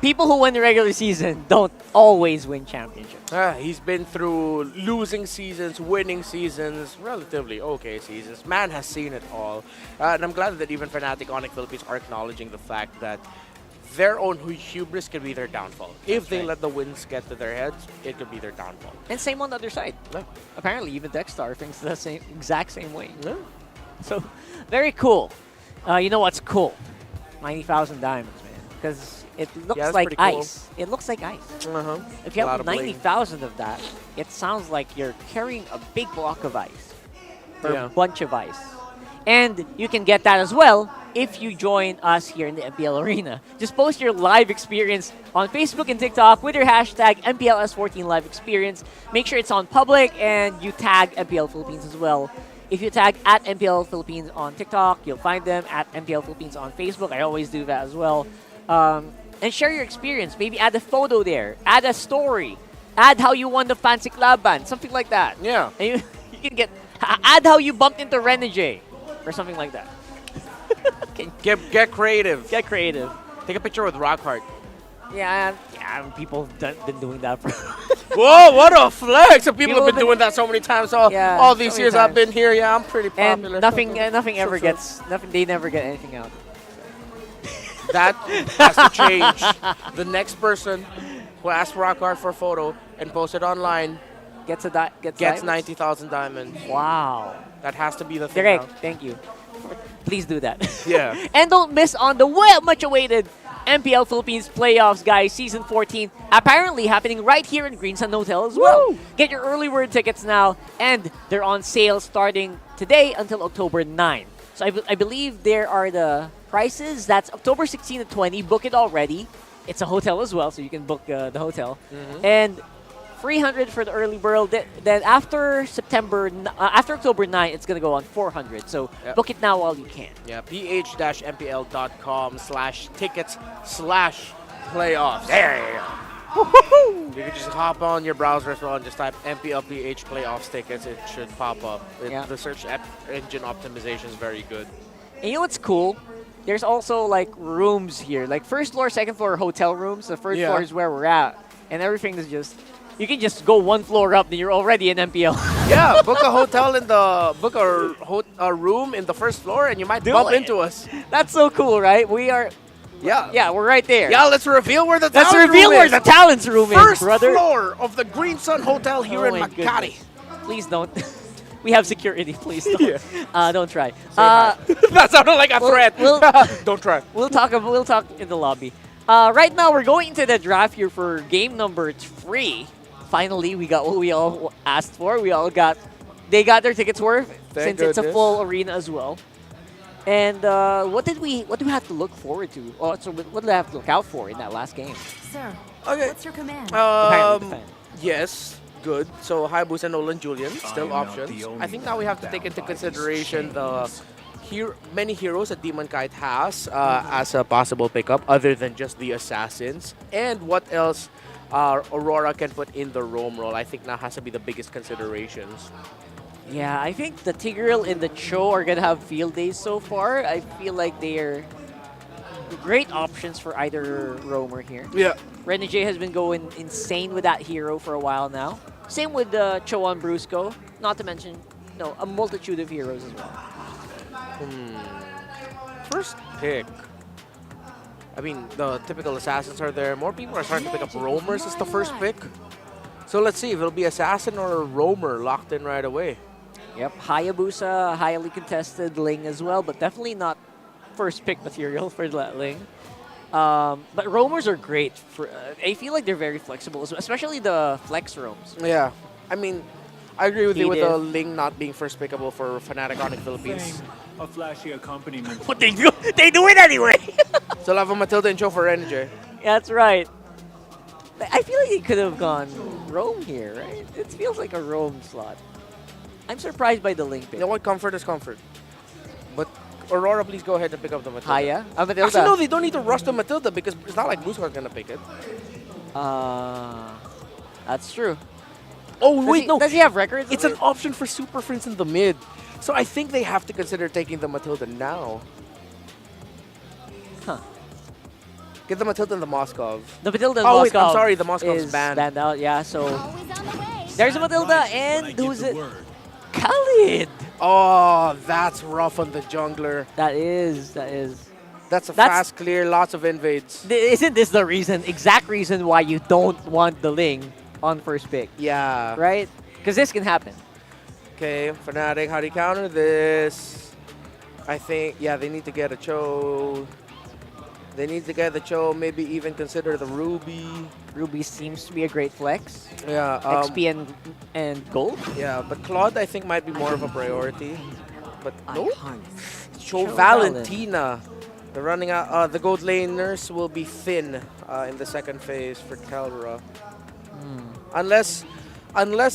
people who win the regular season don't always win championships. He's been through losing seasons, winning seasons, relatively okay seasons. Man has seen it all. And I'm glad that even Fnatic Onic Philippines are acknowledging the fact that their own hubris could be their downfall. If they let the wins get to their heads, it could be their downfall. And same on the other side. Yeah. Apparently, even Dexstar thinks the exact same way. Yeah. So, very cool. You know what's cool? 90,000 diamonds, man. Because it looks like ice. Cool. It looks like ice. If you have 90,000 of that, it sounds like you're carrying a big block of ice. Or a bunch of ice. And you can get that as well if you join us here in the MPL Arena. Just post your live experience on Facebook and TikTok with your hashtag MPLS14 Live Experience. Make sure it's on public and you tag MPL Philippines as well. If you tag at MPL Philippines on TikTok, you'll find them at MPL Philippines on Facebook. I always do that as well. And share your experience. Maybe add a photo there. Add a story. Add how you won the Fancy Clubban. Something like that. Yeah. And you can get... Add how you bumped into Renegade. Or something like that. Get creative. Get creative. Take a picture with Rockhart. Yeah, people have been doing that for... Whoa, what a flex! People have been doing that so many times. All these so years I've been here, yeah, I'm pretty and popular. nothing ever gets... They never get anything out. That has to change. The next person who asks Rockhart for a photo and posts it online gets gets 90,000 diamonds. Wow. That has to be the thing. Direct, now. thank you. Please do that. Yeah. And don't miss on the much awaited MPL Philippines playoffs, guys. Season 14 apparently happening right here in Green Sun Hotel as well. Get your early bird tickets now, and they're on sale starting today until October 9. So I believe there are the prices. That's October 16 to 20. Book it already. It's a hotel as well, so you can book the hotel. And 300 for the early bird. Then after October 9, it's gonna go on 400. So book it now while you can. Yeah, ph-mpl.com/tickets/playoffs. There you go. You can just hop on your browser as well and just type MPLPH playoffs tickets. It should pop up. The search engine optimization is very good. And you know what's cool? There's also like rooms here, like first floor, second floor hotel rooms. The first floor is where we're at, and everything is just. You can just go one floor up, then you're already in MPL. Yeah, book a hotel a room in the first floor, and you might bump into us. That's so cool, right? Yeah, we're right there. Yeah, let's reveal where the Let's talent reveal room where is. the talent's room is, First brother. floor of the Green Sun Hotel here in my Makati. goodness. Please don't. We have security. Please don't. Don't try. That sounded like a threat. Don't try. We'll talk in the lobby. Right now, we're going into the draft here for game number 3. Finally, we got what we all asked for. They got their tickets worth since it's a full arena as well. And what do we have to look forward to? So what did I have to look out for in that last game? Sir, Okay. what's your command? Yes, good. So Hayabusa and Nolan Julian, still options. I think now we have to take into consideration the many heroes that Demon Kite has as a possible pickup other than just the assassins. And what else Aurora can put in the roam role. I think now has to be the biggest considerations. Yeah, I think the Tigreal and the Cho are going to have field days so far. I feel like they're great options for either roamer here. Yeah. Renegade has been going insane with that hero for a while now. Same with Cho on Brusco. Not to mention, a multitude of heroes as well. First pick. I mean, the typical assassins are there. More people are starting to pick up roamers as the first pick. So let's see if it'll be assassin or a roamer locked in right away. Yep, Hayabusa, highly contested Ling as well, but definitely not first pick material for that Ling. But roamers are great. I feel like they're very flexible, especially the flex roams. Yeah, I mean, I agree with you with the Ling not being first pickable for Fnatic Onic Philippines. A flashy accompaniment. But they do it anyway. So Lava Matilda and Cho for Renegade. Yeah, that's right. I feel like he could have gone roam here, right? It feels like a roam slot. I'm surprised by the Ling pick. You know what? Comfort is comfort. But Aurora, please go ahead and pick up the Matilda. Haya? Matilda. Actually, no, they don't need to rush the Matilda because it's not like Busco's going to pick it. That's true. Oh, wait, no. Does he have records? It's an option for Super Friends in the mid. So I think they have to consider taking the Matilda now. Huh. Get the Matilda and the Moskov. The Matilda and Moskov. Moskov Wait, I'm sorry, the Moskov's is banned. out, yeah, so... There's a Matilda, and who's it? Khalid! Oh, that's rough on the jungler. That is. That's a fast clear, lots of invades. Isn't this the exact reason why you don't want the Ling on first pick? Yeah. Right? Because this can happen. Okay, Fnatic, how do you counter this? I think, yeah, they need to get a Cho. They need to get the Cho, maybe even consider the Ruby. Ruby seems to be a great flex. Yeah. XP and gold. Yeah, but Claude, I think, might be more of a priority. but no. Show Show Valentina. They're running out. The gold laners will be thin in the second phase for Kelra. Unless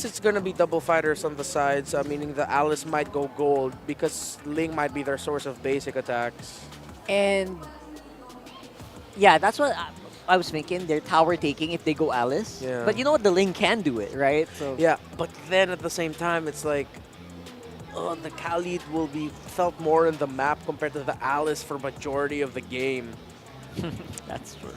it's gonna be double fighters on the sides, meaning the Alice might go gold because Ling might be their source of basic attacks. And yeah, that's what I was thinking. They're tower taking if they go Alice. Yeah. But you know what? The Ling can do it, right? So Yeah, but then at the same time, it's like, the Khalid will be felt more in the map compared to the Alice for majority of the game. That's true.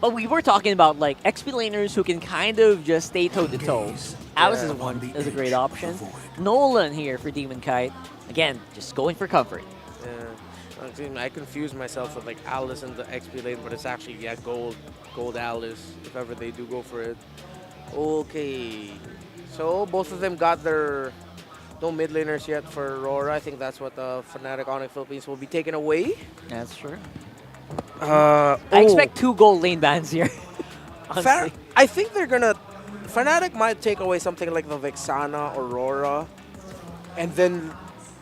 But we were talking about like XP laners who can kind of just stay toe to toe. Alice is a great option. Nolan here for Demon Kite. Again, just going for comfort. Yeah. I confuse myself with like Alice in the XP lane, but it's actually gold Alice if ever they do go for it. Okay, so both of them got their no mid laners yet for Aurora. I think that's what Fnatic Onic Philippines will be taken away. That's true. I I expect 2 gold lane bans here. I think they're gonna. Fnatic might take away something like the Vexana Aurora, and then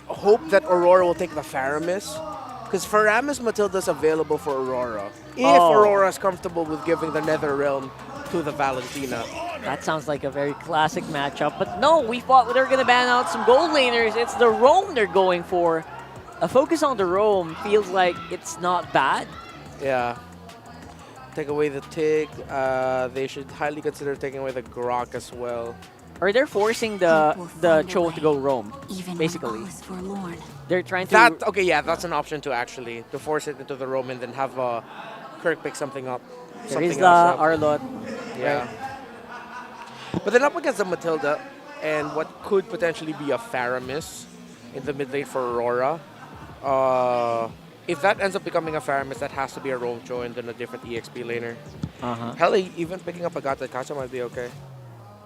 hope that Aurora will take the Faramis. Because Faramis Matilda's available for Aurora. If Aurora is comfortable with giving the Nether Realm to the Valentina. That sounds like a very classic matchup. But no, we thought they were going to ban out some gold laners. It's the roam they're going for. A focus on the roam feels like it's not bad. Yeah. Take away the Tick. They should highly consider taking away the Grok as well. Or they're forcing the Cho to go roam, basically. They're trying to... Okay, yeah, that's an option too, actually. To force it into the roam and then have Kirk pick something up. There is the Arlot. Yeah. Right. But then up against the Matilda and what could potentially be a Faramis in the mid lane for Aurora. If that ends up becoming a Faramis, that has to be a roam Cho and then a different EXP laner. Hell, even picking up a Gata Kacha might be okay.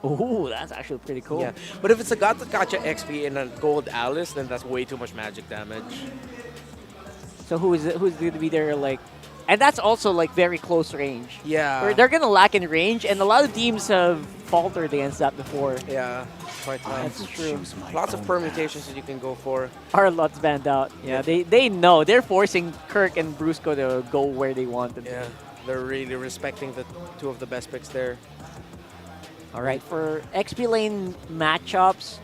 Ooh, that's actually pretty cool. Yeah, but if it's a Gata Kacha XP and a gold Alice, then that's way too much magic damage. So who's going to be there, like... And that's also, like, very close range. Yeah. They're going to lack in range, and a lot of teams have faltered against that before. Yeah, quite tough. That's true. Lots of permutations that you can go for. Arlot's banned out. Yeah, they know. They're forcing Kirk and Brusco to go where they want them. Yeah, they're really respecting the 2 of the best picks there. All right, for XP lane matchups,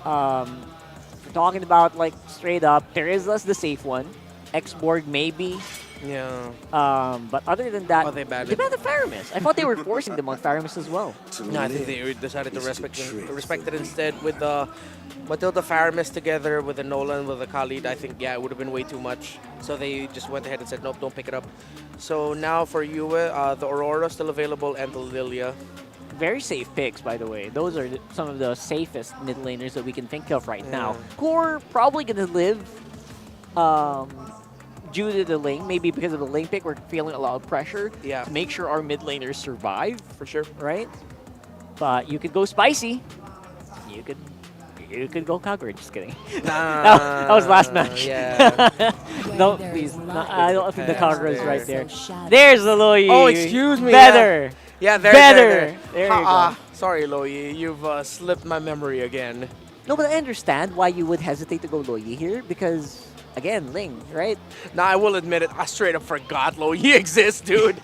we're talking about like straight up, there is less the safe one. X-Borg maybe. Yeah. But other than that, they banned the Faramis. I thought they were forcing them on Faramis as well. No, I think they decided to respect it instead with the Matilda Faramis together with the Nolan, with the Khalid. I think, yeah, it would have been way too much. So they just went ahead and said, nope, don't pick it up. So now for Yue, the Aurora still available and the Lilia. Very safe picks, by the way. Those are some of the safest mid laners that we can think of right now. Core probably going to live due to the lane. Maybe because of the lane pick, we're feeling a lot of pressure to make sure our mid laners survive. For sure. Right? But you could go spicy. You could go Kagura. Just kidding. That was last match. Yeah. No, please. No, I don't think the Kagura is right there. There's the Loyi. Oh, excuse me. Better. Yeah, There you go. Sorry, Loyi. You've slipped my memory again. No, but I understand why you would hesitate to go Loyi here because, again, Ling, right? Nah, I will admit it. I straight up forgot Loyi exists, dude.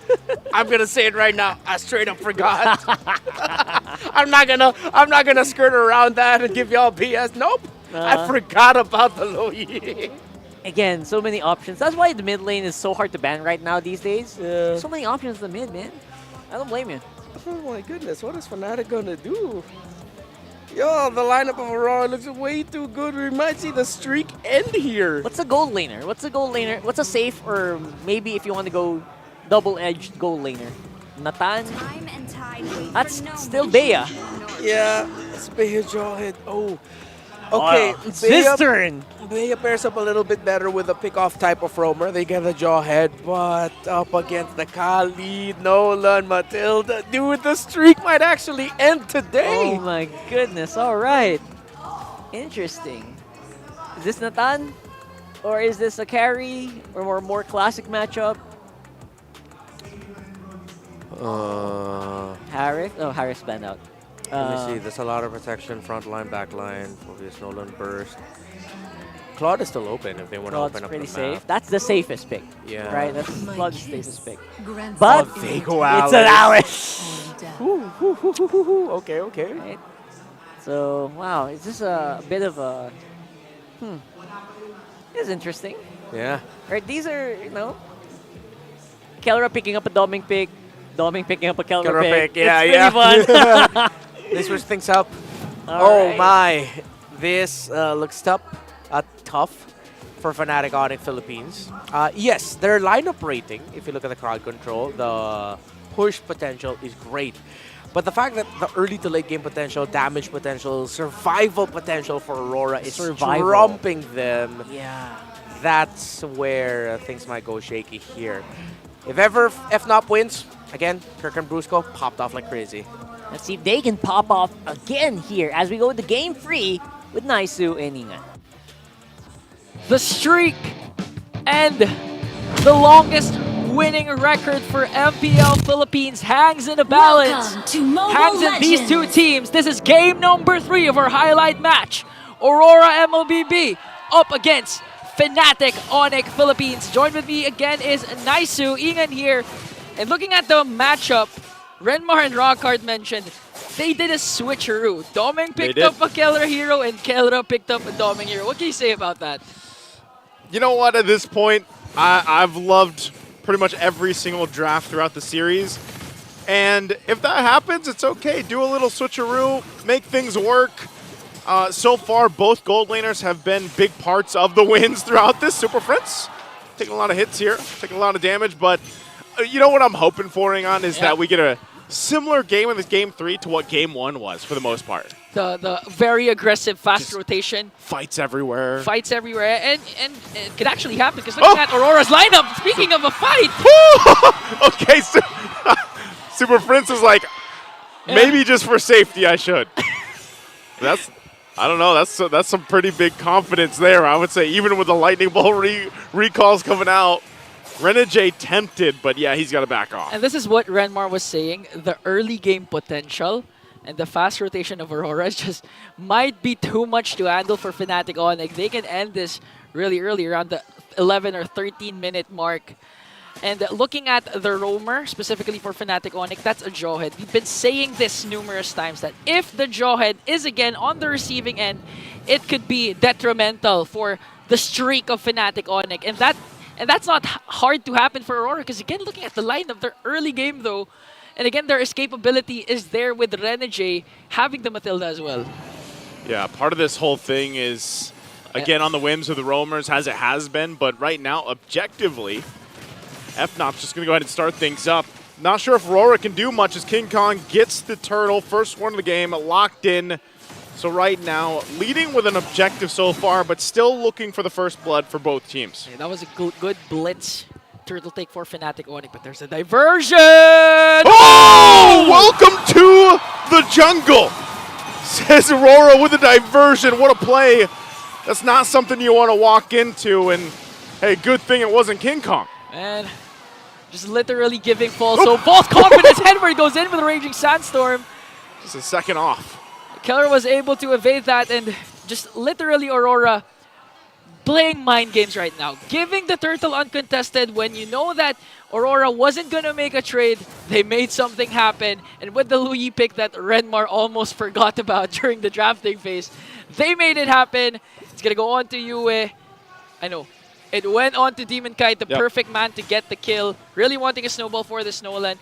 I'm gonna say it right now. I straight up forgot. I'm not gonna skirt around that and give y'all BS. Nope. I forgot about the Loyi. Again, so many options. That's why the mid lane is so hard to ban right now these days. Yeah. So many options in the mid, man. I don't blame you. Oh my goodness, what is Fnatic gonna do? Yo, the lineup of Aurora looks way too good. We might see the streak end here. What's a gold laner? What's a safe, or maybe if you want to go double-edged gold laner? Natan? That's still Bea. Yeah, it's Bea Jawhead. Oh, okay. It's his turn. Bea pairs up a little bit better with a pick-off type of roamer. They get the Jawhead, but up against the Khalid, Nolan, Matilda. Dude, the streak might actually end today. Oh my goodness, all right. Interesting. Is this Natan? Or is this a carry? Or a more classic matchup? Harris? Oh, Harris banned out. Let me see. There's a lot of protection, front line, back line. Obvious Nolan burst. Claude is still open if they want to Claude's open up pretty the safe. map. That's the safest pick. Yeah. Right? That's Claude's safest pick. But But they go it's an Alice. Alice. Okay, okay. Right? So, wow, it's just a bit of a... It's interesting. Yeah. Right, these are, you know... Kelra picking up a Doming pick. Doming picking up a Kelra pick. Yeah, it's yeah. really fun. They switch things up. All right. My. This looks tough for Fnatic Onic Philippines. Yes, their lineup rating, if you look at the crowd control, the push potential is great. But the fact that the early to late game potential, damage potential, survival potential for Aurora is trumping them. Yeah. That's where things might go shaky here. If ever FNOP wins, again, Kirk and Brusco popped off like crazy. Let's see if they can pop off again here as we go to game 3 with Naisu and Ingan. The streak and the longest winning record for MPL Philippines hangs in a balance. Hangs in these two teams. This is game number 3 of our highlight match. Aurora MLBB up against Fnatic Onic Philippines. Joined with me again is Naisu, Ingan here. And looking at the matchup, Renmar and Rockhard mentioned they did a switcheroo. Doming picked up a Kelra hero and Kelra picked up a Doming hero. What can you say about that? You know what, at this point, I've loved pretty much every single draft throughout the series. And if that happens, it's okay. Do a little switcheroo, make things work. So far, both gold laners have been big parts of the wins throughout this. Super Friends taking a lot of hits here, taking a lot of damage, but you know what I'm hoping for, Ingan, is that we get a similar game in this game 3 to what game 1 was for the most part. The very aggressive, fast rotation. Fights everywhere. Fights everywhere. And it could actually happen because looking at Aurora's lineup, speaking of a fight. Okay, so Super Prince is like, maybe just for safety I should. I don't know, that's some pretty big confidence there, I would say, even with the Lightning Bolt recalls coming out. Renegade tempted, but yeah, he's got to back off. And this is what Renmar was saying, the early game potential and the fast rotation of Aurora just might be too much to handle for Fnatic Onic. They can end this really early, around the 11 or 13 minute mark. And looking at the roamer, specifically for Fnatic Onic, that's a jawhead. We've been saying this numerous times that if the jawhead is again on the receiving end, it could be detrimental for the streak of Fnatic Onic. And that's not hard to happen for Aurora because, again, looking at the line of their early game, though, and again, their escapability is there with Renegade having the Matilda as well. Yeah, part of this whole thing is, again, on the whims of the roamers, as it has been, but right now, objectively, FNOP's just going to go ahead and start things up. Not sure if Aurora can do much as King Kong gets the turtle, first one of the game, locked in. So right now, leading with an objective so far, but still looking for the first blood for both teams. Yeah, that was a good blitz turtle take for Fnatic Onic, but there's a diversion! Oh! Welcome to the jungle, says Aurora with a diversion. What a play. That's not something you want to walk into, and hey, good thing it wasn't King Kong. And just literally giving false, so false confidence. Henry goes in with a Raging Sandstorm. Just a second off. Keller was able to evade that, and just literally Aurora playing mind games right now. Giving the turtle uncontested when you know that Aurora wasn't going to make a trade. They made something happen, and with the Luyi pick that Renmar almost forgot about during the drafting phase, they made it happen. It's going to go on to Yue. I know. It went on to Demon Kite, the perfect man to get the kill. Really wanting a snowball for the Snowland.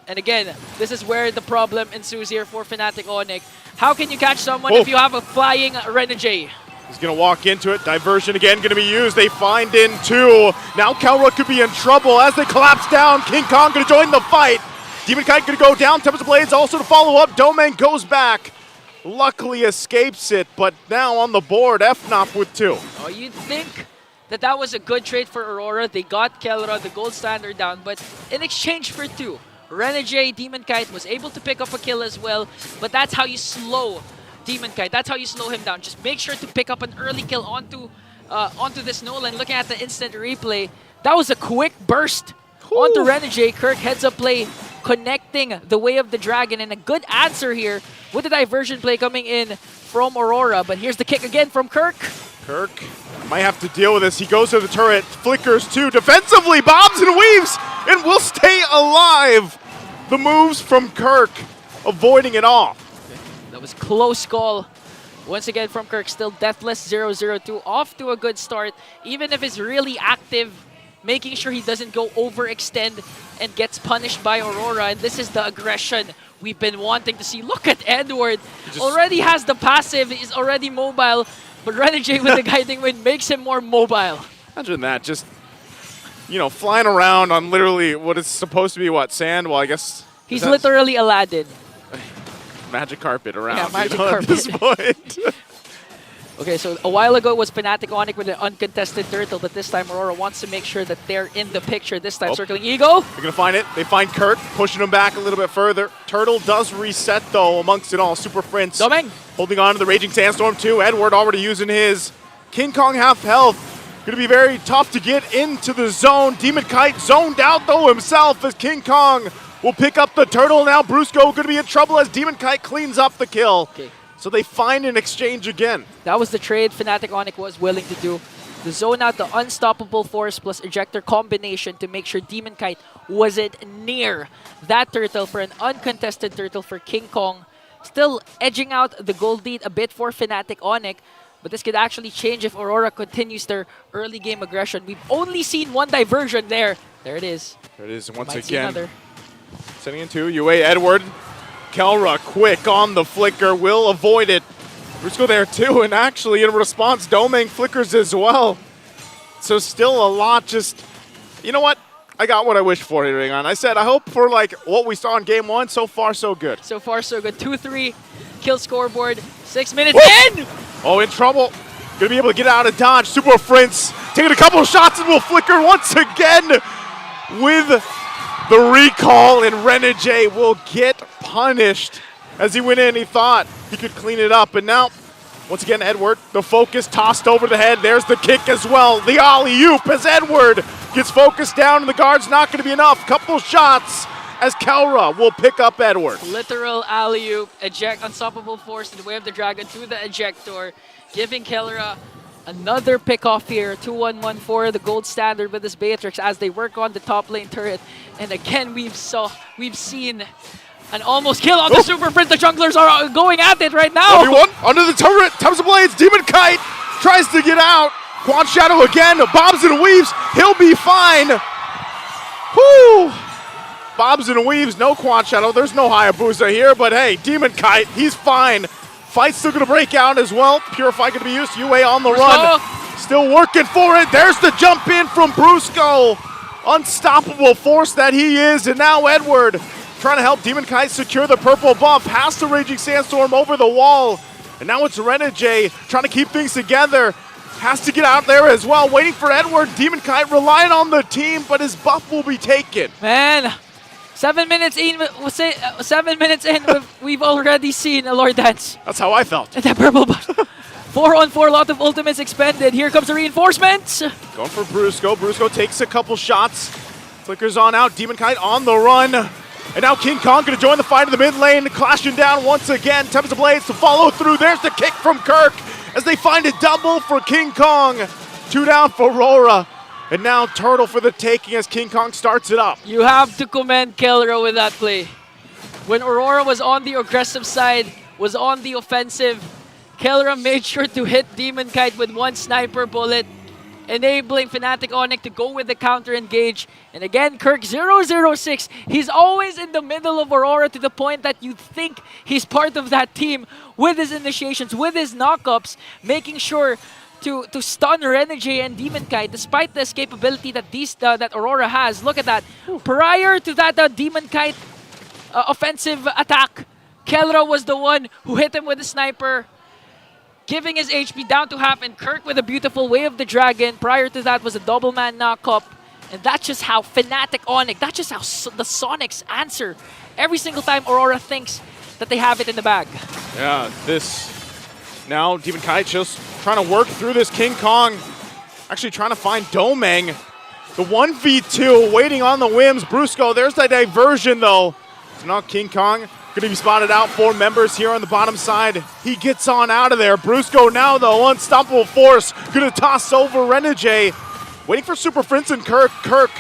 And again, this is where the problem ensues here for Fnatic Onic. How can you catch someone if you have a flying Renegade? He's going to walk into it. Diversion again going to be used. They find in 2. Now Kelra could be in trouble as they collapse down. King Kong going to join the fight. Demon Kite going to go down. Tempest Blades also to follow up. Domain goes back. Luckily escapes it, but now on the board, FNOP with 2. Oh, you'd think that was a good trade for Aurora. They got Kelra, the gold standard, down, but in exchange for 2, Renegade, Demon Kite was able to pick up a kill as well, but that's how you slow Demon Kite. That's how you slow him down. Just make sure to pick up an early kill onto this Nolan. Looking at the instant replay, that was a quick burst onto Renegade. Kirk heads up play, connecting the Way of the Dragon, and a good answer here with the diversion play coming in from Aurora. But here's the kick again from Kirk. Kirk Might have to deal with this. He goes to the turret, flickers too. Defensively, bobs and weaves, and will stay alive. The moves from Kirk, avoiding it all. That was close call. Once again from Kirk, still deathless 0-0-2. Off to a good start. Even if he's really active, making sure he doesn't go overextend and gets punished by Aurora. And this is the aggression we've been wanting to see. Look at Edward. Already has the passive. He's already mobile. But Renegade with the guiding wind makes him more mobile. Imagine that, just, you know, flying around on literally what is supposed to be, what, sand? Well, I guess... He's literally Aladdin. Magic carpet around, Yeah, magic at this point. Okay, so a while ago it was Fnatic Onic with an uncontested turtle, but this time Aurora wants to make sure that they're in the picture. This time circling Eagle. They're going to find it. They find Kurt, pushing him back a little bit further. Turtle does reset, though, amongst it all. Super Prince holding on to the Raging Sandstorm, too. Edward already using his. King Kong half health. Going to be very tough to get into the zone. Demon Kite zoned out, though, himself as King Kong will pick up the turtle. Now Brusco going to be in trouble as Demon Kite cleans up the kill. Okay. So they find an exchange again. That was the trade Fnatic Onic was willing to do. To zone out the Unstoppable Force plus Ejector combination to make sure Demon Kite wasn't near that turtle for an uncontested turtle for King Kong. Still edging out the gold lead a bit for Fnatic Onic, but this could actually change if Aurora continues their early game aggression. We've only seen one diversion there. There it is. There it is once Might see again. another. Sending into UA Edward. Kelra quick on the flicker, will avoid it. Brusco there too, and actually in response, Domeng flickers as well. So still a lot just, you know what? I got what I wished for here, Ringon. I said I hope for like what we saw in game one, so far so good. So far so good. 2-3 kill scoreboard, 6 minutes in! Oh, in trouble. Gonna be able to get out of dodge. Super Prince taking a couple of shots and will flicker once again with the recall, and Renegade will get punished. As he went in, he thought he could clean it up, and now, once again, Edward, the focus tossed over the head. There's the kick as well. The alley-oop as Edward gets focused down, and the guard's not going to be enough. Couple shots as Kelra will pick up Edward. Literal alley-oop, eject, Unstoppable Force in the way of the dragon to the ejector, giving Kelra another pick-off here. 2-1-1 for the gold standard with this Beatrix as they work on the top lane turret. And again, we've seen an almost kill on the Super Prince. The junglers are going at it right now. Everyone under the turret, Tubs of Blades, Demon Kite tries to get out. Quad Shadow again, bobs and weaves, he'll be fine. Whoo! Bobs and weaves, no Quad Shadow, there's no Hayabusa here, but hey, Demon Kite, he's fine. Fight's still gonna break out as well. Purify gonna be used, UA on the run. Still working for it, there's the jump in from Brusco. Unstoppable Force that he is, and now Edward trying to help Demon Kite secure the purple buff. Has the Raging Sandstorm over the wall. And now it's Renegade trying to keep things together. Has to get out there as well. Waiting for Edward. Demon Kite relying on the team, but his buff will be taken. Man, 7 minutes in, 7 minutes in, we've already seen a Lord Dance. That's how I felt. That purple buff. 4-on-4, lot of ultimates expended. Here comes the reinforcement. Going for Brusco. Brusco takes a couple shots. Flickers on out. Demon Kite on the run. And now King Kong going to join the fight in the mid lane, clashing down once again. Tubs of Blades to follow through. There's the kick from Kirk as they find a double for King Kong. 2 down for RORA. And now Turtle for the taking as King Kong starts it up. You have to commend Kelra with that play. When Aurora was on the aggressive side, was on the offensive, Kelra made sure to hit Demon Kite with one sniper bullet, enabling Fnatic Onic to go with the counter engage. And again, Kirk 006. He's always in the middle of Aurora to the point that you think he's part of that team with his initiations, with his knockups, making sure to stun Renegade and Demon Kite despite the escapability that that Aurora has. Look at that. Prior to that Demon Kite offensive attack, Kelra was the one who hit him with a sniper, giving his HP down to half, and Kirk with a beautiful Way of the Dragon. Prior to that was a double man knockup. And that's just how Fnatic Onic, that's just how the Sonics answer every single time Aurora thinks that they have it in the bag. Yeah, now Demon Kite just trying to work through this King Kong. Actually trying to find Domeng. The 1v2 waiting on the whims. Brusco, there's that diversion though. So now King Kong Gonna be spotted out. 4 members here on the bottom side. He gets on out of there. Brusco now, though, unstoppable force. Gonna toss over Renegade. Waiting for Super Prince and Kirk. Kirk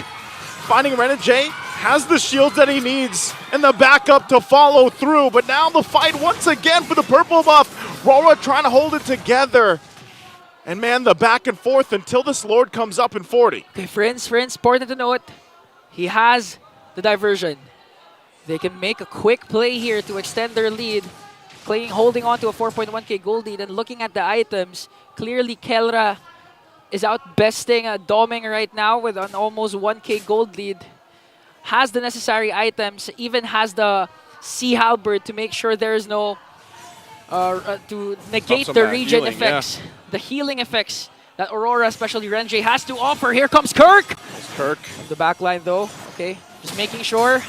finding Renegade. Has the shields that he needs and the backup to follow through. But now the fight once again for the purple buff. RORA trying to hold it together. And man, the back and forth until this Lord comes up in 40. Okay, friends, important to note, he has the diversion. They can make a quick play here to extend their lead, holding on to a 4.1k gold lead. And looking at the items, clearly Kelra is outbesting Doming right now with an almost 1k gold lead. Has the necessary items, even has the Sea Halberd to make sure there is no, to negate the regen healing, effects, the healing effects that Aurora, especially Renjay, has to offer. Here comes Kirk! Kirk. The backline though, okay, just making sure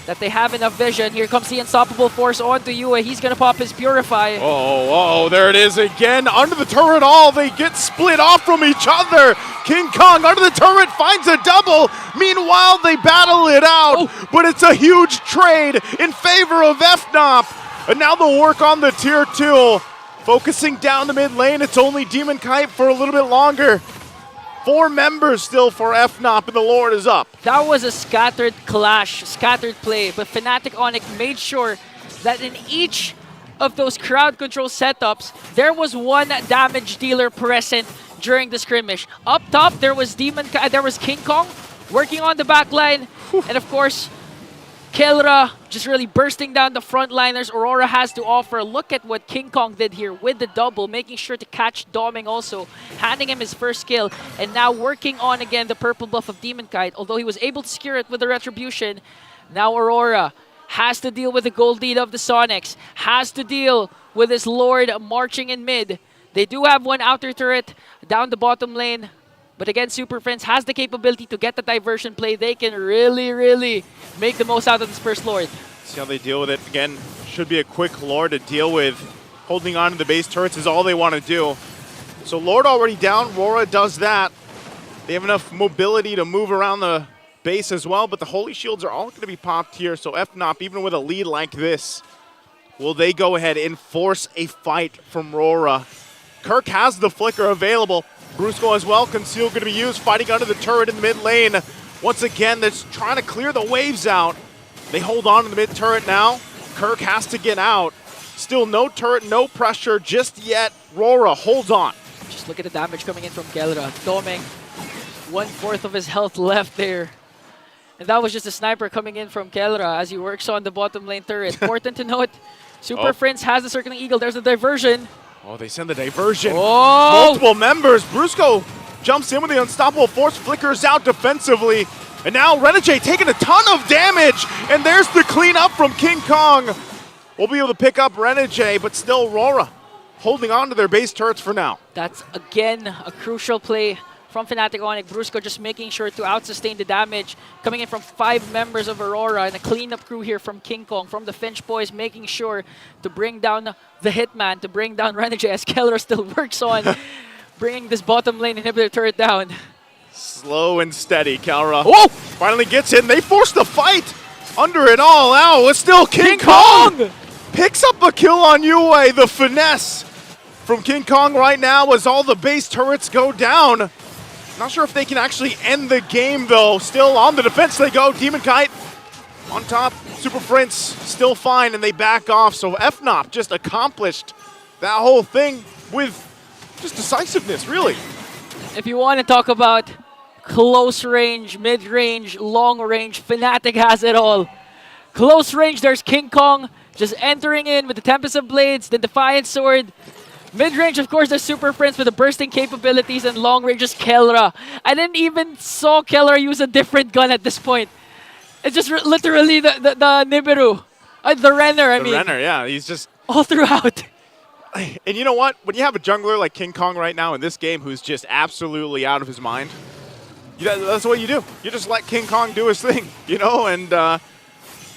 that they have enough vision. Here comes the unstoppable force onto Yue. He's gonna pop his Purify. Oh, there it is again. Under the turret all, they get split off from each other. King Kong under the turret finds a double. Meanwhile, they battle it out, but it's a huge trade in favor of FNOP. And now they'll work on the tier 2. Focusing down the mid lane, it's only Demon Kite for a little bit longer. 4 members still for FNOP, and the Lord is up. That was a scattered clash, scattered play, but Fnatic Onic made sure that in each of those crowd control setups, there was one damage dealer present during the skirmish. Up top, there was King Kong working on the back line, and of course, Kelra just really bursting down the frontliners. Aurora has to offer. Look at what King Kong did here with the double, making sure to catch Doming also, handing him his first kill, and now working on again the purple buff of Demon Kite. Although he was able to secure it with the Retribution, now Aurora has to deal with the gold lead of the Sonics, has to deal with his Lord marching in mid. They do have one outer turret down the bottom lane. But again, Super Friends has the capability to get the diversion play. They can really make the most out of this first Lord. See how they deal with it. Again, should be a quick Lord to deal with. Holding on to the base turrets is all they want to do. So Lord already down. RORA does that. They have enough mobility to move around the base as well, but the Holy Shields are all going to be popped here. So FNOP, even with a lead like this, will they go ahead and force a fight from RORA? Kirk has the flicker available. Brusco as well, Conceal going to be used, fighting under the turret in the mid lane. Once again, they're trying to clear the waves out. They hold on to the mid turret now. Kirk has to get out. Still no turret, no pressure just yet. RORA holds on. Just look at the damage coming in from Kelra. Doming, 1/4 of his health left there. And that was just a sniper coming in from Kelra as he works on the bottom lane turret. Important to note, Super Prince has the Circling Eagle. There's the diversion. Oh, they send the diversion. Oh! Multiple members. Brusco jumps in with the unstoppable force, flickers out defensively. And now Renegade taking a ton of damage. And there's the cleanup from King Kong. We'll be able to pick up Renegade, but still RORA holding on to their base turrets for now. That's, again, a crucial play from Fnatic Onic. Brusco just making sure to out-sustain the damage. Coming in from 5 members of Aurora and a cleanup crew here from King Kong, from the Finch boys, making sure to bring down the Hitman, to bring down Renegade as Kelra still works on bringing this bottom lane inhibitor turret down. Slow and steady, Kelra. Oh! Finally gets in. They force the fight under it all out. It's still King Kong! Picks up a kill on Yue. The finesse from King Kong right now as all the base turrets go down. Not sure if they can actually end the game, though. Still on the defense they go. Demon Kite on top. Super Prince still fine, and they back off. So FNOP just accomplished that whole thing with just decisiveness, really. If you want to talk about close range, mid-range, long range, Fnatic has it all. Close range, there's King Kong just entering in with the Tempest of Blades, the Defiant Sword. Mid-range, of course, there's Super Prince with the bursting capabilities, and long range is Kelra. I didn't even saw Kelra use a different gun at this point. It's just literally the Nibiru. The Renner, I mean. The Renner, yeah. He's just... all throughout. And you know what? When you have a jungler like King Kong right now in this game who's just absolutely out of his mind, that's what you do. You just let King Kong do his thing, you know? And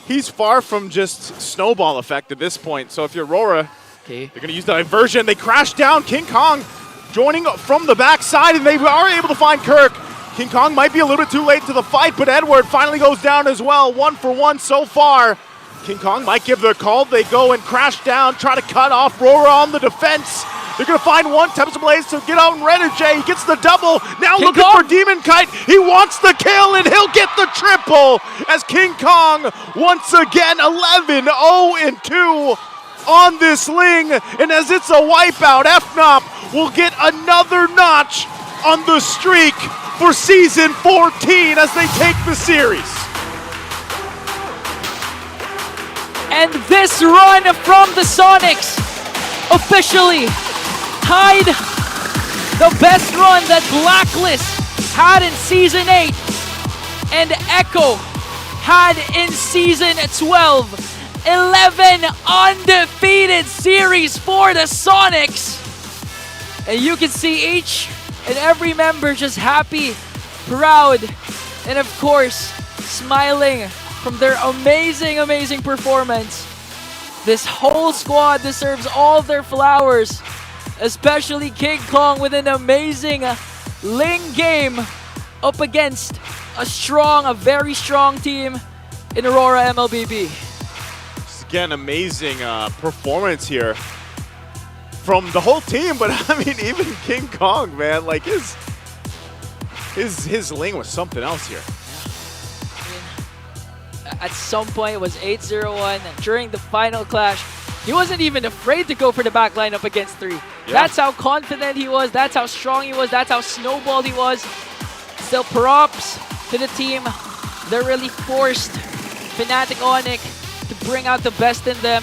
he's far from just snowball effect at this point. So if you're RORA, they're going to use the diversion. They crash down. King Kong joining from the backside, and they are able to find Kirk. King Kong might be a little bit too late to the fight, but Edward finally goes down as well. 1 for 1 so far. King Kong might give the call. They go and crash down, try to cut off RORA on the defense. They're going to find one, Tempest Blaze to get out and Renegade. He gets the double. Now King looking Kong. for Demon Kite. He wants the kill, and he'll get the triple as King Kong once again 11-0-2 on this Ling. And as it's a wipeout, FNOP will get another notch on the streak for Season 14 as they take the series. And this run from the Sonics officially tied the best run that Blacklist had in Season 8 and Echo had in Season 12. 11 undefeated series for the Sonics. And you can see each and every member just happy, proud, and of course, smiling from their amazing performance. This whole squad deserves all their flowers, especially King Kong with an amazing Ling game up against a very strong team in Aurora MLBB. Just again, amazing performance here from the whole team, but I mean, even King Kong, man, like his Ling was something else here. At some point, it was 8-0-1. During the final clash, he wasn't even afraid to go for the back line up against 3. Yeah. That's how confident he was. That's how strong he was. That's how snowballed he was. Still, props to the team. They're really forced Fnatic Onic to bring out the best in them.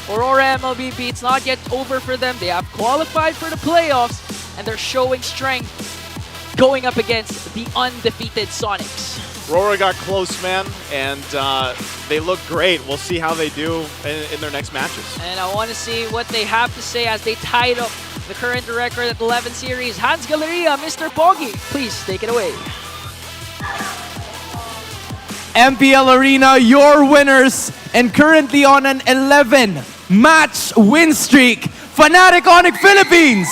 Aurora MLBB, it's not yet over for them. They have qualified for the playoffs, and they're showing strength going up against the undefeated Sonics. RORA got close, man, and they look great. We'll see how they do in their next matches. And I want to see what they have to say as they tied up the current record at 11 series. Hans Galleria, Mr. Poggy, please take it away. MPL Arena, your winners, and currently on an 11-match win streak, Fnatic Onic Philippines!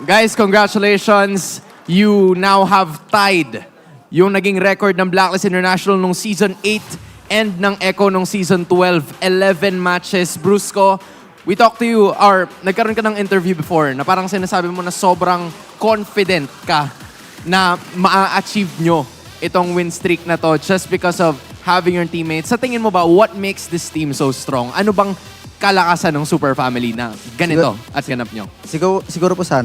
Guys, congratulations. You now have tied yung naging record ng Blacklist International nung Season 8 and ng Echo nung Season 12. 11 matches. Brusco, we talked to you, or nagkaroon ka ng interview before na parang sinasabi mo na sobrang confident ka na ma-achieve nyo itong win streak na to just because of having your teammates. Sa tingin mo ba, what makes this team so strong? Ano bang kalakasan ng Super Family na ganito at ganap nyo? Siguro po sa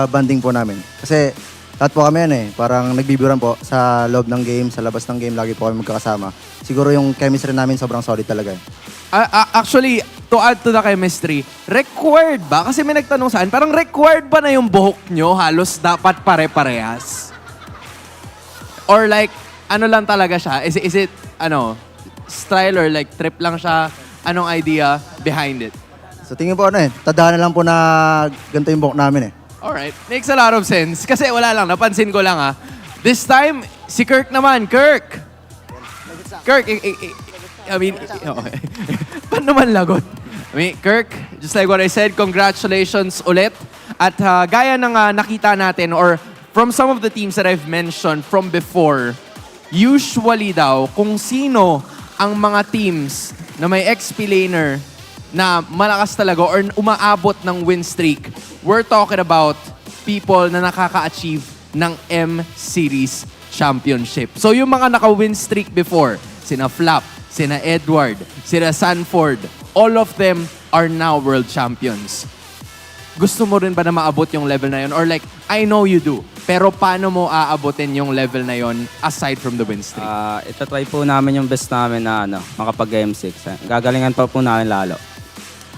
banding po namin. Kasi lahat po kami parang nagbibiruan po sa loob ng game, sa labas ng game, lagi po kami magkakasama. Siguro yung chemistry namin sobrang solid talaga. Actually, to add to the chemistry, required ba? Kasi may nagtanong saan, parang required ba na yung buhok nyo halos dapat pare-parehas? Or like, ano lang talaga siya? Is it style or like trip lang siya? Anong idea behind it? So tingin po tadhana lang po na ganito yung buhok namin Alright, makes a lot of sense. Kasi wala lang, napansin ko lang This time, si Kirk naman. Kirk! Kirk, I mean, paano man lagot? I mean, Kirk, just like what I said, congratulations ulit. At gaya ng nakita natin, or from some of the teams that I've mentioned from before, usually daw, kung sino ang mga teams na may XP laner na malakas talaga or umaabot ng win streak, we're talking about people na nakaka-achieve ng M-Series Championship. So yung mga naka-win streak before, sina Flap, sina Edward, sina Sanford, all of them are now world champions. Gusto mo rin ba na maabot yung level na yun? Or like, I know you do, pero paano mo aabotin yung level na yun aside from the win streak? Itatry po namin yung best namin na makapag-game 6. Gagalingan pa po namin lalo.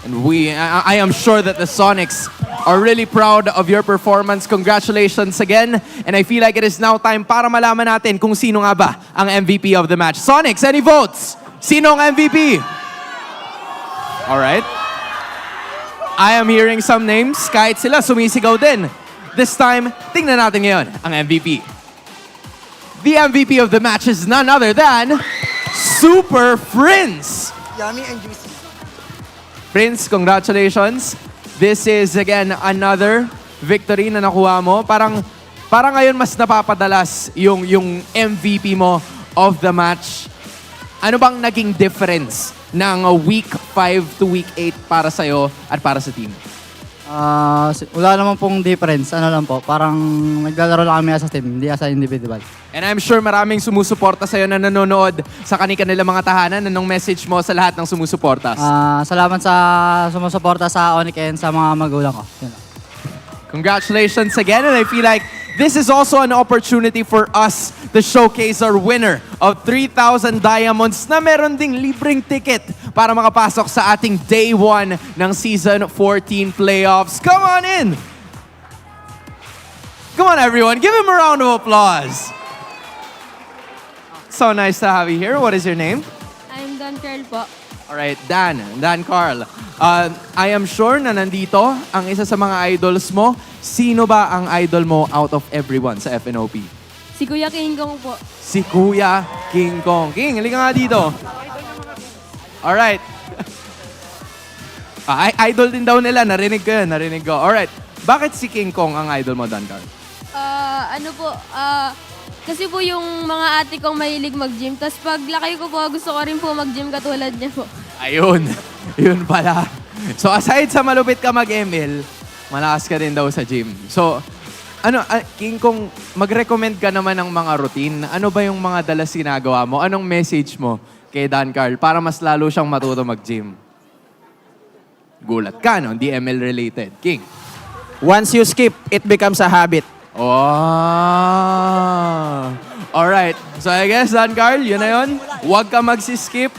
And I am sure that the Sonics are really proud of your performance. Congratulations again. And I feel like it is now time para malaman natin kung sino nga ba ang MVP of the match. Sonics, any votes? Sino ang MVP? Alright. I am hearing some names. Kahit sila sumisigaw din. This time, tingnan natin ngayon ang MVP. The MVP of the match is none other than Super Prince. Yummy and juicy. Prince, congratulations. This is again another victory na nakuha mo. Parang ngayon mas napapadalas yung MVP mo of the match. ano bang naging difference ng week 5 to week 8 para sa'yo at para sa team? Wala naman pong difference. Ano lang po, parang naglalaro lang kami as a team, hindi as a individual. And I'm sure maraming sumusuporta sa'yo na nanonood sa kanilang mga tahanan. Anong message mo sa lahat ng sumusuporta? Salamat sa sumusuporta sa Onic and sa mga magulang ko. Yun lang. Congratulations again, and I feel like this is also an opportunity for us to showcase our winner of 3,000 diamonds na meron ding libreng ticket para makapasok sa ating day 1 ng Season 14 playoffs. Come on in! Come on everyone, give him a round of applause. So nice to have you here. What is your name? I'm Dan Carl po. Alright, Dan Carl. I am sure na nandito ang isa sa mga idols mo. Sino ba ang idol mo out of everyone sa FNOP? Si Kuya King Kong po. Si Kuya King Kong. King, halika nga dito. Alright. Idol din daw nila. Narinig ko yun. Narinig ko. Alright. Bakit si King Kong ang idol mo, Dan Carl? Kasi po yung mga ate kong mahilig mag-gym. Tapos pag laki ko po, gusto ko rin po mag-gym katulad niya po. Ayun. Yun pala. So aside sa malupit ka mag-ML, malakas ka din daw sa gym. So, King Kong, mag-recommend ka naman ng mga routine. Ano ba yung mga dalas ginagawa mo? Anong message mo kay Dan Carl para mas lalo siyang matuto mag-gym? Gulat ka, no? Hindi ML related. King. Once you skip, it becomes a habit. Oh. Alright. So I guess, Dan Carl, yun na yun. Huwag ka magsiskip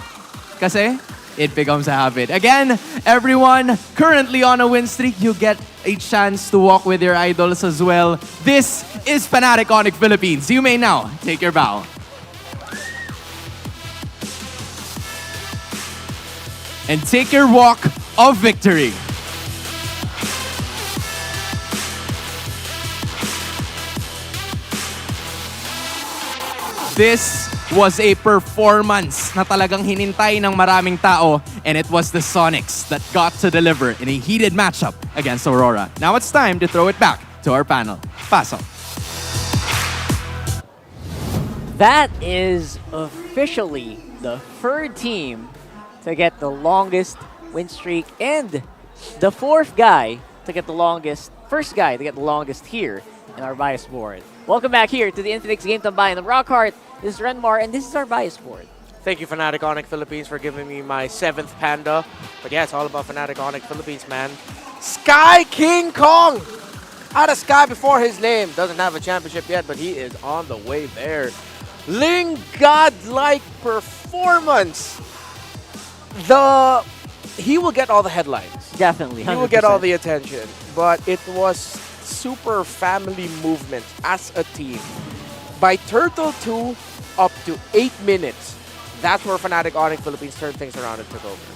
kasi it becomes a habit. Again, everyone currently on a win streak, you get a chance to walk with your idols as well. This is Fnatic Onic Philippines. You may now take your bow. And take your walk of victory. This was a performance na talagang hinintay ng maraming tao, and it was the Sonics that got to deliver in a heated matchup against Aurora. Now it's time to throw it back to our panel. Paso. That is officially the third team to get the longest win streak and the first guy to get the longest here in our bias board. Welcome back here to the Infinix Game Tambay in the Rockheart. This is Renmar, and this is our bias board. Thank you, Fnatic Onic Philippines, for giving me my 7th panda. But yeah, it's all about Fnatic Onic Philippines, man. Sky King Kong! Out of Sky before his name. Doesn't have a championship yet, but he is on the way there. Ling God-like performance. He will get all the headlines. Definitely, 100%. He will get all the attention. But it was super family movement as a team. By Turtle 2 up to 8 minutes, that's where Fnatic Onic Philippines turned things around and took over.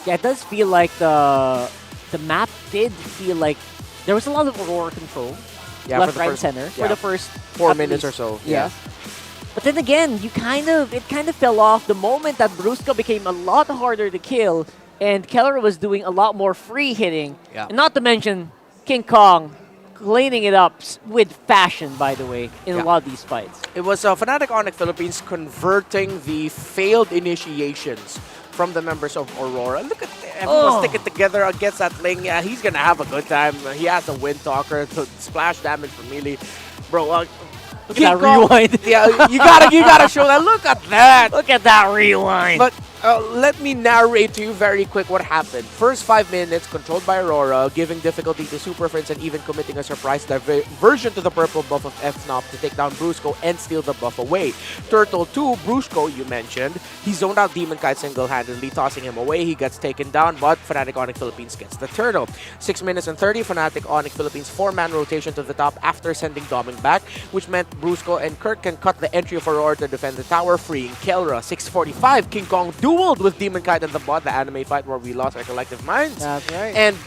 Yeah, it does feel like the map did feel like there was a lot of Aurora control. Yeah, left, for the right, first, center. yeah, For the first 4 minutes or so. Yeah. But then again, it kind of fell off the moment that Brusco became a lot harder to kill, and Keller was doing a lot more free hitting. Yeah. And not to mention King Kong cleaning it up with fashion, by the way, in a lot of these fights. It was Fnatic Onic Philippines converting the failed initiations from the members of Aurora. Look at everyone sticking together against that Ling. Yeah, he's gonna have a good time. He has a Wind Talker to splash damage for melee. Bro, look at that rewind. Yeah, you gotta show that. Look at that. Look at that rewind. But let me narrate to you very quick what happened. First 5 minutes, controlled by Aurora, giving difficulty to Super Friends and even committing a surprise diversion to the purple buff of FNOP to take down Brusco and steal the buff away. Turtle 2, Brusco, you mentioned, he zoned out Demon Kite single-handedly, tossing him away. He gets taken down, but Fnatic Onic Philippines gets the turtle. 6 minutes and 30, Fnatic Onic Philippines 4-man rotation to the top after sending Doming back, which meant Brusco and Kirk can cut the entry of Aurora to defend the tower, freeing Kelra. 6:45, King Kong dueled with Demon Kite and the bot, the anime fight where we lost our collective minds. That's right. And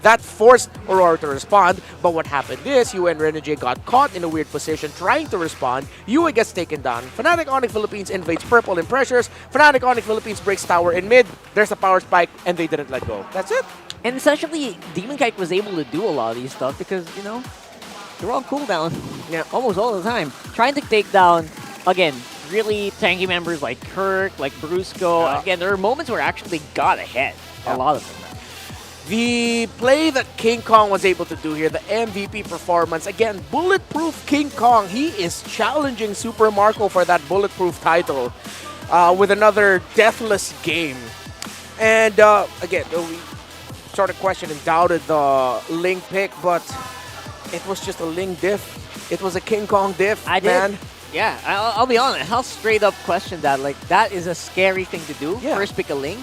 that forced Aurora to respond. But what happened is, Yue and Renegade got caught in a weird position trying to respond. Yue gets taken down. Fnatic Onic Philippines invades purple and pressures. Fnatic Onic Philippines breaks tower in mid. There's a power spike, and they didn't let go. That's it. And essentially, Demon Kite was able to do a lot of these stuff because, you know, they're on cooldown. Yeah, almost all the time. Trying to take down, again, really tanky members like Kirk, like Brusco. Again, there are moments where actually they got ahead. A lot of them. The play that King Kong was able to do here, the MVP performance, again, bulletproof King Kong. He is challenging Super Marco for that bulletproof title with another deathless game. And again, we sort of questioned and doubted the Ling pick, but it was just a Ling diff. It was a King Kong diff, man. Yeah, I'll be honest. I'll straight up question that. Like, that is a scary thing to do. First pick a Ling.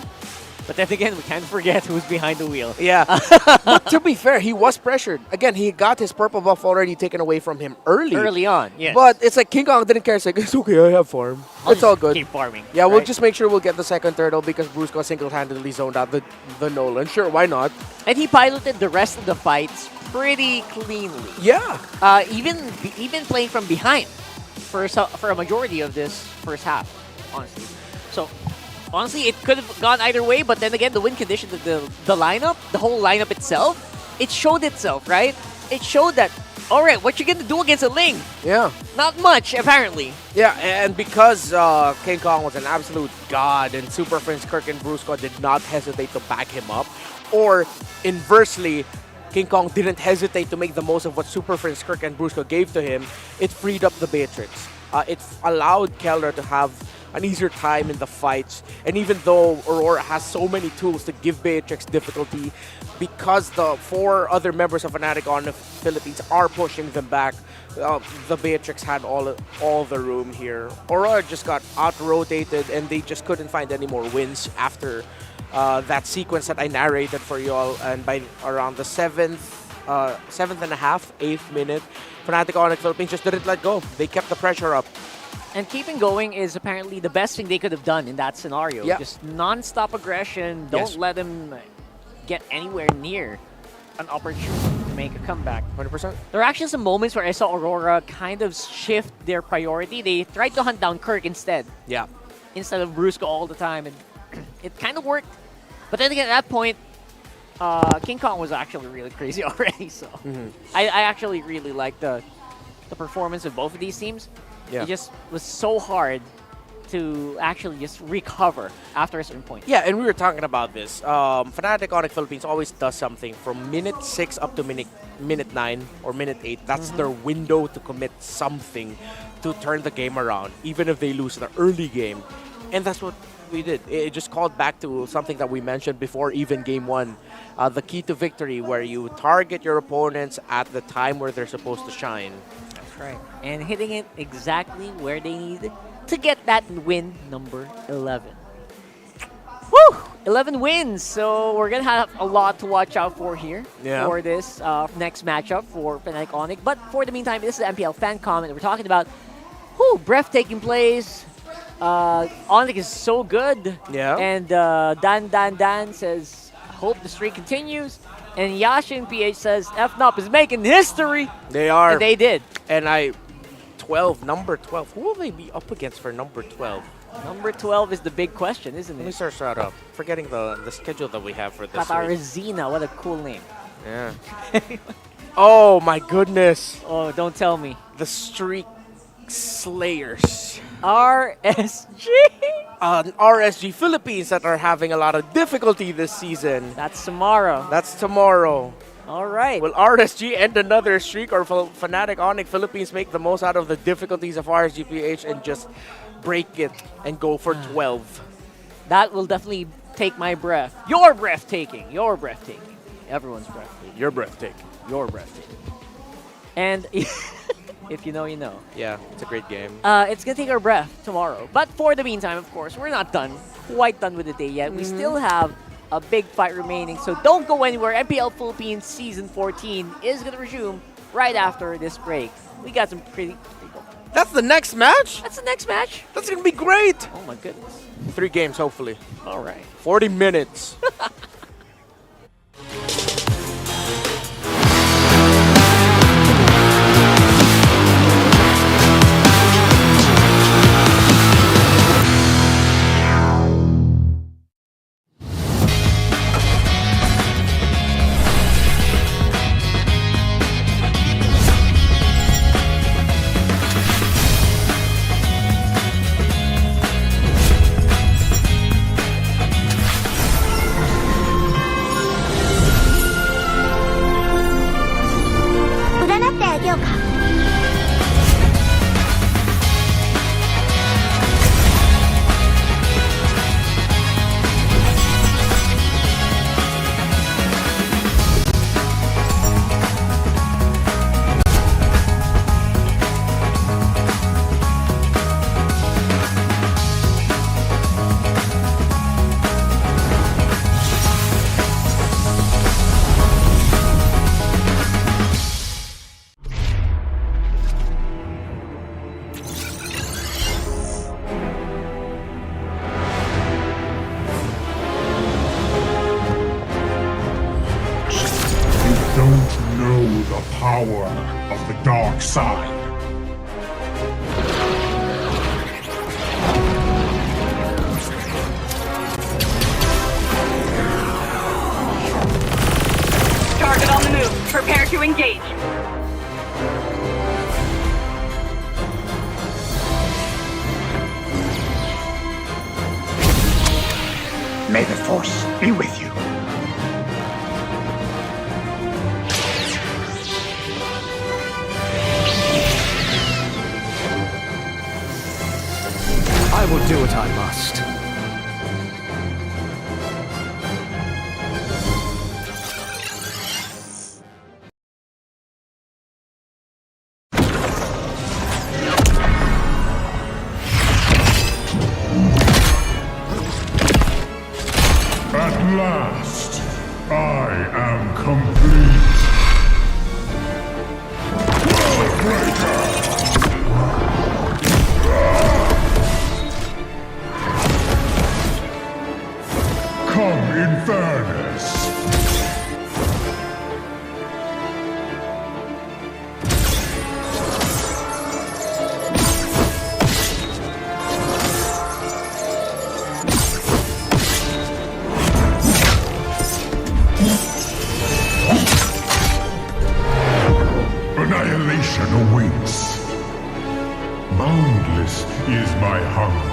But then again, we can't forget who's behind the wheel. Yeah. But to be fair, he was pressured. Again, he got his purple buff already taken away from him early. Early on, yes. But it's like King Kong didn't care. It's like, it's okay, I have farm. It's all good. Keep farming. Yeah, we'll right? just make sure we'll get the second turtle because Brusco single-handedly zoned out the Nolan. Sure, why not? And he piloted the rest of the fights pretty cleanly. Yeah. Even playing from behind for a majority of this first half, honestly. So, honestly, it could have gone either way, but then again, the win condition, the lineup, the whole lineup itself, it showed itself, right? It showed that, all right, what you going to do against a Ling? Yeah. Not much, apparently. Yeah, and because King Kong was an absolute god and Super Friends Kirk and Brusco did not hesitate to back him up, or inversely, King Kong didn't hesitate to make the most of what Super Friends Kirk and Brusco gave to him, it freed up the Beatrix. It allowed Keller to have an easier time in the fights. And even though Aurora has so many tools to give Beatrix difficulty, because the 4 other members of Fnatic Onic Philippines are pushing them back, the Beatrix had all the room here. Aurora just got out-rotated and they just couldn't find any more wins after that sequence that I narrated for y'all. And by around the 7th and a half, 8th minute, Fnatic Onic Philippines just didn't let go. They kept the pressure up. And keeping going is apparently the best thing they could have done in that scenario. Yeah. Just non-stop aggression. Don't let them get anywhere near an opportunity to make a comeback. 100%. There are actually some moments where I saw Aurora kind of shift their priority. They tried to hunt down Kirk instead. Yeah. Instead of Brusco all the time. And it kind of worked. But then again, at that point, King Kong was actually really crazy already. So I actually really liked the performance of both of these teams. Yeah. It just was so hard to actually just recover after a certain point. Yeah, and we were talking about this. Fnatic Onic Philippines always does something from minute 6 up to minute 9 or minute 8. That's their window to commit something to turn the game around, even if they lose the early game. And that's what we did. It just called back to something that we mentioned before, even game 1. The key to victory, where you target your opponents at the time where they're supposed to shine. Right. And hitting it exactly where they need to get that win number 11. Woo! 11 wins. So we're going to have a lot to watch out for here for this next matchup for Fnatic Onic. But for the meantime, this is the MPL fan comment. We're talking about breathtaking plays. Onic is so good. Yeah. And Dan says, hope the streak continues. And Yashin PH says, FNOP is making history. They are. And they did. And number 12. Who will they be up against for number 12? Number 12 is the big question, isn't it? Let me search that up. Forgetting the schedule that we have for this week. Katarzina, what a cool name. Yeah. Oh my goodness. Oh, don't tell me. The Streak Slayers. RSG. RSG Philippines that are having a lot of difficulty this season. That's tomorrow. All right. Will RSG end another streak, or will Fnatic Onic Philippines make the most out of the difficulties of RSGPH and just break it and go for 12? That will definitely take my breath. You're breathtaking. You're breathtaking. Everyone's breathtaking. You're breathtaking. You're breathtaking. And if you know, you know. Yeah, it's a great game. It's going to take our breath tomorrow. But for the meantime, of course, we're not quite done with the day yet. We still have a big fight remaining, so don't go anywhere. MPL Philippines Season 14 is going to resume right after this break. We got some pretty... That's the next match? That's the next match. That's going to be great. Oh my goodness. 3 games, hopefully. All right. 40 minutes. power of the dark side. Target on the move. Prepare to engage. May the Force be with you. I will do what I must. At last, I am complete. Come in fairness. Annihilation awaits. Boundless is my hunger.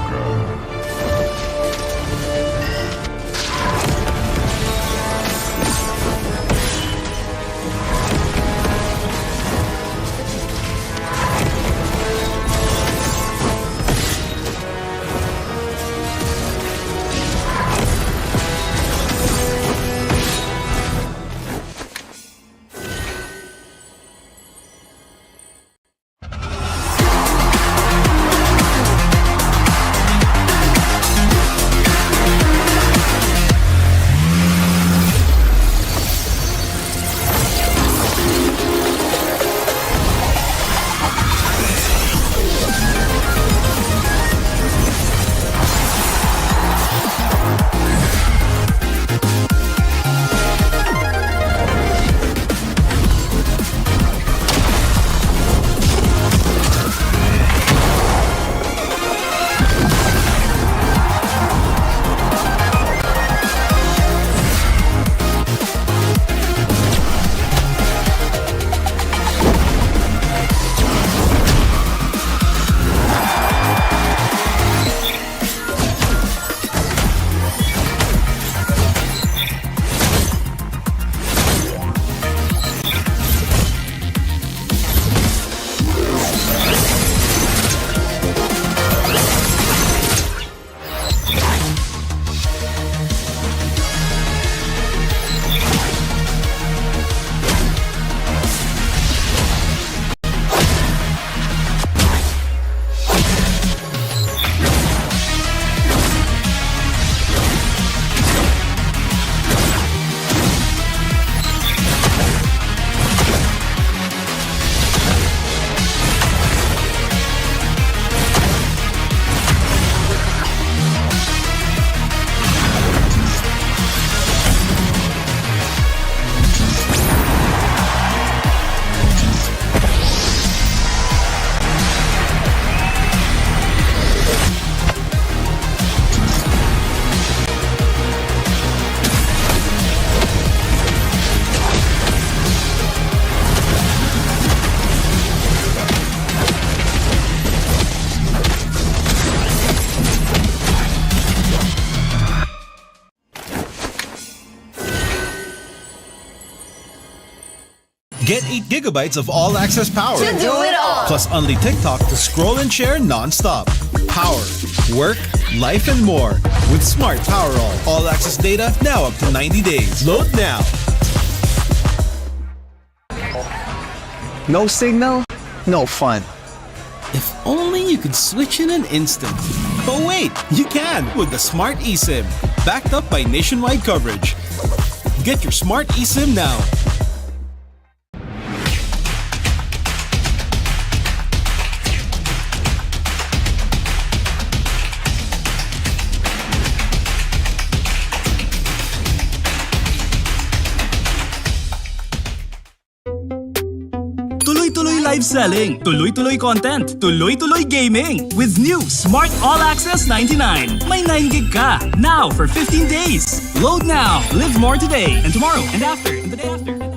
Get 8 gigabytes of all-access power. To do it all. Plus only TikTok to scroll and share non-stop. Power, work, life, and more. With Smart Power all-access data now up to 90 days. Load now. No signal, no fun. If only you could switch in an instant. But wait, you can with the Smart eSIM. Backed up by nationwide coverage. Get your Smart eSIM now. live selling, tuloy-tuloy content, tuloy-tuloy gaming. With new Smart All Access 99. May 9 gig ka. Now for 15 days. Load now. Live more today and tomorrow and after and the day after.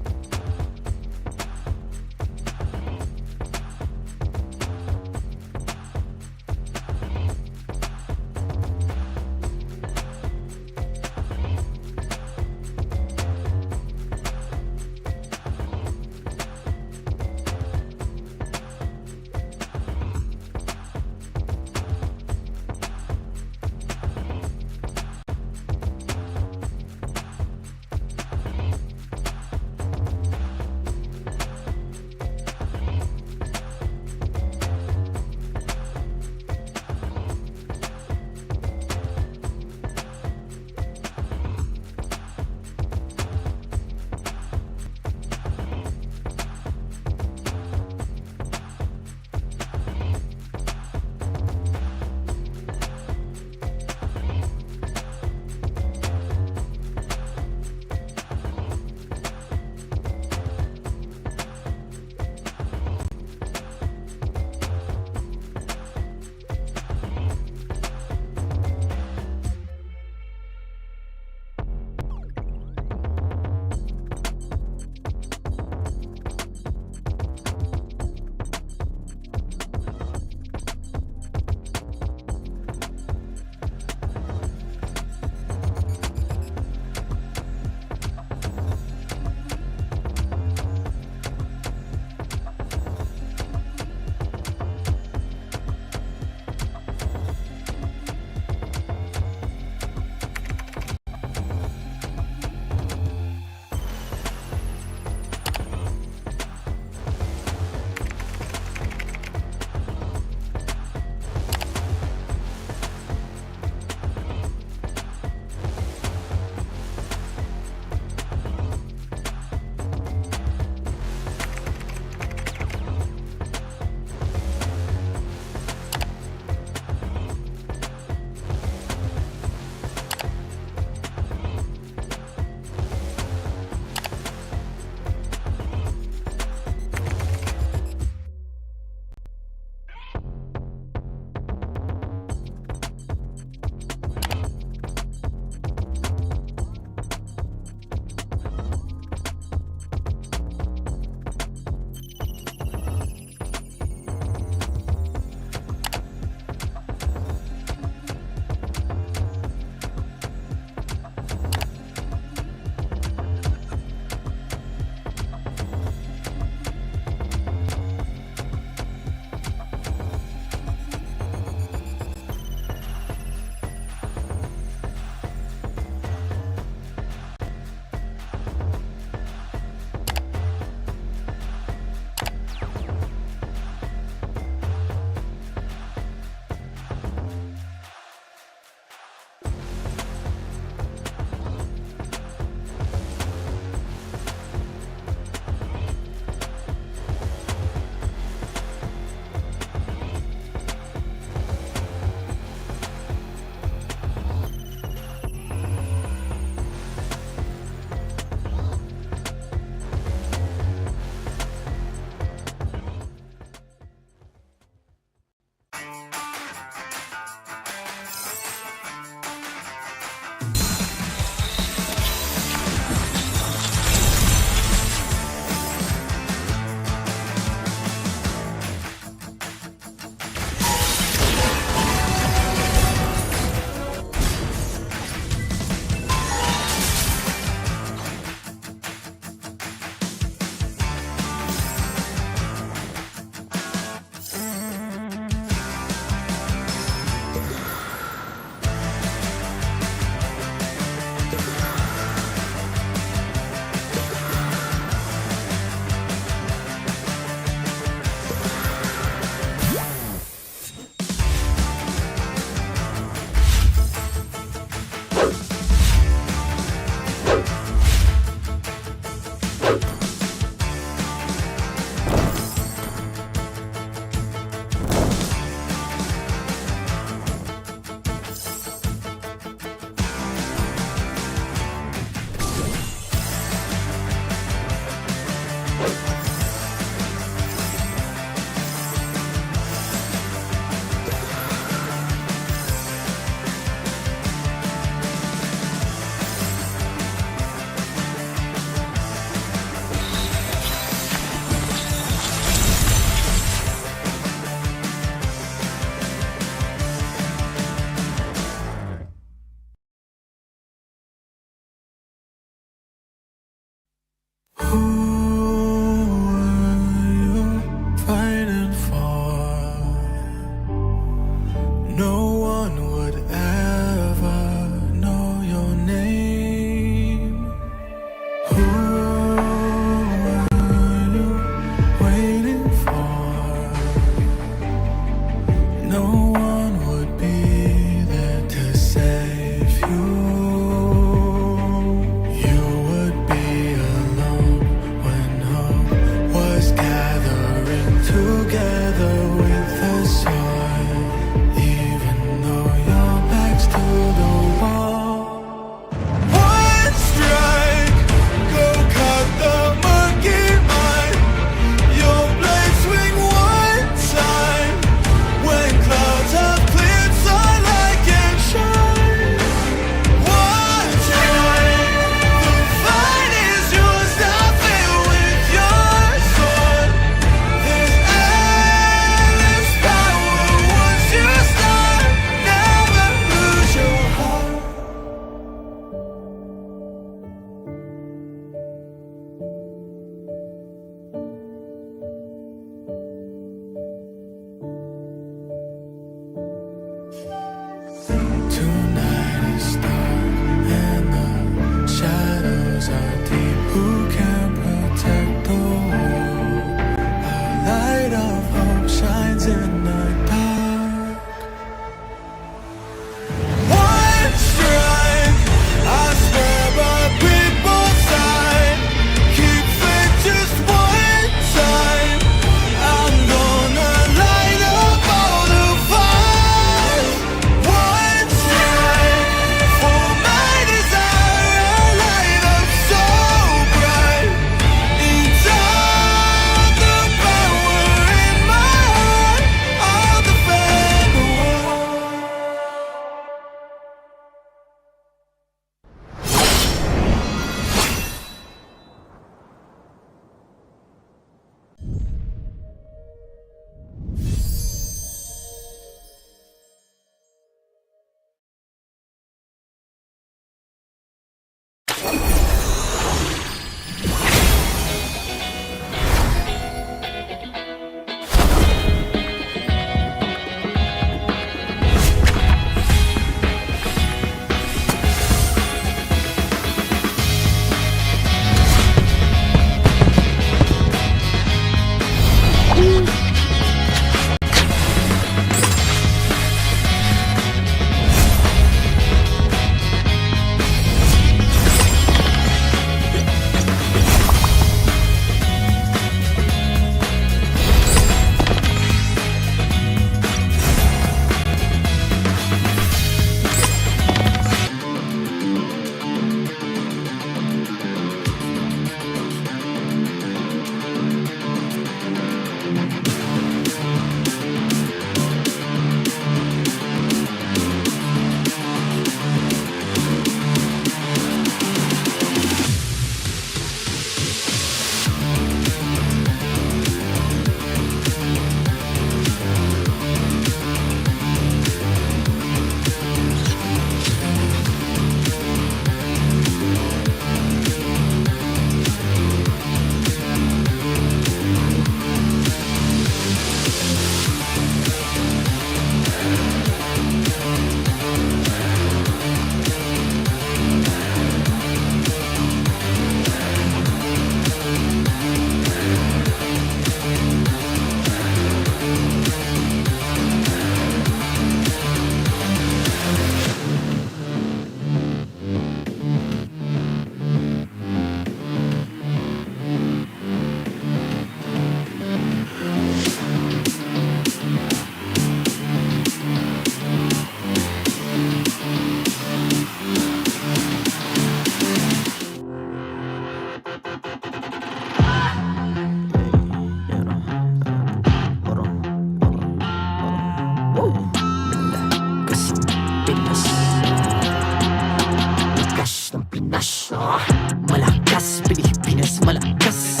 Malakas, Pilipinas malakas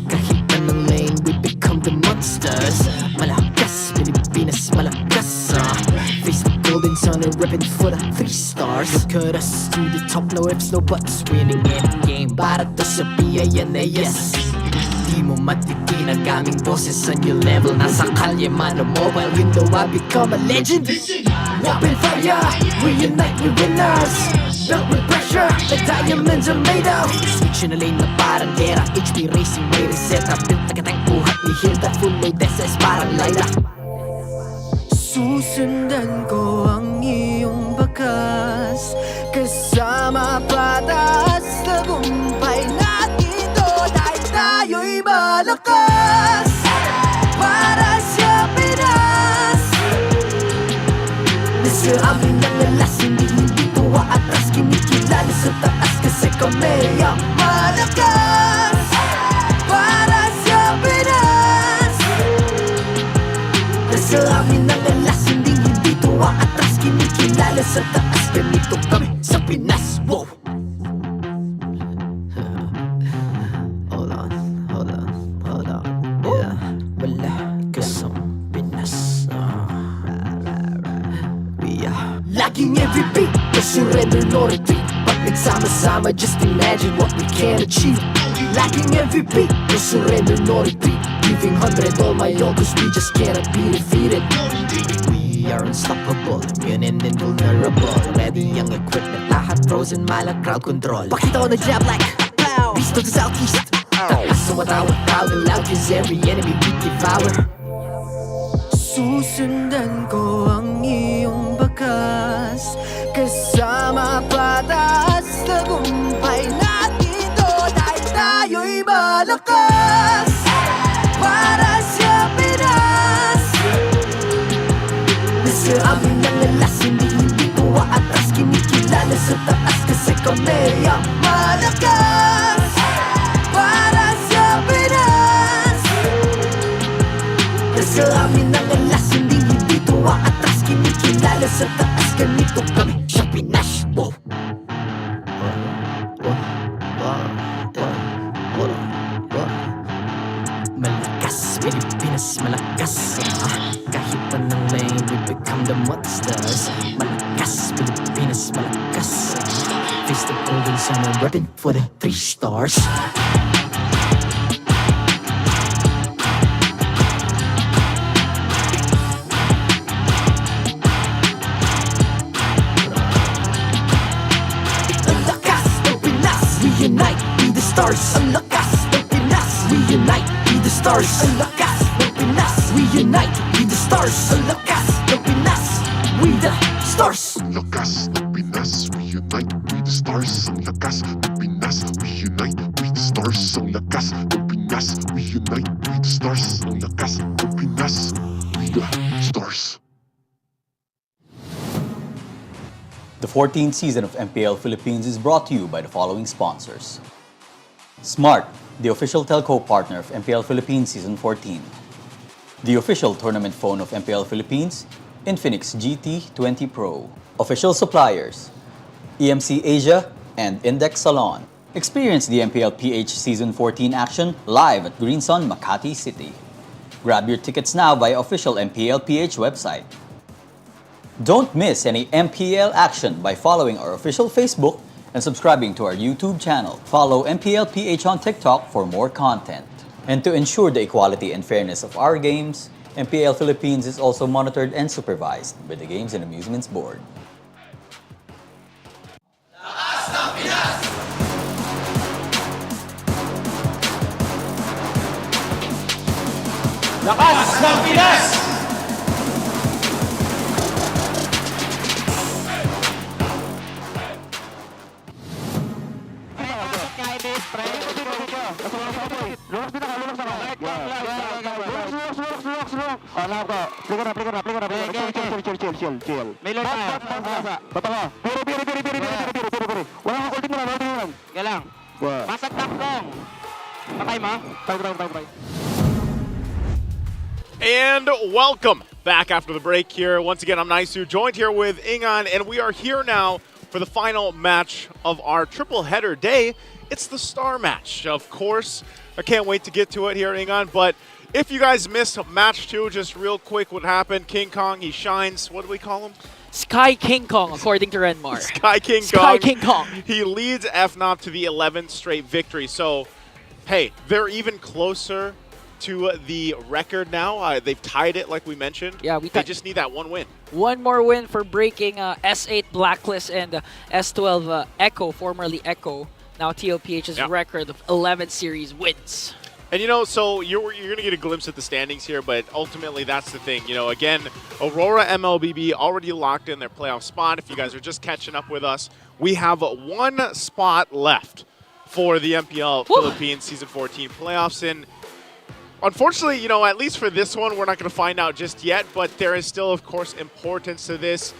Kahit anong lane, we become the monsters Malakas, Pilipinas malakas Face the golden sun and ribbon for the 3 stars Look at us to the top, no ifs, no buts Winning any game, para to sa PINAS Di mo matitin ang aming boses sa new level Nasa kalye man o mobile, you know I become a legend Open fire, we unite, we winners Built with pressure, like diamonds are made of Switch na lane na parang gera HP racing, may reseta Built na katang buhat ni Hilda Full load SS parang Laila Susundan ko ang iyong bakas Kasama patas Tagumpay natin to Dahil tayo'y malakas Para sa Pinas Nasa amin ang alas Hindi tuwa atras Kinikilala sa taas Kasi kami ang malakas Para sa Pinas Nasa amin ang alas Hindi tuwa atras Kinikilala sa taas Ganito kami sa Pinas Wow! Hold on Yeah, malakas ang Pinas We are Laging every beat No surrender, no retreat Pag nagsama-sama Just imagine what we can achieve Laging every beat No surrender, no retreat Giving 100 all my all Cause we just cannot be defeated We are unstoppable Immune and invulnerable Ready ang equipment Lahat frozen, malang crowd control Pakita ko na jab like Beast of the southeast Takas sa watawat proud and loud Cause every enemy we devour Susundan ko ang iyong bakas Kasama patas Tagumpay natin to Dahil tayo'y malakas Para sa Pinas Nasa amin ang alas Hindi tuwa atras Kinikilala sa taas Kasi kami ang malakas Para sa Pinas Nasa amin ang alas Hindi tuwa atras Kinikilala sa taas Ganito kami sa Pinas Wow! Malakas, Pilipinas malakas Kahit anong lane, we become the monsters Malakas, Pilipinas malakas Face the golden sun and reppin' for the 3 stars Ang lakas ng Pinas, we unite, be the stars Ang lakas ng Pinas, we unite, be the stars Ang lakas ng Pinas, we unite, be the stars Ang lakas ng Pinas, we the stars Ang lakas ng Pinas, we unite, we the stars Ang lakas ng Pinas, we unite, we the stars Ang lakas ng Pinas, we unite, we the stars Ang lakas ng Pinas, we the stars The 14th season of MPL Philippines is brought to you by the following sponsors. Smart, the official telco partner of MPL Philippines Season 14. The official tournament phone of MPL Philippines, Infinix GT20 Pro. Official suppliers, EMC Asia and Index Salon. Experience the TLPH Season 14 action live at Green Sun, Makati City. Grab your tickets now via official MPLPH website. Don't miss any MPL action by following our official Facebook and subscribing to our YouTube channel. Follow MPLPH on TikTok for more content. And to ensure the equality and fairness of our games, MPL Philippines is also monitored and supervised by the Games and Amusements Board. Lakas ng Pinas! May lord tayo. Batawa. Wala kang ulting mo na. Galang. Masag taklong. Patay mo. Try. And welcome back after the break here. Once again, I'm Naisu, joined here with Ingan, and we are here now for the final match of our triple header day. It's the star match, of course. I can't wait to get to it here, Ingan. But if you guys missed match 2, just real quick, what happened? King Kong, he shines. What do we call him? Sky King Kong, according to Renmar. Sky King Kong. Sky King Kong. He leads FNOP to the 11th straight victory. So, hey, they're even closer to the record now. They've tied it, like we mentioned. Yeah, they just need that one win. One more win for breaking S8 Blacklist and S12 Echo, formerly Echo, now TLPH's record of 11 series wins. And, you know, so you're going to get a glimpse at the standings here, but ultimately that's the thing. You know, again, Aurora MLBB already locked in their playoff spot. If you guys are just catching up with us, we have 1 spot left for the MPL Philippines Season 14 playoffs. And unfortunately, you know, at least for this one, we're not going to find out just yet, but there is still, of course, importance to this.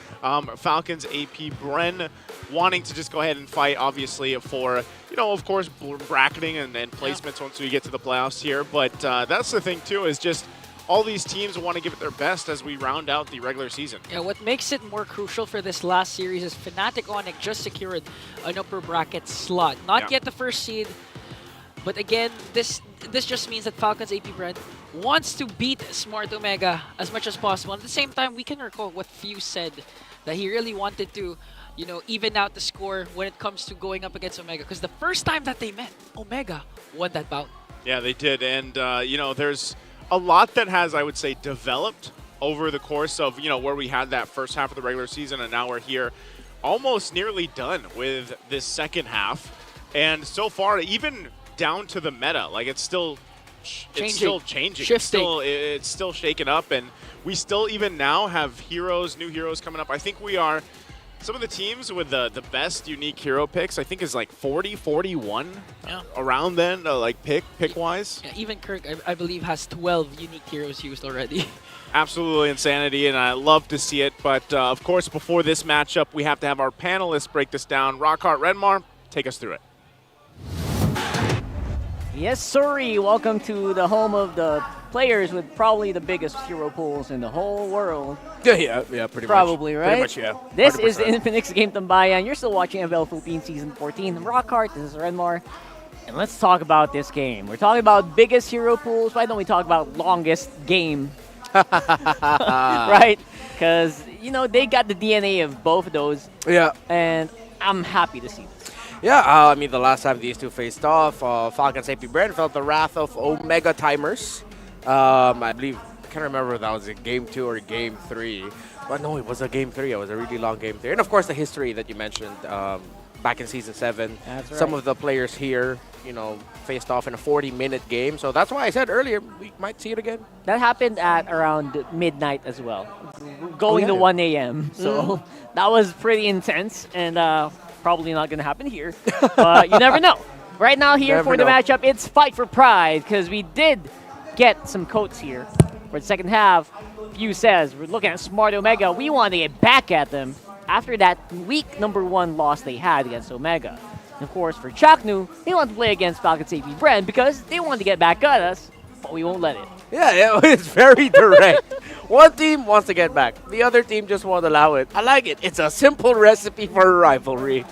Falcons APBren wanting to just go ahead and fight, obviously, for, you know, of course, bracketing and placements once we get to the playoffs here. But that's the thing, too, is just all these teams want to give it their best as we round out the regular season. Yeah, what makes it more crucial for this last series is Fnatic Onic just secured an upper bracket slot. Not yet the first seed, but again, this just means that Falcons APBren wants to beat Smart Omega as much as possible. At the same time, we can recall what Fuse said, that he really wanted to, you know, even out the score when it comes to going up against Omega. Because the first time that they met, Omega won that bout. Yeah, they did. And, you know, there's a lot that has, I would say, developed over the course of, you know, where we had that first half of the regular season, and now we're here almost nearly done with this second half. And so far, even down to the meta, like it's still changing. Shifting. It's still shaken up, and we still even now have new heroes coming up. I think we are some of the teams with the best unique hero picks, I think, is like 40, 41 around then, like pick-wise. Yeah, even Kirk, I believe, has 12 unique heroes used already. Absolutely insanity, and I love to see it. But, of course, before this matchup, we have to have our panelists break this down. Rockhart Renmar, take us through it. Yes, sorry. Welcome to the home of the players with probably the biggest hero pools in the whole world. Yeah, pretty probably, much. right? Pretty much, yeah. This 100%. is the Infinix Game Tambayan. You're still watching MPL Philippines Season 14. I'm Rockhart, this is Renmar. And let's talk about this game. We're talking about biggest hero pools. Why don't we talk about longest game? Right? Because, you know, they got the DNA of both of those. Yeah. And I'm happy to see this. Yeah, I mean, the last time these two faced off, Falcons APBren felt the wrath of Omega Timers. I believe, I can't remember if that was in Game 2 or Game 3. But no, it was a Game 3. It was a really long Game 3. And of course, the history that you mentioned back in Season 7. That's right. Some of the players here, you know, faced off in a 40-minute game. So that's why I said earlier, we might see it again. That happened at around midnight as well, going to 1 a.m. So that was pretty intense, and probably not going to happen here. But you never know. Right now here for the matchup, it's Fight for Pride, because we did get some coats here for the second half. Few says, we're looking at Smart Omega. We want to get back at them after that week #1 loss they had against Omega. And of course, for Chaknu, they want to play against Falcons APBren because they want to get back at us, but we won't let it. Yeah, it's very direct. One team wants to get back. The other team just won't allow it. I like it. It's a simple recipe for a rivalry.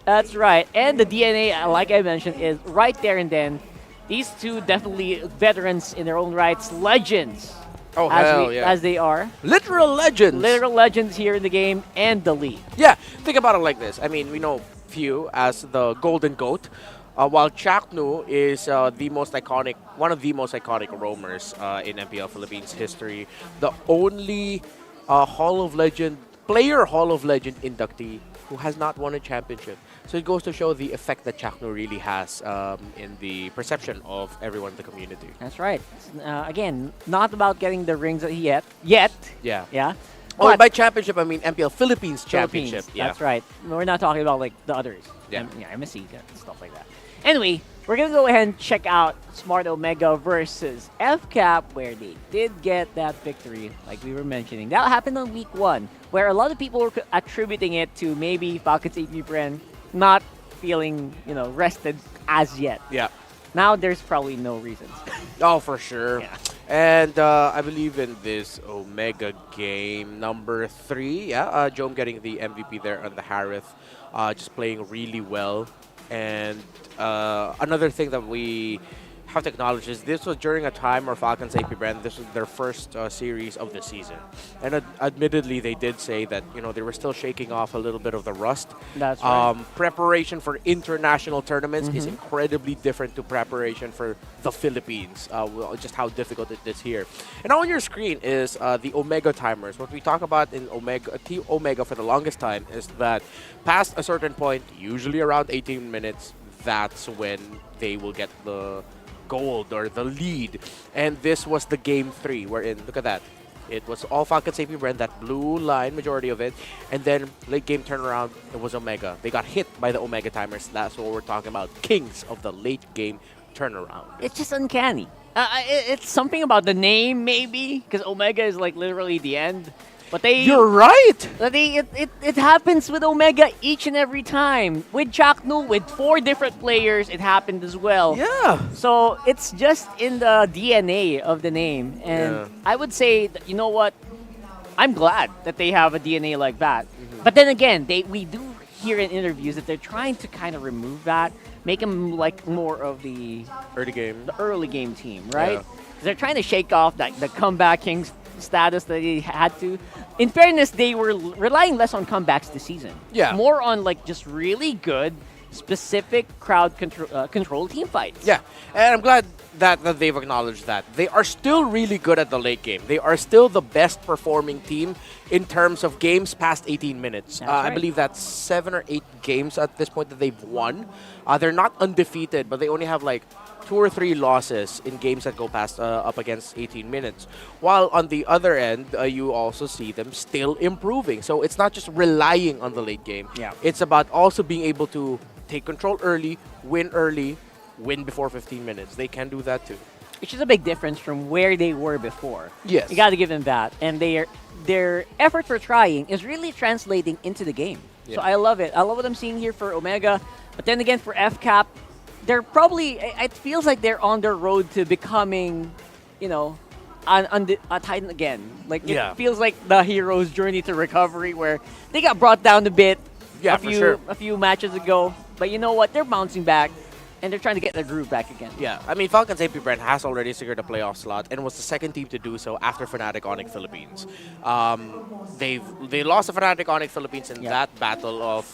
That's right. And the DNA, like I mentioned, is right there and then. These two definitely veterans in their own rights, legends. Oh, hell yeah. As they are. Literal legends. Literal legends here in the game and the league. Yeah, think about it like this. I mean, we know Few as the Golden Goat, while Chaknu is one of the most iconic roamers in MPL Philippines history. The only Hall of Legend inductee who has not won a championship. So it goes to show the effect that Chaknu really has in the perception of everyone in the community. That's right. Again, not about getting the rings yet. Yeah. Yeah. Oh, by championship, I mean MPL Philippines championship. Yeah. That's right. We're not talking about like the others. Yeah. MSC and stuff like that. Anyway, we're going to go ahead and check out Smart Omega versus FCAP, where they did get that victory, like we were mentioning. That happened on week 1, where a lot of people were attributing it to maybe Falcons APBren not feeling, rested as yet. Yeah. Now there's probably no reasons. Oh, for sure. Yeah. And I believe in this Omega game number 3, Jome getting the MVP there on the Harith, just playing really well. And another thing that we have to acknowledge is this was during a time where Falcons APBren, this was their first series of the season. And admittedly, they did say that, they were still shaking off a little bit of the rust. That's right. Preparation for international tournaments is incredibly different to preparation for the Philippines, just how difficult it is here. And on your screen is the Omega timers. What we talk about in Team Omega for the longest time is that past a certain point, usually around 18 minutes, that's when they will get the gold or the lead. And this was the game 3 wherein, look at that, it was all Falcons APBren, that blue line, majority of it, and then late game turnaround, it was Omega. They got hit by the Omega timers. That's what we're talking about, kings of the late game turnaround. It's just uncanny. It's something about the name, maybe, because Omega is like literally the end. But You're right! It happens with Omega each and every time. With Chaknu, with 4 different players, it happened as well. Yeah. So it's just in the DNA of the name. And I would say, that, you know what? I'm glad that they have a DNA like that. But then again, we do hear in interviews that they're trying to kind of remove that, make them like more of the early game team, right? Yeah. They're trying to shake off the comeback kings status that they had to. In fairness, they were relying less on comebacks this season. Yeah. More on like just really good, specific crowd control team fights. Yeah, and I'm glad that they've acknowledged that. They are still really good at the late game. They are still the best performing team in terms of games past 18 minutes. I right. believe that's 7 or 8 games at this point that they've won. They're not undefeated, but they only have like 2 or 3 losses in games that go past up against 18 minutes. While on the other end, you also see them still improving. So it's not just relying on the late game. Yeah. It's about also being able to take control early, win before 15 minutes. They can do that too. Which is a big difference from where they were before. Yes. You got to give them that. And their effort for trying is really translating into the game. Yeah. So I love it. I love what I'm seeing here for Omega. But then again, for FCAP, they're probably, it feels like they're on their road to becoming, a Titan again. Like, it feels like the hero's journey to recovery where they got brought down a bit a few matches ago. But you know what? They're bouncing back, and they're trying to get their groove back again. Yeah, I mean, Falcons APBren has already secured a playoff slot and was the second team to do so after Fnatic Onic Philippines. They lost to Fnatic Onic Philippines in that battle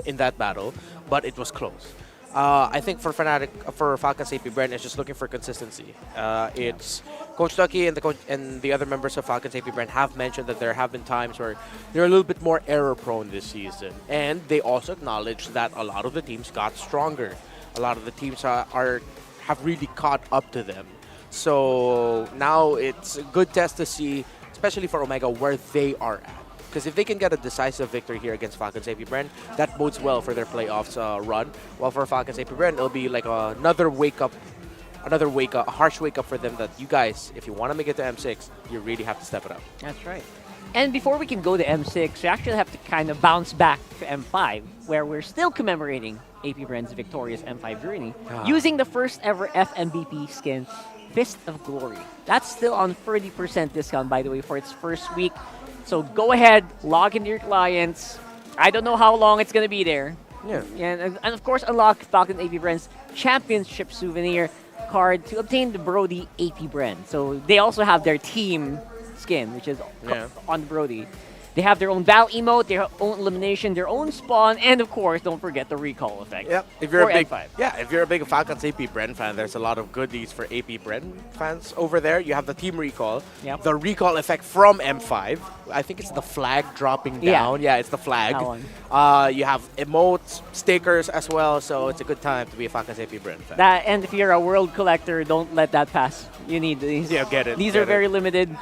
in that battle, but it was close. I think for Falcons APBren, it's just looking for consistency. It's Coach Ducky and the other members of Falcons APBren have mentioned that there have been times where they're a little bit more error-prone this season, and they also acknowledge that a lot of the teams got stronger. A lot of the teams have really caught up to them. So now it's a good test to see, especially for Omega, where they are at. Because if they can get a decisive victory here against Falcons APBren, that bodes well for their playoffs run. While for Falcons APBren, it'll be like another wake-up, a harsh wake-up for them that you guys, if you want to make it to M6, you really have to step it up. That's right. And before we can go to M6, we actually have to kind of bounce back to M5, where we're still commemorating APBren's victorious M5 journey, using the first ever FMVP skin, Fist of Glory. That's still on 30% discount, by the way, for its first week. So go ahead, log into your clients. I don't know how long it's going to be there. Yeah. And of course, unlock Falcons APBren's championship souvenir card to obtain the Brody APBren. So they also have their team skin, which is on the Brody. They have their own battle emote, their own elimination, their own spawn, and of course, don't forget the recall effect. Yep. If you're a big Falcons APBren fan, there's a lot of goodies for APBren fans over there. You have the team recall, the recall effect from M5. I think it's the flag dropping down. Yeah, it's the flag. That one. You have emotes, stickers as well, so it's a good time to be a Falcons APBren fan. And if you're a world collector, don't let that pass. You need these. Yeah, get it. These are very limited.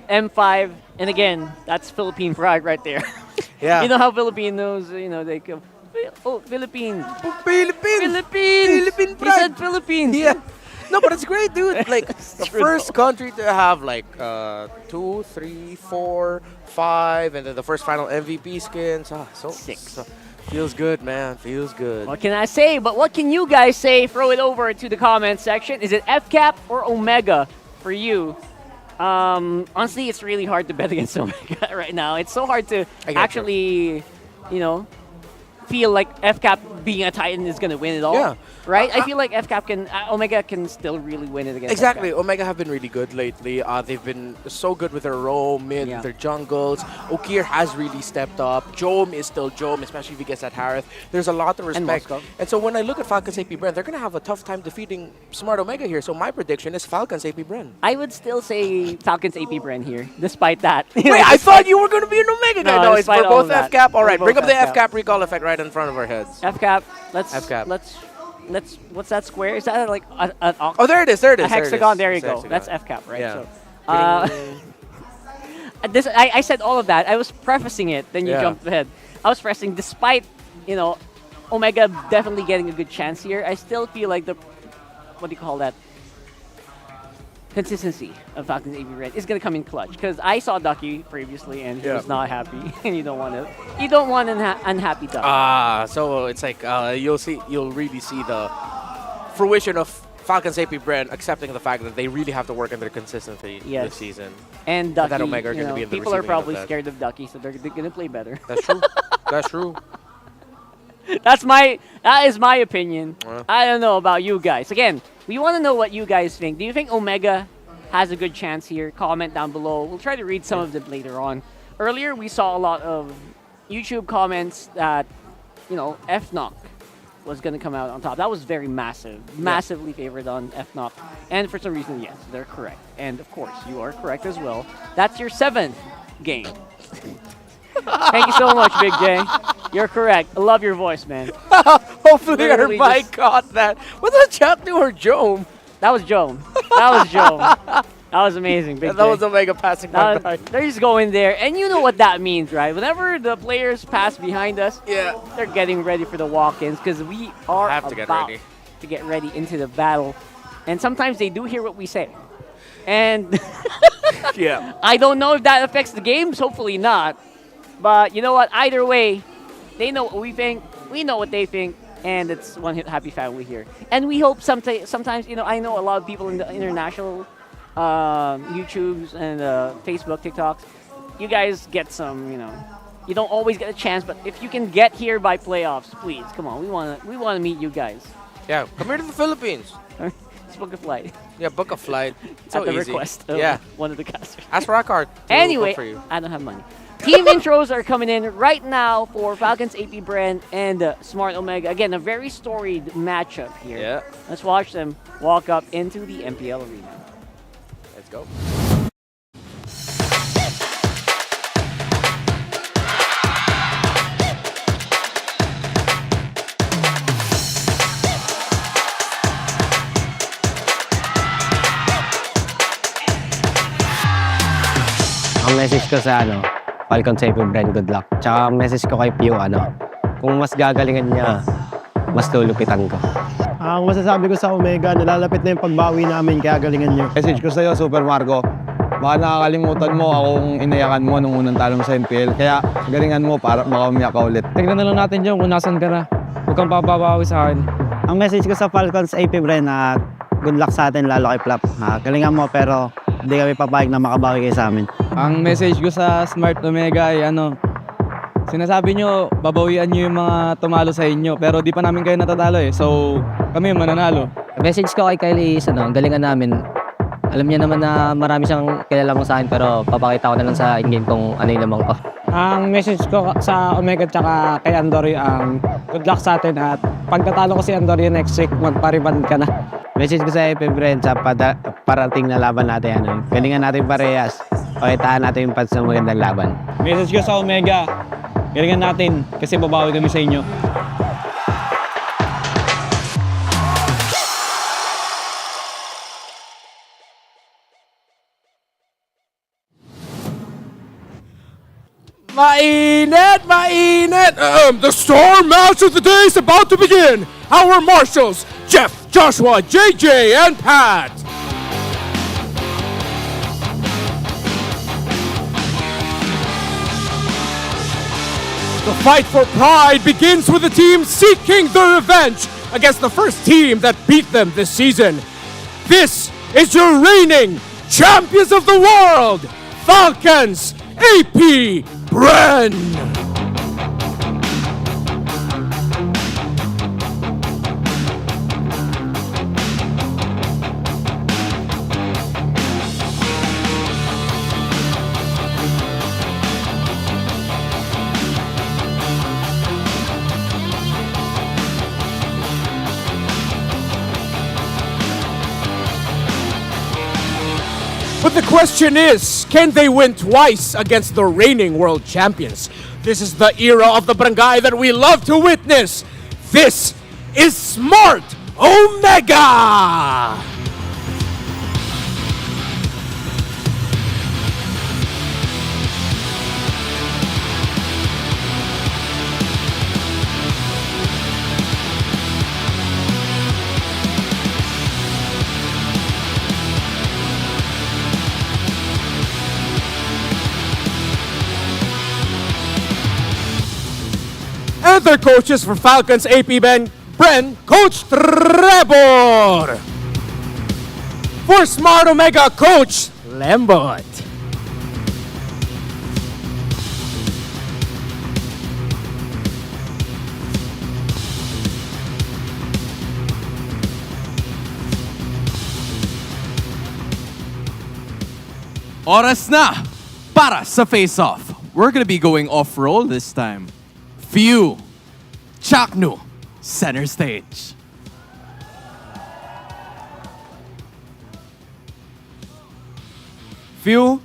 M5, and again, that's Philippine pride right there. Yeah. You know how Filipinos, they go, oh, Philippines. Philippines. Philippine pride. He said Philippines. Yeah. No, but it's great, dude. Like, the first country to have, like, 2, 3, 4, 5, and then the first final MVP skins. So 6. Feels good, man. Feels good. What can I say? But what can you guys say? Throw it over to the comment section. Is it FCAP or Omega for you, honestly, it's really hard to bet against Omega right now. It's so hard to actually, feel like FCAP being a Titan is going to win it all. Yeah. Right? I feel like FCAP can, Omega can still really win it against Exactly. FCAP. Omega have been really good lately. They've been so good with their roam, mid, their jungles. Okir has really stepped up. Jome is still Jome, especially if he gets that Harith. There's a lot of respect. And so when I look at Falcons APBren, they're going to have a tough time defeating Smart Omega here. So my prediction is Falcons APBren. I would still say Falcons APBren here, despite that. Wait, I thought you were going to be an Omega guy. No, it's for despite all both of that. FCAP. All right, For bring up both the FCAP recall effect right in front of our heads. FCAP, let's what's that square? Is that like an Oh, there it is. There it is. a hexagon? There you go. Hexagon. That's FCAP, right? Yeah. So, I said all of that. I was prefacing it, then you jumped ahead. I was pressing, despite, Omega definitely getting a good chance here, I still feel like the, what do you call that? Consistency of Falcons APBren is going to come in clutch. Because I saw Ducky previously and he was not happy. And you don't want an unhappy Ducky. So it's like you'll really see the fruition of Falcons APBren accepting the fact that they really have to work on their consistency this season. And Ducky, that Omega are going to be in the people are receiving end of probably that. scared of Ducky, so they're going to play better. That's true. That's true. That is my opinion. I don't know about you guys. Again, we want to know what you guys think. Do you think Omega has a good chance here? Comment down below. We'll try to read some of them later on. Earlier, we saw a lot of YouTube comments that, FNOP was going to come out on top. That was very massively favored on FNOP. And for some reason, yes, they're correct. And of course, you are correct as well. That's your 7th game. Thank you so much, Big J. You're correct. I love your voice, man. Hopefully our mic caught that. Was that Chapter or Jome? That was Jome. That was Jome. That was amazing, Big J. That was Omega passing by. They're just going there. And you know what that means, right? Whenever the players pass behind us, they're getting ready for the walk-ins because we are about to get ready into the battle. And sometimes they do hear what we say. And I don't know if that affects the games. Hopefully not. But you know what? Either way, they know what we think. We know what they think. And it's one happy family here. And we hope sometimes, I know a lot of people in the international YouTubes and Facebook, TikToks, you guys get some, you don't always get a chance, but if you can get here by playoffs, please, come on. We want to meet you guys. Yeah, come here to the Philippines. Let's book a flight. Yeah, book a flight. So at the easy. request of one of the casters. Ask Rockart. Anyway, for you. I don't have money. Team intros are coming in right now for Falcons APBren and Smart Omega. Again, a very storied matchup here. Yeah. Let's watch them walk up into the MPL arena. Let's go. Ang message ko sa Falcons APBren, good luck. Tsaka message ko kay Pio, kung mas gagalingan niya, mas lulupitan ko. Ang masasabi ko sa Omega, nalalapit na yung pagbawi namin, kaya galingan niyo. Message ko sa'yo, Super Marco. Baka nakakalimutan mo akong inayakan mo nung unang talong sa MPL. Kaya galingan mo para makaumiyak ka ulit. Tignan na lang natin dyan kung nasan ka na. Huwag kang papabawi sa akin. Ang message ko sa Falcons APBren, good luck sa atin, lalo kay Flap. Galingan mo, pero hindi kami papayag na makabawi kayo sa amin. Ang message ko sa Smart Omega ay sinasabi nyo, babawian nyo yung mga tumalo sa inyo, pero di pa namin kayo natatalo So, kami mananalo. Message ko kay Kylie is, galingan namin. Alam niya naman na marami siyang kilala mo sa akin, pero papakita ko na lang sa in-game kung ano yung lamang ko. Ang message ko sa Omega tsaka kay Andory, good luck sa atin at pagkatalo ko si Andory next week, magpariband ka na. Message ko sa APBren sa parating na laban natin, galingan natin parehas. Pakitaan natin yung pads ng magandang laban. Message ko sa Omega, galingan natin kasi babawi kami sa inyo. Mainit! Mainit! The storm match of the day is about to begin! Our marshals, Jeff, Joshua, JJ, and Pat! The fight for pride begins with the team seeking their revenge against the first team that beat them this season. This is your reigning champions of the world, Falcons APBren. But the question is, can they win twice against the reigning world champions? This is the era of the barangay that we love to witness. This is Smart Omega! And their coaches for Falcons APBren, Coach Trevor. For Smart Omega, Coach Lembot. Oras na para sa face-off. We're gonna be going off-roll this time. Few, Chaknu, center stage. Few,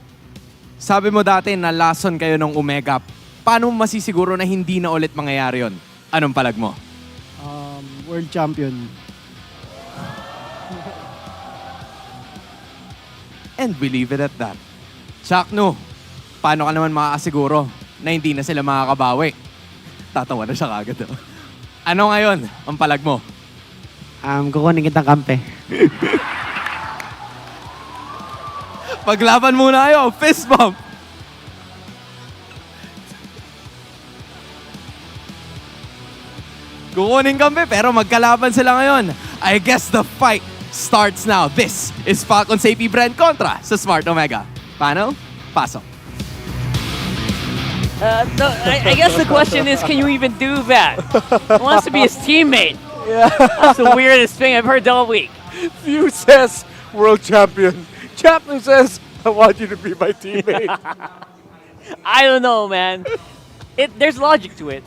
sabi mo dati na lason kayo ng Omega. Paano mo masisiguro na hindi na ulit mangyayari yun? Anong palag mo? World champion. And we leave it at that. Chaknu, paano ka naman makakasiguro na hindi na sila makakabawi? Tatawa na siya kagad. Ano ngayon ang palag mo? Kukunin kitang kampe. Paglaban muna kayo, fist bump! Kukunin kampe pero magkalaban sila ngayon. I guess the fight starts now. This is Falcons APBren kontra sa Smart Omega. Paano? Pasok. No, I guess the question is, can you even do that? He wants to be his teammate. Yeah. That's the weirdest thing I've heard all week. Few says world champion. Chaplin says, I want you to be my teammate. I don't know, man. There's logic to it.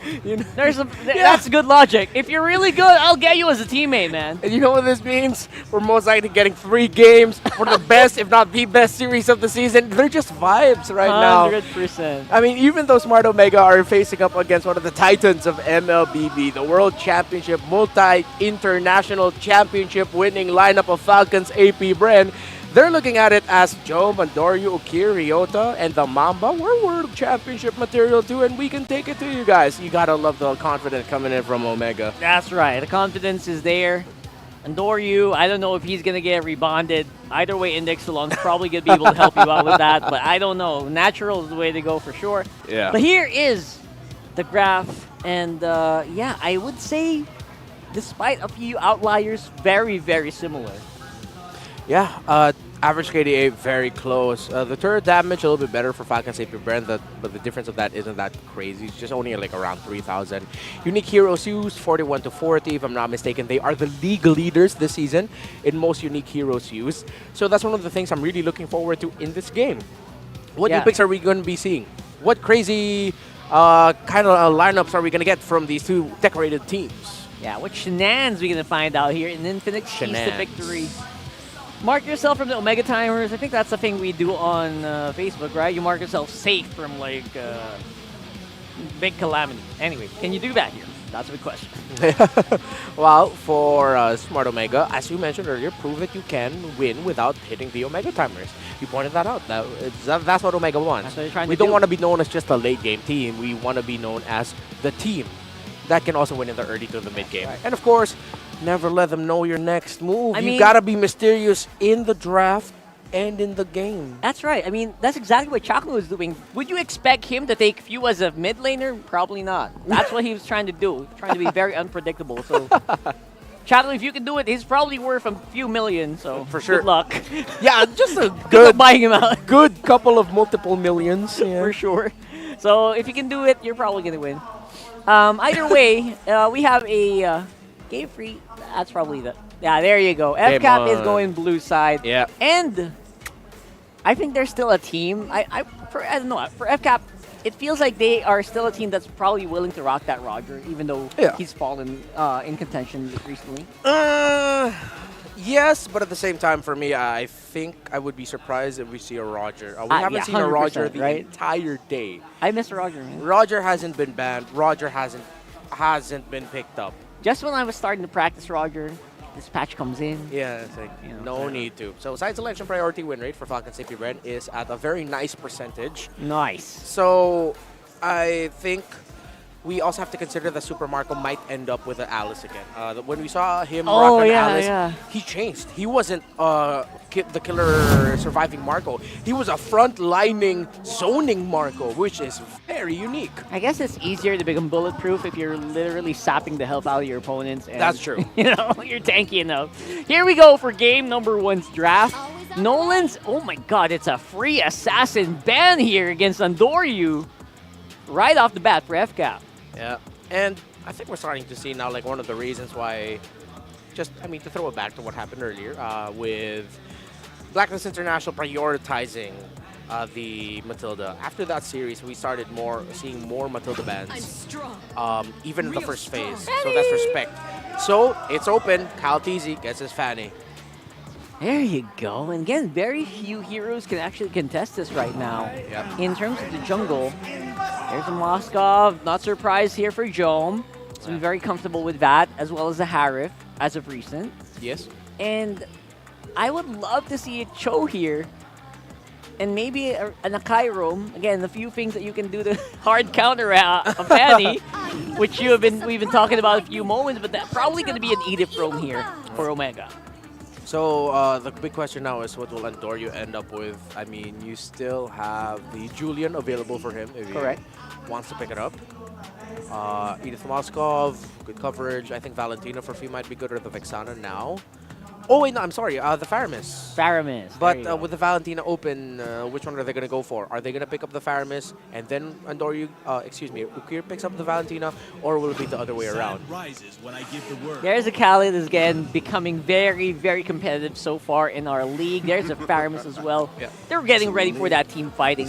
That's good logic. If you're really good, I'll get you as a teammate, man. And you know what this means? We're most likely getting 3 games for the best, if not the best series of the season. They're just vibes right now. 100%. I mean, even though Smart Omega are facing up against one of the titans of MLBB, the World Championship, multi-international championship winning lineup of Falcons APBren, they're looking at it as Joe, Mandoryu, Uki, Ryota, and the Mamba. We're World Championship material too, and we can take it to you guys. You gotta love the confidence coming in from Omega. That's right. The confidence is there. Andoryu, I don't know if he's going to get rebonded. Either way, Index Salon's probably going to be able to help you out with that, but I don't know. Natural is the way to go for sure. Yeah. But here is the graph, and yeah, I would say, despite a few outliers, very, very similar. Yeah, average KDA very close. The turret damage a little bit better for Falcons APBren, but the difference of that isn't that crazy. It's just only like around 3,000. Unique heroes used, 41 to 40, if I'm not mistaken. They are the league leaders this season in most unique heroes used. So that's one of the things I'm really looking forward to in this game. What new picks are we going to be seeing? What crazy kind of lineups are we going to get from these two decorated teams? Yeah, what shenanigans we going to find out here in Infinite Keys to Victory. Mark yourself from the Omega Timers. I think that's the thing we do on Facebook, right? You mark yourself safe from like big calamity. Anyway, can you do that here? That's a big question. Well, for Smart Omega, as you mentioned earlier, prove that you can win without hitting the Omega Timers. You pointed that out. That's what Omega wants. That's what you're trying we to don't do. want to be known as just a late game team. We want to be known as the team that can also win in the early to the mid game. Right. And of course, never let them know your next move. I You mean, gotta be mysterious in the draft and in the game. That's right. I mean, that's exactly what Chaknu is doing. Would you expect him to take Few as a mid laner? Probably not. That's what he was trying to do. Trying to be very unpredictable. So Shadow, if you can do it, he's probably worth a few million, so For sure. good luck. Yeah, just a Good good luck buying him out. good couple of multiple millions. Yeah. For sure. So if you can do it, you're probably going to win. Either way, we have a game free. That's probably the... Yeah, there you go. FCAP is going blue side. Yeah. And I think they're still a team. I don't know. For FCAP, it feels like they are still a team that's probably willing to rock that Roger, even though he's fallen in contention recently. Yes, but at the same time, for me, I think I would be surprised if we see a Roger. We haven't seen a Roger the entire day. I miss Roger, man. Roger hasn't been banned. Roger hasn't been picked up. Just when I was starting to practice Roger, this patch comes in. Yeah, it's like, no need to. So side selection priority win rate for Falcons APBren is at a very nice percentage. Nice. So I think we also have to consider that Super Marco might end up with an Alice again. When we saw him rock an Alice, he changed. He wasn't the killer surviving Marco. He was a front-lining zoning Marco, which is very unique. I guess it's easier to become bulletproof if you're literally sapping the health out of your opponents. And, That's true. You're tanky enough. Here we go for game number 1's draft. Nolan's, oh my god, it's a free assassin ban here against Andoryu right off the bat for FCAP. Yeah, and I think we're starting to see now like one of the reasons why, to throw it back to what happened earlier with Blacklist International prioritizing the Matilda. After that series, we started seeing more Matilda bans, even in the first phase. So that's respect. So it's open. Kyle TZ gets his Fanny. There you go. And again, very few heroes can actually contest this right now. Yep. In terms of the jungle, there's a Moskov. Not surprised here for Jome. He's been very comfortable with that, as well as the Harif as of recent. Yes. And I would love to see a Cho here. And maybe an Akairo. Again, a few things that you can do to hard counter a Fanny, which we've been talking about a few moments, but that's probably going to be an Edith roam here for Omega. So the big question now is what will Andoryu end up with? I mean, you still have the Julian available for him if he wants to pick it up. Edith Moskov, good coverage. I think Valentina for Fee might be good, or the Vexana now. Oh wait, no, I'm sorry, the Faramis. Faramis. But with the Valentina open, which one are they going to go for? Are they going to pick up the Faramis and then Ukir picks up the Valentina, or will it be the other way around? There's a Khalid is again becoming very, very competitive so far in our league. There's a Faramis as well. Yeah. They're getting ready for that team fighting.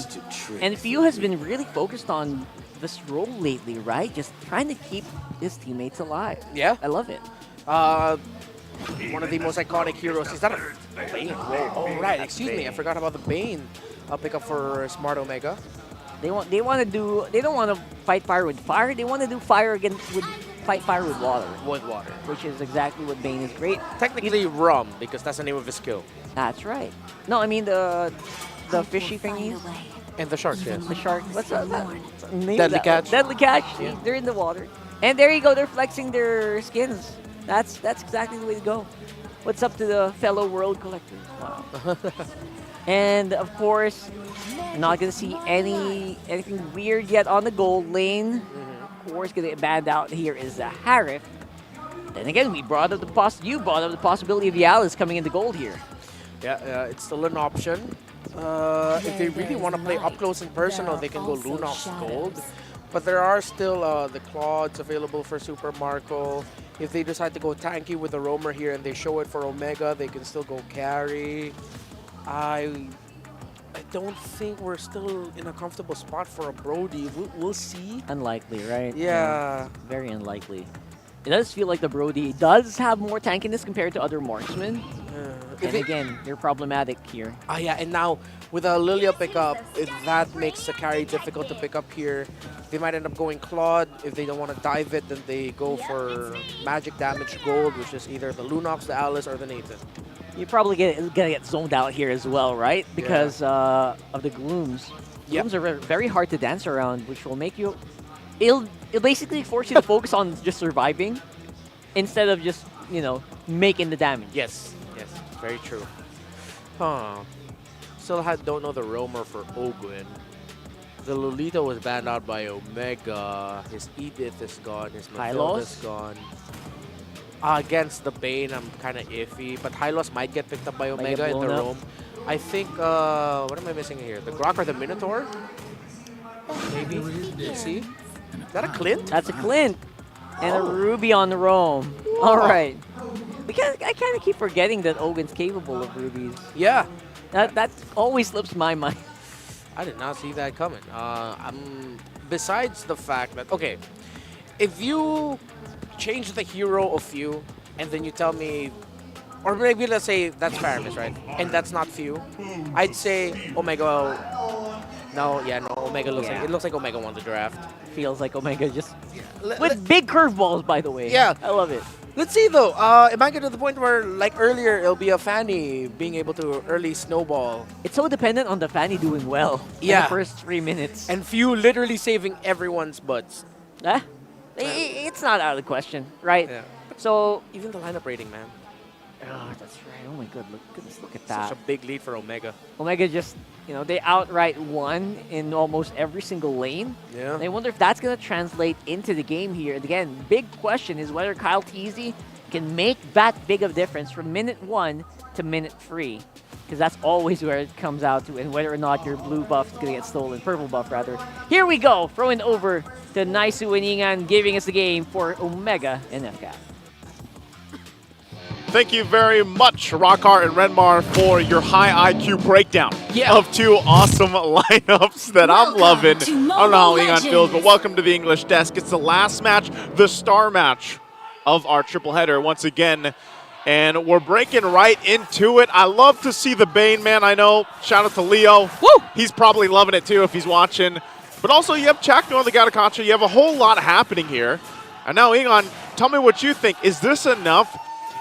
And Few has been really focused on this role lately, right? Just trying to keep his teammates alive. Yeah. I love it. One of the most iconic heroes. Is that a Bane? Whoa. Oh, right. Excuse me. I forgot about the Bane pickup for Smart Omega. They don't want to fight fire with fire. They want to do fight fire with water. With water. Which is exactly what Bane is great. Technically rum, because that's the name of his skill. That's right. No, I mean the fishy thingies. And the sharks, yes. The shark. What's that? Deadly Catch. Deadly Catch. Yeah. They're in the water. And there you go. They're flexing their skins. That's exactly the way to go. What's up to the fellow world collectors? Wow. And of course, not gonna see anything weird yet on the gold lane. Of course, gonna get banned out here is the Harif. Then again, you brought up the possibility of the Alice coming into gold here. Yeah, it's still an option. If they really want to play up close and personal, they can go Lunox gold. But there are still the Claudes available for Super Marco. If they decide to go tanky with the Roamer here and they show it for Omega, they can still go carry. I don't think we're still in a comfortable spot for a Brody. We'll see. Unlikely, right? Yeah. Very unlikely. It does feel like the Brody does have more tankiness compared to other marksmen. And again, they're problematic here. Yeah, and now with a Lilia pickup, that makes the carry difficult to pick up here. They might end up going Claude. If they don't want to dive it, then they go for magic damage gold, which is either the Lunox, the Alice, or the Nathan. You're probably gonna get zoned out here as well, right? Because of the glooms. Glooms are very hard to dance around, which will make you... It'll basically force you to focus on just surviving instead of just, making the damage. Yes, very true. Still don't know the Roamer for Ogwin. The Lolita was banned out by Omega. His Edith is gone. His Matilda is gone. Against the Bane, I'm kind of iffy, but Hylos might get picked up by Might Omega get in the blown up. roam. I think, what am I missing here? The Grok or the Minotaur? Maybe. Let's see. Is that a Clint? That's a Clint. And a Ruby on the roam. All right. I kind of keep forgetting that Ogan's capable of rubies. Yeah. That always slips my mind. I did not see that coming. Besides the fact that, okay, if you change the hero of Few and then you tell me, or maybe let's say that's Paramis, right? And that's not Few, I'd say Omega. No, Omega looks like, it looks like Omega won the draft. Feels like Omega just with big curveballs, by the way. Yeah. I love it. Let's see though. It might get to the point where, like earlier, it'll be a Fanny being able to early snowball. It's so dependent on the Fanny doing well in the first 3 minutes. And Few literally saving everyone's butts. It's not out of the question, right? Yeah. So even the lineup rating, man. Oh, that's right. Oh my goodness, look at that. Such a big lead for Omega. Omega just, they outright won in almost every single lane. Yeah. And I wonder if that's going to translate into the game here. And again, big question is whether Kyle Teasy can make that big of a difference from minute 1 to minute 3. Because that's always where it comes out to, and whether or not your blue buff is going to get stolen, purple buff rather. Here we go, throwing over to Naisu and Ingan, giving us the game for Omega and FCAP. Thank you very much, Rockart and Renmar, for your high IQ breakdown of two awesome lineups that I'm loving. I don't know how Ingan feels, but welcome to the English desk. It's the last match, the star match of our triple header once again. And we're breaking right into it. I love to see the Bane, man. I know. Shout out to Leo. Woo! He's probably loving it too if he's watching. But also you have Chakno on the Gatakacha. You have a whole lot happening here. And now, Ingan, tell me what you think. Is this enough?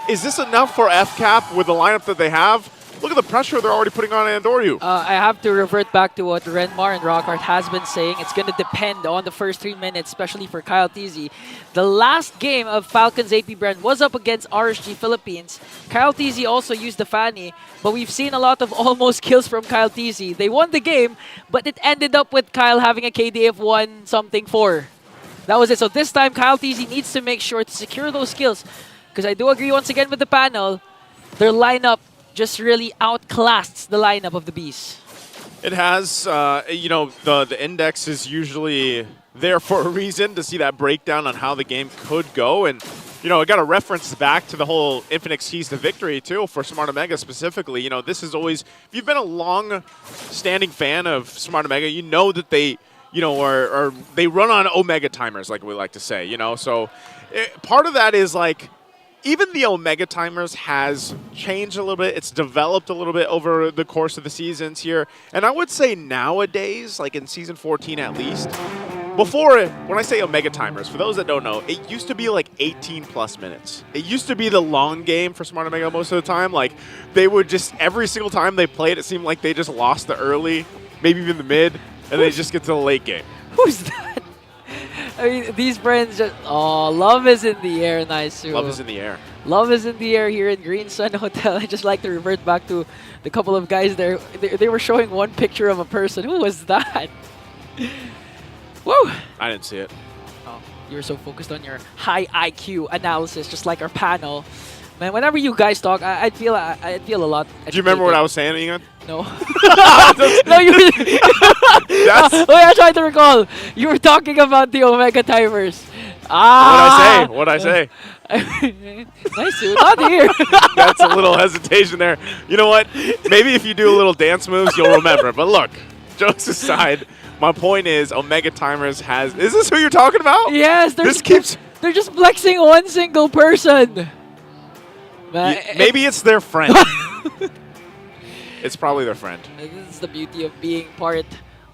Is this enough for FCAP with the lineup that they have? Look at the pressure they're already putting on Andoryu. I have to revert back to what Renmar and Rockart has been saying. It's going to depend on the first 3 minutes, especially for Kyle Teasy. The last game of Falcons APBren was up against RSG Philippines. Kyle Teasy also used the Fanny, but we've seen a lot of almost kills from Kyle Teasy. They won the game, but it ended up with Kyle having a KD of 1-something-4. That was it. So this time, Kyle Teasy needs to make sure to secure those kills. Because I do agree once again with the panel, their lineup just really outclassed the lineup of the Bees. It has, the index is usually there for a reason to see that breakdown on how the game could go. And, I got to reference back to the whole Infinite Keys to Victory, too, for Smart Omega specifically. This is always, if you've been a long-standing fan of Smart Omega, you know that they, or they run on Omega timers, like we like to say, So part of that is, like, even the Omega timers has changed a little bit. It's developed a little bit over the course of the seasons here. And I would say nowadays, like in Season 14 at least, before, when I say Omega timers, for those that don't know, it used to be like 18+ minutes. It used to be the long game for Smart Omega most of the time. Like, they would just, every single time they played, it seemed like they just lost the early, maybe even the mid, and they just get to the late game. Who's that? I mean, these friends just... Oh, love is in the air, Naisu. Love is in the air. Love is in the air here in Green Sun Hotel. I just like to revert back to the couple of guys there. They were showing one picture of a person. Who was that? Woo! I didn't see it. Oh, you were so focused on your high IQ analysis, just like our panel. Man, whenever you guys talk, I'd feel a lot. Do you remember what I was saying, Ingan? No. No, you were... Wait, I tried to recall. You were talking about the Omega timers. What'd I say? Nice, dude. Not here. That's a little hesitation there. You know what? Maybe if you do a little dance moves, you'll remember. But look, jokes aside, my point is Omega timers has... Is this who you're talking about? Yes. They're just flexing one single person. Maybe it's their friend. It's probably their friend. This is the beauty of being part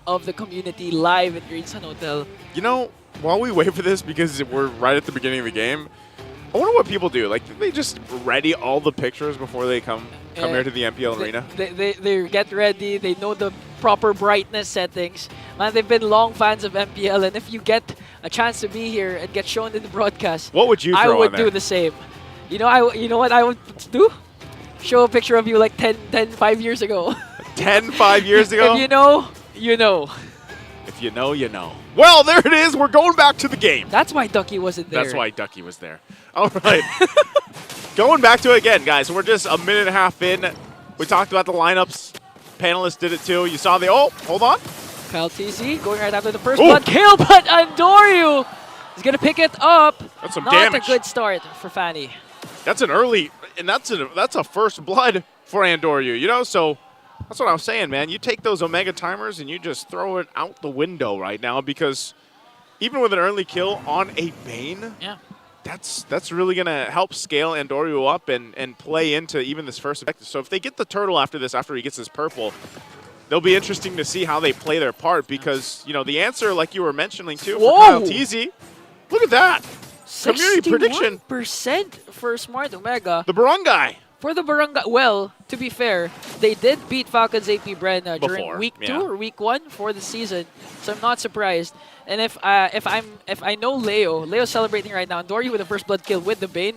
of the community live at Green Sun Hotel. While we wait for this, because we're right at the beginning of the game, I wonder what people do. Like, do they just ready all the pictures before they come here to the MPL arena? They get ready. They know the proper brightness settings. Man, they've been long fans of MPL, and if you get a chance to be here and get shown in the broadcast, what would you throw I would on there? do the same. You know what I would do? Show a picture of you like 5 years ago. 5 years ago? If you know, you know. If you know, you know. Well, there it is. We're going back to the game. That's why Ducky wasn't there. That's why Ducky was there. All right. Going back to it again, guys. We're just a minute and a half in. We talked about the lineups. Panelists did it too. You saw the... Oh, hold on. Kyle TC going right after the first blood kill, but Andoryu is going to pick it up. That's some Not damage. a good start for Fanny. That's an early... And that's a first blood for Andoryu, you know? So that's what I was saying, man. You take those Omega timers and you just throw it out the window right now because even with an early kill on a Bane, that's really going to help scale Andoryu up and play into even this first objective. So if they get the turtle after this, after he gets his purple, it'll be interesting to see how they play their part because, you know, the answer, like you were mentioning too, for Kyle TZ, look at that. Community prediction. 61% for Smart Omega. The Barangay. For the Barangay, well, to be fair, they did beat Falcons APBren during week 2 or week 1 for the season, so I'm not surprised. And if I know Leo's celebrating right now, Andoryu with the first blood kill with the Bane,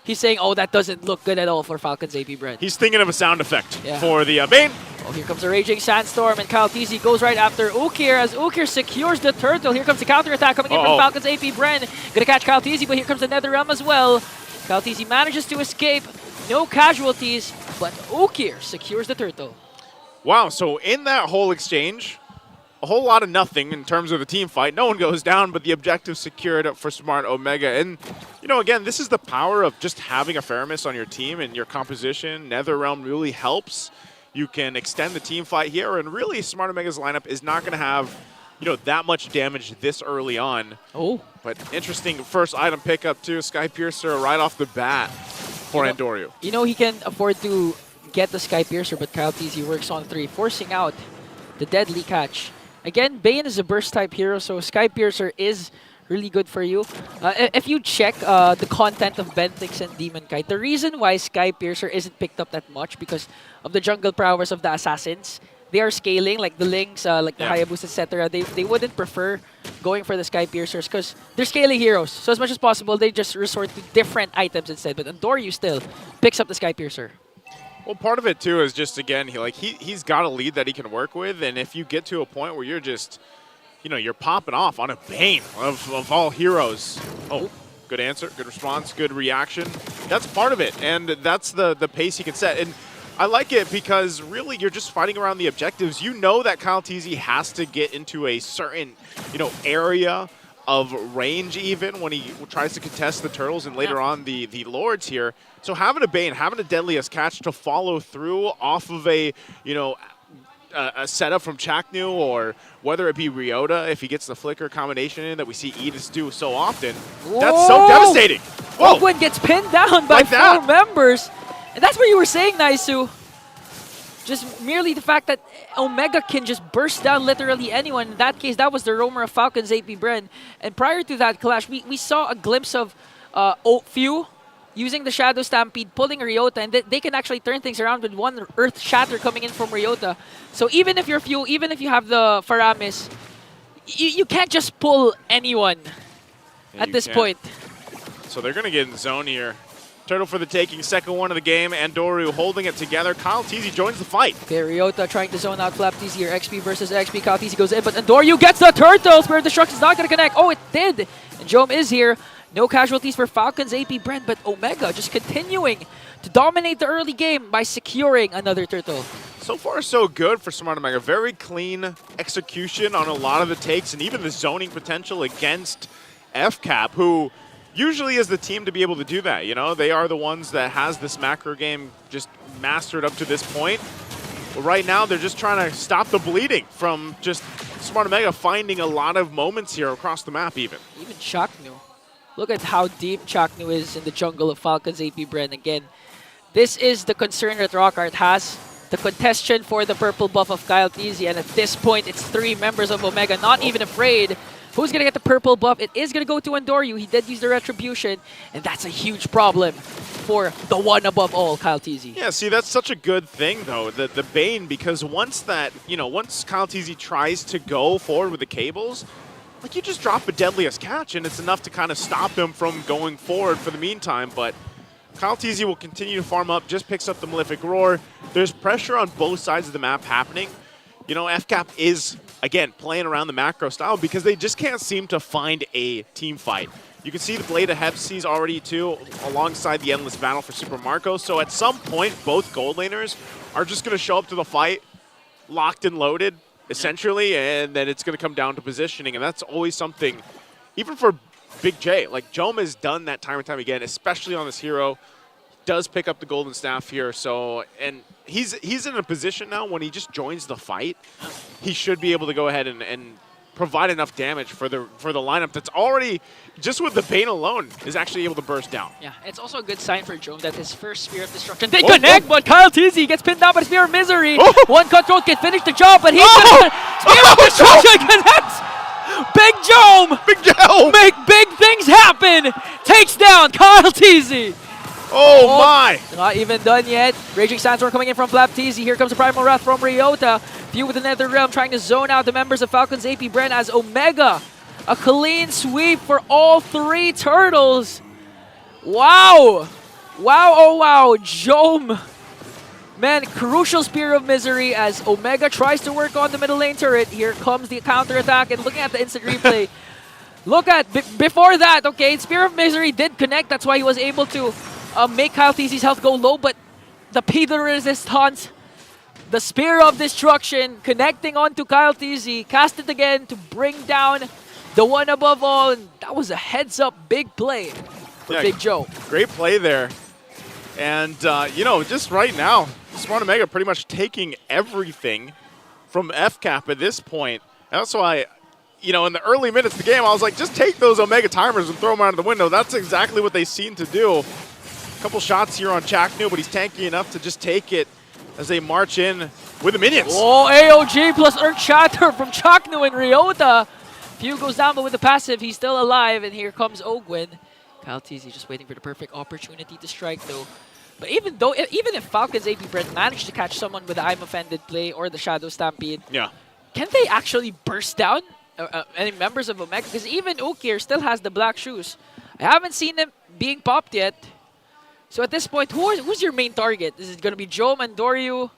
he's saying, oh, that doesn't look good at all for Falcons APBren. He's thinking of a sound effect for the Bane. Oh, here comes a Raging Sandstorm, and Kyle TZ goes right after Ukir as Ukir secures the turtle. Here comes the counterattack coming in from Falcons APBren. Gonna catch Kyle TZ, but here comes the NetherRealm as well. Kyle TZ manages to escape. No casualties, but Ukir secures the turtle. Wow, so in that whole exchange, a whole lot of nothing in terms of the team fight. No one goes down, but the objective secured for Smart Omega. And, you know, again, this is the power of just having a Faramis on your team and your composition. NetherRealm really helps. You can extend the team fight here, and really Smart Omega's lineup is not going to have, you know, that much damage this early on. Oh. But interesting first item pickup too. Sky Piercer right off the bat for Andoryu. You know, he can afford to get the Sky Piercer, but Kyle TZ works on 3, forcing out the deadly catch. Again, Bane is a burst type hero, so Sky Piercer is really good for you. If you check the content of Bentix and Demon Kite, the reason why Sky Piercer isn't picked up that much because of the jungle prowess of the assassins. They are scaling, like the Lynx, like the Hayabusa, etc. They wouldn't prefer going for the Sky Piercers because they're scaling heroes. So as much as possible, they just resort to different items instead. But Andoryu still picks up the Sky Piercer. Well, part of it too is just, again, he's got a lead that he can work with, and if you get to a point where you're just, you know, you're popping off on a Bane of all heroes. Oh, good answer, good response, good reaction. That's part of it, and that's the pace he can set. And I like it because really you're just fighting around the objectives. You know that Kyle TZ has to get into a certain, you know, area of range even when he tries to contest the turtles and later on the lords here. So having a Bane, having a Deadliest Catch to follow through off of a, you know, a setup from Chaknu, or whether it be Ryota if he gets the flicker combination in that we see Edis do so often. Whoa. That's so devastating. Whoa. Ogwen gets pinned down by 4 members. And that's what you were saying, Naisu. Just merely the fact that Omega can just burst down literally anyone. In that case, that was the roamer of Falcons APBren. And prior to that clash, we saw a glimpse of Few using the Shadow Stampede, pulling Ryota, and they can actually turn things around with one Earth Shatter coming in from Ryota. So even if you're Few, even if you have the Faramis, you can't just pull anyone at this point. So they're going to get in the zone here. Turtle for the taking, second one of the game. Andoryu holding it together. Kyle TZ joins the fight. Okay, Ryota trying to zone out Flap TZ here. XP versus XP. Kyle TZ goes in, but Andoryu gets the turtle. Spirit Destruction is not going to connect. Oh, it did. And Jome is here. No casualties for Falcons APBren, but Omega just continuing to dominate the early game by securing another turtle. So far, so good for Smart Omega. Very clean execution on a lot of the takes and even the zoning potential against FCAP, who usually is the team to be able to do that. You know, they are the ones that has this macro game just mastered up to this point. But right now, they're just trying to stop the bleeding from just Smart Omega finding a lot of moments here across the map even. Even Chaknu. Look at how deep Chaknu is in the jungle of Falcons APBren. Again, this is the concern that Rockart has. The contestation for the purple buff of Kyle TZ, and at this point, it's 3 members of Omega, not even afraid. Who's going to get the purple buff? It is going to go to Andoryu. He did use the Retribution, and that's a huge problem for the one above all, Kyle TZ. Yeah, see, that's such a good thing, though, the Bane, because once that, you know, once Kyle TZ tries to go forward with the cables, like, you just drop a Deadliest Catch, and it's enough to kind of stop him from going forward for the meantime, but Kyle TZ will continue to farm up, just picks up the Malefic Roar. There's pressure on both sides of the map happening. You know, FCAP is again, playing around the macro style because they just can't seem to find a team fight. You can see the Blade of Hepsi's already too, alongside the Endless Battle for Super Marco. So at some point, both gold laners are just going to show up to the fight, locked and loaded, essentially, and then it's going to come down to positioning. And that's always something, even for Big J. Like, Jome has done that time and time again, especially on this hero. Does pick up the golden staff here, so and he's in a position now when he just joins the fight, he should be able to go ahead and provide enough damage for the lineup that's already, just with the Bane alone, is actually able to burst down. Yeah, it's also a good sign for Jome that his first Spear of Destruction did connect, but Kyle TZ gets pinned down by Spear of Misery. One Cutthroat can finish the job, but he's gonna Spear of Destruction connects. Big Jome! Big Jome! Make big things happen! Takes down Kyle TZ. Oh my! Not even done yet. Raging Sandstorm coming in from Flap TZ. Here comes the Primal Wrath from Ryota. Few with the Nether Realm trying to zone out the members of Falcons APBren as Omega. A clean sweep for all three turtles. Wow! Wow, oh wow. Jome. Man, crucial Spear of Misery as Omega tries to work on the middle lane turret. Here comes the counter attack, and looking at the instant replay, look at, before that, okay, Spear of Misery did connect. That's why he was able to make Kyle TZ's health go low, but the P the Resistance, the Spear of Destruction connecting onto Kyle TZ, cast it again to bring down the one above all, and that was a heads-up big play for Big Joe. Great play there. And, you know, just right now, Smart Omega pretty much taking everything from FCAP at this point. And that's why, you know, in the early minutes of the game, I was like, just take those Omega timers and throw them out of the window. That's exactly what they seem to do. Couple shots here on Chaknu, but he's tanky enough to just take it as they march in with the minions. Oh, AOG plus Earth Shatter from Chaknu and Ryota. Few goes down, but with the passive, he's still alive, and here comes Ogwin. Kyle TZ just waiting for the perfect opportunity to strike, though. But even if Falcons APBren managed to catch someone with the I'm Offended play or the Shadow Stampede, can they actually burst down any members of Omega? Because even Ukir still has the black shoes. I haven't seen them being popped yet. So at this point, who's your main target? Is it going to be Jome and Doryu?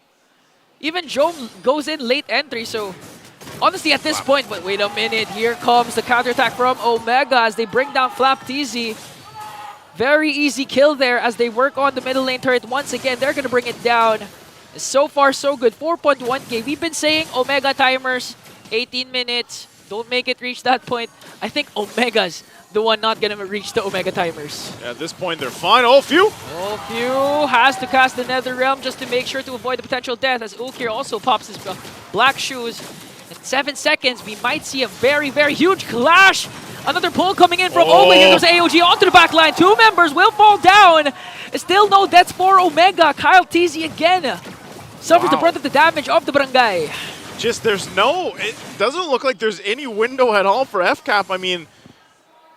Even Jome goes in late entry, so honestly at this point, but wait a minute, here comes the counterattack from Omega as they bring down Flap TZ. Very easy kill there as they work on the middle lane turret. Once again, they're going to bring it down. So far, so good. 4.1k. We've been saying Omega timers, 18 minutes. Don't make it reach that point. I think Omega's the one not going to reach the Omega timers. At this point, they're fine. Few has to cast the Nether Realm just to make sure to avoid the potential death as Ukir also pops his black shoes. In 7 seconds, we might see a very, very huge clash. Another pull coming in from Ogwin. Here comes AOG onto the back line. Two members will fall down. Still no deaths for Omega. Kyle TZ again suffers the brunt of the damage of the barangay. Just it doesn't look like there's any window at all for FCAP. I mean,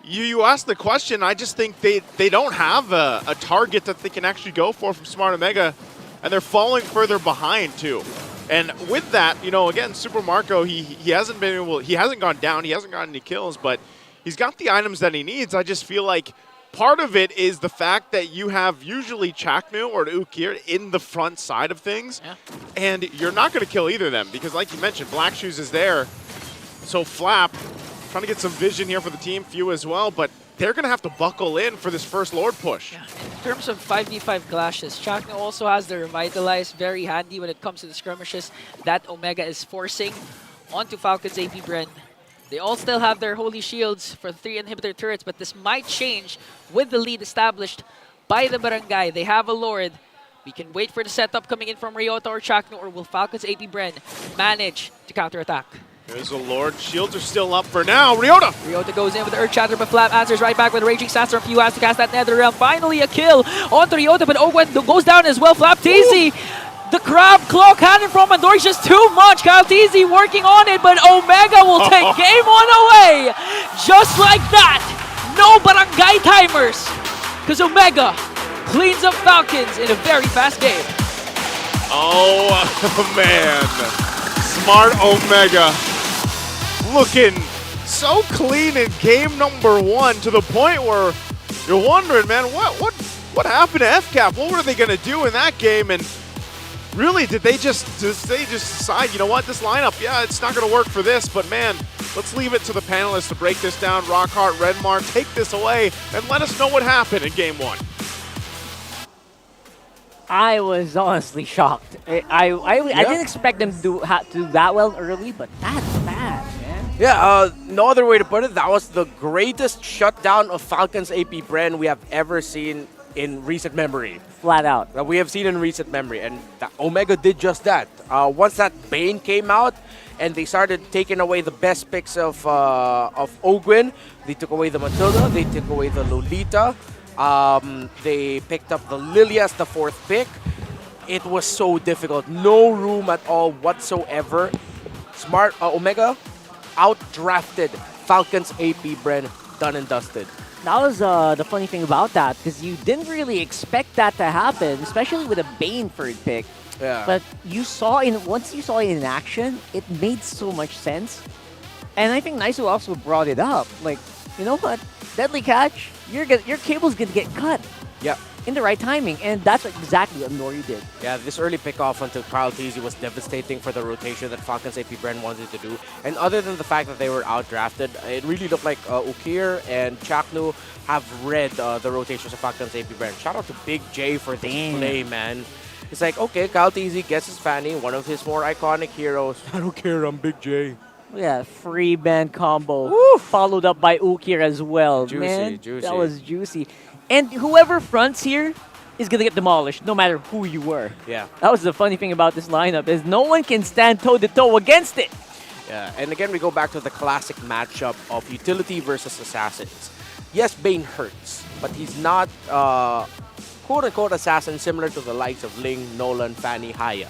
you asked the question. I just think they don't have a target that they can actually go for from Smart Omega, and they're falling further behind too. And with that, you know, again, Super Marco, he hasn't been able, he hasn't gone down, he hasn't gotten any kills, but he's got the items that he needs. I just feel like part of it is the fact that you have usually Chaknu or Ukir in the front side of things, and you're not going to kill either of them because, like you mentioned, Black Shoes is there. So Flap, trying to get some vision here for the team, Few as well, but they're going to have to buckle in for this first Lord push. Yeah. In terms of 5v5 clashes, Chaknu also has the Revitalize, very handy when it comes to the skirmishes that Omega is forcing onto Falcons APBren. They all still have their Holy Shields for 3 inhibitor turrets, but this might change with the lead established by the Barangay. They have a Lord. We can wait for the setup coming in from Ryota or Chaknu, or will Falcons APBren manage to counterattack? There's a Lord. Shields are still up for now. Ryota goes in with the Earth Shatter, but Flap answers right back with a Raging Sandstorm. Few has to cast that Nether Realm. Finally a kill onto Ryota, but Ogwen goes down as well. Flap TZ. The Crab Claw Cannon from Andor is just too much. Kyle TZ working on it, but Omega will take game 1 away. Just like that. No barangay timers. Because Omega cleans up Falcons in a very fast game. Oh, man. Smart Omega looking so clean in game number 1 to the point where you're wondering, man, what happened to FCAP? What were they going to do in that game? And really, did they just decide, you know what, this lineup, yeah, it's not going to work for this, but man, let's leave it to the panelists to break this down. Rockhart, Redmar, take this away and let us know what happened in game 1. I was honestly shocked. I didn't expect them to do that well early, but that's bad, man. Yeah, no other way to put it. That was the greatest shutdown of Falcons APBren we have ever seen in recent memory. Flat out. That we have seen in recent memory. And Omega did just that. Once that Bane came out and they started taking away the best picks of Ogwin, they took away the Matilda, they took away the Lolita, they picked up the Lily as the 4th pick. It was so difficult. No room at all whatsoever. Omega outdrafted Falcons APBren, done and dusted. That was the funny thing about that, because you didn't really expect that to happen, especially with a Bane 3rd pick. Yeah. But once you saw it in action, it made so much sense. And I think Naisu also brought it up. Like, you know what? Deadly catch, your cable's gonna get cut. Yeah. In the right timing, and that's exactly what Nori did. Yeah, this early pickoff onto Kyle Teasy was devastating for the rotation that Falcons APBren wanted to do. And other than the fact that they were outdrafted, it really looked like Ukir and Chaknu have read the rotations of Falcons APBren. Shout out to Big J for this play, man. It's like, okay, Kyle Teasy gets his Fanny, one of his more iconic heroes. I don't care, I'm Big J. Yeah, free band combo. Woo! Followed up by Ukir as well. Juicy, man, juicy. That was juicy. And whoever fronts here is going to get demolished, no matter who you were. Yeah. That was the funny thing about this lineup, is no one can stand toe-to-toe against it. Yeah, and again, we go back to the classic matchup of utility versus assassins. Yes, Bane hurts, but he's not quote-unquote assassin similar to the likes of Ling, Nolan, Fanny, Haya.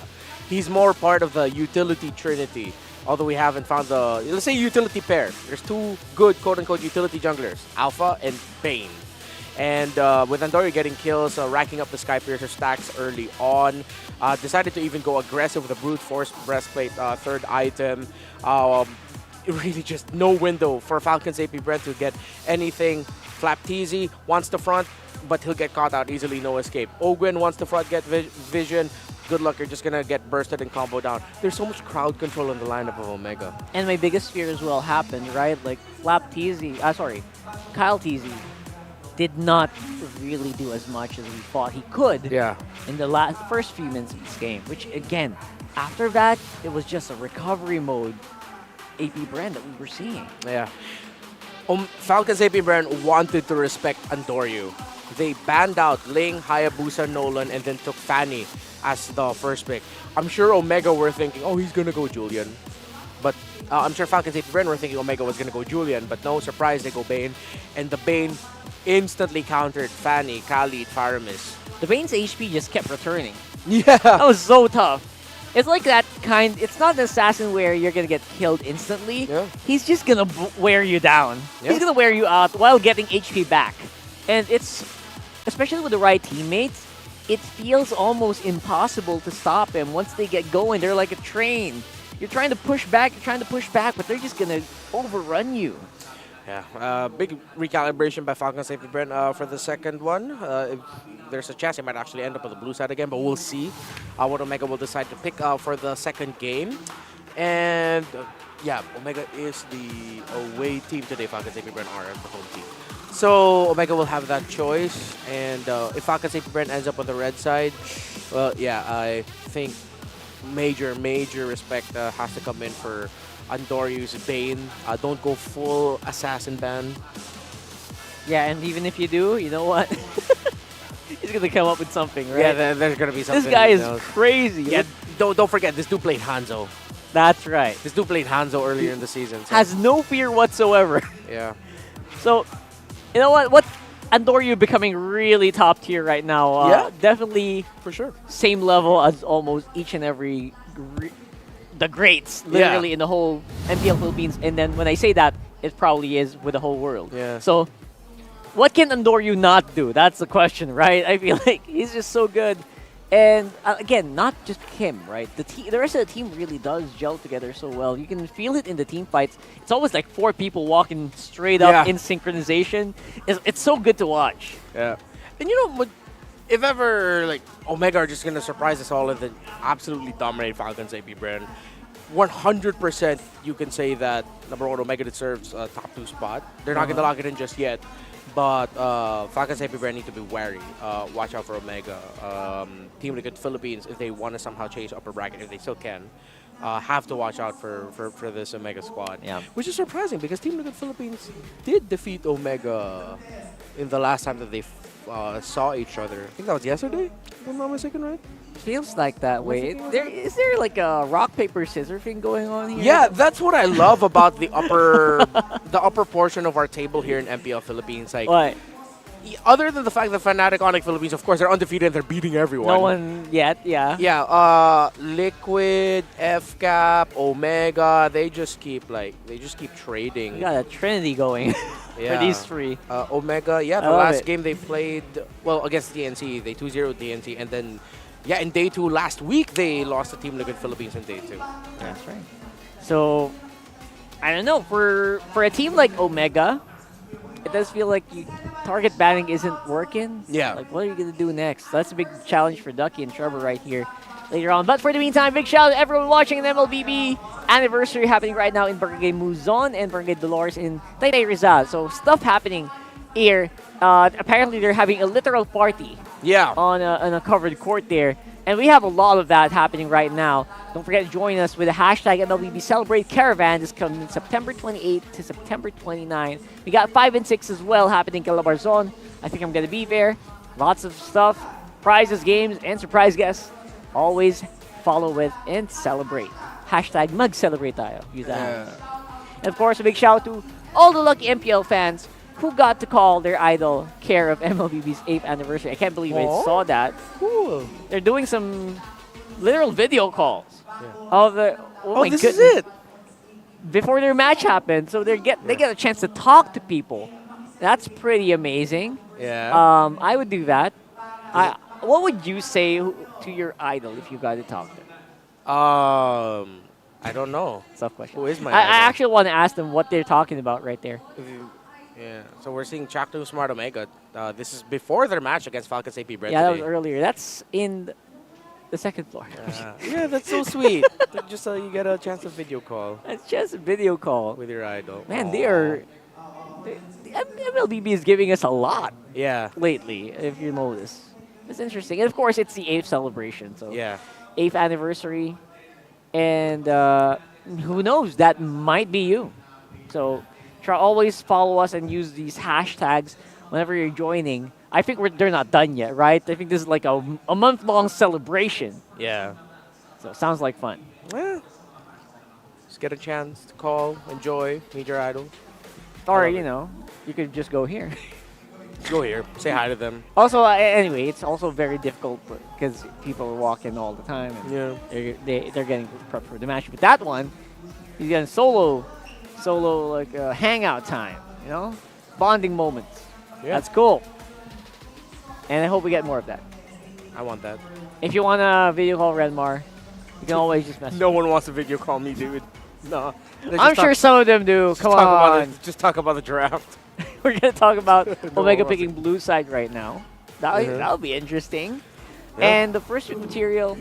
He's more part of the utility trinity. Although we haven't found the, let's say, utility pair. There's 2 good quote-unquote utility junglers, Alpha and Bane. And with Andorio getting kills, racking up the Skypiercer stacks early on, decided to even go aggressive with a Brute Force Breastplate 3rd item. Really just no window for Falcons APBren to get anything. Flapteasy wants to front, but he'll get caught out easily, no escape. Ogwin wants to front, get vision. Good luck, you're just going to get bursted and combo down. There's so much crowd control in the lineup of Omega. And my biggest fear as well happened, right? Like, Kyle Teasy did not really do as much as we thought he could in the first few minutes of this game. Which, again, after that, it was just a recovery mode APBren that we were seeing. Yeah. Falcons APBren wanted to respect Andorio. They banned out Ling, Hayabusa, Nolan, and then took Fanny as the first pick. I'm sure Omega were thinking, oh, he's going to go Julian. But I'm sure Falcons APBren were thinking Omega was going to go Julian. But no surprise, they go Bane. And the Bane instantly countered Fanny, Khalid, Faramis. The Bane's HP just kept returning. Yeah. That was so tough. It's like that kind, it's not an assassin where you're going to get killed instantly. Yeah. He's just going to wear you down. Yeah. He's going to wear you out while getting HP back. And it's, especially with the right teammates, it feels almost impossible to stop him. Once they get going, they're like a train. You're trying to push back, but they're just going to overrun you. Yeah, big recalibration by Falcons APBren for the second one. If there's a chance he might actually end up on the blue side again, but we'll see what Omega will decide to pick for the second game. And yeah, Omega is the away team today. Falcons APBren are the home team. So Omega will have that choice. And if Falcons APBren ends up on the red side, well, yeah, I think major respect has to come in for Andorio's Bane. Don't go full assassin ban. Yeah, and even if you do, you know what? He's going to come up with something, right? Yeah, there's going to be something. This guy is crazy. Yeah, don't forget, this dude played Hanzo. That's right. This dude played Hanzo earlier in the season. So. Has no fear whatsoever. Yeah. So, you know what? Andorio becoming really top tier right now. Yeah. Definitely, for sure, same level as almost each and every the greats, literally in the whole MPL Philippines. And then when I say that, it probably is with the whole world. Yeah. So, what can Andorio not do? That's the question, right? I feel like he's just so good. And again, not just him, right? The rest of the team really does gel together so well. You can feel it in the team fights. It's always like 4 people walking straight up in synchronization. It's so good to watch. Yeah. And you know, if ever like Omega are just gonna surprise us all and then absolutely dominate Falcons APBren, 100% you can say that number one, Omega deserves a top 2 spot. They're not gonna lock it in just yet, but Falcons APBren need to be wary. Watch out for Omega. Team Onic Philippines, if they want to somehow chase upper bracket, if they still can, have to watch out for this Omega squad. Yeah. Which is surprising because Team Onic Philippines did defeat Omega in the last time that they saw each other. I think that was yesterday, if I'm not mistaken, right? Feels like that way. Is there like a rock paper scissor thing going on here? Yeah, that's what I love about the upper portion of our table here in MPL Philippines. Like, what? Other than the fact that Fnatic Onic Philippines, of course, they're undefeated and they're beating everyone. No one yet, yeah. Yeah, Liquid, FCAP, Omega, they just keep trading. We got a trinity going for these three. Omega, yeah, the last game they played, well, against DNC, they 2-0 DNC, and then, yeah, in day 2 last week, they lost to Team Onic Philippines in day 2. That's right. So, I don't know, for a team like Omega, it does feel like target banning isn't working. Yeah. Like, what are you going to do next? That's a big challenge for Ducky and Trevor right here later on. But for the meantime, big shout out to everyone watching an MLBB anniversary happening right now in Barangay Muzon and Barangay Dolores in Taytay Rizal. So, stuff happening here. Apparently, they're having a literal party. Yeah. On a covered court there. And we have a lot of that happening right now. Don't forget to join us with the hashtag MLBB Celebrate Caravan. This coming September 28th to September 29th. We got 5 and 6 as well happening in Calabarzon. I think I'm going to be there. Lots of stuff, prizes, games, and surprise guests. Always follow with and celebrate. Hashtag mag-celebrate tayo. Use that. And of course, a big shout out to all the lucky MPL fans who got to call their idol care of MLBB's 8th anniversary. I can't believe I saw that. Cool. They're doing some literal video calls of the. Oh my this goodness. is it. Before their match happened, so they get a chance to talk to people. That's pretty amazing. Yeah. I would do that. What would you say to your idol if you got to talk to them? I don't know. Tough question. Who is my I idol? actually want to ask them what they're talking about right there. Yeah, so we're seeing Chaktu Smart Omega. This is before their match against Falcons APBren. Yeah, that was earlier. That's in the second floor. Yeah, that's so sweet. Just you get a chance to video call. It's just a video call with your idol. Man, the MLBB is giving us a lot. Yeah. Lately, if you notice. It's interesting. And of course, it's the 8th celebration. So yeah. 8th anniversary. And who knows? That might be you. So always follow us and use these hashtags whenever you're joining. I think they're not done yet, right? I think this is like a month-long celebration. Yeah. So sounds like fun. Yeah. Just get a chance to call, enjoy, meet your idol. Or, you could just go here. Go here, say hi to them. Also, anyway, it's also very difficult because people are walking all the time. And they're getting prepped for the match. But that one, he's getting solo like hangout time, bonding moments. Yeah. That's cool. And I hope we get more of that. I want that. If you want a video call Redmar, you can always just message. No one wants to video call me, dude. No. I'm sure some of them do. Come on. Just talk about the draft. We're going to talk about No Omega one wants picking blue side right now. That'll be interesting. Yeah. And the first pick material,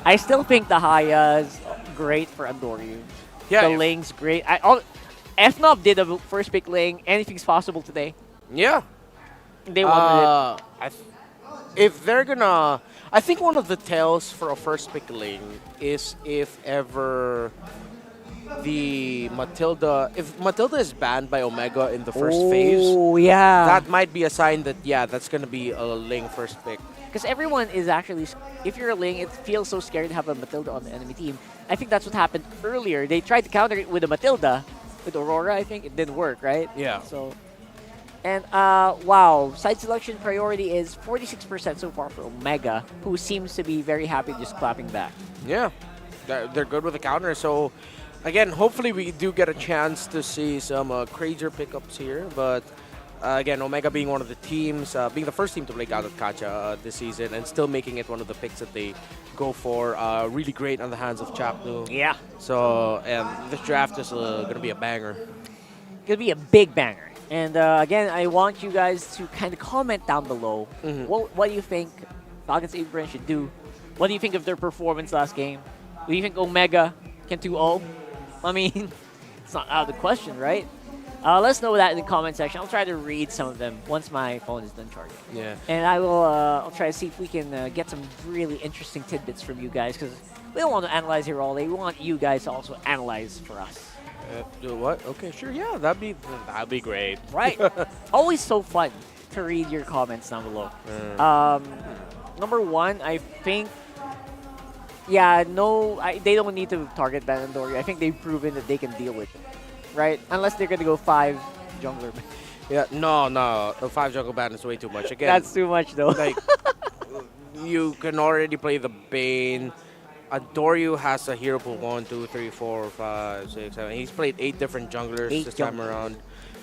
I still think the Haya's great for Andoryu. Yeah. The Ling's great. FNOP did a first pick Ling. Anything's possible today. Yeah. They wanted it. If they're gonna, I think one of the tells for a first pick Ling is if ever if Matilda is banned by Omega in the first phase. Oh, yeah. That might be a sign that, that's gonna be a Ling first pick. Because everyone is actually, if you're a Ling, it feels so scary to have a Matilda on the enemy team. I think that's what happened earlier. They tried to counter it with a Matilda, with Aurora, I think. It didn't work, right? Yeah. So, and wow, side selection priority is 46% so far for Omega, who seems to be very happy just clapping back. Yeah, they're good with the counter. So, again, hopefully we do get a chance to see some crazier pickups here. But again, Omega being one of the teams, being the first team to play Gatot Kacha this season and still making it one of the picks that they go for. Really great on the hands of Chapnu. Yeah. So, this draft is going to be a banger. Going to be a big banger. And again, I want you guys to kind of comment down below. What do you think Falcons APBren should do? What do you think of their performance last game? Do you think Omega can do all? I mean, it's not out of the question, right? Let us know that in the comment section. I'll try to read some of them once my phone is done charging. Yeah. And I'll try to see if we can get some really interesting tidbits from you guys, because we don't want to analyze here all day. We want you guys to also analyze for us. Do what? Okay, sure. Yeah, that'd be great. Right. Always so fun to read your comments down below. Number one, I think, yeah, they don't need to target ban Andorio. I think they've proven that they can deal with it, right? Unless they're gonna go 5 jungler. Yeah, no, a 5 jungle ban is way too much. Again, That's too much though. Like, you can already play the Bane. Andorio has a hero pool 1, 2, 3, 4, 5, 6, 7. He's played 8 different junglers this time around.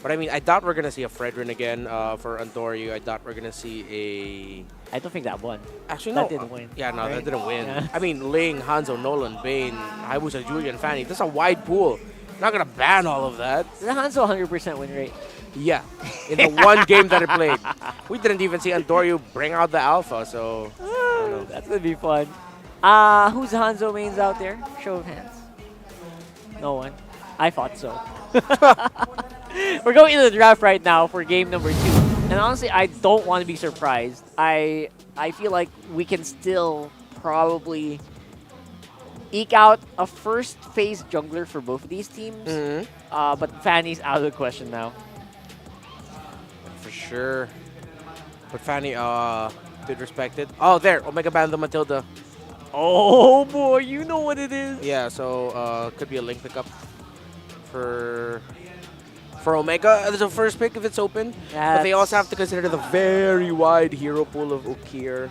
But I mean, I doubt we're gonna see a Fredrin again for Andorio. I doubt we're gonna see a. I don't think that won. Actually, that no. didn't win. Yeah, no, right? that didn't win. Yeah. I mean, Ling, Hanzo, Nolan, Bane, Hayabusa, Julian, Fanny. That's a wide pool. Not gonna ban all of that. The Hanzo 100% win rate. Yeah, in the one game that I played, we didn't even see Andorio bring out the alpha. So that's gonna be fun. Who's the Hanzo mains out there? Show of hands. No one. I thought so. We're going into the draft right now for game number 2. And honestly, I don't want to be surprised. I feel like we can still probably eke out a first phase jungler for both of these teams. But Fanny's out of the question now. For sure. But Fanny, did respect it. Oh, there. Omega banned the Matilda. Oh boy, you know what it is. Yeah, so could be a link pickup for Omega as a first pick if it's open. But they also have to consider the very wide hero pool of Ukir.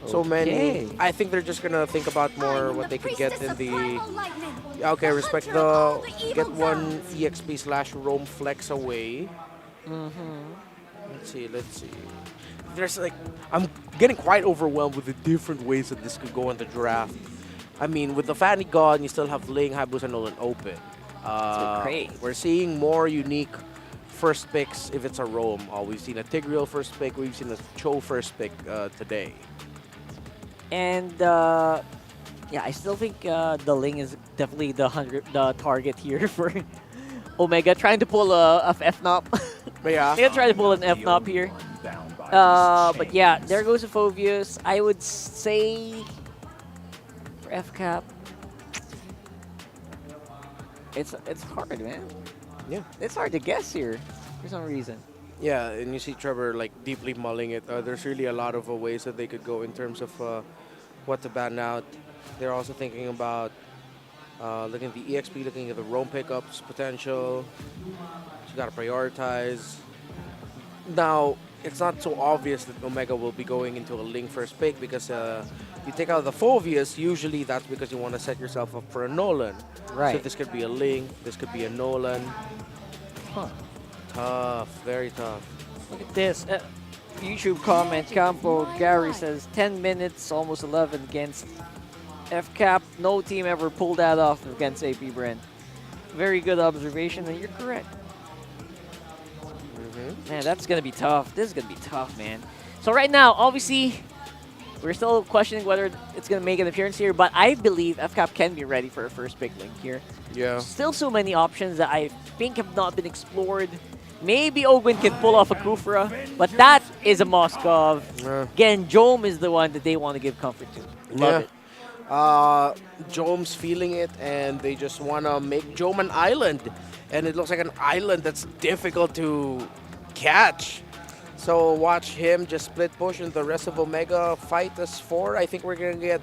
So many. I think they're just gonna think about more what they could get in the. Okay, respect the get one EXP/roam flex away. Let's see. There's like, I'm getting quite overwhelmed with the different ways that this could go in the draft. I mean, with the Fanny gone, you still have Ling, Hayabusa, and Nolan open. Great. We're seeing more unique first picks if it's a roam. We've seen a Tigreal first pick. We've seen a Cho first pick today. And yeah, I still think the Ling is definitely the target here for Omega, trying to pull a FNOP. Yeah. They're gonna try to pull an FNOP here. But yeah, there goes Phoveus. I would say for FCAP, it's hard, man. Yeah. It's hard to guess here for some reason. Yeah, and you see Trevor like deeply mulling it. There's really a lot of ways that they could go in terms of what to ban out. They're also thinking about looking at the EXP, looking at the roam pickups potential. You gotta prioritize. Now, it's not so obvious that Omega will be going into a Ling first pick because you take out the Phoveus, usually that's because you want to set yourself up for a Nolan. Right. So this could be a Ling, this could be a Nolan. Tough, very tough. Look at this. YouTube comment, Campo Gary says 10 minutes, almost 11 against FCAP. No team ever pulled that off against APBren. Very good observation, and you're correct. Man, that's going to be tough. This is going to be tough, man. So right now, obviously, we're still questioning whether it's going to make an appearance here, but I believe FCAP can be ready for a first pick Link here. Yeah. Still so many options that I think have not been explored. Maybe Ogwin can pull off a Kufra, but that is a Moskov. Again, Jome is the one that they want to give comfort to. Love it. Jome's feeling it, and they just want to make Jome an island. And it looks like an island that's difficult to catch. So watch him just split push and the rest of Omega fight as 4. I think we're going to get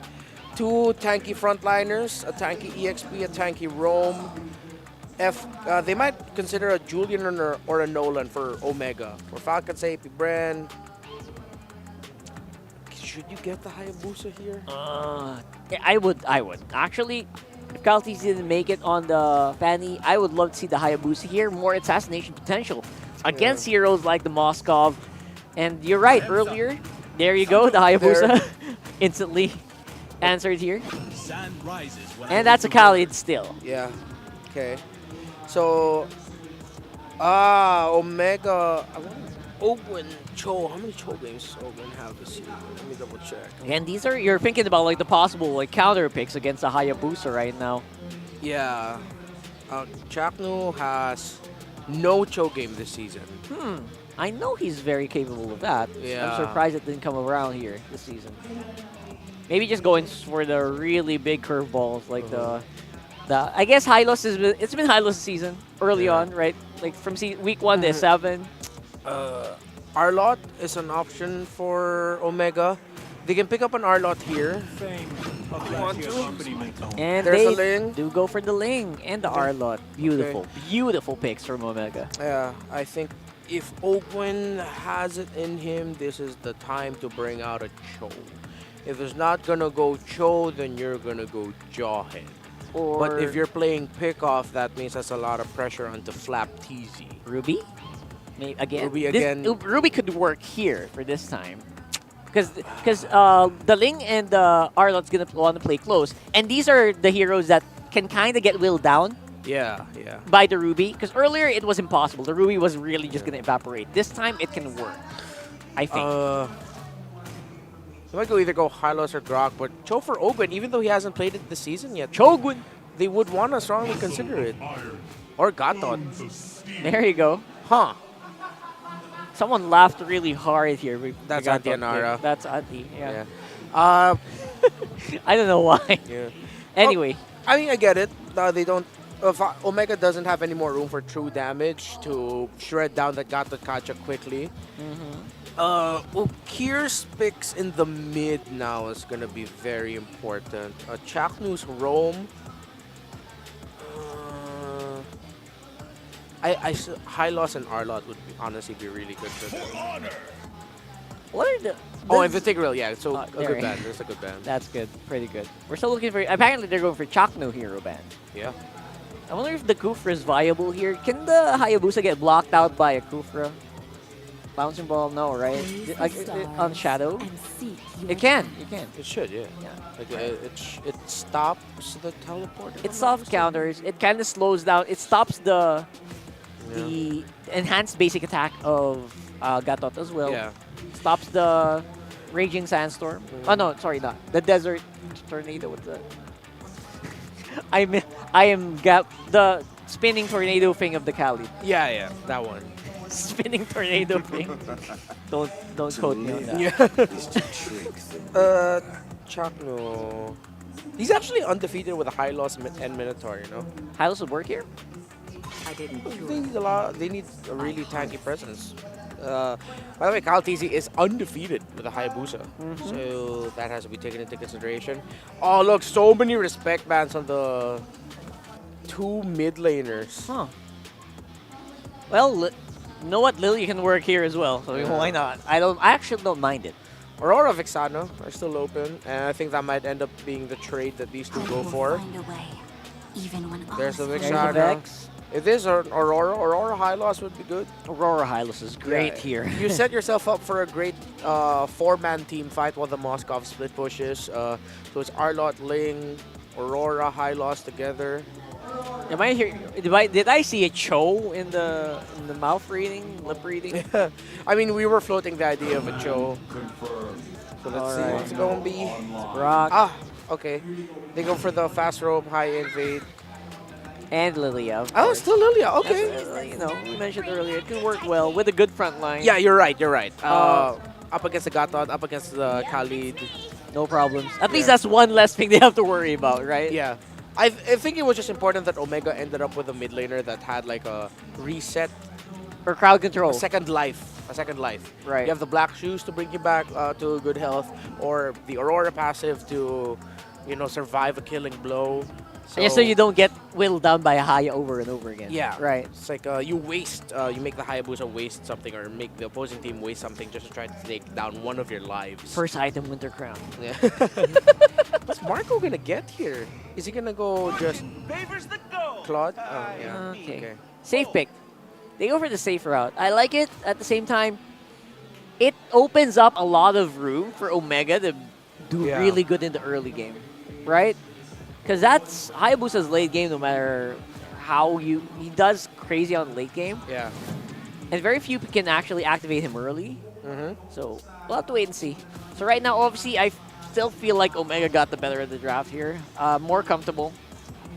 2 tanky frontliners, a tanky EXP, a tanky roam. They might consider a Julian or a Nolan for Omega. For Falcons APBren, should you get the Hayabusa here? Yeah, I would. Actually, if Kaltis didn't make it on the Fanny, I would love to see the Hayabusa here. More assassination potential against heroes like the Moskov. And you're right, earlier, there you go, the Hayabusa instantly answered here. And that's a Khalid still. Yeah, okay. So, Omega. Open Cho. How many Cho games Open have this year? Let me double check. And these are, you're thinking about like the possible like counter picks against a Hayabusa right now. Yeah. Chaknu has no Cho game this season. I know he's very capable of that. Yeah. I'm surprised it didn't come around here this season. Maybe just going for the really big curveballs, like the I guess Hylos it's been Hylos' season early on, right? Like from week 1 to 7. Arlot is an option for Omega. They can pick up an Arlot here. And There's they a Ling. do go for the Ling and the Arlot. Beautiful, beautiful picks from Omega. Yeah, I think if Open has it in him, this is the time to bring out a Cho. If it's not gonna go Cho, then you're gonna go Jawhead. But if you're playing pickoff, that means that's a lot of pressure onto Flap TZ. Ruby? Maybe again. Ruby again. Ruby could work here for this time. Because the Ling and the Arlot's going to want to play close. And these are the heroes that can kind of get willed down. Yeah. By the Ruby. Because earlier it was impossible. The Ruby was really just going to evaporate. This time it can work, I think. I might either go Hylos or Grok, but Cho for Open, even though he hasn't played it this season yet, Chogun, they would want to strongly consider it. Or Gatot. There you go. Huh. Someone laughed really hard here. That's Auntie Anara. That's Auntie, yeah. I don't know why. Yeah. Anyway. I mean, I get it. They don't... If Omega doesn't have any more room for true damage to shred down the Gatot Kacha quickly. Kier's picks in the mid now is going to be very important. Chaknu's Roam. Hylos and Arlot would honestly be really good for them. What are the... Oh, and Integral, yeah. So a there. good band. There's a good band. That's good. Pretty good. We're still looking for... Apparently, they're going for Chakno hero band. Yeah. I wonder if the Kufra is viable here. Can the Hayabusa get blocked out by a Kufra? Bouncing ball? No, right? On Shadow? It can. It can. It should, yeah. Like, it stops the teleporter. It soft counters. It kind of slows down. It stops the enhanced basic attack of Gatot as well. Yeah. Stops the Raging Sandstorm. Oh no, sorry, not the Desert Tornado. What's that? I am the spinning tornado thing of the Khalid. Yeah, that one. Spinning tornado thing. Don't quote me on that. Yeah. Chakno. He's actually undefeated with a Hylos and Minotaur, you know? Hylos would work here? They need a really tanky presence. By the way, Kyle TZ is undefeated with a Hayabusa. So that has to be taken into consideration. Oh, look, so many respect bans on the two mid laners. Huh. Well, you know what? Lily can work here as well, so why not? I actually don't mind it. Aurora Vexana are still open, and I think that might end up being the trade that these two go for. There's the Vexana. If there's an Aurora Hylos would be good. Aurora Hylos is great here. You set yourself up for a great four-man team fight while the Moskov split pushes. So it's Arlot, Ling, Aurora, Hylos together. Am I here? Did I see a Cho in the mouth reading, lip reading? I mean, we were floating the idea of a Cho. So let's see what's it going to be. Rock. Okay. They go for the fast rope, high invade. And Lilia. Oh, still Lilia. Okay. Yes, you know, we mentioned earlier, it can work well with a good front line. Yeah, you're right. Up against the Gatot, up against the Khalid. No problems. At least that's one less thing they have to worry about, right? Yeah. I think it was just important that Omega ended up with a mid laner that had like a reset. Or crowd control. A second life. Right. You have the black shoes to bring you back to good health, or the Aurora passive to, survive a killing blow. So you don't get whittled down by a Haya over and over again. Yeah. Right. It's like you make the Hayabusa waste something, or make the opposing team waste something just to try to take down one of your lives. First item, Winter Crown. Yeah. What's Marco gonna get here? Is he gonna go just Claude? Oh, yeah. Okay. Safe pick. They go for the safe route. I like it. At the same time, it opens up a lot of room for Omega to do really good in the early game, right? Because that's Hayabusa's late game, no matter how he does crazy on late game. Yeah. And very few can actually activate him early. Mm-hmm. So we'll have to wait and see. So right now, obviously, I still feel like Omega got the better of the draft here. More comfortable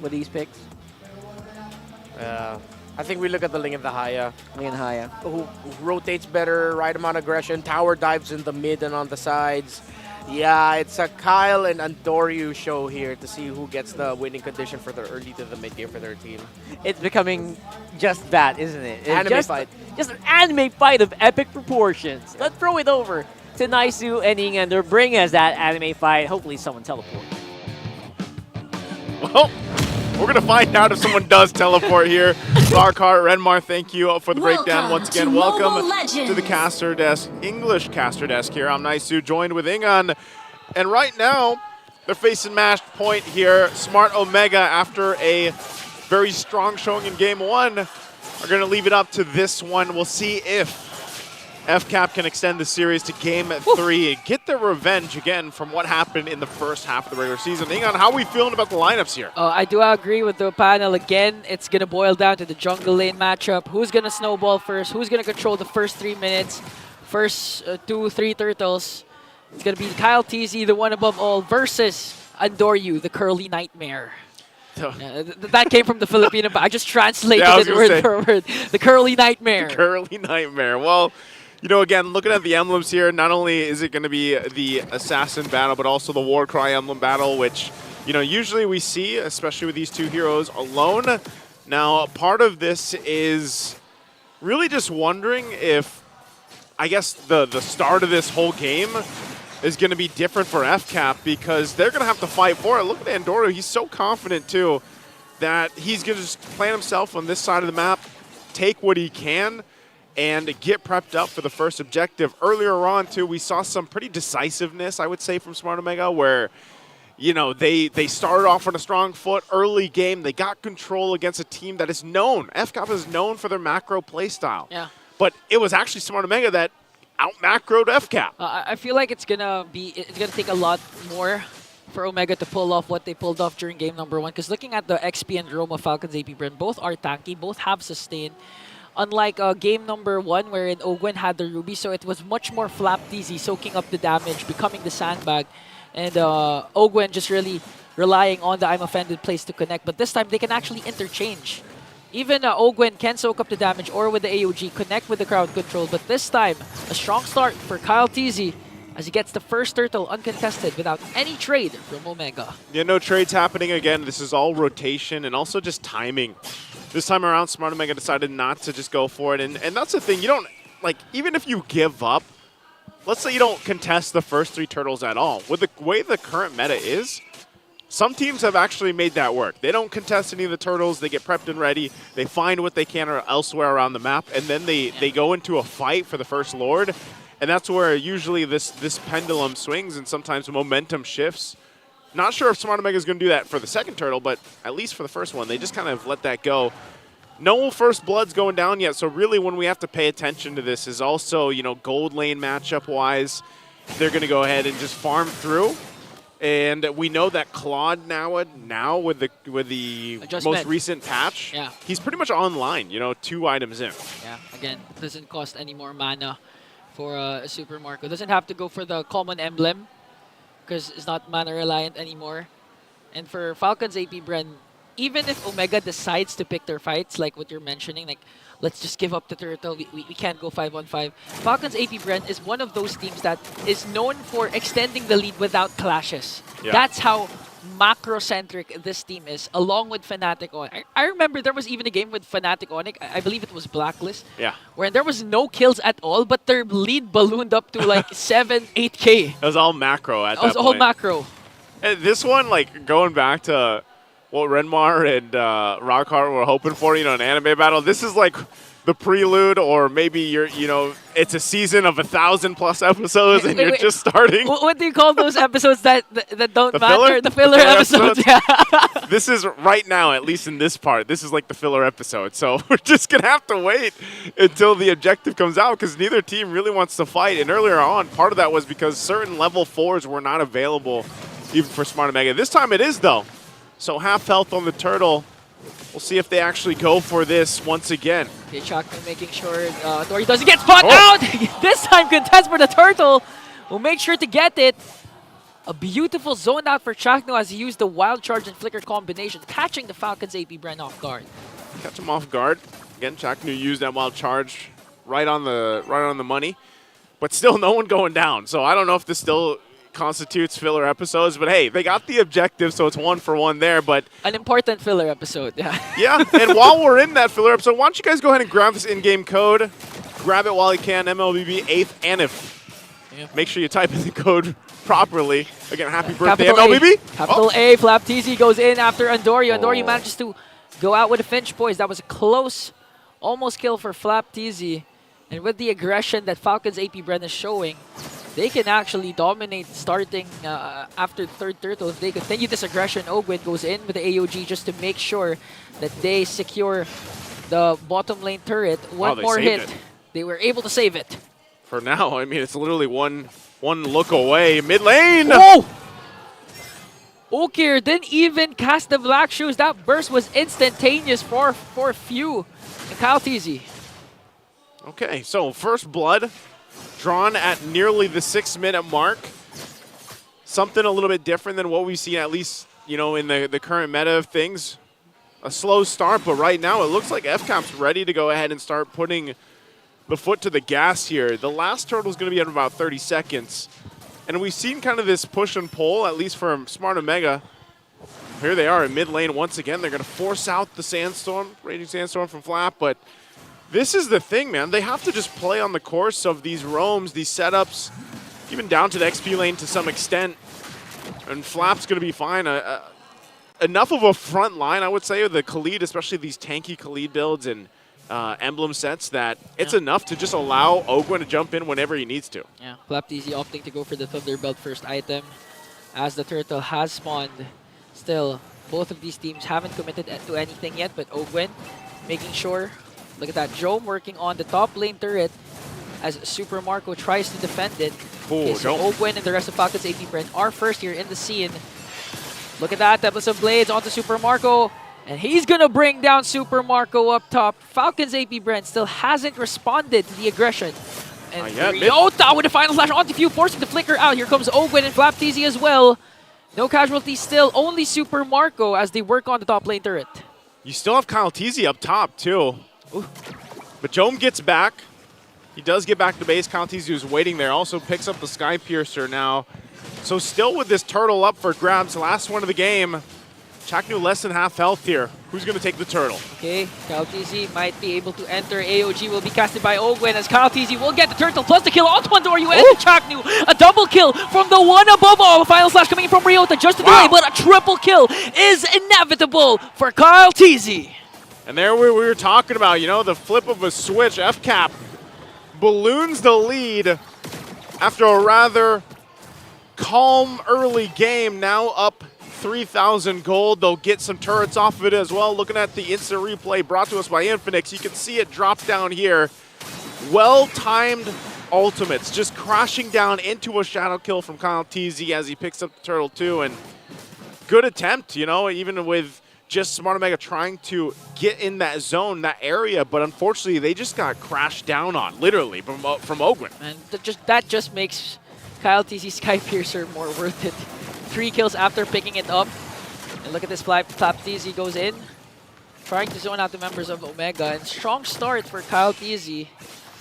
with these picks. I think we look at the Ling and the Haya. Ling and Haya. Who rotates better, right amount of aggression, tower dives in the mid and on the sides. Yeah, it's a Kyle and Andoryu show here to see who gets the winning condition for the early to the mid game for their team. It's becoming just that, isn't it? It's Anime just, fight. Just an anime fight of epic proportions. Let's throw it over to Naisu and Ingander. Bring us that anime fight. Hopefully someone teleports. Well, we're going to find out if someone does teleport here. Rockhart, Renmar, thank you for the breakdown once again. Welcome to the caster desk, English caster desk here. I'm Naisu, joined with Ingan. And right now, they're facing match point here. Smart Omega, after a very strong showing in game one, are going to leave it up to this one. We'll see if FCAP can extend the series to game 3 and get their revenge again from what happened in the first half of the regular season. Ingan, how are we feeling about the lineups here? I do agree with the panel. Again, it's going to boil down to the jungle lane matchup. Who's going to snowball first? Who's going to control the first 3 minutes? First 2-3 turtles. It's going to be Kyle TZ, the one above all, versus Andoryu, the curly nightmare. That came from the Filipino, but I just translated it word for word. The curly nightmare. The curly nightmare. Well, you know, again, looking at the emblems here, not only is it going to be the Assassin battle, but also the Warcry emblem battle, which, you know, usually we see, especially with these two heroes alone. Now, part of this is really just wondering if, I guess, the start of this whole game is going to be different for FCAP, because they're going to have to fight for it. Look at Andoryu. He's so confident, too, that he's going to just plant himself on this side of the map, take what he can, and get prepped up for the first objective. Earlier on, too, we saw some pretty decisiveness, I would say, from Smart Omega, where, you know, they started off on a strong foot early game. They got control against a team that is known. FCAP is known for their macro playstyle. Yeah. But it was actually Smart Omega that out-macroed FCAP. I feel like it's gonna take a lot more for Omega to pull off what they pulled off during game number 1. Because looking at the XP and Roma Falcons APBren, both are tanky, both have sustain. Unlike game number 1, wherein Ogwen had the Ruby, so it was much more flap TZ, soaking up the damage, becoming the sandbag, and Ogwen just really relying on the I'm Offended plays to connect. But this time, they can actually interchange. Even Ogwen can soak up the damage, or with the AOG, connect with the crowd control. But this time, a strong start for Kyle TZ as he gets the first turtle uncontested without any trade from Omega. Yeah, no trades happening again. This is all rotation and also just timing. This time around, Smart Omega decided not to just go for it. And that's the thing. You don't, like, even if you give up, let's say you don't contest the first 3 turtles at all. With the way the current meta is, some teams have actually made that work. They don't contest any of the turtles. They get prepped and ready. They find what they can elsewhere around the map, and then they go into a fight for the first Lord. And that's where usually this pendulum swings, and sometimes momentum shifts. Not sure if Smart Omega is going to do that for the second turtle, but at least for the first one, they just kind of let that go. No first blood's going down yet, so really when we have to pay attention to this is also, you know, gold lane matchup-wise, they're going to go ahead and just farm through. And we know that Claude now with the most recent patch, he's pretty much online, you know, 2 items in. Yeah, again, doesn't cost any more mana for a Super Marco. Doesn't have to go for the common emblem because it's not mana reliant anymore. And for Falcons APBren, even if Omega decides to pick their fights, like what you're mentioning, like let's just give up the turtle, we can't go 5-on-5. Falcons APBren is one of those teams that is known for extending the lead without clashes. Yeah. That's how macro-centric this team is, along with Fnatic Onic. I remember there was even a game with Fnatic Onic, I believe it was Blacklist, where there was no kills at all, but their lead ballooned up to like 7-8K. It was all macro at that point. It was all macro. And this one, like, going back to what Renmar and Rockhart were hoping for, you know, an anime battle, this is like the prelude, or maybe it's a season of 1,000+ episodes and you're just starting. What do you call those episodes that don't matter? The filler episodes. Yeah. This is right now, at least in this part, this is like the filler episode. So we're just going to have to wait until the objective comes out because neither team really wants to fight. And earlier on, part of that was because certain level 4s were not available even for Smart Omega. This time it is, though. So half health on the turtle. We'll see if they actually go for this once again. Okay, Chaknu making sure Dory doesn't get spot out. This time contest for the turtle. Will make sure to get it. A beautiful zone out for Chaknu as he used the wild charge and flicker combination, catching the Falcons APBren off guard. Catch him off guard. Again, Chaknu used that wild charge right on the money, but still no one going down. So I don't know if this still constitutes filler episodes, but hey, they got the objective, so it's 1 for 1 there. But an important filler episode, yeah. Yeah, and while we're in that filler episode, why don't you guys go ahead and grab this in-game code? Grab it while you can. MLBB 8th ANIF. Yeah. Make sure you type in the code properly. Again, happy birthday, Capital MLBB. Capital A. Flap TZ goes in after Andorio. Andorio manages to go out with a Finch Poise. That was a close, almost kill for Flap TZ. And with the aggression that Falcons APBren is showing, they can actually dominate starting after the third turtle. If they continue this aggression, Ogwin goes in with the AOG just to make sure that they secure the bottom lane turret. One more hit. They were able to save it. For now, I mean, it's literally one look away. Mid lane! Whoa! Okir didn't even cast the Black Shoes. That burst was instantaneous for few. And Kyle TZ. Okay, so first blood drawn at nearly the 6-minute mark. Something a little bit different than what we've seen, at least, you know, in the current meta of things. A slow start, but right now it looks like FCAP's ready to go ahead and start putting the foot to the gas here. The last turtle is going to be at about 30 seconds. And we've seen kind of this push and pull, at least from Smart Omega. Here they are in mid lane once again. They're going to force out the Sandstorm, Raging Sandstorm from Flap, but this is the thing, man. They have to just play on the course of these roams, these setups, even down to the XP lane to some extent. And Flap's going to be fine. Enough of a front line, I would say, with the Khalid, especially these tanky Khalid builds and emblem sets, that it's enough to just allow Ogwin to jump in whenever he needs to. Yeah, Flap TZ opting to go for the Thunderbelt first item as the turtle has spawned. Still, both of these teams haven't committed to anything yet, but Ogwin making sure. Look at that, Jome working on the top lane turret as Super Marco tries to defend it. Okay, so Ogwin and the rest of Falcons APBren are first here in the scene. Look at that, Tempest of Blades onto Super Marco. And he's going to bring down Super Marco up top. Falcons APBren still hasn't responded to the aggression. And Ryota with the final slash onto Few, forcing the flicker out. Here comes Ogwin and Flap TZ as well. No casualties still, only Super Marco as they work on the top lane turret. You still have Kyle TZ up top, too. Ooh. But Jome gets back. He does get back to base. Kyle TZ who's waiting there also picks up the Sky Piercer now. So still with this turtle up for grabs, last one of the game. Chaknu less than half health here. Who's going to take the turtle? Okay, Kyle TZ might be able to enter. AOG will be casted by Ogwin as Kyle TZ will get the turtle plus the kill onto Andorio and Chaknu. A double kill from the one above all. Final slash coming in from Ryota just to delay, but a triple kill is inevitable for Kyle TZ. And there we were talking about, you know, the flip of a switch. FCAP balloons the lead after a rather calm early game. Now up 3,000 gold. They'll get some turrets off of it as well. Looking at the instant replay brought to us by Infinix, you can see it drop down here. Well-timed ultimates, just crashing down into a shadow kill from Kyle TZ as he picks up the turtle too. And good attempt, you know, even with just Smart Omega trying to get in that zone, that area, but unfortunately they just got crashed down on, literally, from Ogwin. And that just makes Kyle TZ Sky Piercer more worth it. 3 kills after picking it up. And look at this Flap TZ goes in, trying to zone out the members of Omega. And strong start for Kyle TZ.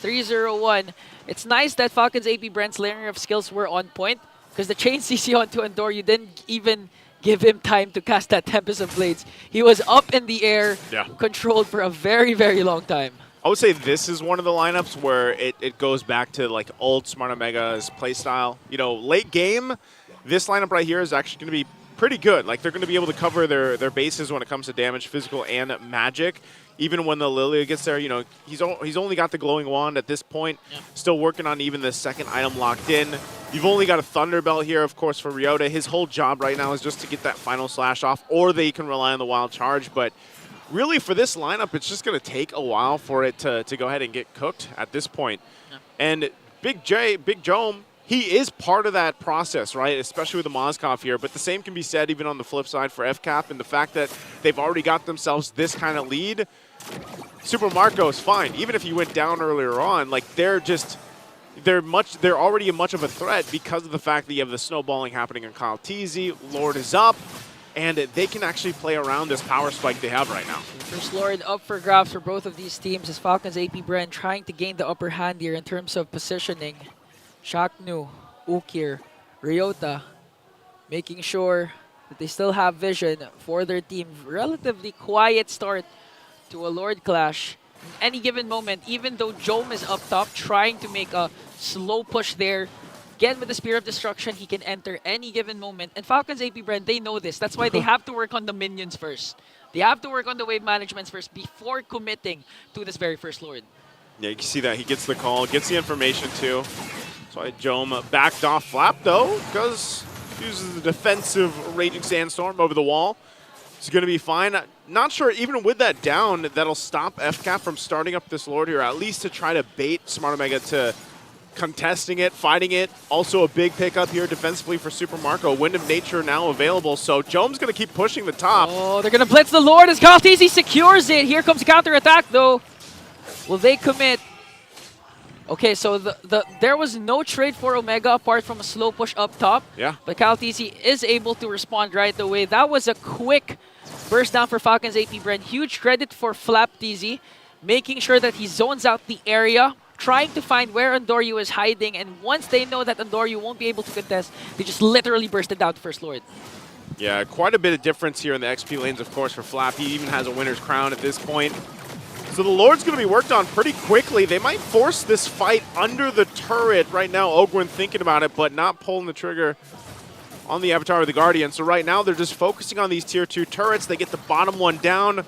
3-0-1. It's nice that Falcons APBren's layering of skills were on point, because the chain CC onto Andor, you didn't even give him time to cast that Tempest of Blades. He was up in the air, controlled for a very, very long time. I would say this is one of the lineups where it goes back to like old Smart Omega's playstyle. You know, late game, this lineup right here is actually going to be pretty good. Like, they're going to be able to cover their bases when it comes to damage, physical, and magic. Even when the Lilia gets there, you know, he's only got the glowing wand at this point. Still working on even the second item locked in. You've only got a Thunderbelt here, of course, for Ryota. His whole job right now is just to get that final slash off, or they can rely on the wild charge. But really, for this lineup, it's just going to take a while for it to go ahead and get cooked at this point. And Big Jome, he is part of that process, right? Especially with the Mozkov here. But the same can be said even on the flip side for FCAP, and the fact that they've already got themselves this kind of lead. Super Marco is fine. Even if he went down earlier on, like they're already much of a threat because of the fact that you have the snowballing happening on Kyle Teasy. Lord is up, and they can actually play around this power spike they have right now. First Lord up for grabs for both of these teams as Falcons APBren trying to gain the upper hand here in terms of positioning. Shaknu, Ukir, Ryota making sure that they still have vision for their team. Relatively quiet start to a Lord clash. In any given moment, even though Jome is up top trying to make a slow push there, again with the Spear of Destruction, he can enter any given moment. And Falcons APBren, they know this. That's why they have to work on the minions first. They have to work on the wave management first before committing to this very first Lord. Yeah, you can see that. He gets the call, gets the information too. That's why Jome backed off Flap though, because he uses the defensive Raging Sandstorm over the wall. It's going to be fine. Not sure, even with that down, that'll stop FCAP from starting up this Lord here, at least to try to bait Smart Omega to contesting it, fighting it. Also a big pickup here defensively for Super Marco. Wind of Nature now available, so Jome's going to keep pushing the top. Oh, they're going to blitz the Lord as Kaltizi secures it. Here comes the counter-attack, though. Will they commit? Okay, so there was no trade for Omega apart from a slow push up top. Yeah. But KalTZ is able to respond right away. That was a quick burst down for Falcons APBren. Huge credit for FlapTZ, making sure that he zones out the area, trying to find where Andoryu is hiding. And once they know that Andoryu won't be able to contest, they just literally bursted out First Lord. Yeah, quite a bit of difference here in the XP lanes, of course, for Flap. He even has a winner's crown at this point. So the Lord's going to be worked on pretty quickly. They might force this fight under the turret right now. Ogwin thinking about it, but not pulling the trigger on the Avatar of the Guardian. So right now they're just focusing on these tier 2 turrets. They get the bottom one down,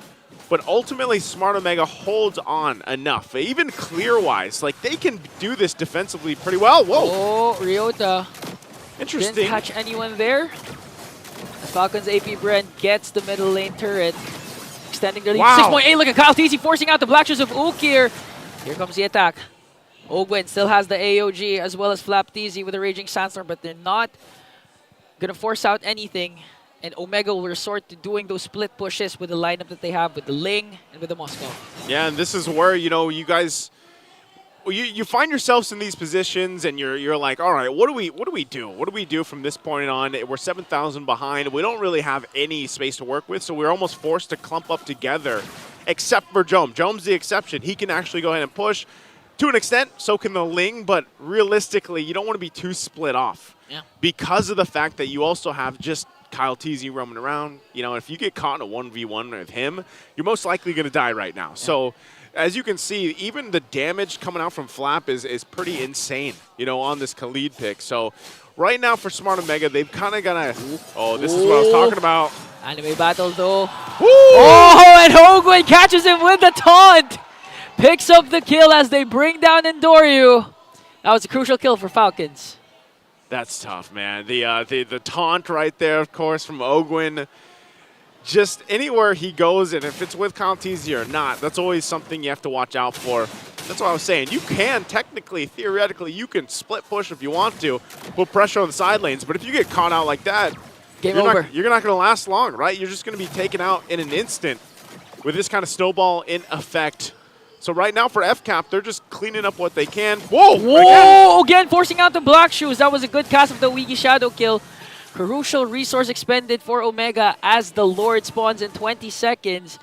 but ultimately Smart Omega holds on enough. Even clear-wise, like they can do this defensively pretty well. Whoa! Oh, Ryota. Interesting. Didn't catch anyone there. Falcons APBren gets the middle lane turret. Extending the lead. Wow. 6.8. Look at KalTZ forcing out the Black Shoes of Ukir. Here comes the attack. Ogwin still has the AOG as well as FlapTZ with a Raging Sandstorm, but they're not going to force out anything. And Omega will resort to doing those split pushes with the lineup that they have with the Ling and with the Moscow. Yeah, and this is where, you know, you guys... You find yourselves in these positions and you're like, all right, what do we do? What do we do from this point on? We're 7,000 behind. We don't really have any space to work with, so we're almost forced to clump up together, except for Jome. Jome's the exception. He can actually go ahead and push to an extent. So can the Ling, but realistically, you don't want to be too split off because of the fact that you also have just KalTZ roaming around. You know, if you get caught in a 1v1 with him, you're most likely going to die right now. Yeah. So. As you can see, even the damage coming out from Flap is pretty insane, you know, on this Khalid pick. So right now for Smart Omega, they've kind of got to... Oh, this is what I was talking about. Anime battle, though. Oh, and Ogwin catches him with the taunt. Picks up the kill as they bring down Andoryu. That was a crucial kill for Falcons. That's tough, man. The taunt right there, of course, from Ogwin. Just anywhere he goes, and if it's with KalTZ or not, that's always something you have to watch out for. That's what I was saying. You can technically, theoretically, you can split push if you want to, put pressure on the side lanes, but if you get caught out like that, Game over. You're not going to last long, right? You're just going to be taken out in an instant with this kind of snowball in effect. So right now for FCAP, they're just cleaning up what they can. Whoa! Whoa! Again, forcing out the Black Shoes. That was a good cast of the Wiki Shadow kill. Crucial resource expended for Omega as the Lord spawns in 20 seconds.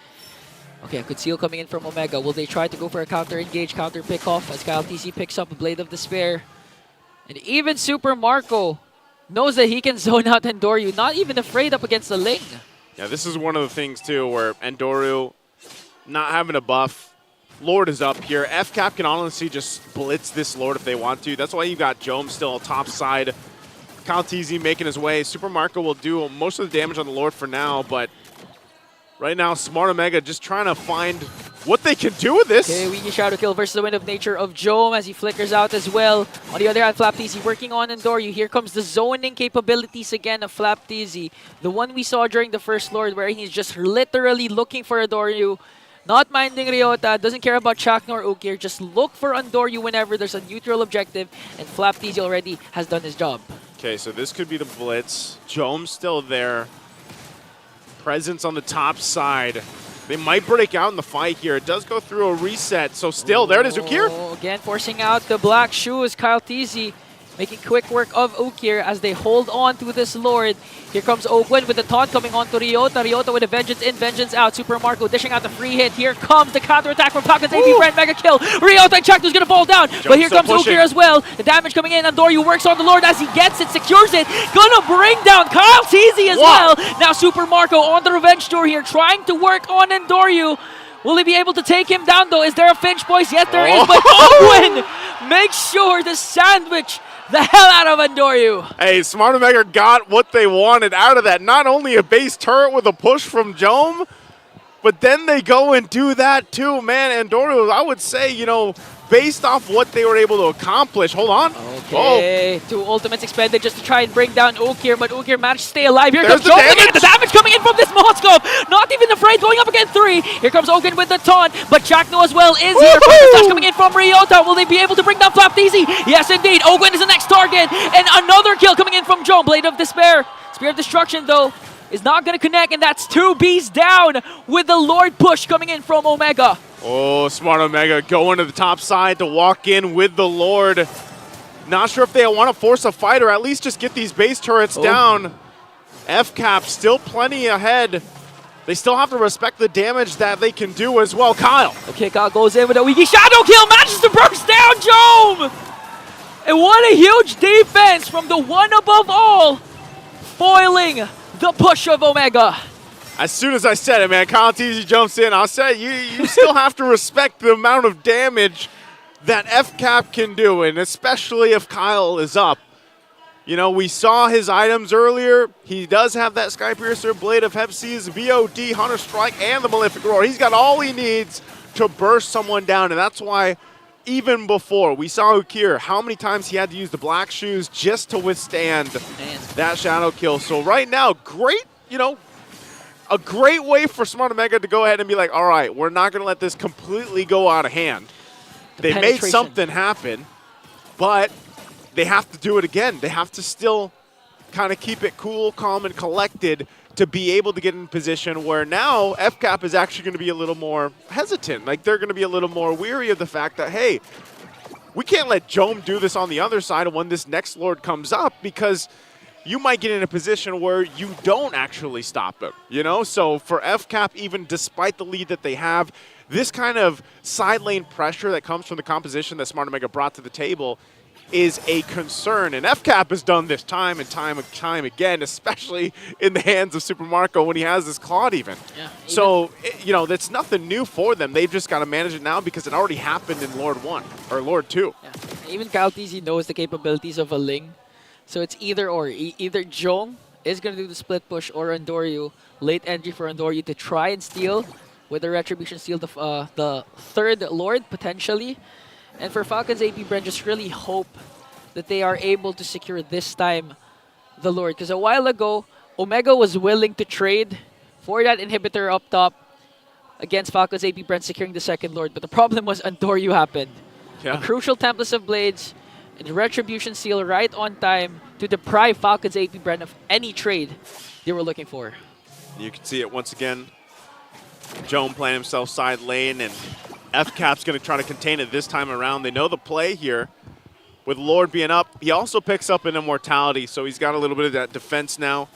Okay, a good seal coming in from Omega. Will they try to go for a counter-engage, counter-pick-off as KalTZ picks up a Blade of Despair? And even Super Marco knows that he can zone out Andoryu, not even afraid up against the Ling. Yeah, this is one of the things, too, where Andoryu not having a buff. Lord is up here. FCAP can honestly just blitz this Lord if they want to. That's why you got Jome still top side. KalTZ making his way. Super Marco will do most of the damage on the Lord for now, but right now, Smart Omega just trying to find what they can do with this. Okay, Wiki Shadow kill versus the Wind of Nature of Jome as he flickers out as well. On the other hand, FlapTZ working on Andoryu. Here comes the zoning capabilities again of FlapTZ. The one we saw during the first Lord where he's just literally looking for Andoryu. Not minding Ryota, doesn't care about Chak nor Ukir, just look for Andoryu whenever there's a neutral objective, and FlapTZ already has done his job. Okay, so this could be the blitz. Jome's still there. Presence on the top side. They might break out in the fight here. It does go through a reset, so still, there it is, Ukir. Again, forcing out the black shoes, KyleTZ making quick work of Ukir as they hold on to this Lord. Here comes Ogwen with the taunt coming on to Ryota. Ryota with a vengeance in, vengeance out. Super Marco dishing out the free hit. Here comes the counterattack from Falcons APBren. Mega kill. Ryota and Chaktu's gonna fall down. But here comes Ukir as well. The damage coming in. Andoryu works on the Lord as he gets it, secures it. Gonna bring down KyleTZ as well. Now Super Marco on the revenge tour here, trying to work on Andoryu. Will he be able to take him down though? Is there a Finch, boys? Yes, there is. But Ogwen makes sure to sandwich the hell out of Andoryu. Hey, Smart Omega got what they wanted out of that. Not only a base turret with a push from Jome, but then they go and do that too. Man, Andoryu, I would say, you know, based off what they were able to accomplish. Hold on. Okay, two ultimates expended just to try and bring down Ukir, but Ukir managed to stay alive. Here There's comes Jome again. The damage coming in from this Moskov. Not even afraid, going up against 3. Here comes Ogun with the taunt, but Chakno as well is here. Flash coming in from Ryota. Will they be able to bring down FlapTZ? Yes, indeed. Ogun is the next target, and another kill coming in from Jome. Blade of Despair. Spear of Destruction, though, is not going to connect, and that's 2 Bs down with the Lord push coming in from Omega. Oh, Smart Omega going to the top side to walk in with the Lord. Not sure if they want to force a fight or at least just get these base turrets down. FCAP still plenty ahead. They still have to respect the damage that they can do as well. Kyle. Okay, Kyle goes in with a Wiki Shadow kill, manages to burst down Jome! And what a huge defense from the one above all, foiling the push of Omega. As soon as I said it, man, KyleTZ jumps in. I'll say you still have to respect the amount of damage that FCAP can do, and especially if Kyle is up. You know, we saw his items earlier. He does have that Skypiercer, Blade of Hepsies, VOD, Hunter Strike, and the Malefic Roar. He's got all he needs to burst someone down, and that's why even before we saw Ukir, how many times he had to use the black shoes just to withstand that shadow kill. So right now, great, you know, a great way for Smart Omega to go ahead and be like, all right, we're not going to let this completely go out of hand. They made something happen, but they have to do it again. They have to still kind of keep it cool, calm, and collected to be able to get in a position where now FCAP is actually going to be a little more hesitant. Like, they're going to be a little more weary of the fact that, hey, we can't let Jome do this on the other side when this next Lord comes up, because you might get in a position where you don't actually stop him, you know? So for FCAP, even despite the lead that they have, this kind of side lane pressure that comes from the composition that Smart Omega brought to the table is a concern. And FCAP has done this time and time again, especially in the hands of Super Marco when he has this Claude even. So, you know, that's nothing new for them. They've just got to manage it now because it already happened in Lord 1, or Lord 2. Even KyleTZ knows the capabilities of a Ling. So it's either or. Either Jome is going to do the split push, or Andoryu, late entry for Andoryu to try and steal with the Retribution steal the third Lord, potentially. And for Falcons APBren, just really hope that they are able to secure this time the Lord. Because a while ago, Omega was willing to trade for that inhibitor up top against Falcons APBren securing the second Lord. But the problem was Andoryu happened. A crucial Templars of Blades and Retribution Seal right on time to deprive Falcons APBren of any trade they were looking for. You can see it once again. Jome playing himself side lane, and FCAP's going to try to contain it this time around. They know the play here. With Lord being up, he also picks up an Immortality, so he's got a little bit of that defense now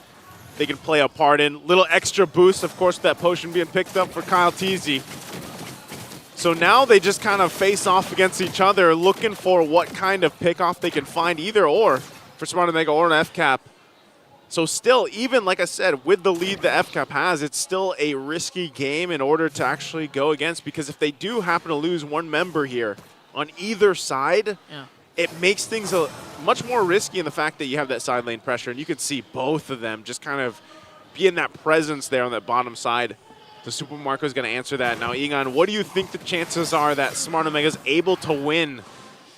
they can play a part in. Little extra boost, of course, that potion being picked up for KyleTZ. So now they just kind of face off against each other, looking for what kind of pick-off they can find, either or, for Smart Omega or an FCAP. So still, even like I said, with the lead that FCAP has, it's still a risky game in order to actually go against, because if they do happen to lose one member here on either side, it makes things much more risky in the fact that you have that side lane pressure, and you can see both of them just kind of be in that presence there on that bottom side. The Super Marco is going to answer that. Now, Egon, what do you think the chances are that Smart Omega is able to win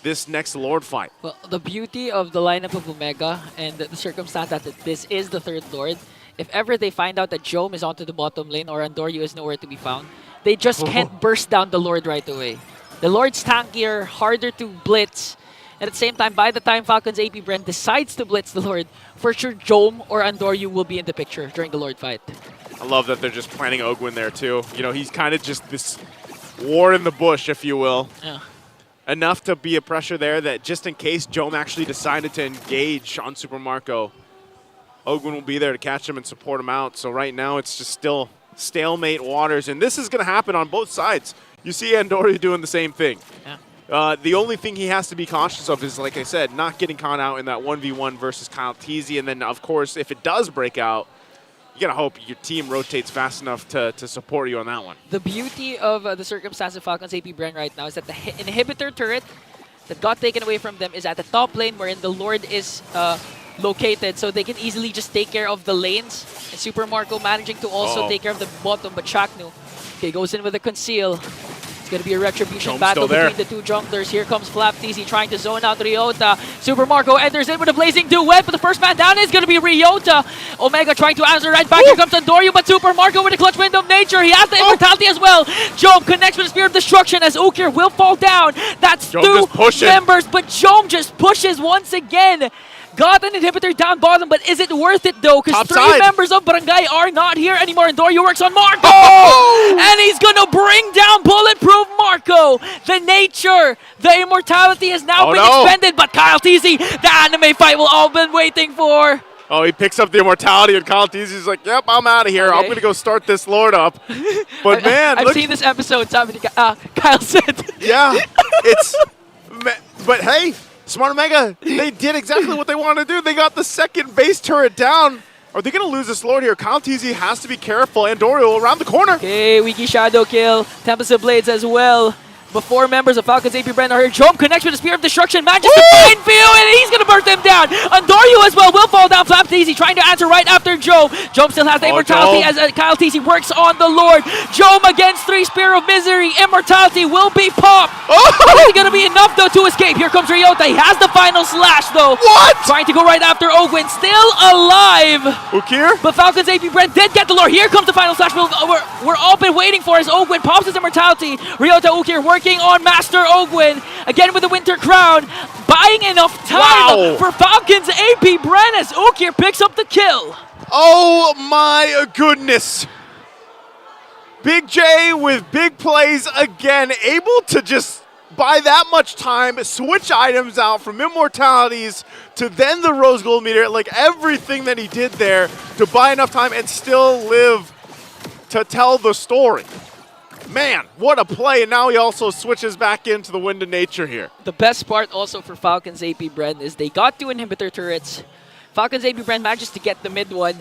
this next Lord fight? Well, the beauty of the lineup of Omega and the circumstance that this is the third Lord, if ever they find out that Jome is onto the bottom lane or Andoryu is nowhere to be found, they just can't burst down the Lord right away. The Lord's tankier, harder to blitz. And at the same time, by the time Falcons APBren decides to blitz the Lord, for sure Jome or Andoryu will be in the picture during the Lord fight. I love that they're just planning Ogwin there too. You know, he's kind of just this war in the bush, if you will. Yeah. Enough to be a pressure there that just in case Jome actually decided to engage on Super Marco, Ogwin will be there to catch him and support him out. So right now it's just still stalemate waters, and this is going to happen on both sides. You see Andoryu doing the same thing. Yeah. The only thing he has to be cautious of is, like I said, not getting caught out in that 1v1 versus Kyle Teasy. And then, of course, if it does break out, you got to hope your team rotates fast enough to support you on that one. The beauty of the circumstance of Falcons APBren right now is that the inhibitor turret that got taken away from them is at the top lane wherein the Lord is located, so they can easily just take care of the lanes. And Super Marco managing to also take care of the bottom, but Shaknu, okay, goes in with a conceal. It's going to be a retribution Jome's battle still there. between the two junglers. Here comes Flap TC trying to zone out Ryota. Super Marco enters in with a blazing duet, but the first man down is going to be Ryota. Omega trying to answer right back. Here comes Andoryu, but Super Marco with a clutch wind of nature. He has the immortality as well. Jome connects with the Spear of Destruction as Ukir will fall down. That's Jome two members, but Jome just pushes once again. Got an inhibitor down bottom, but is it worth it though? Because three members of Barangay are not here anymore. Andoryu works on Marco! And he's gonna bring down Bulletproof Marco! The nature, the immortality has now been expended, but Kyle Teasy, the anime fight we've all been waiting for. Oh, he picks up the immortality, and Kyle Teasy's like, yep, I'm out of here. I'm going to go start this Lord up. But man, I've seen this episode, Kyle said. Yeah, it's... But hey, Smart Omega, they did exactly what they wanted to do. They got the second base turret down. Are they going to lose this Lord here? Kyle Teasy has to be careful. Andoryu around the corner. Okay, Wiki Shadow kill. Tempest of Blades as well. Before members of Falcons APBren are here. Jome connects with the Spear of Destruction. Manages to find View, and he's going to burn them down. Andoryu as well will fall down. Flap Teasy trying to answer right after Jome. Jome still has the immortality as Kyle Teasy works on the Lord. Jome against 3 Spear of Misery. Immortality will be popped. Is it going to be enough though to escape? Here comes Ryota. He has the final slash though. What? Trying to go right after Ogwin. Still alive. Ukir? But Falcons APBren did get the Lord. Here comes the final slash. We're all been waiting for as Ogwin pops his immortality. Ryota Ukir working on Master Ogwin. Again with the Winter Crown. Buying enough time for Falcons APBren as Ukir picks up the kill. Oh my goodness. Big J with big plays again. Able to just buy that much time, switch items out from immortalities to then the Rose Gold meter. Like everything that he did there to buy enough time and still live to tell the story. Man, what a play, and now he also switches back into the Wind of Nature here. The best part also for Falcons APBren is they got 2 inhibitor turrets. Falcons APBren manages to get the mid one.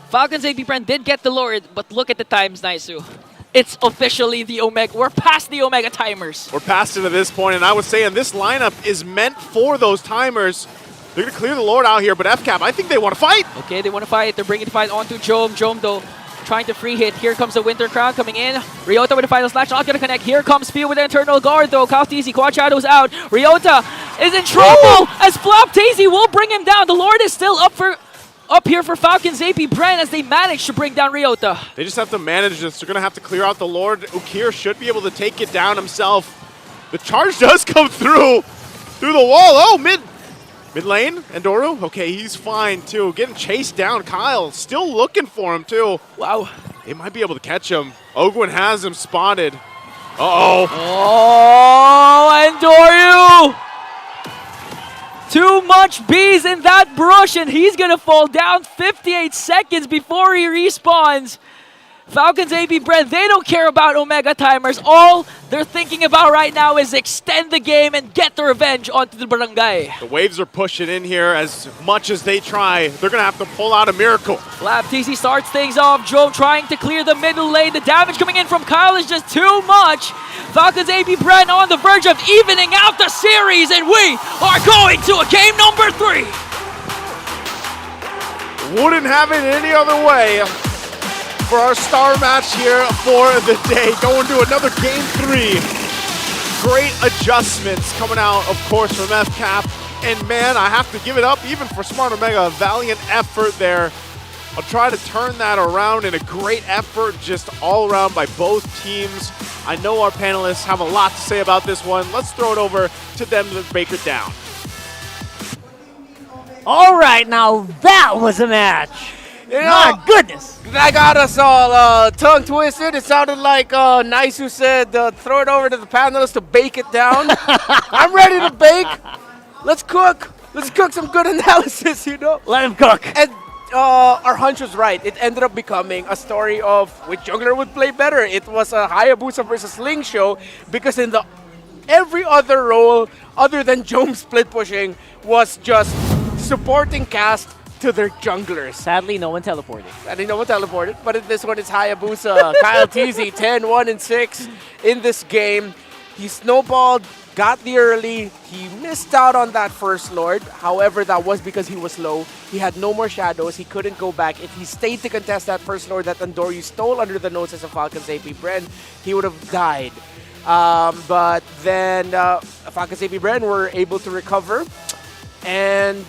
Falcons APBren did get the Lord, but look at the times, Naisu. It's officially the Omega. We're past the Omega timers. We're past it at this point, and I was saying this lineup is meant for those timers. They're going to clear the Lord out here, but FCAP, I think they want to fight. Okay, they want to fight. They're bringing the fight onto Jome. Jome, though, trying to free hit. Here comes the Winter Crown coming in. Ryota with the final slash, not going to connect. Here comes Spear with the Eternal Guard, though. Kyle Teasy, Quad Shadow's out. Ryota is in trouble as Flop Teasy will bring him down. The Lord is still up here for Falcons APBren as they manage to bring down Ryota. They just have to manage this. They're going to have to clear out the Lord. Ukir should be able to take it down himself. The charge does come through the wall. Oh, mid lane, Andoryu. Okay, he's fine too. Getting chased down. Kyle still looking for him too. Wow. They might be able to catch him. Ogwin has him spotted. Uh-oh. Oh, Andoryu! Too much bees in that brush, and he's going to fall down 58 seconds before he respawns. Falcons APBren, they don't care about Omega timers. All they're thinking about right now is extend the game and get the revenge onto the Barangay. The waves are pushing in here as much as they try. They're going to have to pull out a miracle. Flap TC starts things off. Jome trying to clear the middle lane. The damage coming in from Kyle is just too much. Falcons APBren on the verge of evening out the series, and we are going to a game number 3. Wouldn't have it any other way for our star match here for the day. Going to another game 3. Great adjustments coming out, of course, from FCAP. And man, I have to give it up even for Smart Omega. A valiant effort there I'll try to turn that around in a great effort just all around by both teams. I know our panelists have a lot to say about this one. Let's throw it over to them to break it down. All right, now that was a match. My goodness. That got us all tongue twisted. It sounded like Nice who said, throw it over to the panelists to bake it down. I'm ready to bake. Let's cook. Let's cook some good analysis, you know? Let him cook. And our hunch was right. It ended up becoming a story of which jungler would play better. It was a Hayabusa versus Ling show because in the every other role other than Jome split pushing was just supporting cast to their junglers. Sadly, no one teleported. But in this one, it's Hayabusa. Kyle TZ, 10-1-6 in this game. He snowballed, got the early. He missed out on that first Lord. However, that was because he was low. He had no more shadows. He couldn't go back. If he stayed to contest that first Lord that Andoryu stole under the noses of Falcons APBren, he would have died. But then Falcons APBren were able to recover. And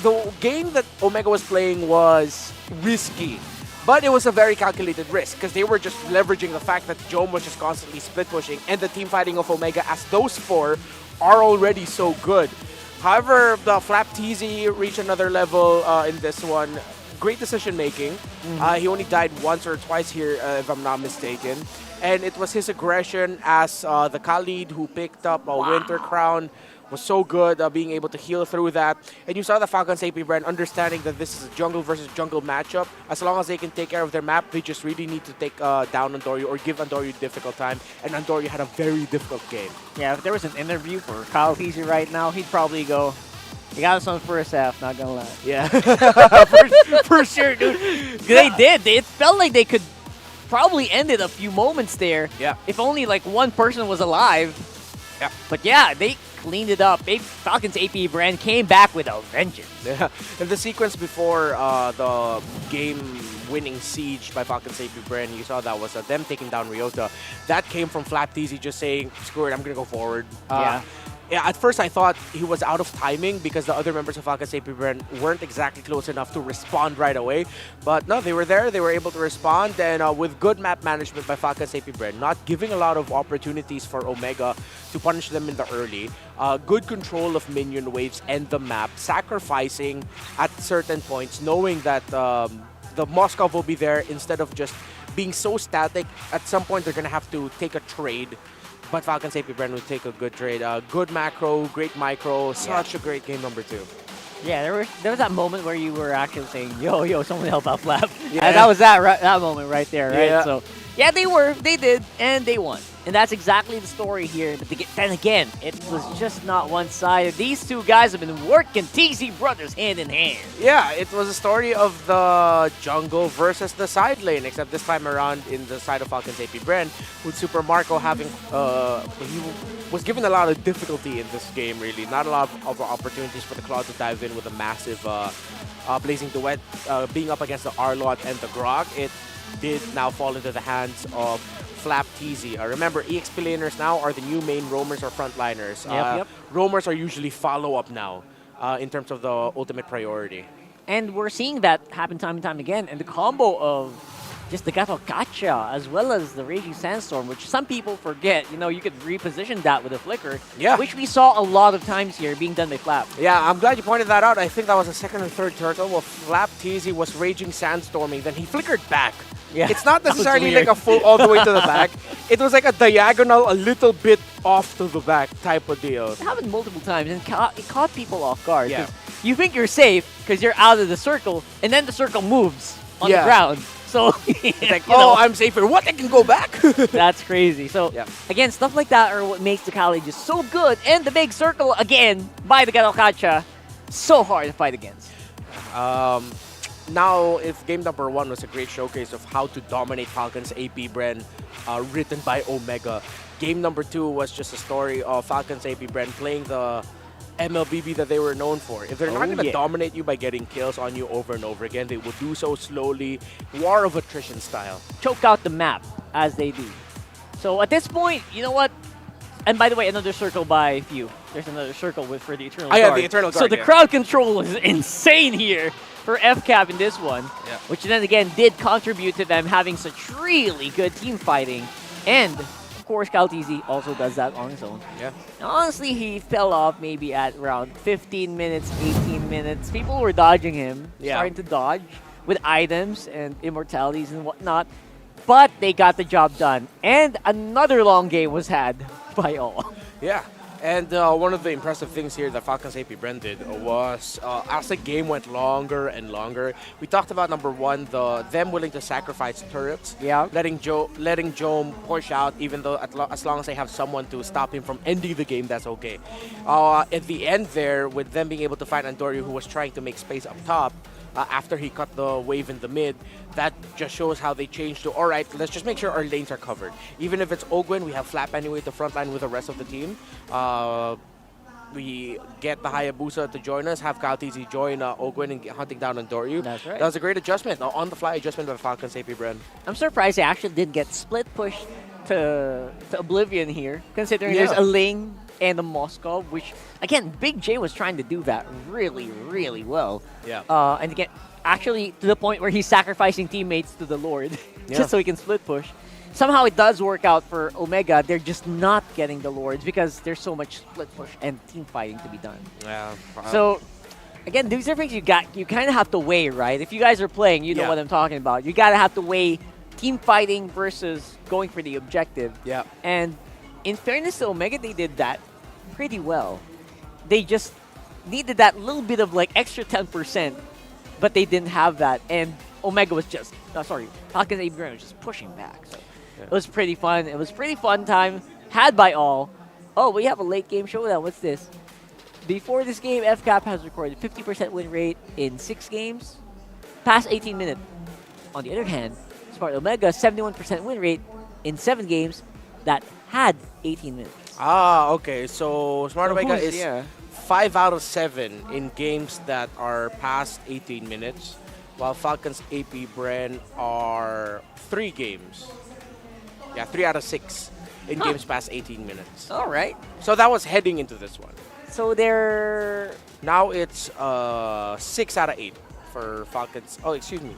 the game that Omega was playing was risky, but it was a very calculated risk because they were just leveraging the fact that Jome was just constantly split pushing and the team fighting of Omega as those four are already so good. However, the Flap TZ reached another level in this one. Great decision making. He only died once or twice here, if I'm not mistaken. And it was his aggression as the Khalid who picked up a Winter Crown was so good, being able to heal through that. And you saw the Falcons APBren understanding that this is a jungle versus jungle matchup. As long as they can take care of their map, they just really need to take down Andoryu or give Andoryu a difficult time. And Andoryu had a very difficult game. Yeah, if there was an interview for Kyle TZ right now, he'd probably go, you got us on first half, not gonna lie. Yeah. for sure, dude. They did. It felt like they could probably end it a few moments there. Yeah. If only like one person was alive. Yeah. But yeah, they cleaned it up. Falcons APBren came back with a vengeance. Yeah. And the sequence before the game-winning siege by Falcons APBren, you saw that was them taking down Ryota. That came from Flap TZ just saying, screw it, I'm going to go forward. Yeah, at first I thought he was out of timing because the other members of Falcons APBren weren't exactly close enough to respond right away. But no, they were there. They were able to respond. And with good map management by Falcons APBren, not giving a lot of opportunities for Omega to punish them in the early. Good control of minion waves and the map. Sacrificing at certain points, knowing that the Moskov will be there instead of just being so static. At some point, they're going to have to take a trade. But Falcons APBren would take a good trade. Good macro, great micro, such a great game number 2. Yeah, there was that moment where you were actually saying, yo, someone help out Flap. Yeah. And that was that moment right there, right? Yeah. So, yeah, they did, and they won. And that's exactly the story here. But then again, it was just not one-sided. These two guys have been working TZ brothers hand in hand. Yeah, it was a story of the jungle versus the side lane, except this time around in the side of Falcons APBren, with Super Marco having, he was given a lot of difficulty in this game, really. Not a lot of opportunities for the Claw to dive in with a massive Blazing Duet, being up against the Arlot and the Grog. It did now fall into the hands of Flap TZ. Remember, EXP laners now are the new main roamers or frontliners. Yep. Roamers are usually follow-up now in terms of the ultimate priority. And we're seeing that happen time and time again. And the combo of just the Gato Gacha as well as the Raging Sandstorm, which some people forget, you could reposition that with a Flicker, which we saw a lot of times here being done by Flap. Yeah, I'm glad you pointed that out. I think that was the second or third turtle where Flap TZ was Raging Sandstorming, then he flickered back. Yeah, it's not necessarily like a full all the way to the back. It was like a diagonal, a little bit off to the back type of deal. It happened multiple times and it caught people off guard. Yeah. You think you're safe because you're out of the circle, and then the circle moves on the ground. So, it's like, I'm safer. What? I can go back? That's crazy. So, again, stuff like that are what makes the Kali just so good. And the big circle, again, by the Garokacha, so hard to fight against. Now, if game number 1 was a great showcase of how to dominate Falcons APBren, written by Omega, game number 2 was just a story of Falcons APBren playing the MLBB that they were known for. If they're not going to dominate you by getting kills on you over and over again, they will do so slowly, war of attrition style. Choke out the map as they do. So at this point, you know what? And by the way, another circle by Few. There's another circle for the Eternal Guard. Yeah, the Eternal Guard. So the crowd control is insane here. for FCAP in this one, Yeah. which then again did contribute to them having such really good team fighting. And of course, Calteezy also does that on his own. Yeah. Now, honestly, he fell off maybe at around 15 minutes, 18 minutes. People were dodging him, starting to dodge with items and immortalities and whatnot. But they got the job done. And another long game was had by all. Yeah. And one of the impressive things here that Falcons APBren did was as the game went longer and longer, we talked about number one, them willing to sacrifice turrets, letting Joe push out, even though as long as they have someone to stop him from ending the game, that's okay. At the end there, with them being able to find Andorio, who was trying to make space up top, after he cut the wave in the mid, that just shows how they changed to, all right, let's just make sure our lanes are covered. Even if it's Ogwen, we have Flap anyway at the front line with the rest of the team. We get the Hayabusa to join us, have Calteezy join Ogwen and hunting down Andorio. That's right. That was a great adjustment, on-the-fly adjustment by Falcons APBren. I'm surprised they actually didn't get split push to Oblivion here, considering there's a Ling and a Moscow, which, again, Big J was trying to do that really, really well. Yeah. And again, actually to the point where he's sacrificing teammates to the Lord just so he can split push. Somehow it does work out for Omega. They're just not getting the Lords because there's so much split push and team fighting to be done. Yeah. So, again, these are things you kind of have to weigh, right? If you guys are playing, you know what I'm talking about. You got to have to weigh team fighting versus going for the objective. Yeah. And in fairness to Omega, they did that pretty well. They just needed that little bit of like extra 10%, but they didn't have that. And Omega was just, Falcons APBren was just pushing back. So it was pretty fun. It was pretty fun time, had by all. Oh, we have a late game showdown. What's this? Before this game, FCAP has recorded 50% win rate in 6 games, past 18 minutes. On the other hand, Smart Omega, 71% win rate in 7 games that had 18 minutes. Ah, okay. So Smart So Omega who's- is 5 out of 7 in games that are past 18 minutes, while Falcons APBren are 3 games. Yeah, 3 out of 6 in games past 18 minutes. All right. So that was heading into this one. So they're... Now it's 6 out of 8 for Falcons. Oh, excuse me.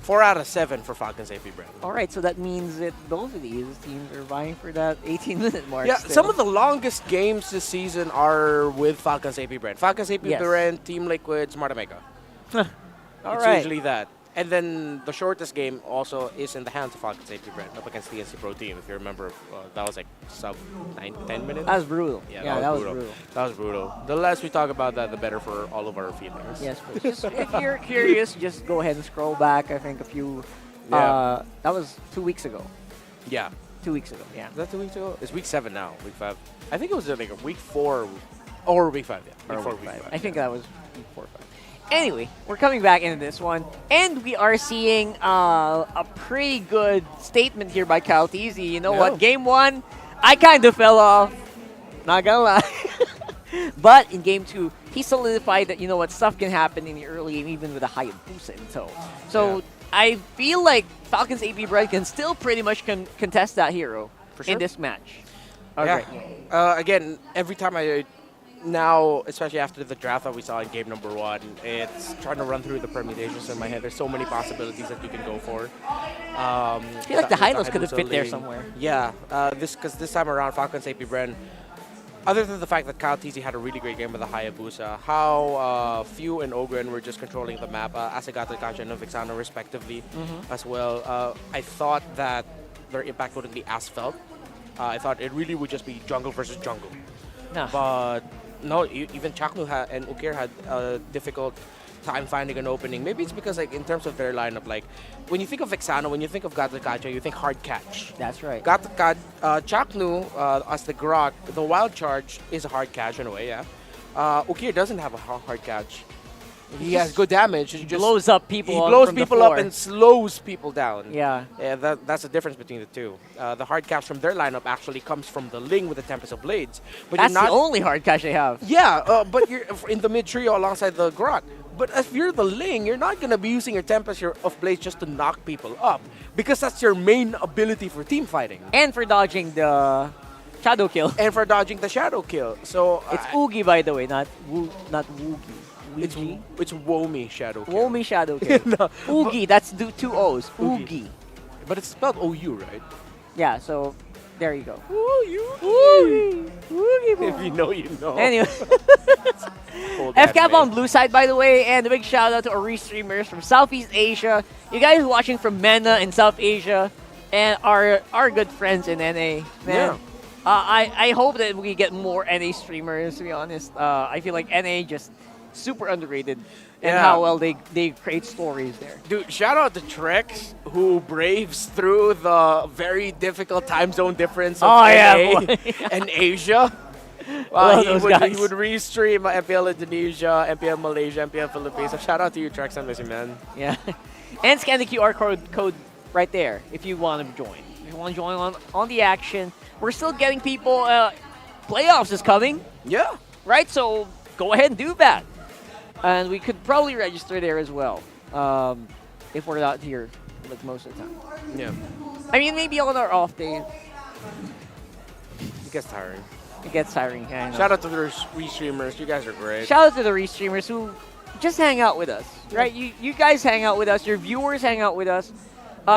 4 out of 7 for Falcons APBren. All right, so that means that both of these teams are vying for that 18-minute mark. Yeah, still. some of the longest games this season are with Falcons APBren. Falcons APBren, Team Liquid, Smart Omega. All It's right. usually that. And then the shortest game also is in the hands of Falcons APBren up against the NC Pro Team. If you remember, that was like sub 10 minutes. That was brutal. Yeah, that was brutal. That was brutal. The less we talk about that, the better for all of our feelings. Yes, please. Just, if you're curious, just go ahead and scroll back. I think a few... Yeah. that was 2 weeks ago. Yeah. 2 weeks ago, yeah. Is that 2 weeks ago? It's week 7 now, week 5. I think it was like a week 4 or week 5, yeah. Or Week 4, week week 5. 5. I think that was week 4 or 5. Anyway, we're coming back into this one, and we are seeing a pretty good statement here by Calteezy. You know what? Game 1, I kind of fell off. Not gonna lie. But in Game 2, he solidified that, you know what, stuff can happen in the early game, even with a high boost in tow. So I feel like Falcons APBren can still pretty much contest that hero in this match. Yeah. Again, every time now, especially after the draft that we saw in game number 1, it's trying to run through the permutations in my head. There's so many possibilities that you can go for. I feel like the Hylos could have fit there somewhere. Yeah, because this time around, Falcons APBren, other than the fact that Calteezy had a really great game with the Hayabusa, how Few and Ogren were just controlling the map, Asagata, Kacha, and Vixana respectively as well. I thought that their impact wouldn't be as felt. I thought it really would just be jungle versus jungle. Nah. But no, even Chaknu and Ukir had a difficult time finding an opening. Maybe it's because, like, in terms of their lineup, like, when you think of Vexano, when you think of Gatakacha, you think hard catch. That's right. Chaknu, as the Grot, the wild charge is a hard catch in a way, yeah. Ukir doesn't have a hard catch. He has good damage. He just blows up people. He blows from the people up floor. and slows people down. Yeah. That's the difference between the two. The hard catch from their lineup actually comes from the Ling with the Tempest of Blades. But That's you're not, the only hard catch they have. Yeah, but you're in the mid trio alongside the Grot. But if you're the Ling, you're not going to be using your Tempest of Blades just to knock people up, because that's your main ability for team fighting. And for dodging the shadow kill. And for dodging the shadow kill. So it's Oogie, by the way, not Woogie. It's Womi Shadow King. Womi Shadow King. No, Oogie, that's two O's. Oogie. But it's spelled O-U, right? Yeah, so there you go. Oogie. If you know, you know. Anyway. Cold FCAP anime. on blue side, by the way, and a big shout out to our streamers from Southeast Asia. You guys watching from MENA in South Asia, and our good friends in NA. Man, I hope that we get more NA streamers. To be honest, I feel like NA just super underrated, and how well they create stories there. Dude, shout out to Trex, who braves through the very difficult time zone difference of NA and Asia. He would restream MPL Indonesia, MPL Malaysia, MPL Philippines. So shout out to you, Trex. I miss you, man. Yeah. And scan the QR code right there if you want to join. If you want to join on the action. We're still getting people. Playoffs is coming. Yeah. Right? So go ahead and do that. And we could probably register there as well. If we're not here like most of the time. Yeah. I mean, maybe on our off days. It gets tiring. It gets tiring. Yeah, I know. Shout out to the restreamers. You guys are great. Shout out to the restreamers who just hang out with us, right? You guys hang out with us. Your viewers hang out with us.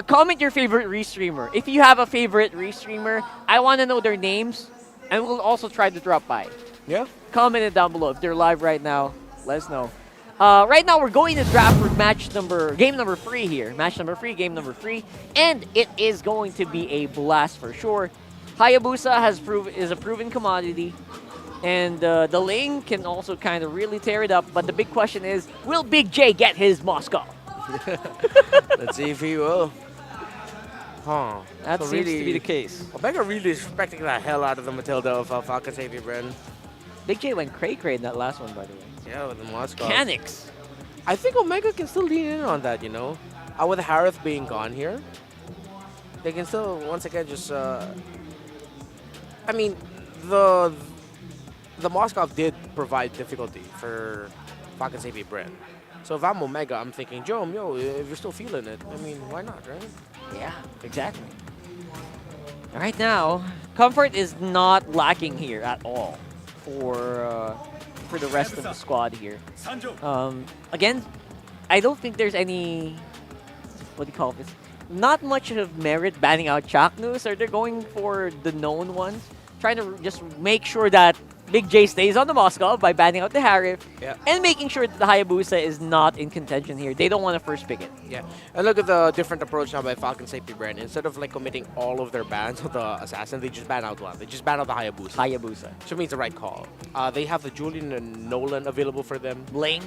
Comment your favorite restreamer. If you have a favorite restreamer, I want to know their names, and we'll also try to drop by. Yeah. Comment it down below. If they're live right now, let us know. Right now, we're going to draft for game number 3 here. Match number 3, game number 3. And it is going to be a blast for sure. Hayabusa is a proven commodity. And the lane can also kind of really tear it up. But the big question is, will Big J get his Moscow? Let's see if he will. Huh. That seems to be the case. Omega really is respecting the hell out of the Matilda of Falcons APBren. Big J went cray-cray in that last one, by the way. Yeah, with the Moscow. Mechanics. I think Omega can still lean in on that, you know? With Harith being gone here, they can still, once again, just... I mean, the Moscow did provide difficulty for Falcons APBren. So if I'm Omega, I'm thinking, Jom, if you're still feeling it, I mean, why not, right? Yeah, exactly. Right now, comfort is not lacking here at all for the rest of the squad here. Again, I don't think there's any, what do you call this? Not much of merit banning out Chaknus, or they're going for the known ones, trying to just make sure that Big J stays on the Moscow by banning out the Harif, and making sure that the Hayabusa is not in contention here. They don't want to first pick it. Yeah, and look at the different approach now by Falcons APBren. Instead of like committing all of their bans of the Assassin, they just ban out one. They just ban out the Hayabusa. Which means the right call. They have the Julian and Nolan available for them. Ling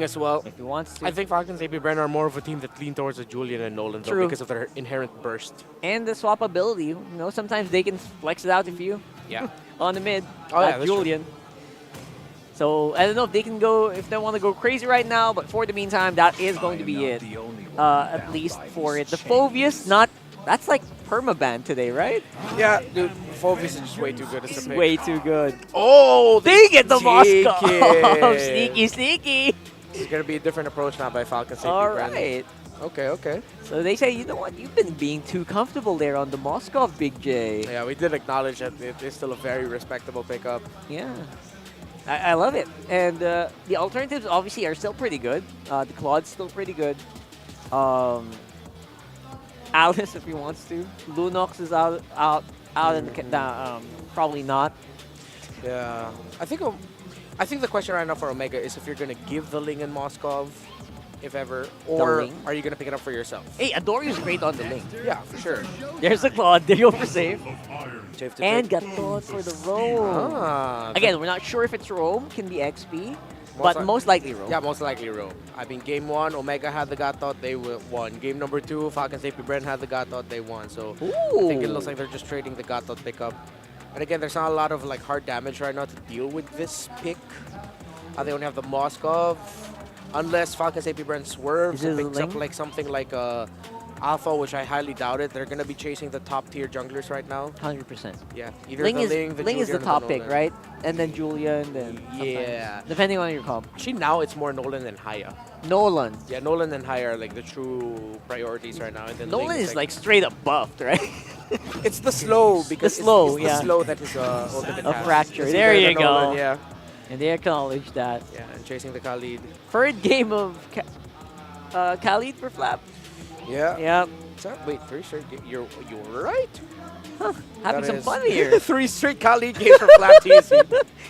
as well. If he wants to. I think Falcons APBren are more of a team that lean towards the Julian and Nolan though, because of their inherent burst. And the swappability. You know, sometimes they can flex it out if you. Yeah. On the mid. Oh, yeah, that's Julian. true. So I don't know if they can go, if they want to go crazy right now, but for the meantime, that is going to be it. At least for it. The Phobius, that's like permaban today, right? Yeah, dude, Phobius is just way too good as a pick. Way too good. Oh, they get the take Moscow. it. Sneaky, sneaky. It's going to be a different approach now by Falcons APBren. All right. Okay. So they say, you know what, you've been being too comfortable there on the Moscow, Big J. Yeah, we did acknowledge that it is still a very respectable pickup. Yeah. I love it. And the alternatives obviously are still pretty good. The Claude's still pretty good. Alice, if he wants to. Lunox is out in the probably not. Yeah. I think the question right now for Omega is if you're going to give the Ling and Moskov, if ever, or are you going to pick it up for yourself? Hey, Adorio's great on the Ling. Yeah, for sure. There's the Claude. There you go for save. Safe And got Claude for the roam. Again, we're not sure if it's roam, can be XP, but most likely roam. Yeah, most likely roam. I mean, game 1, Omega had the Gatot, they won. Game number 2, Falcons APBren had the Gatot, they won. So I think it looks like they're just trading the Gatot pickup. And again, there's not a lot of like hard damage right now to deal with this pick. They only have the Moskov. Unless Falcons APBren swerves and picks up like something like Alpha, which I highly doubt it. They're going to be chasing the top tier junglers right now. 100%. Yeah, either Ling the Ling is the top pick, right? And then Julian, then yeah, depending on your comp. Actually, now it's more Nolan than Haya. Nolan. Yeah, Nolan and Haya are like the true priorities right now. And then Nolan is like straight up buffed, right? It's the slow because the slow, it's the slow that is ultimate a has. fracture. It's There you Nolan, go. yeah. And they acknowledge that. Yeah, and chasing the Khalid. Third game of Khalid for Flap. Yeah. Yeah. Wait, 3 straight. You're right. Huh. Having That some is- fun here. 3 straight Khalid games for Flap TC.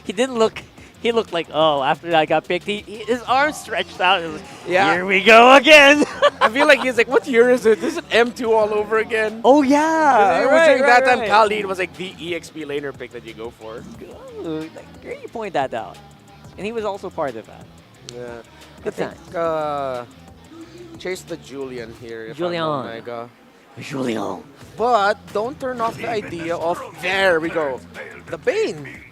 He didn't look. He looked like, oh, after I got picked, his arms stretched out. It was, Yeah. Here we go again. I feel like he's like, what year is it? This is M2 all over again. Oh yeah. It was during that time Khalid was like the EXP laner pick that you go for. Ooh, like, great you point that out. And he was also part of that. Yeah. Good I think chase the Julian here. If Julian. I'm Omega. Julian. But don't turn off the idea of there we go. The Bane.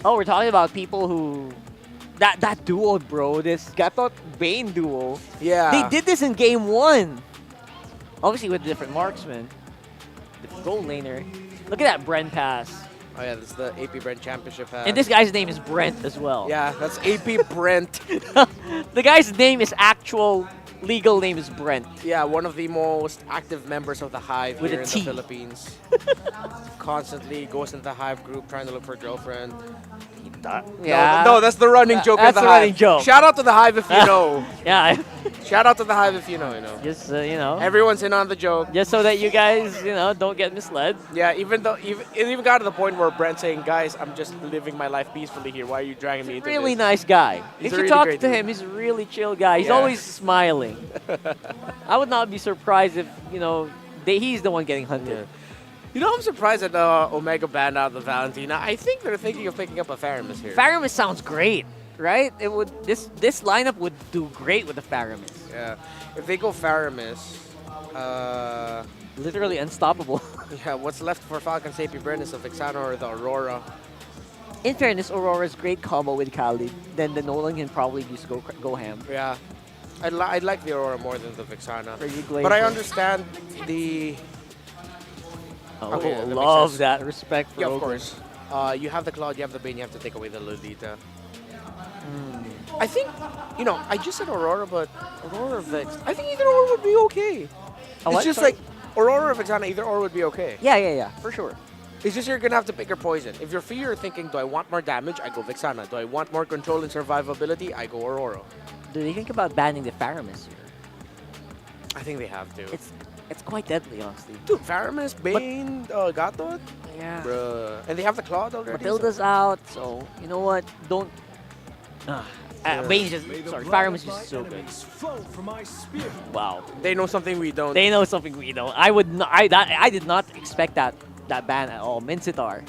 Oh, we're talking about people who that duo, bro. This Gatot Bane duo. Yeah. They did this in game 1. Obviously with different marksmen. The gold laner. Look at that Bren pass. Oh yeah, this is the APBren championship pass. And this guy's name is Brent as well. Yeah, that's AP Brent. The guy's name is actual legal name is Brent. Yeah, one of the most active members of the Hive With here a in T. the Philippines. Constantly goes into the Hive group trying to look for a girlfriend. Yeah. No, that's the running joke That's of the the running Hive. joke. Shout out to the Hive if you know. Yeah. Shout out to the Hive if you know, Just, you know. Everyone's in on the joke. Just so that you guys, don't get misled. Yeah, it even got to the point where Brent's saying, guys, I'm just living my life peacefully here. Why are you dragging me into Really this? nice guy. He's If a you really talk great to dude. him, he's a really chill guy. He's Yeah. always smiling. I would not be surprised if, he's the one getting hunted. You know, I'm surprised that Omega banned out the Valentina. I think they're thinking of picking up a Faramis here. Faramis sounds great, right? It would this lineup would do great with the Faramis. Yeah. If they go Faramis, Literally unstoppable. yeah, what's left for Falcons APBren is the Vexana or the Aurora. In fairness, Aurora's great combo with Khalid. Then the Nolan can probably just go ham. Yeah. I'd like the Aurora more than the Vexana. Pretty But I glacial. understand the... Oh, that love makes sense. that respect for Yeah, of Ogun. course. You have the Cloud, you have the Bane, you have to take away the Lolita. Hmm. I think, I just said Aurora, but Aurora Vex. I think either or would be okay. A It's what? just Sorry? like Aurora or Vexana, either or would be okay. Yeah, for sure. It's just you're gonna have to pick your poison. If you're thinking, do I want more damage? I go Vexana. Do I want more control and survivability? I go Aurora. Do you think about banning the Faramis here? I think they have to. It's quite deadly, honestly. Dude, Faramis, Bane, Gatot? Yeah. Bruh. And they have the Cloud already. Matilda's out, so you know what? Don't. Bane's just sorry. Faramis is just so good. Wow. They know something we don't. They know something we don't. I did not expect that ban at all. Mincitar.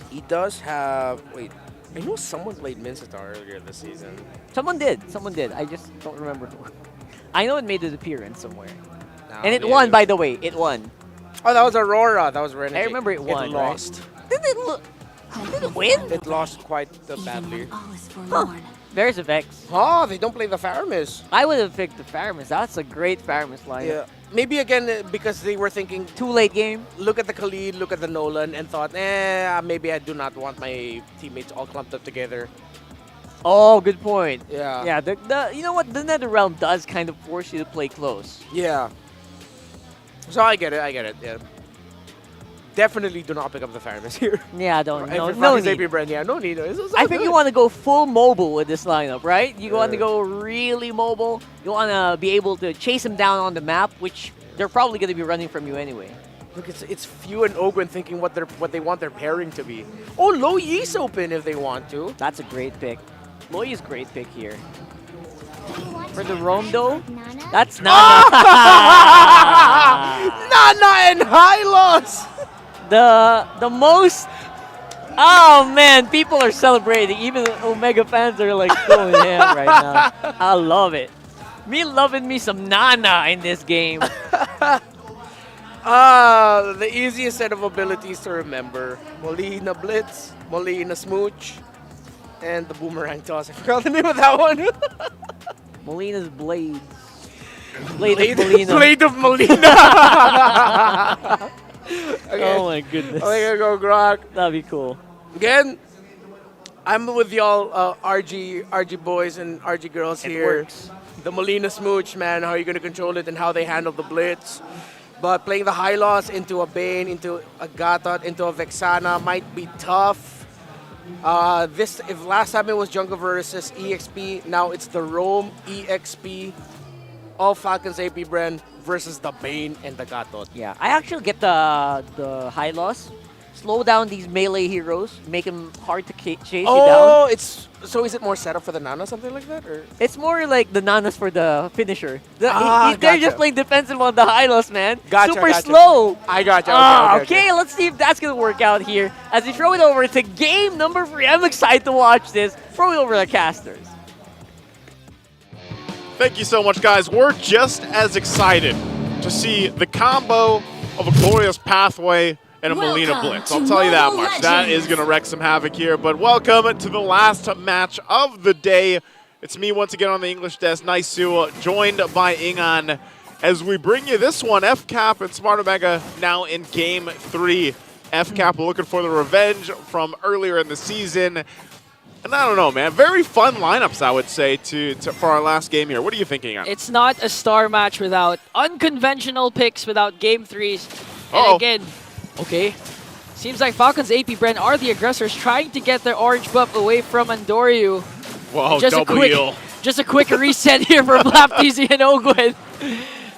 He does have. Wait, I know someone played Mincitar earlier this season. Someone did. I just don't remember who. I know it made an appearance somewhere. No, And it yeah, won, you- by the way. It won. Oh, that was Aurora. That was Renegade. I remember it won, It right? lost. Did it look? Did it win? It lost quite badly. Huh. There's a Vex. Oh, they don't play the Faramis. I would have picked the Faramis. That's a great Faramis lineup. Yeah. Maybe again because they were thinking too late game. Look at the Khalid, look at the Nolan, and thought, maybe I do not want my teammates all clumped up together. Oh, good point. Yeah. Yeah, the you know what? The NetherRealm does kind of force you to play close. Yeah. So I get it. Yeah. Definitely do not pick up the Faramis here. Yeah, don't. And No, for no Falcons need. APBren, yeah, no need. It's I think good. you want to go full mobile with this lineup, right? You want to go really mobile. You want to be able to chase them down on the map, which they're probably going to be running from you anyway. Look, it's Few and Ogwen thinking what they want their pairing to be. Oh, Low Yi's open if they want to. That's a great pick. Loy is great pick here. For the roam though, that's Nana. Nana and Hylos. The most. Oh man, people are celebrating. Even Omega fans are like going ham right now. I love it. Me loving me some Nana in this game. The easiest set of abilities to remember. Molina Blitz, Molina Smooch, and the Boomerang Toss. I forgot the name of that one. Molina's Blades. Blade of Molina. Blade of Molina. Okay. Oh my goodness. I'm gonna go Grok. That'd be cool. Again, I'm with y'all RG boys and RG girls It here. works. The Molina Smooch, man, how are you gonna control it and how they handle the blitz. But playing the high loss into a Bane, into a Gatot, into a Vexana might be tough. If last time it was Jungle versus EXP, now it's the Rome EXP of Falcons APBren versus the Bane and the Gatot. Yeah, I actually get the high loss. Slow down these melee heroes, make them hard to chase you down. So is it more setup for the Nana, something like that? Or? It's more like the Nanas for the finisher. They're gotcha. just playing defensive on the high loss, man. Gotcha, Super gotcha. slow. I gotcha. Okay, let's see if that's going to work out here. As we throw it over to game number 3. I'm excited to watch this. Throw it over to the casters. Thank you so much, guys. We're just as excited to see the combo of a glorious pathway and a Molina Blitz. I'll tell you that much. That is going to wreak some havoc here. But welcome to the last match of the day. It's me once again on the English desk, Naisu, joined by Ingan, as we bring you this one. FCAP and Smart Omega now in Game 3. FCAP looking for the revenge from earlier in the season. And I don't know, man. Very fun lineups, I would say, for our last game here. What are you thinking, Ingan? It's not a star match without unconventional picks, without Game 3s. And again, okay, seems like Falcons APBren are the aggressors trying to get their orange buff away from Andoryu. Whoa, Just a quick reset here for Flapteezy and Ogwen.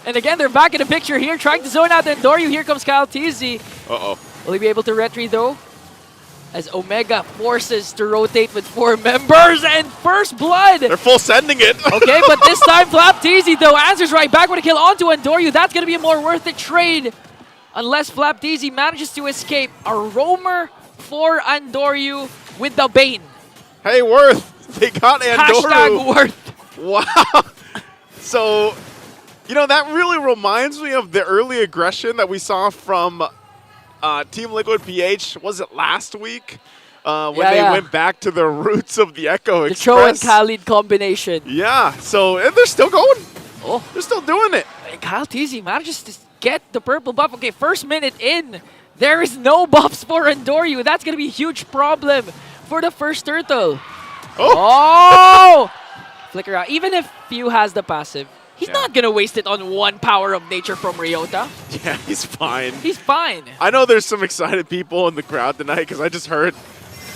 And again, they're back in the picture here, trying to zone out Andoryu. Here comes Kyle Teasy. Will he be able to retreat though? As Omega forces to rotate with 4 members and first blood. They're full sending it. Okay, but this time Flapteezy though answers right back with a kill onto Andoryu. That's going to be a more worth it trade. Unless Flapteezy manages to escape. A roamer for Andoryu with the Bane. Hey, Worth. They got Andoryu. Hashtag Worth. Wow. So, you know, that really reminds me of the early aggression that we saw from Team Liquid PH. Was it last week? When they went back to the roots of the Echo Express. The Cho and Khalid combination. Yeah. So, and they're still going. Oh, they're still doing it. And Kyle Teasy manages to get the purple buff. Okay, first minute in. There is no buffs for Andoryu. That's going to be a huge problem for the first turtle. Oh! Flicker out. Even if Few has the passive, he's not going to waste it on one power of nature from Ryota. Yeah, he's fine. He's fine. I know there's some excited people in the crowd tonight because I just heard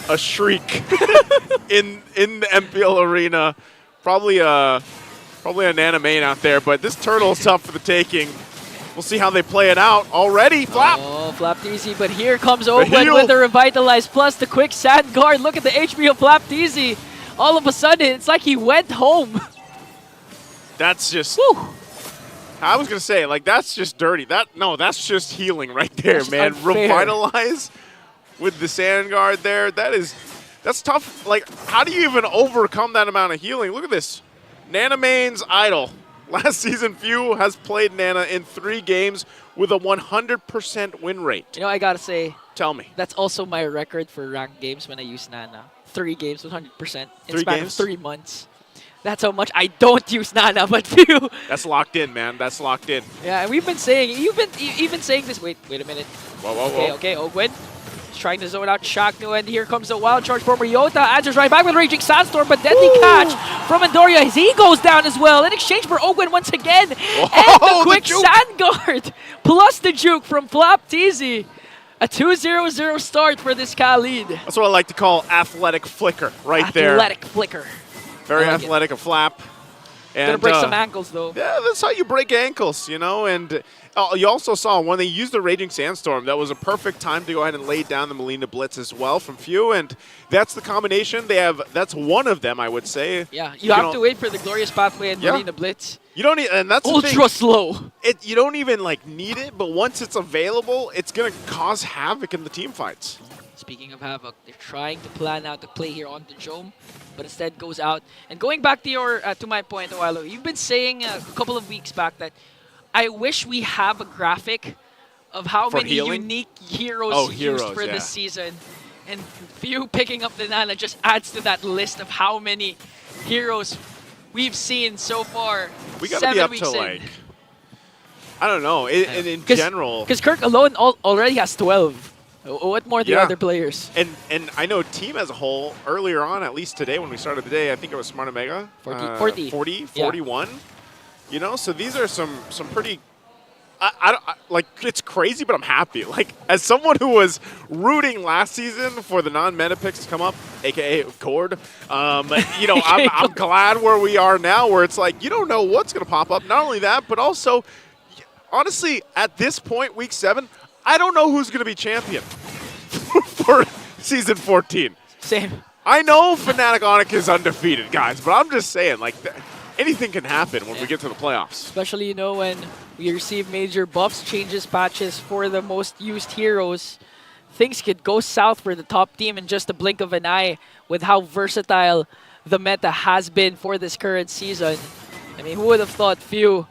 a shriek in the MPL arena. Probably a Nana main out there, but this turtle's tough for the taking. We'll see how they play it out. Already, Flap! Oh, Flapteezy, but here comes Ogwen with the Revitalize plus the quick sand guard. Look at the HP of Flapteezy. All of a sudden, it's like he went home. That's just... I was going to say, like, that's just dirty. That's just healing right there, man. Unfair. Revitalize with the sand guard there. That's tough. Like, how do you even overcome that amount of healing? Look at this. Nana main's idle. Last season, Few has played Nana in 3 games with a 100% win rate. You know, I gotta say. Tell me. That's also my record for ranked games when I use Nana. 3 games, 100% in span of 3 months. That's how much I don't use Nana, but Few. That's locked in, man. That's locked in. Yeah, and we've been saying, you've been saying this. Wait a minute. Whoa. Okay, Ogwen. Trying to zone out Shaknu, and here comes the wild charge from Ryota. Answers right back with Raging Sandstorm, but deadly catch from Andoryu as he goes down as well. In exchange for Ogwen once again. And the quick sand guard plus the juke from Flapteezy. A 2-0-0 start for this Khalid. That's what I like to call athletic flicker right there. Athletic flicker. Very athletic, a Flap. And, gonna break some ankles though. Yeah, that's how you break ankles, you know. And you also saw when they used the Raging Sandstorm, that was a perfect time to go ahead and lay down the Molina Blitz as well from Few. And that's the combination they have. That's one of them, I would say. Yeah, you have to wait for the Glorious Pathway and Molina Blitz. You don't need, and that's ultra slow. You don't even like need it, but once it's available, it's gonna cause havoc in the team fights. Speaking of havoc, they're trying to plan out the play here on the Jome, but instead goes out. And going back to your to my point a while ago, you've been saying a couple of weeks back that I wish we have a graphic of how many unique heroes used for this season. And Few picking up the Nana just adds to that list of how many heroes we've seen so far. We gotta be up to like, I don't know, in general. Because Kirk alone already has 12. What more the other players? And I know team as a whole, earlier on, at least today when we started the day, I think it was Smart Omega. 40. 41. You know, so these are some pretty like, it's crazy, but I'm happy. Like, as someone who was rooting last season for the non-meta picks to come up, aka Cord, you know, I'm glad where we are now, where it's like, you don't know what's going to pop up. Not only that, but also, honestly, at this point, week 7, I don't know who's going to be champion for season 14. Same. I know Fnatic Onic is undefeated, guys, but I'm just saying, like, anything can happen when we get to the playoffs. Especially, you know, when we receive major buffs, changes, patches for the most used heroes, things could go south for the top team in just a blink of an eye with how versatile the meta has been for this current season. I mean, who would have thought Few's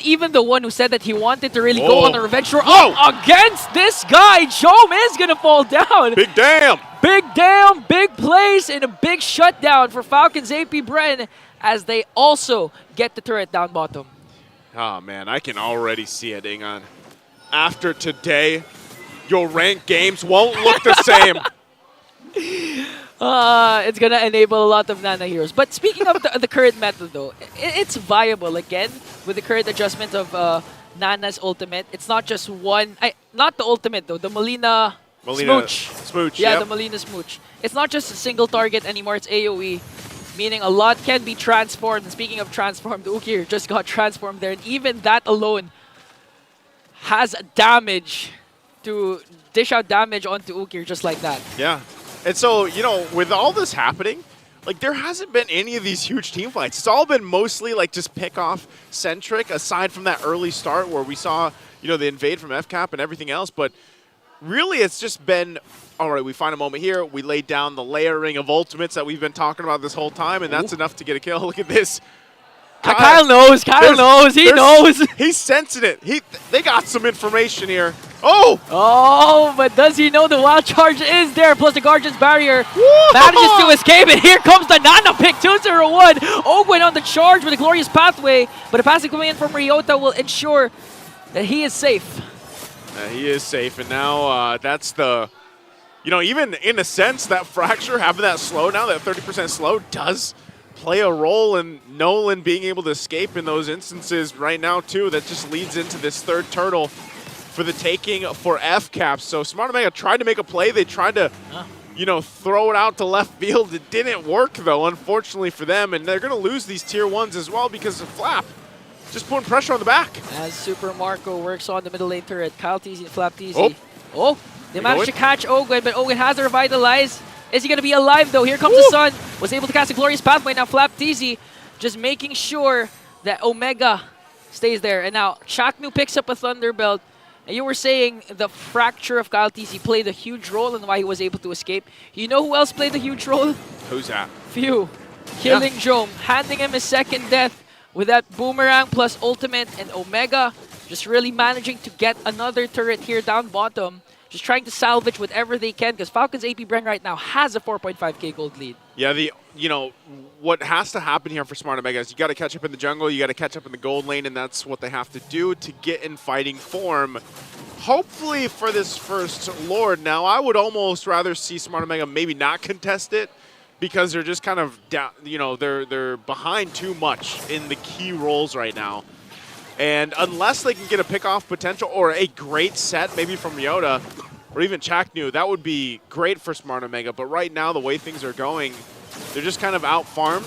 even the one who said that he wanted to really go on a revenge tour against this guy. Jome is going to fall down. Big damn. Big damn, big plays, and a big shutdown for Falcons APBren as they also get the turret down bottom. Oh, man, I can already see it, Ingon. After today, your ranked games won't look the same. It's going to enable a lot of Nana heroes. But speaking of the current meta, though, it's viable again with the current adjustment of Nana's ultimate. It's not just one, not the ultimate, though, the Molina Smooch. Yeah, the Molina Smooch. It's not just a single target anymore, it's AoE. Meaning a lot can be transformed. And speaking of transformed, Ukir just got transformed there. And even that alone has damage to dish out damage onto Ukir just like that. Yeah. And so, you know, with all this happening, like, there hasn't been any of these huge team fights. It's all been mostly, like, just pick-off centric, aside from that early start where we saw, you know, the invade from FCAP and everything else. But really, it's just been, all right, we find a moment here. We laid down the layering of ultimates that we've been talking about this whole time, and that's enough to get a kill. Look at this. Kyle knows. Kyle knows. He knows. He's sensing it. They got some information here. Oh! Oh, but does he know the wild charge is there? Plus the Guardian's barrier manages to escape, and here comes the Nana pick 2-0-1. Ogwen on the charge with a glorious pathway, but a passing coming in from Ryota will ensure that he is safe. He is safe, and now that's the, you know, even in a sense, that Fracture, having that slow now, that 30% slow, does play a role in Nolan being able to escape in those instances right now, too. That just leads into this third turtle for the taking for FCAP. So Smart Omega tried to make a play. They tried to, you know, throw it out to left field. It didn't work, though, unfortunately for them, and they're going to lose these tier 1s as well because of Flap. Just putting pressure on the back. As Super Marco works on the middle lane turret, Kyle TZ and Flap TZ. Oh, they managed to catch Ogwen, but Ogwen has to revitalize. Is he going to be alive, though? Here comes the sun. Was able to cast a glorious pathway. Now Flap TZ just making sure that Omega stays there. And now Chaknu picks up a Thunderbelt. And you were saying the fracture of Kyle TZ played a huge role in why he was able to escape. You know who else played a huge role? Who's that? Few. Killing Jome, handing him his second death with that boomerang plus ultimate, and Omega just really managing to get another turret here down bottom. Just trying to salvage whatever they can because Falcons APBren right now has a 4.5k gold lead. Yeah, you know, what has to happen here for Smart Omega is you got to catch up in the jungle, you got to catch up in the gold lane, and that's what they have to do to get in fighting form. Hopefully for this first Lord. Now, I would almost rather see Smart Omega maybe not contest it because they're just kind of down, you know, they're behind too much in the key roles right now. And unless they can get a pick-off potential or a great set, maybe from Ryota or even Chaknu, that would be great for Smart Omega. But right now, the way things are going, they're just kind of out-farmed,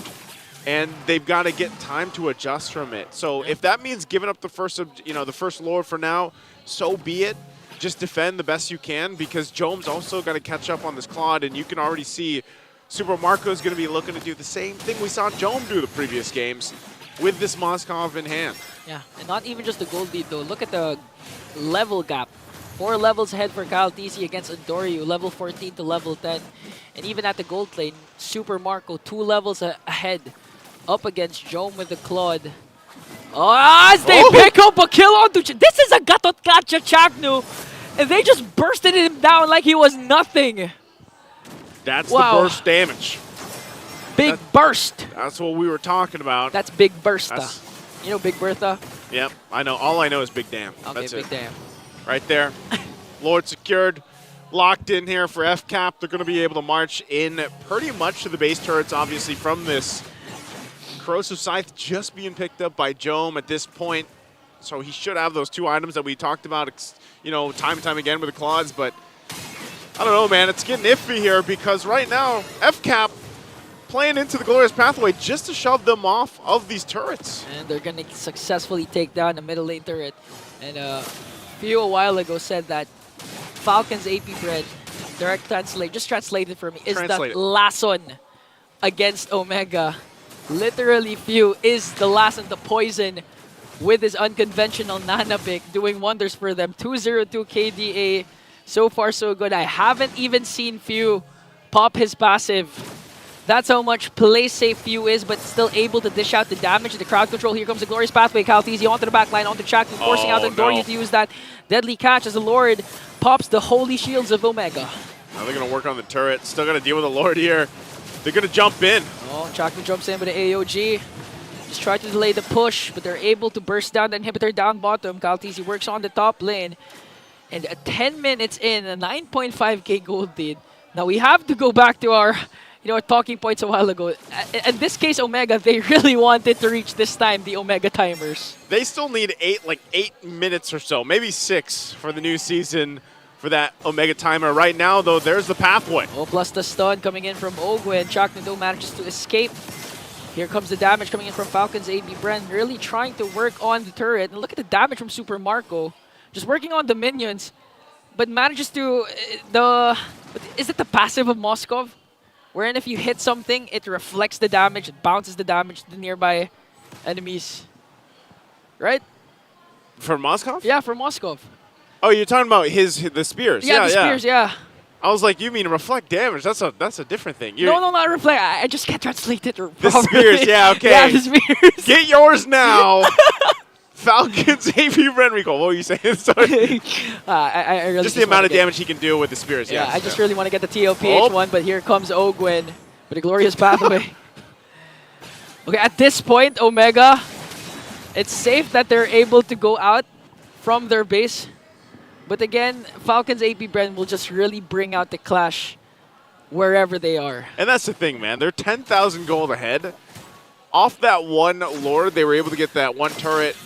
and they've got to get time to adjust from it. So if that means giving up the first Lord for now, so be it. Just defend the best you can because Jome's also got to catch up on this Claude, and you can already see Super Marco is going to be looking to do the same thing we saw Jome do the previous games with this Moskov in hand. Yeah, and not even just the gold lead though. Look at the level gap. 4 levels ahead for Kyle TC against Andoryu, level 14 to level 10. And even at the gold lane, Super Marco 2 levels ahead up against Jome with the Claude. Oh, as they pick up a kill onto this is a Gatot Kacha Chaknu, and they just bursted him down like he was nothing. That's the burst damage. Big burst. That's what we were talking about. That's Big Bursta. You know Big Bertha? Yep, I know. All I know is Big Damn. Okay, That's Big it. Damn. Right there. Lord secured. Locked in here for FCAP. They're going to be able to march in pretty much to the base turrets, obviously, from this Corrosive Scythe just being picked up by Jome at this point. so he should have those 2 items that we talked about, you know, time and time again with the Claws, but I don't know, man. It's getting iffy here because right now, FCAP playing into the Glorious Pathway just to shove them off of these turrets. And they're going to successfully take down the middle lane turret. And Few a while ago said that Falcons APBren, direct translate, just translate it for me, is the Lason against Omega. Literally, Few is the Lason, the poison, with his unconventional Nana pick, doing wonders for them. 202 KDA. So far, so good. I haven't even seen Few pop his passive. That's how much play safe Few is, but still able to dish out the damage and the crowd control. Here comes the Glorious Pathway. Kaltizi onto the back line, onto Chaknu, forcing out the Doria to use that deadly catch as the Lord pops the Holy Shields of Omega. Now they're going to work on the turret. Still going to deal with the Lord here. They're going to jump in. Oh, Chaknu jumps in with the AOG. Just try to delay the push, but they're able to burst down the inhibitor down bottom. Kaltizi works on the top lane. And 10 minutes in, a 9.5k gold lead. Now we have to go back to our, our talking points a while ago. In this case, Omega, they really wanted to reach this time the Omega timers. They still need 8 minutes or so, maybe 6 for the new season for that Omega timer. Right now, though, there's the pathway. Oh, plus the stun coming in from Ogwen. Chaknudo manages to escape. Here comes the damage coming in from Falcons APBren, really trying to work on the turret. And look at the damage from Super Marco. Just working on the minions, but manages to is it the passive of Moskov? Wherein if you hit something, it reflects the damage, it bounces the damage to the nearby enemies. Right? For Moskov? Yeah, for Moskov. Oh, you're talking about the spears? Yeah, the spears, yeah. I was like, you mean reflect damage? That's a different thing. No, not reflect. I just can't translate it properly. The spears, yeah, okay. Yeah, the spears. Get yours now. Falcons APBren recall. What were you saying? Sorry. I really just the amount of damage he can do with the spears. Yeah, I just really want to get the TLPH one, but here comes Ogwen with a glorious pathway. Okay, at this point, Omega, it's safe that they're able to go out from their base. But again, Falcons APBren will just really bring out the clash wherever they are. And that's the thing, man. They're 10,000 gold ahead. Off that one Lord, they were able to get that one turret.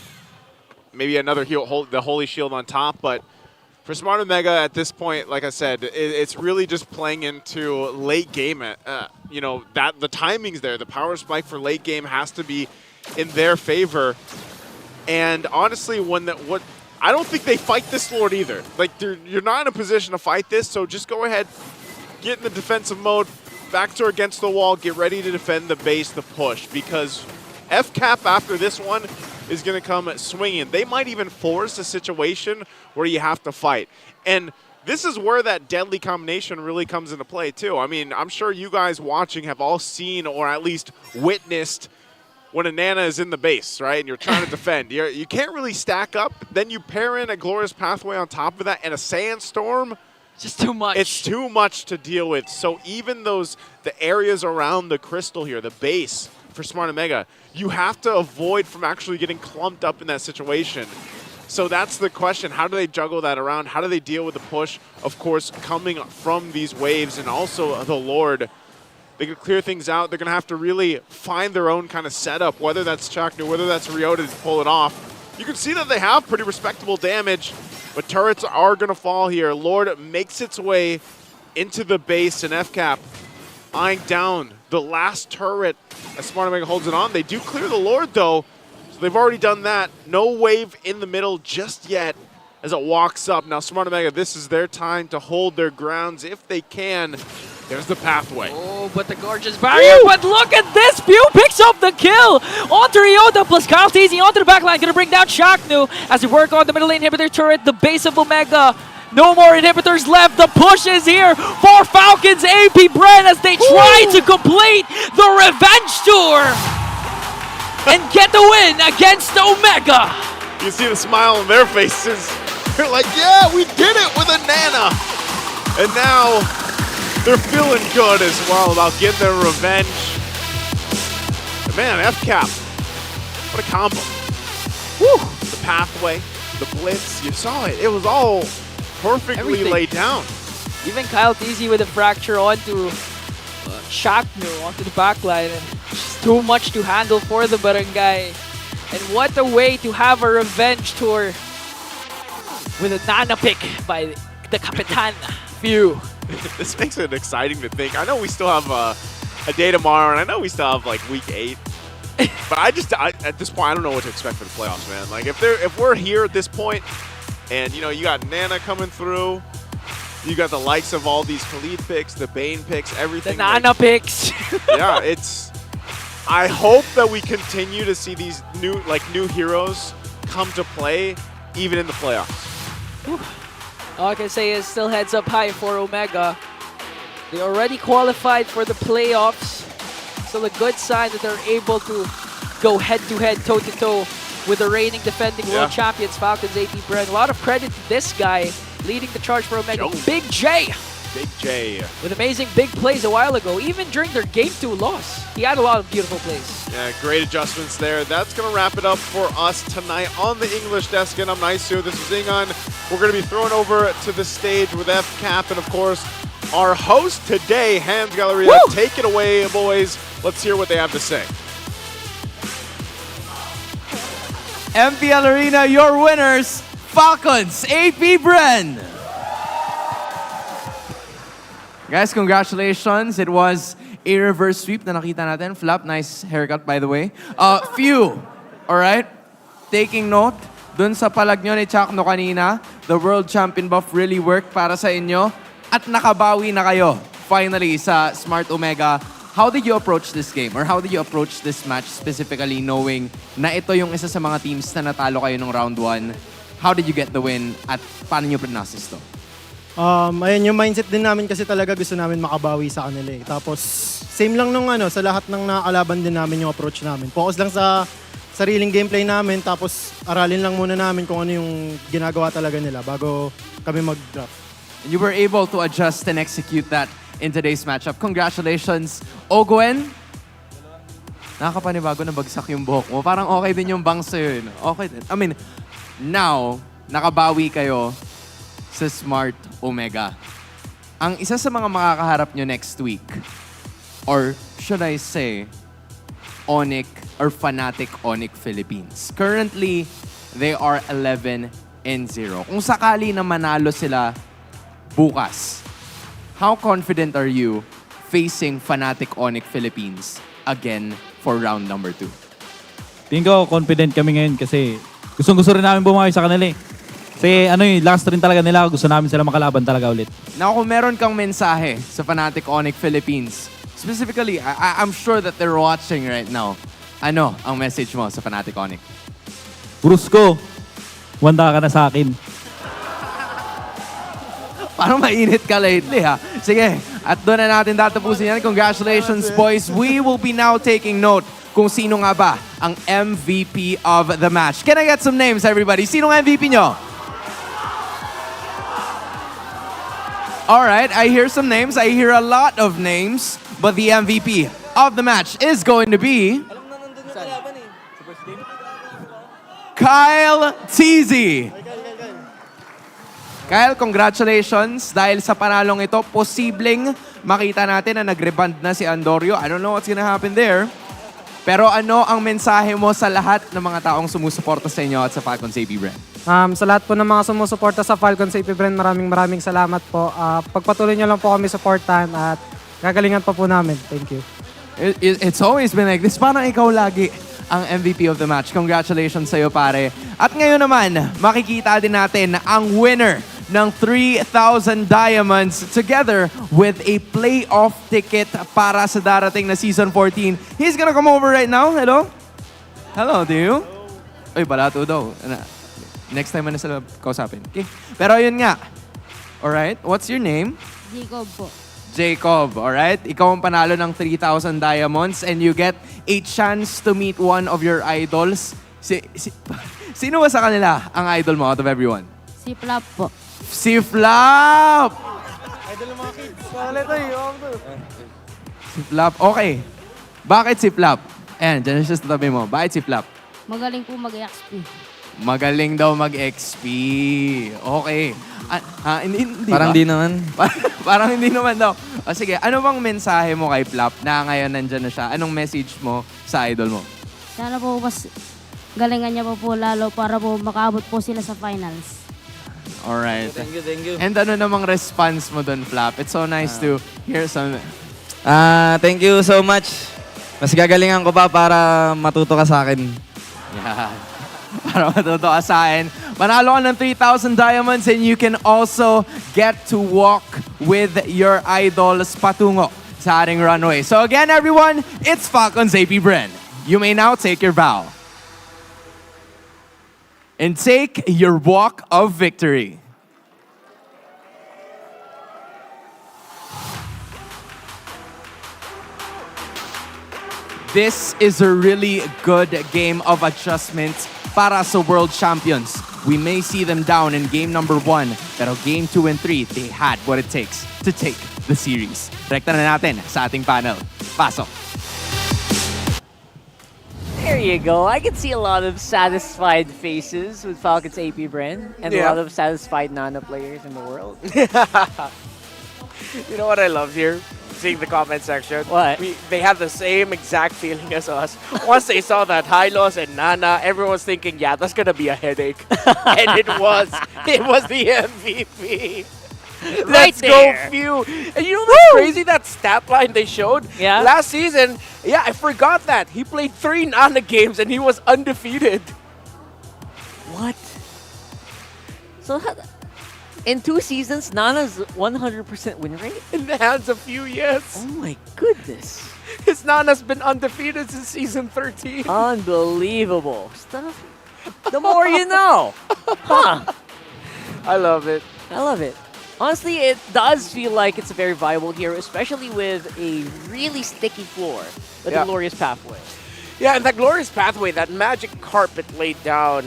Maybe another the Holy Shield on top, but for Smart Omega at this point, like I said, it's really just playing into late game. That the timing's there. The power spike for late game has to be in their favor. And honestly, I don't think they fight this Lord either. Like you're not in a position to fight this, so just go ahead, get in the defensive mode, backdoor against the wall, get ready to defend the base, the push, because FCAP after this one is going to come swinging. They might even force a situation where you have to fight. And this is where that deadly combination really comes into play too. I mean, I'm sure you guys watching have all seen or at least witnessed when a Nana is in the base, right, and you're trying to defend. You can't really stack up. Then you pair in a Glorious Pathway on top of that and a Sandstorm. It's just too much. It's too much to deal with. So even the areas around the crystal here, the base for Smart Omega, you have to avoid from actually getting clumped up in that situation. So that's the question. How do they juggle that around? How do they deal with the push, of course, coming from these waves and also the Lord? They can clear things out. They're going to have to really find their own kind of setup, whether that's Chaknu, whether that's Ryota to pull it off. You can see that they have pretty respectable damage, but turrets are going to fall here. Lord makes its way into the base, and FCAP eyeing down the last turret as Smart Omega holds it on. They do clear the Lord, though, so they've already done that. No wave in the middle just yet as it walks up. Now, Smart Omega, this is their time to hold their grounds if they can. There's the pathway. Oh, but the gorgeous barrier. Woo! But look at this. Pew picks up the kill. Onto Ryota plus Kaltizi onto the backline. Going to bring down Chaknu as they work on the middle lane inhibitor turret. The base of Omega. No more inhibitors left. The push is here for Falcons APBren as they try to complete the revenge tour and get the win against Omega. You see the smile on their faces. They're like, yeah, we did it with a Nana. And now they're feeling good as well about getting their revenge. And man, FCAP, what a combo. Woo! The pathway, the blitz, you saw it. It was all perfectly laid down. Even Kaltizi with a fracture onto Chaknu, onto the backline. And just too much to handle for the Barangay. And what a way to have a revenge tour with a Nana pick by the Kapitan. Phew. This makes it exciting to think. I know we still have a day tomorrow, and I know we still have like week 8. But at this point, I don't know what to expect for the playoffs, man. Like if we're here at this point, and you know you got Nana coming through, you got the likes of all these Khalid picks, the Bane picks, everything. The Nana picks. Yeah, I hope that we continue to see these new heroes come to play, even in the playoffs. All I can say is still heads up high for Omega. They already qualified for the playoffs. Still a good sign that they're able to go head-to-head, toe-to-toe with the reigning defending world champions, Falcons APBren. A lot of credit to this guy leading the charge for Omega. Big J! Big J. With amazing big plays a while ago, even during their Game 2 loss. He had a lot of beautiful plays. Yeah, great adjustments there. That's going to wrap it up for us tonight on the English desk. And I'm Naisu. This is Ingon. We're going to be thrown over to the stage with FCAP and, of course, our host today, Hans Galleria. Woo! Take it away, boys. Let's hear what they have to say. MPL Arena, your winners, Falcons APBren. Guys, congratulations. It was a reverse sweep na nakita natin. Flap, nice haircut by the way. Few, alright? Taking note, dun sa palag nyo ni Chakno kanina, the world champion buff really worked para sa inyo. At nakabawi na kayo, finally, sa Smart Omega. How did you approach this game? Or how did you approach this match specifically knowing na ito yung isa sa mga teams na natalo kayo nung round 1? How did you get the win at paano nyo prognosis to? Ayun, yung mindset din namin kasi talaga gusto namin makabawi sa kanila eh. Tapos, same lang nung sa lahat ng nakakalaban din namin yung approach namin. Focus lang sa sariling gameplay namin, tapos aralin lang muna namin kung ano yung ginagawa talaga nila bago kami mag-draft. And you were able to adjust and execute that in today's matchup. Congratulations, Ogwen. Nakakapanibago na bagsak yung buhok mo. Parang okay din yung bangs sa'yo. Okay din. I mean, now, nakabawi kayo sa Smart Omega. Ang isa sa mga makakaharap nyo next week, or should I say, Onic or Fnatic Onic Philippines. Currently, they are 11-0. Kung sakali na manalo sila bukas, how confident are you facing Fnatic Onic Philippines again for round number 2? Tingin ko confident kami ngayon kasi gustong-gusto rin namin bumawi sa kanila eh. Kasi last rin talaga nila, gusto namin sila makalaban talaga ulit. Now, kung meron kang mensahe sa Fnatic Onic Philippines, specifically, I'm sure that they're watching right now. Ano ang message mo sa Fnatic Onic? Brusko, wanda ka na sa akin. Parang mainit ka lately, ha? Sige, at doon na natin tatapusin yan. Congratulations, boys. We will be now taking note kung sino nga ba ang MVP of the match. Can I get some names, everybody? Sinong MVP nyo? Alright, I hear some names. I hear a lot of names. But the MVP of the match is going to be Kyle Teasy. Kyle, congratulations. Dahil sa panalong ito, posibleng makita natin na nag-reband na si Andorio. I don't know what's gonna happen there. Pero ano ang mensahe mo sa lahat ng mga taong sumusuporta sa inyo at sa Falcons APBren? Sa lahat po ng mga sumusuporta sa Falcons APBren, maraming salamat po. Pagpatuloy nyo lang po kami supportan at gagalingan pa po namin. Thank you. It's always been like this. Parang ikaw lagi ang MVP of the match. Congratulations sa'yo, pare. At ngayon naman, makikita din natin ang winner ng 3,000 diamonds together with a playoff ticket para sa darating na Season 14. He's gonna come over right now. Hello? Hello, do you? Uy, balato daw. Next time na sila kausapin. Okay. Pero yun nga. Alright, what's your name? Jacob po. Jacob, alright? Ikaw ang panalo ng 3,000 diamonds and you get a chance to meet one of your idols. Sino ba sa kanila ang idol mo out of everyone? Si Flap po. Si Flap! Idol ng mga kids. Si Flap, okay. Bakit si Flap? Ayan, dyan siya sa tabi mo. Bakit si Flap? Magaling po mag-XP. Magaling daw mag-XP. Okay. Hindi Parang ba? di naman. Parang hindi naman daw. O sige, ano bang mensahe mo kay Flap na ngayon nandyan na siya? Anong message mo sa idol mo? Sana po mas galingan niya pa po lalo para po makaabot po sila sa finals. Alright. Thank you. And ano namang response mo dun, Flap? It's so nice to hear some... Thank you so much. Mas gagalingan ko pa para matuto ka sa akin. Yeah. Para matuto ka sa akin. Manalo ka ng 3,000 diamonds and you can also get to walk with your idols patungo sa ating runway. So again, everyone, it's Falcons APBren. You may now take your bow. And take your walk of victory. This is a really good game of adjustments para sa World Champions. We may see them down in game number 1, pero game 2 and 3, they had what it takes to take the series. Rekta na natin sa ating panel. Pasok! There you go. I can see a lot of satisfied faces with Falcons APBren and a lot of satisfied Nana players in the world. You know what I love here? Seeing the comment section. What? They have the same exact feeling as us. Once they saw that Hylos and Nana, everyone's thinking, yeah, that's gonna be a headache. And it was. It was the MVP. Let's go, Few. And you know what's crazy? That stat line they showed last season. Yeah, I forgot that. He played 3 Nana games and he was undefeated. What? So in 2 seasons, Nana's 100% win rate? In the hands of Few, yes. Oh my goodness. His Nana's been undefeated since season 13. Unbelievable stuff. The more you know. Huh. I love it. I love it. Honestly, it does feel like it's a very viable hero, especially with a really sticky floor, the Glorious Pathway. Yeah, and that Glorious Pathway, that magic carpet laid down,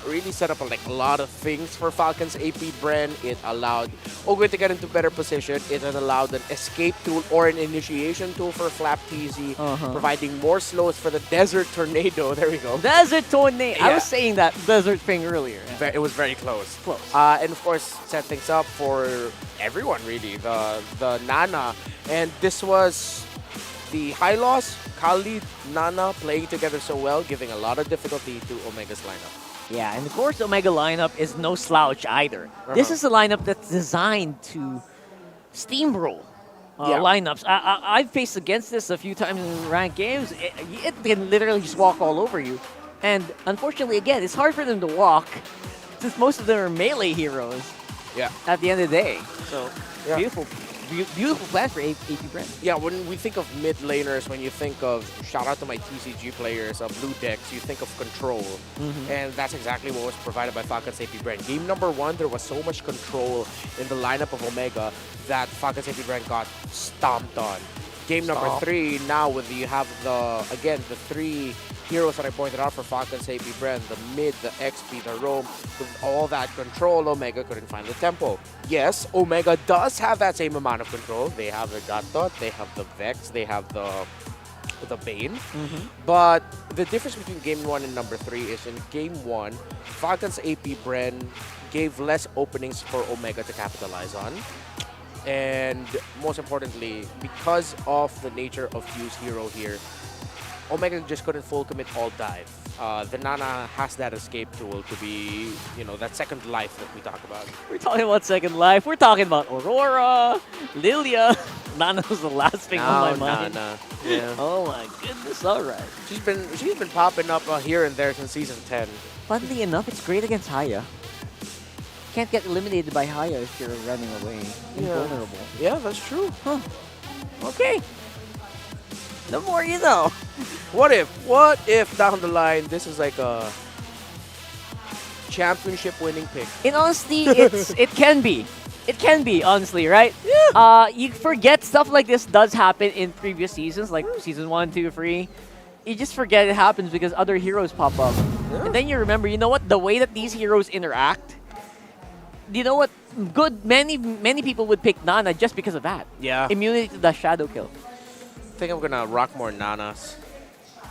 really set up a lot of things for Falcons APBren. It allowed Ogre to get into better position. It allowed an escape tool or an initiation tool for Flap TZ, providing more slows for the Desert Tornado. There we go. Desert Tornado. Yeah. I was saying that Desert thing earlier. It was very close. And of course, set things up for everyone, really. The Nana. And this was the high loss, Khalid, Nana playing together so well, giving a lot of difficulty to Omega's lineup. Yeah, and of course, Omega lineup is no slouch either. This is a lineup that's designed to steamroll lineups. I've faced against this a few times in ranked games. It can literally just walk all over you. And unfortunately, again, it's hard for them to walk since most of them are melee heroes at the end of the day. So, beautiful plan for APBren. Yeah, when we think of mid laners, when you think of, shout out to my TCG players, Blue Decks, you think of control. And that's exactly what was provided by Falcons APBren. Game number 1, there was so much control in the lineup of Omega that Falcons APBren got stomped on. Game number 3, now you have the 3 heroes that I pointed out for Falcons APBren, the mid, the XP, the roam, with all that control, Omega couldn't find the tempo. Yes, Omega does have that same amount of control. They have the Gatot, they have the Vex, they have the Bane. But the difference between game 1 and number 3 is in game 1, Falcons APBren gave less openings for Omega to capitalize on. And most importantly, because of the nature of Few's hero here, Omega just couldn't full commit all dive. The Nana has that escape tool to be, that second life that we talk about. We're talking about second life. We're talking about Aurora, Lilia. Nana was the last thing on my mind. Nana. Yeah. Oh my goodness, all right. She's been popping up here and there since season 10. Funnily enough, it's great against Haya. Can't get eliminated by Haya if you're running away. Invulnerable. Yeah, that's true. Huh. Okay. The more you know. What if down the line this is like a championship winning pick? And honestly, it can be. It can be, honestly, right? Yeah. You forget stuff like this does happen in previous seasons, like season 1, 2, 3. You just forget it happens because other heroes pop up. Yeah. And then you remember, you know what? The way that these heroes interact, you know what? Many people would pick Nana just because of that. Yeah. Immunity to the shadow kill. I think I'm gonna rock more Nanas.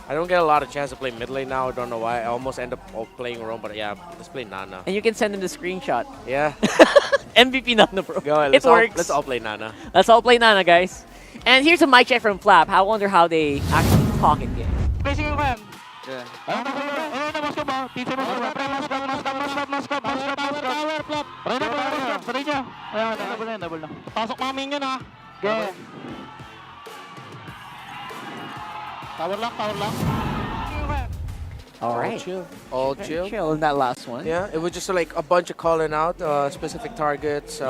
I don't get a lot of chance to play mid lane now. I don't know why. I almost end up playing Rome, but yeah, let's play Nana. And you can send him the screenshot. Yeah. MVP Nana, bro. Go ahead. Let's all play Nana. Let's all play Nana, guys. And here's a mic check from Flap. I wonder how they actually talk in game. Basically, man. Yeah. mo. Tito mo. Pray niya. Ayan, double na. Pasok namin yun ha. Okay. Tower lang. All right. All Very chill. chill in that last one. Yeah, it was just like a bunch of calling out specific targets,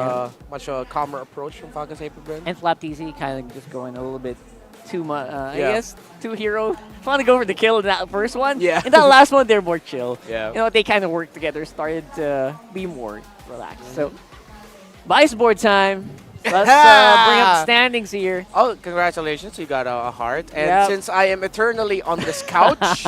much calmer approach from Falcons APBren. And Flap TC kind of just going a little bit too much, I Yeah. guess, too hero. Trying to go for the kill in that first one. Yeah. In that last one, they're more chill. Yeah. You know, they kind of worked together, started to be more relaxed. So, Vice board time. Let's bring up the standings here. Oh, congratulations, you got a heart. And Yep. since I am eternally on this couch,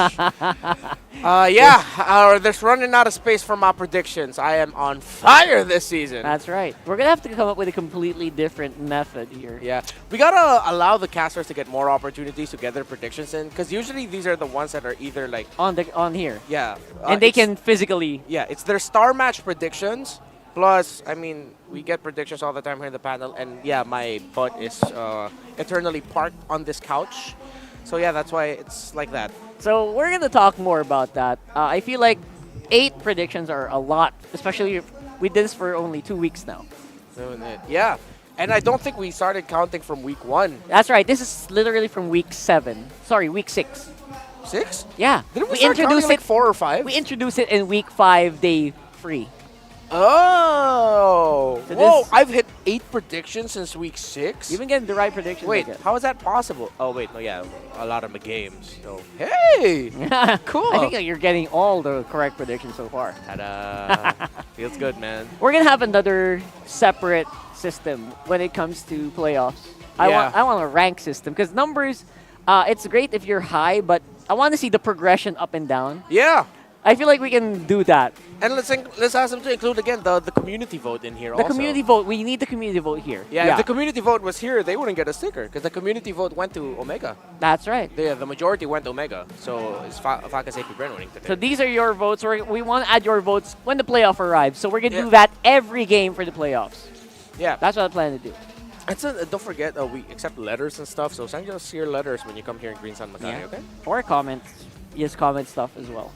there's running out of space for my predictions. I am on fire this season. That's right. We're going to have to come up with a completely different method here. Yeah, we gotta allow the casters to get more opportunities to get their predictions in, because usually these are the ones that are either like on here. Yeah, And they it's- can physically. Yeah, it's their star match predictions. Plus, I mean, we get predictions all the time here in the panel, and yeah, my butt is eternally parked on this couch. So yeah, that's why it's like that. So we're going to talk more about that. I feel like 8 predictions are a lot, especially if we did this for only 2 weeks now. Yeah, and I don't think we started counting from week 1. That's right. This is literally from week 7. Sorry, week 6. 6? Yeah. Didn't we start counting like 4 or 5? We introduced it in week 5, day 3. Oh! So Whoa, this- I've hit 8 predictions since week 6? You've been getting the right predictions. Wait, I guess. how is that possible? Oh, wait, no, yeah, a lot of the games. So, hey! Cool. I think that you're getting all the correct predictions so far. Ta-da. Feels good, man. We're going to have another separate system when it comes to playoffs. Yeah. I want a rank system because numbers, it's great if you're high, but I want to see the progression up and down. Yeah. I feel like we can do that. And let's ask them to include again the community vote in here The also. community vote, we need the community vote here. Yeah, if the community vote was here, they wouldn't get a sticker because the community vote went to Omega. That's right. The majority went to Omega, so it's Falcons APBren winning today. So these are your votes. We want to add your votes when the playoff arrives. So we're going to do that every game for the playoffs. Yeah. That's what I plan to do. And so, don't forget, we accept letters and stuff, so send us your letters when you come here in Green Sun Makati, okay? Or comments. Yes, comment stuff as well.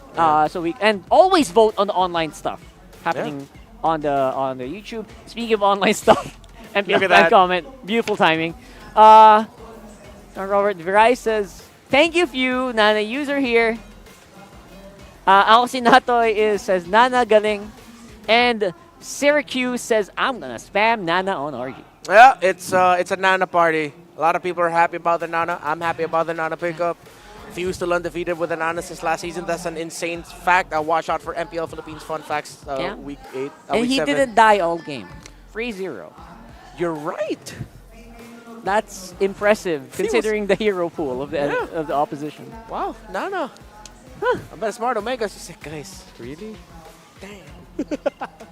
And always vote on the online stuff happening on the YouTube. Speaking of online stuff, MPL Look at that. comment. Beautiful timing. Robert Viray says, thank you, Few. Nana user here. Alcin Natoy says, Nana galing. And Syracuse says, I'm going to spam Nana on RG. Yeah, it's a Nana party. A lot of people are happy about the Nana. I'm happy about the Nana pickup. Few still undefeated with the Nana since last season. That's an insane fact. Watch out for MPL Philippines fun facts week 8. And week he 7. didn't die all game. 3-0. You're right. That's impressive considering the hero pool of the opposition. Wow, Nana. I bet Smart Omega just said, guys, really? Damn.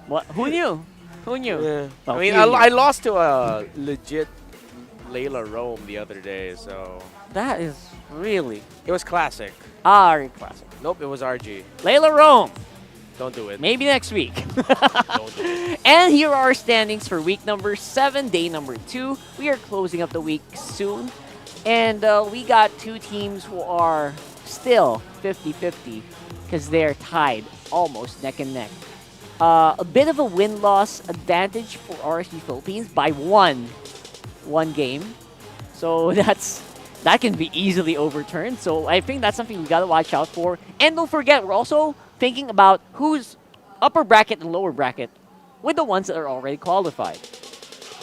What? Who knew? Who knew? Yeah. Well, I mean, few I knew. lost to a legit Layla Rome the other day, so... That is really... It was classic. Very classic. Nope, it was RG. Layla Rome. Don't do it. Maybe next week. Don't do it. And here are our standings for week number 7, day number 2. We are closing up the week soon. And we got 2 teams who are still 50-50 because they're tied almost neck and neck. A bit of a win-loss advantage for RSG Philippines by one game. So that can be easily overturned. So I think that's something we got to watch out for. And don't forget, we're also thinking about who's upper bracket and lower bracket with the ones that are already qualified.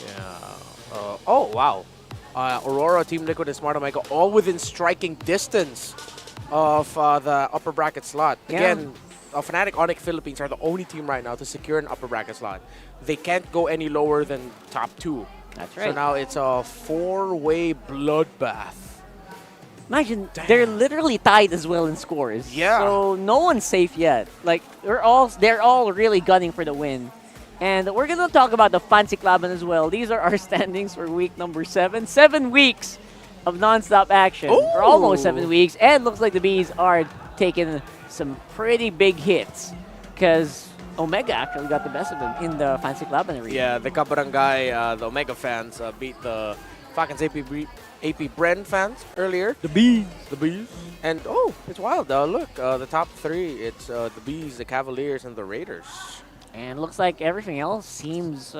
Yeah. Oh, wow. Aurora, Team Liquid, and Smart Omega all within striking distance of the upper bracket slot. Yeah. Again, Fnatic Onic Philippines are the only team right now to secure an upper bracket slot. They can't go any lower than top 2. That's So right. now it's a 4-way bloodbath. Imagine, they're literally tied as well in scores. Yeah. So no one's safe yet. Like, they're all really gunning for the win. And we're going to talk about the Fancy Klaban as well. These are our standings for week number 7. 7 weeks of non-stop action. For almost 7 weeks. And looks like the Bees are taking some pretty big hits. Because Omega actually got the best of them in the Fancy Klaban arena. Yeah, the Kabarangay, the Omega fans beat the Falcons APBren fans earlier. The Bees. And oh, it's wild. Look, the top three, it's the Bees, the Cavaliers, and the Raiders. And looks like everything else seems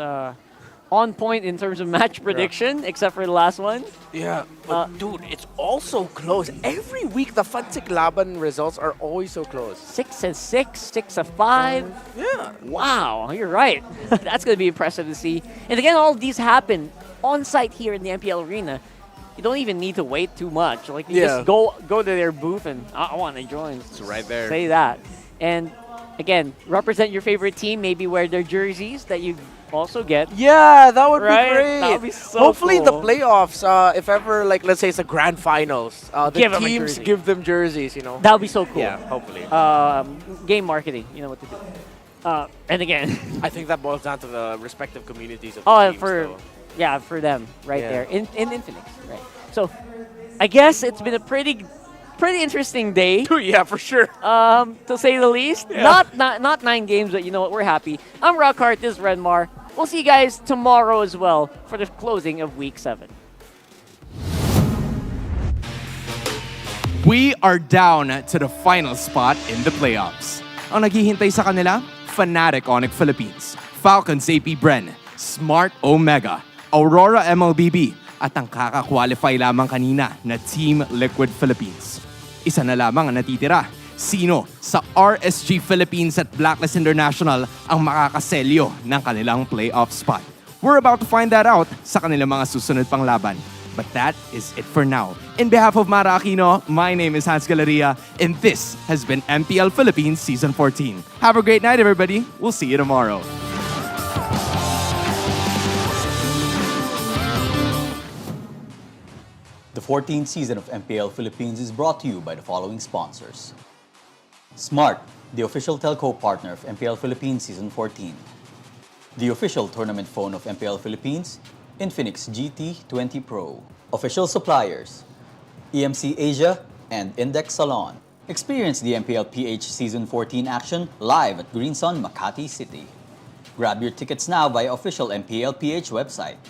on point in terms of match prediction, except for the last one. Yeah, but dude, it's all so close. Every week, the Fnatic Laban results are always so close. 6-6, 6-5. Yeah. Wow, you're right. That's going to be impressive to see. And again, all of these happen on site here in the MPL arena. You don't even need to wait too much. Like, you just go to their booth and I want to join. It's right there. Say that. And again, represent your favorite team. Maybe wear their jerseys that you also get. Yeah, that would be great. That would be so Hopefully cool. the playoffs, if ever, like, let's say it's a grand finals, the Give 'em a teams jersey. give them jerseys, you know. That would be so cool. Yeah, hopefully. Game marketing, you know what to do. And again, I think that boils down to the respective communities of the teams, though. for them right Yeah. there in Infinix, right? So, I guess it's been a pretty interesting day. Yeah, for sure. To say the least. Yeah. Not 9 games, but you know what? We're happy. I'm Rockhart. This is Redmar. We'll see you guys tomorrow as well for the closing of Week 7. We are down to the final spot in the playoffs. Ang naghihintay sa kanila, Fnatic Onic Philippines, Falcons APBren, Smart Omega, Aurora MLBB, at ang kaka-qualify lamang kanina na Team Liquid Philippines. Isa na lamang ang natitira. Sino sa RSG Philippines at Blacklist International ang makakaselyo ng kanilang playoff spot? We're about to find that out sa kanilang mga susunod pang laban. But that is it for now. In behalf of Mara Aquino, my name is Hans Galeria, and this has been MPL Philippines Season 14. Have a great night, everybody. We'll see you tomorrow. The 14th season of MPL Philippines is brought to you by the following sponsors. Smart, the official telco partner of MPL Philippines Season 14. The official tournament phone of MPL Philippines, Infinix GT20 Pro. Official suppliers, EMC Asia and Index Salon. Experience the TLPH Season 14 action live at Green Sun, Makati City. Grab your tickets now via official MPLPH website.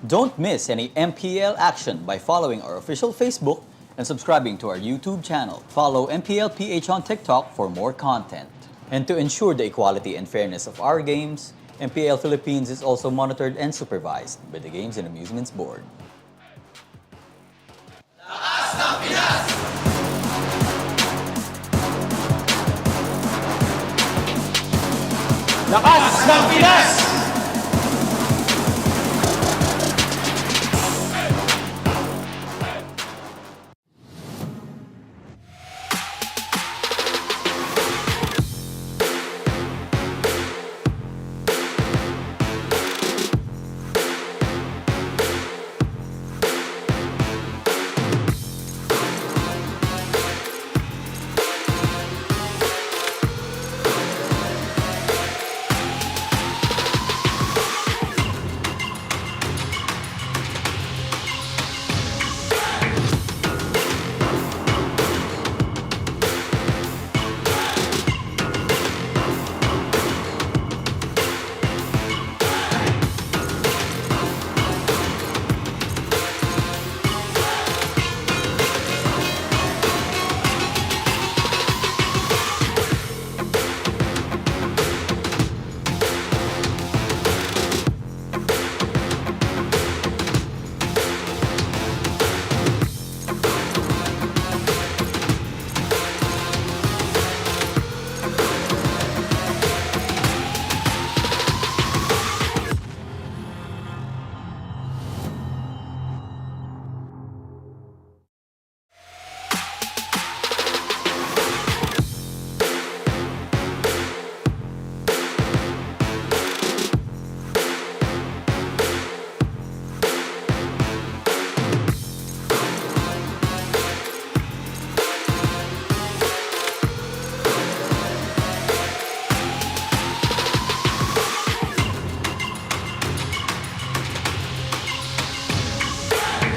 Don't miss any MPL action by following our official Facebook and subscribing to our YouTube channel. Follow MPLPH on TikTok for more content. And to ensure the equality and fairness of our games, MPL Philippines is also monitored and supervised by the Games and Amusements Board. Lakas ng Pinas!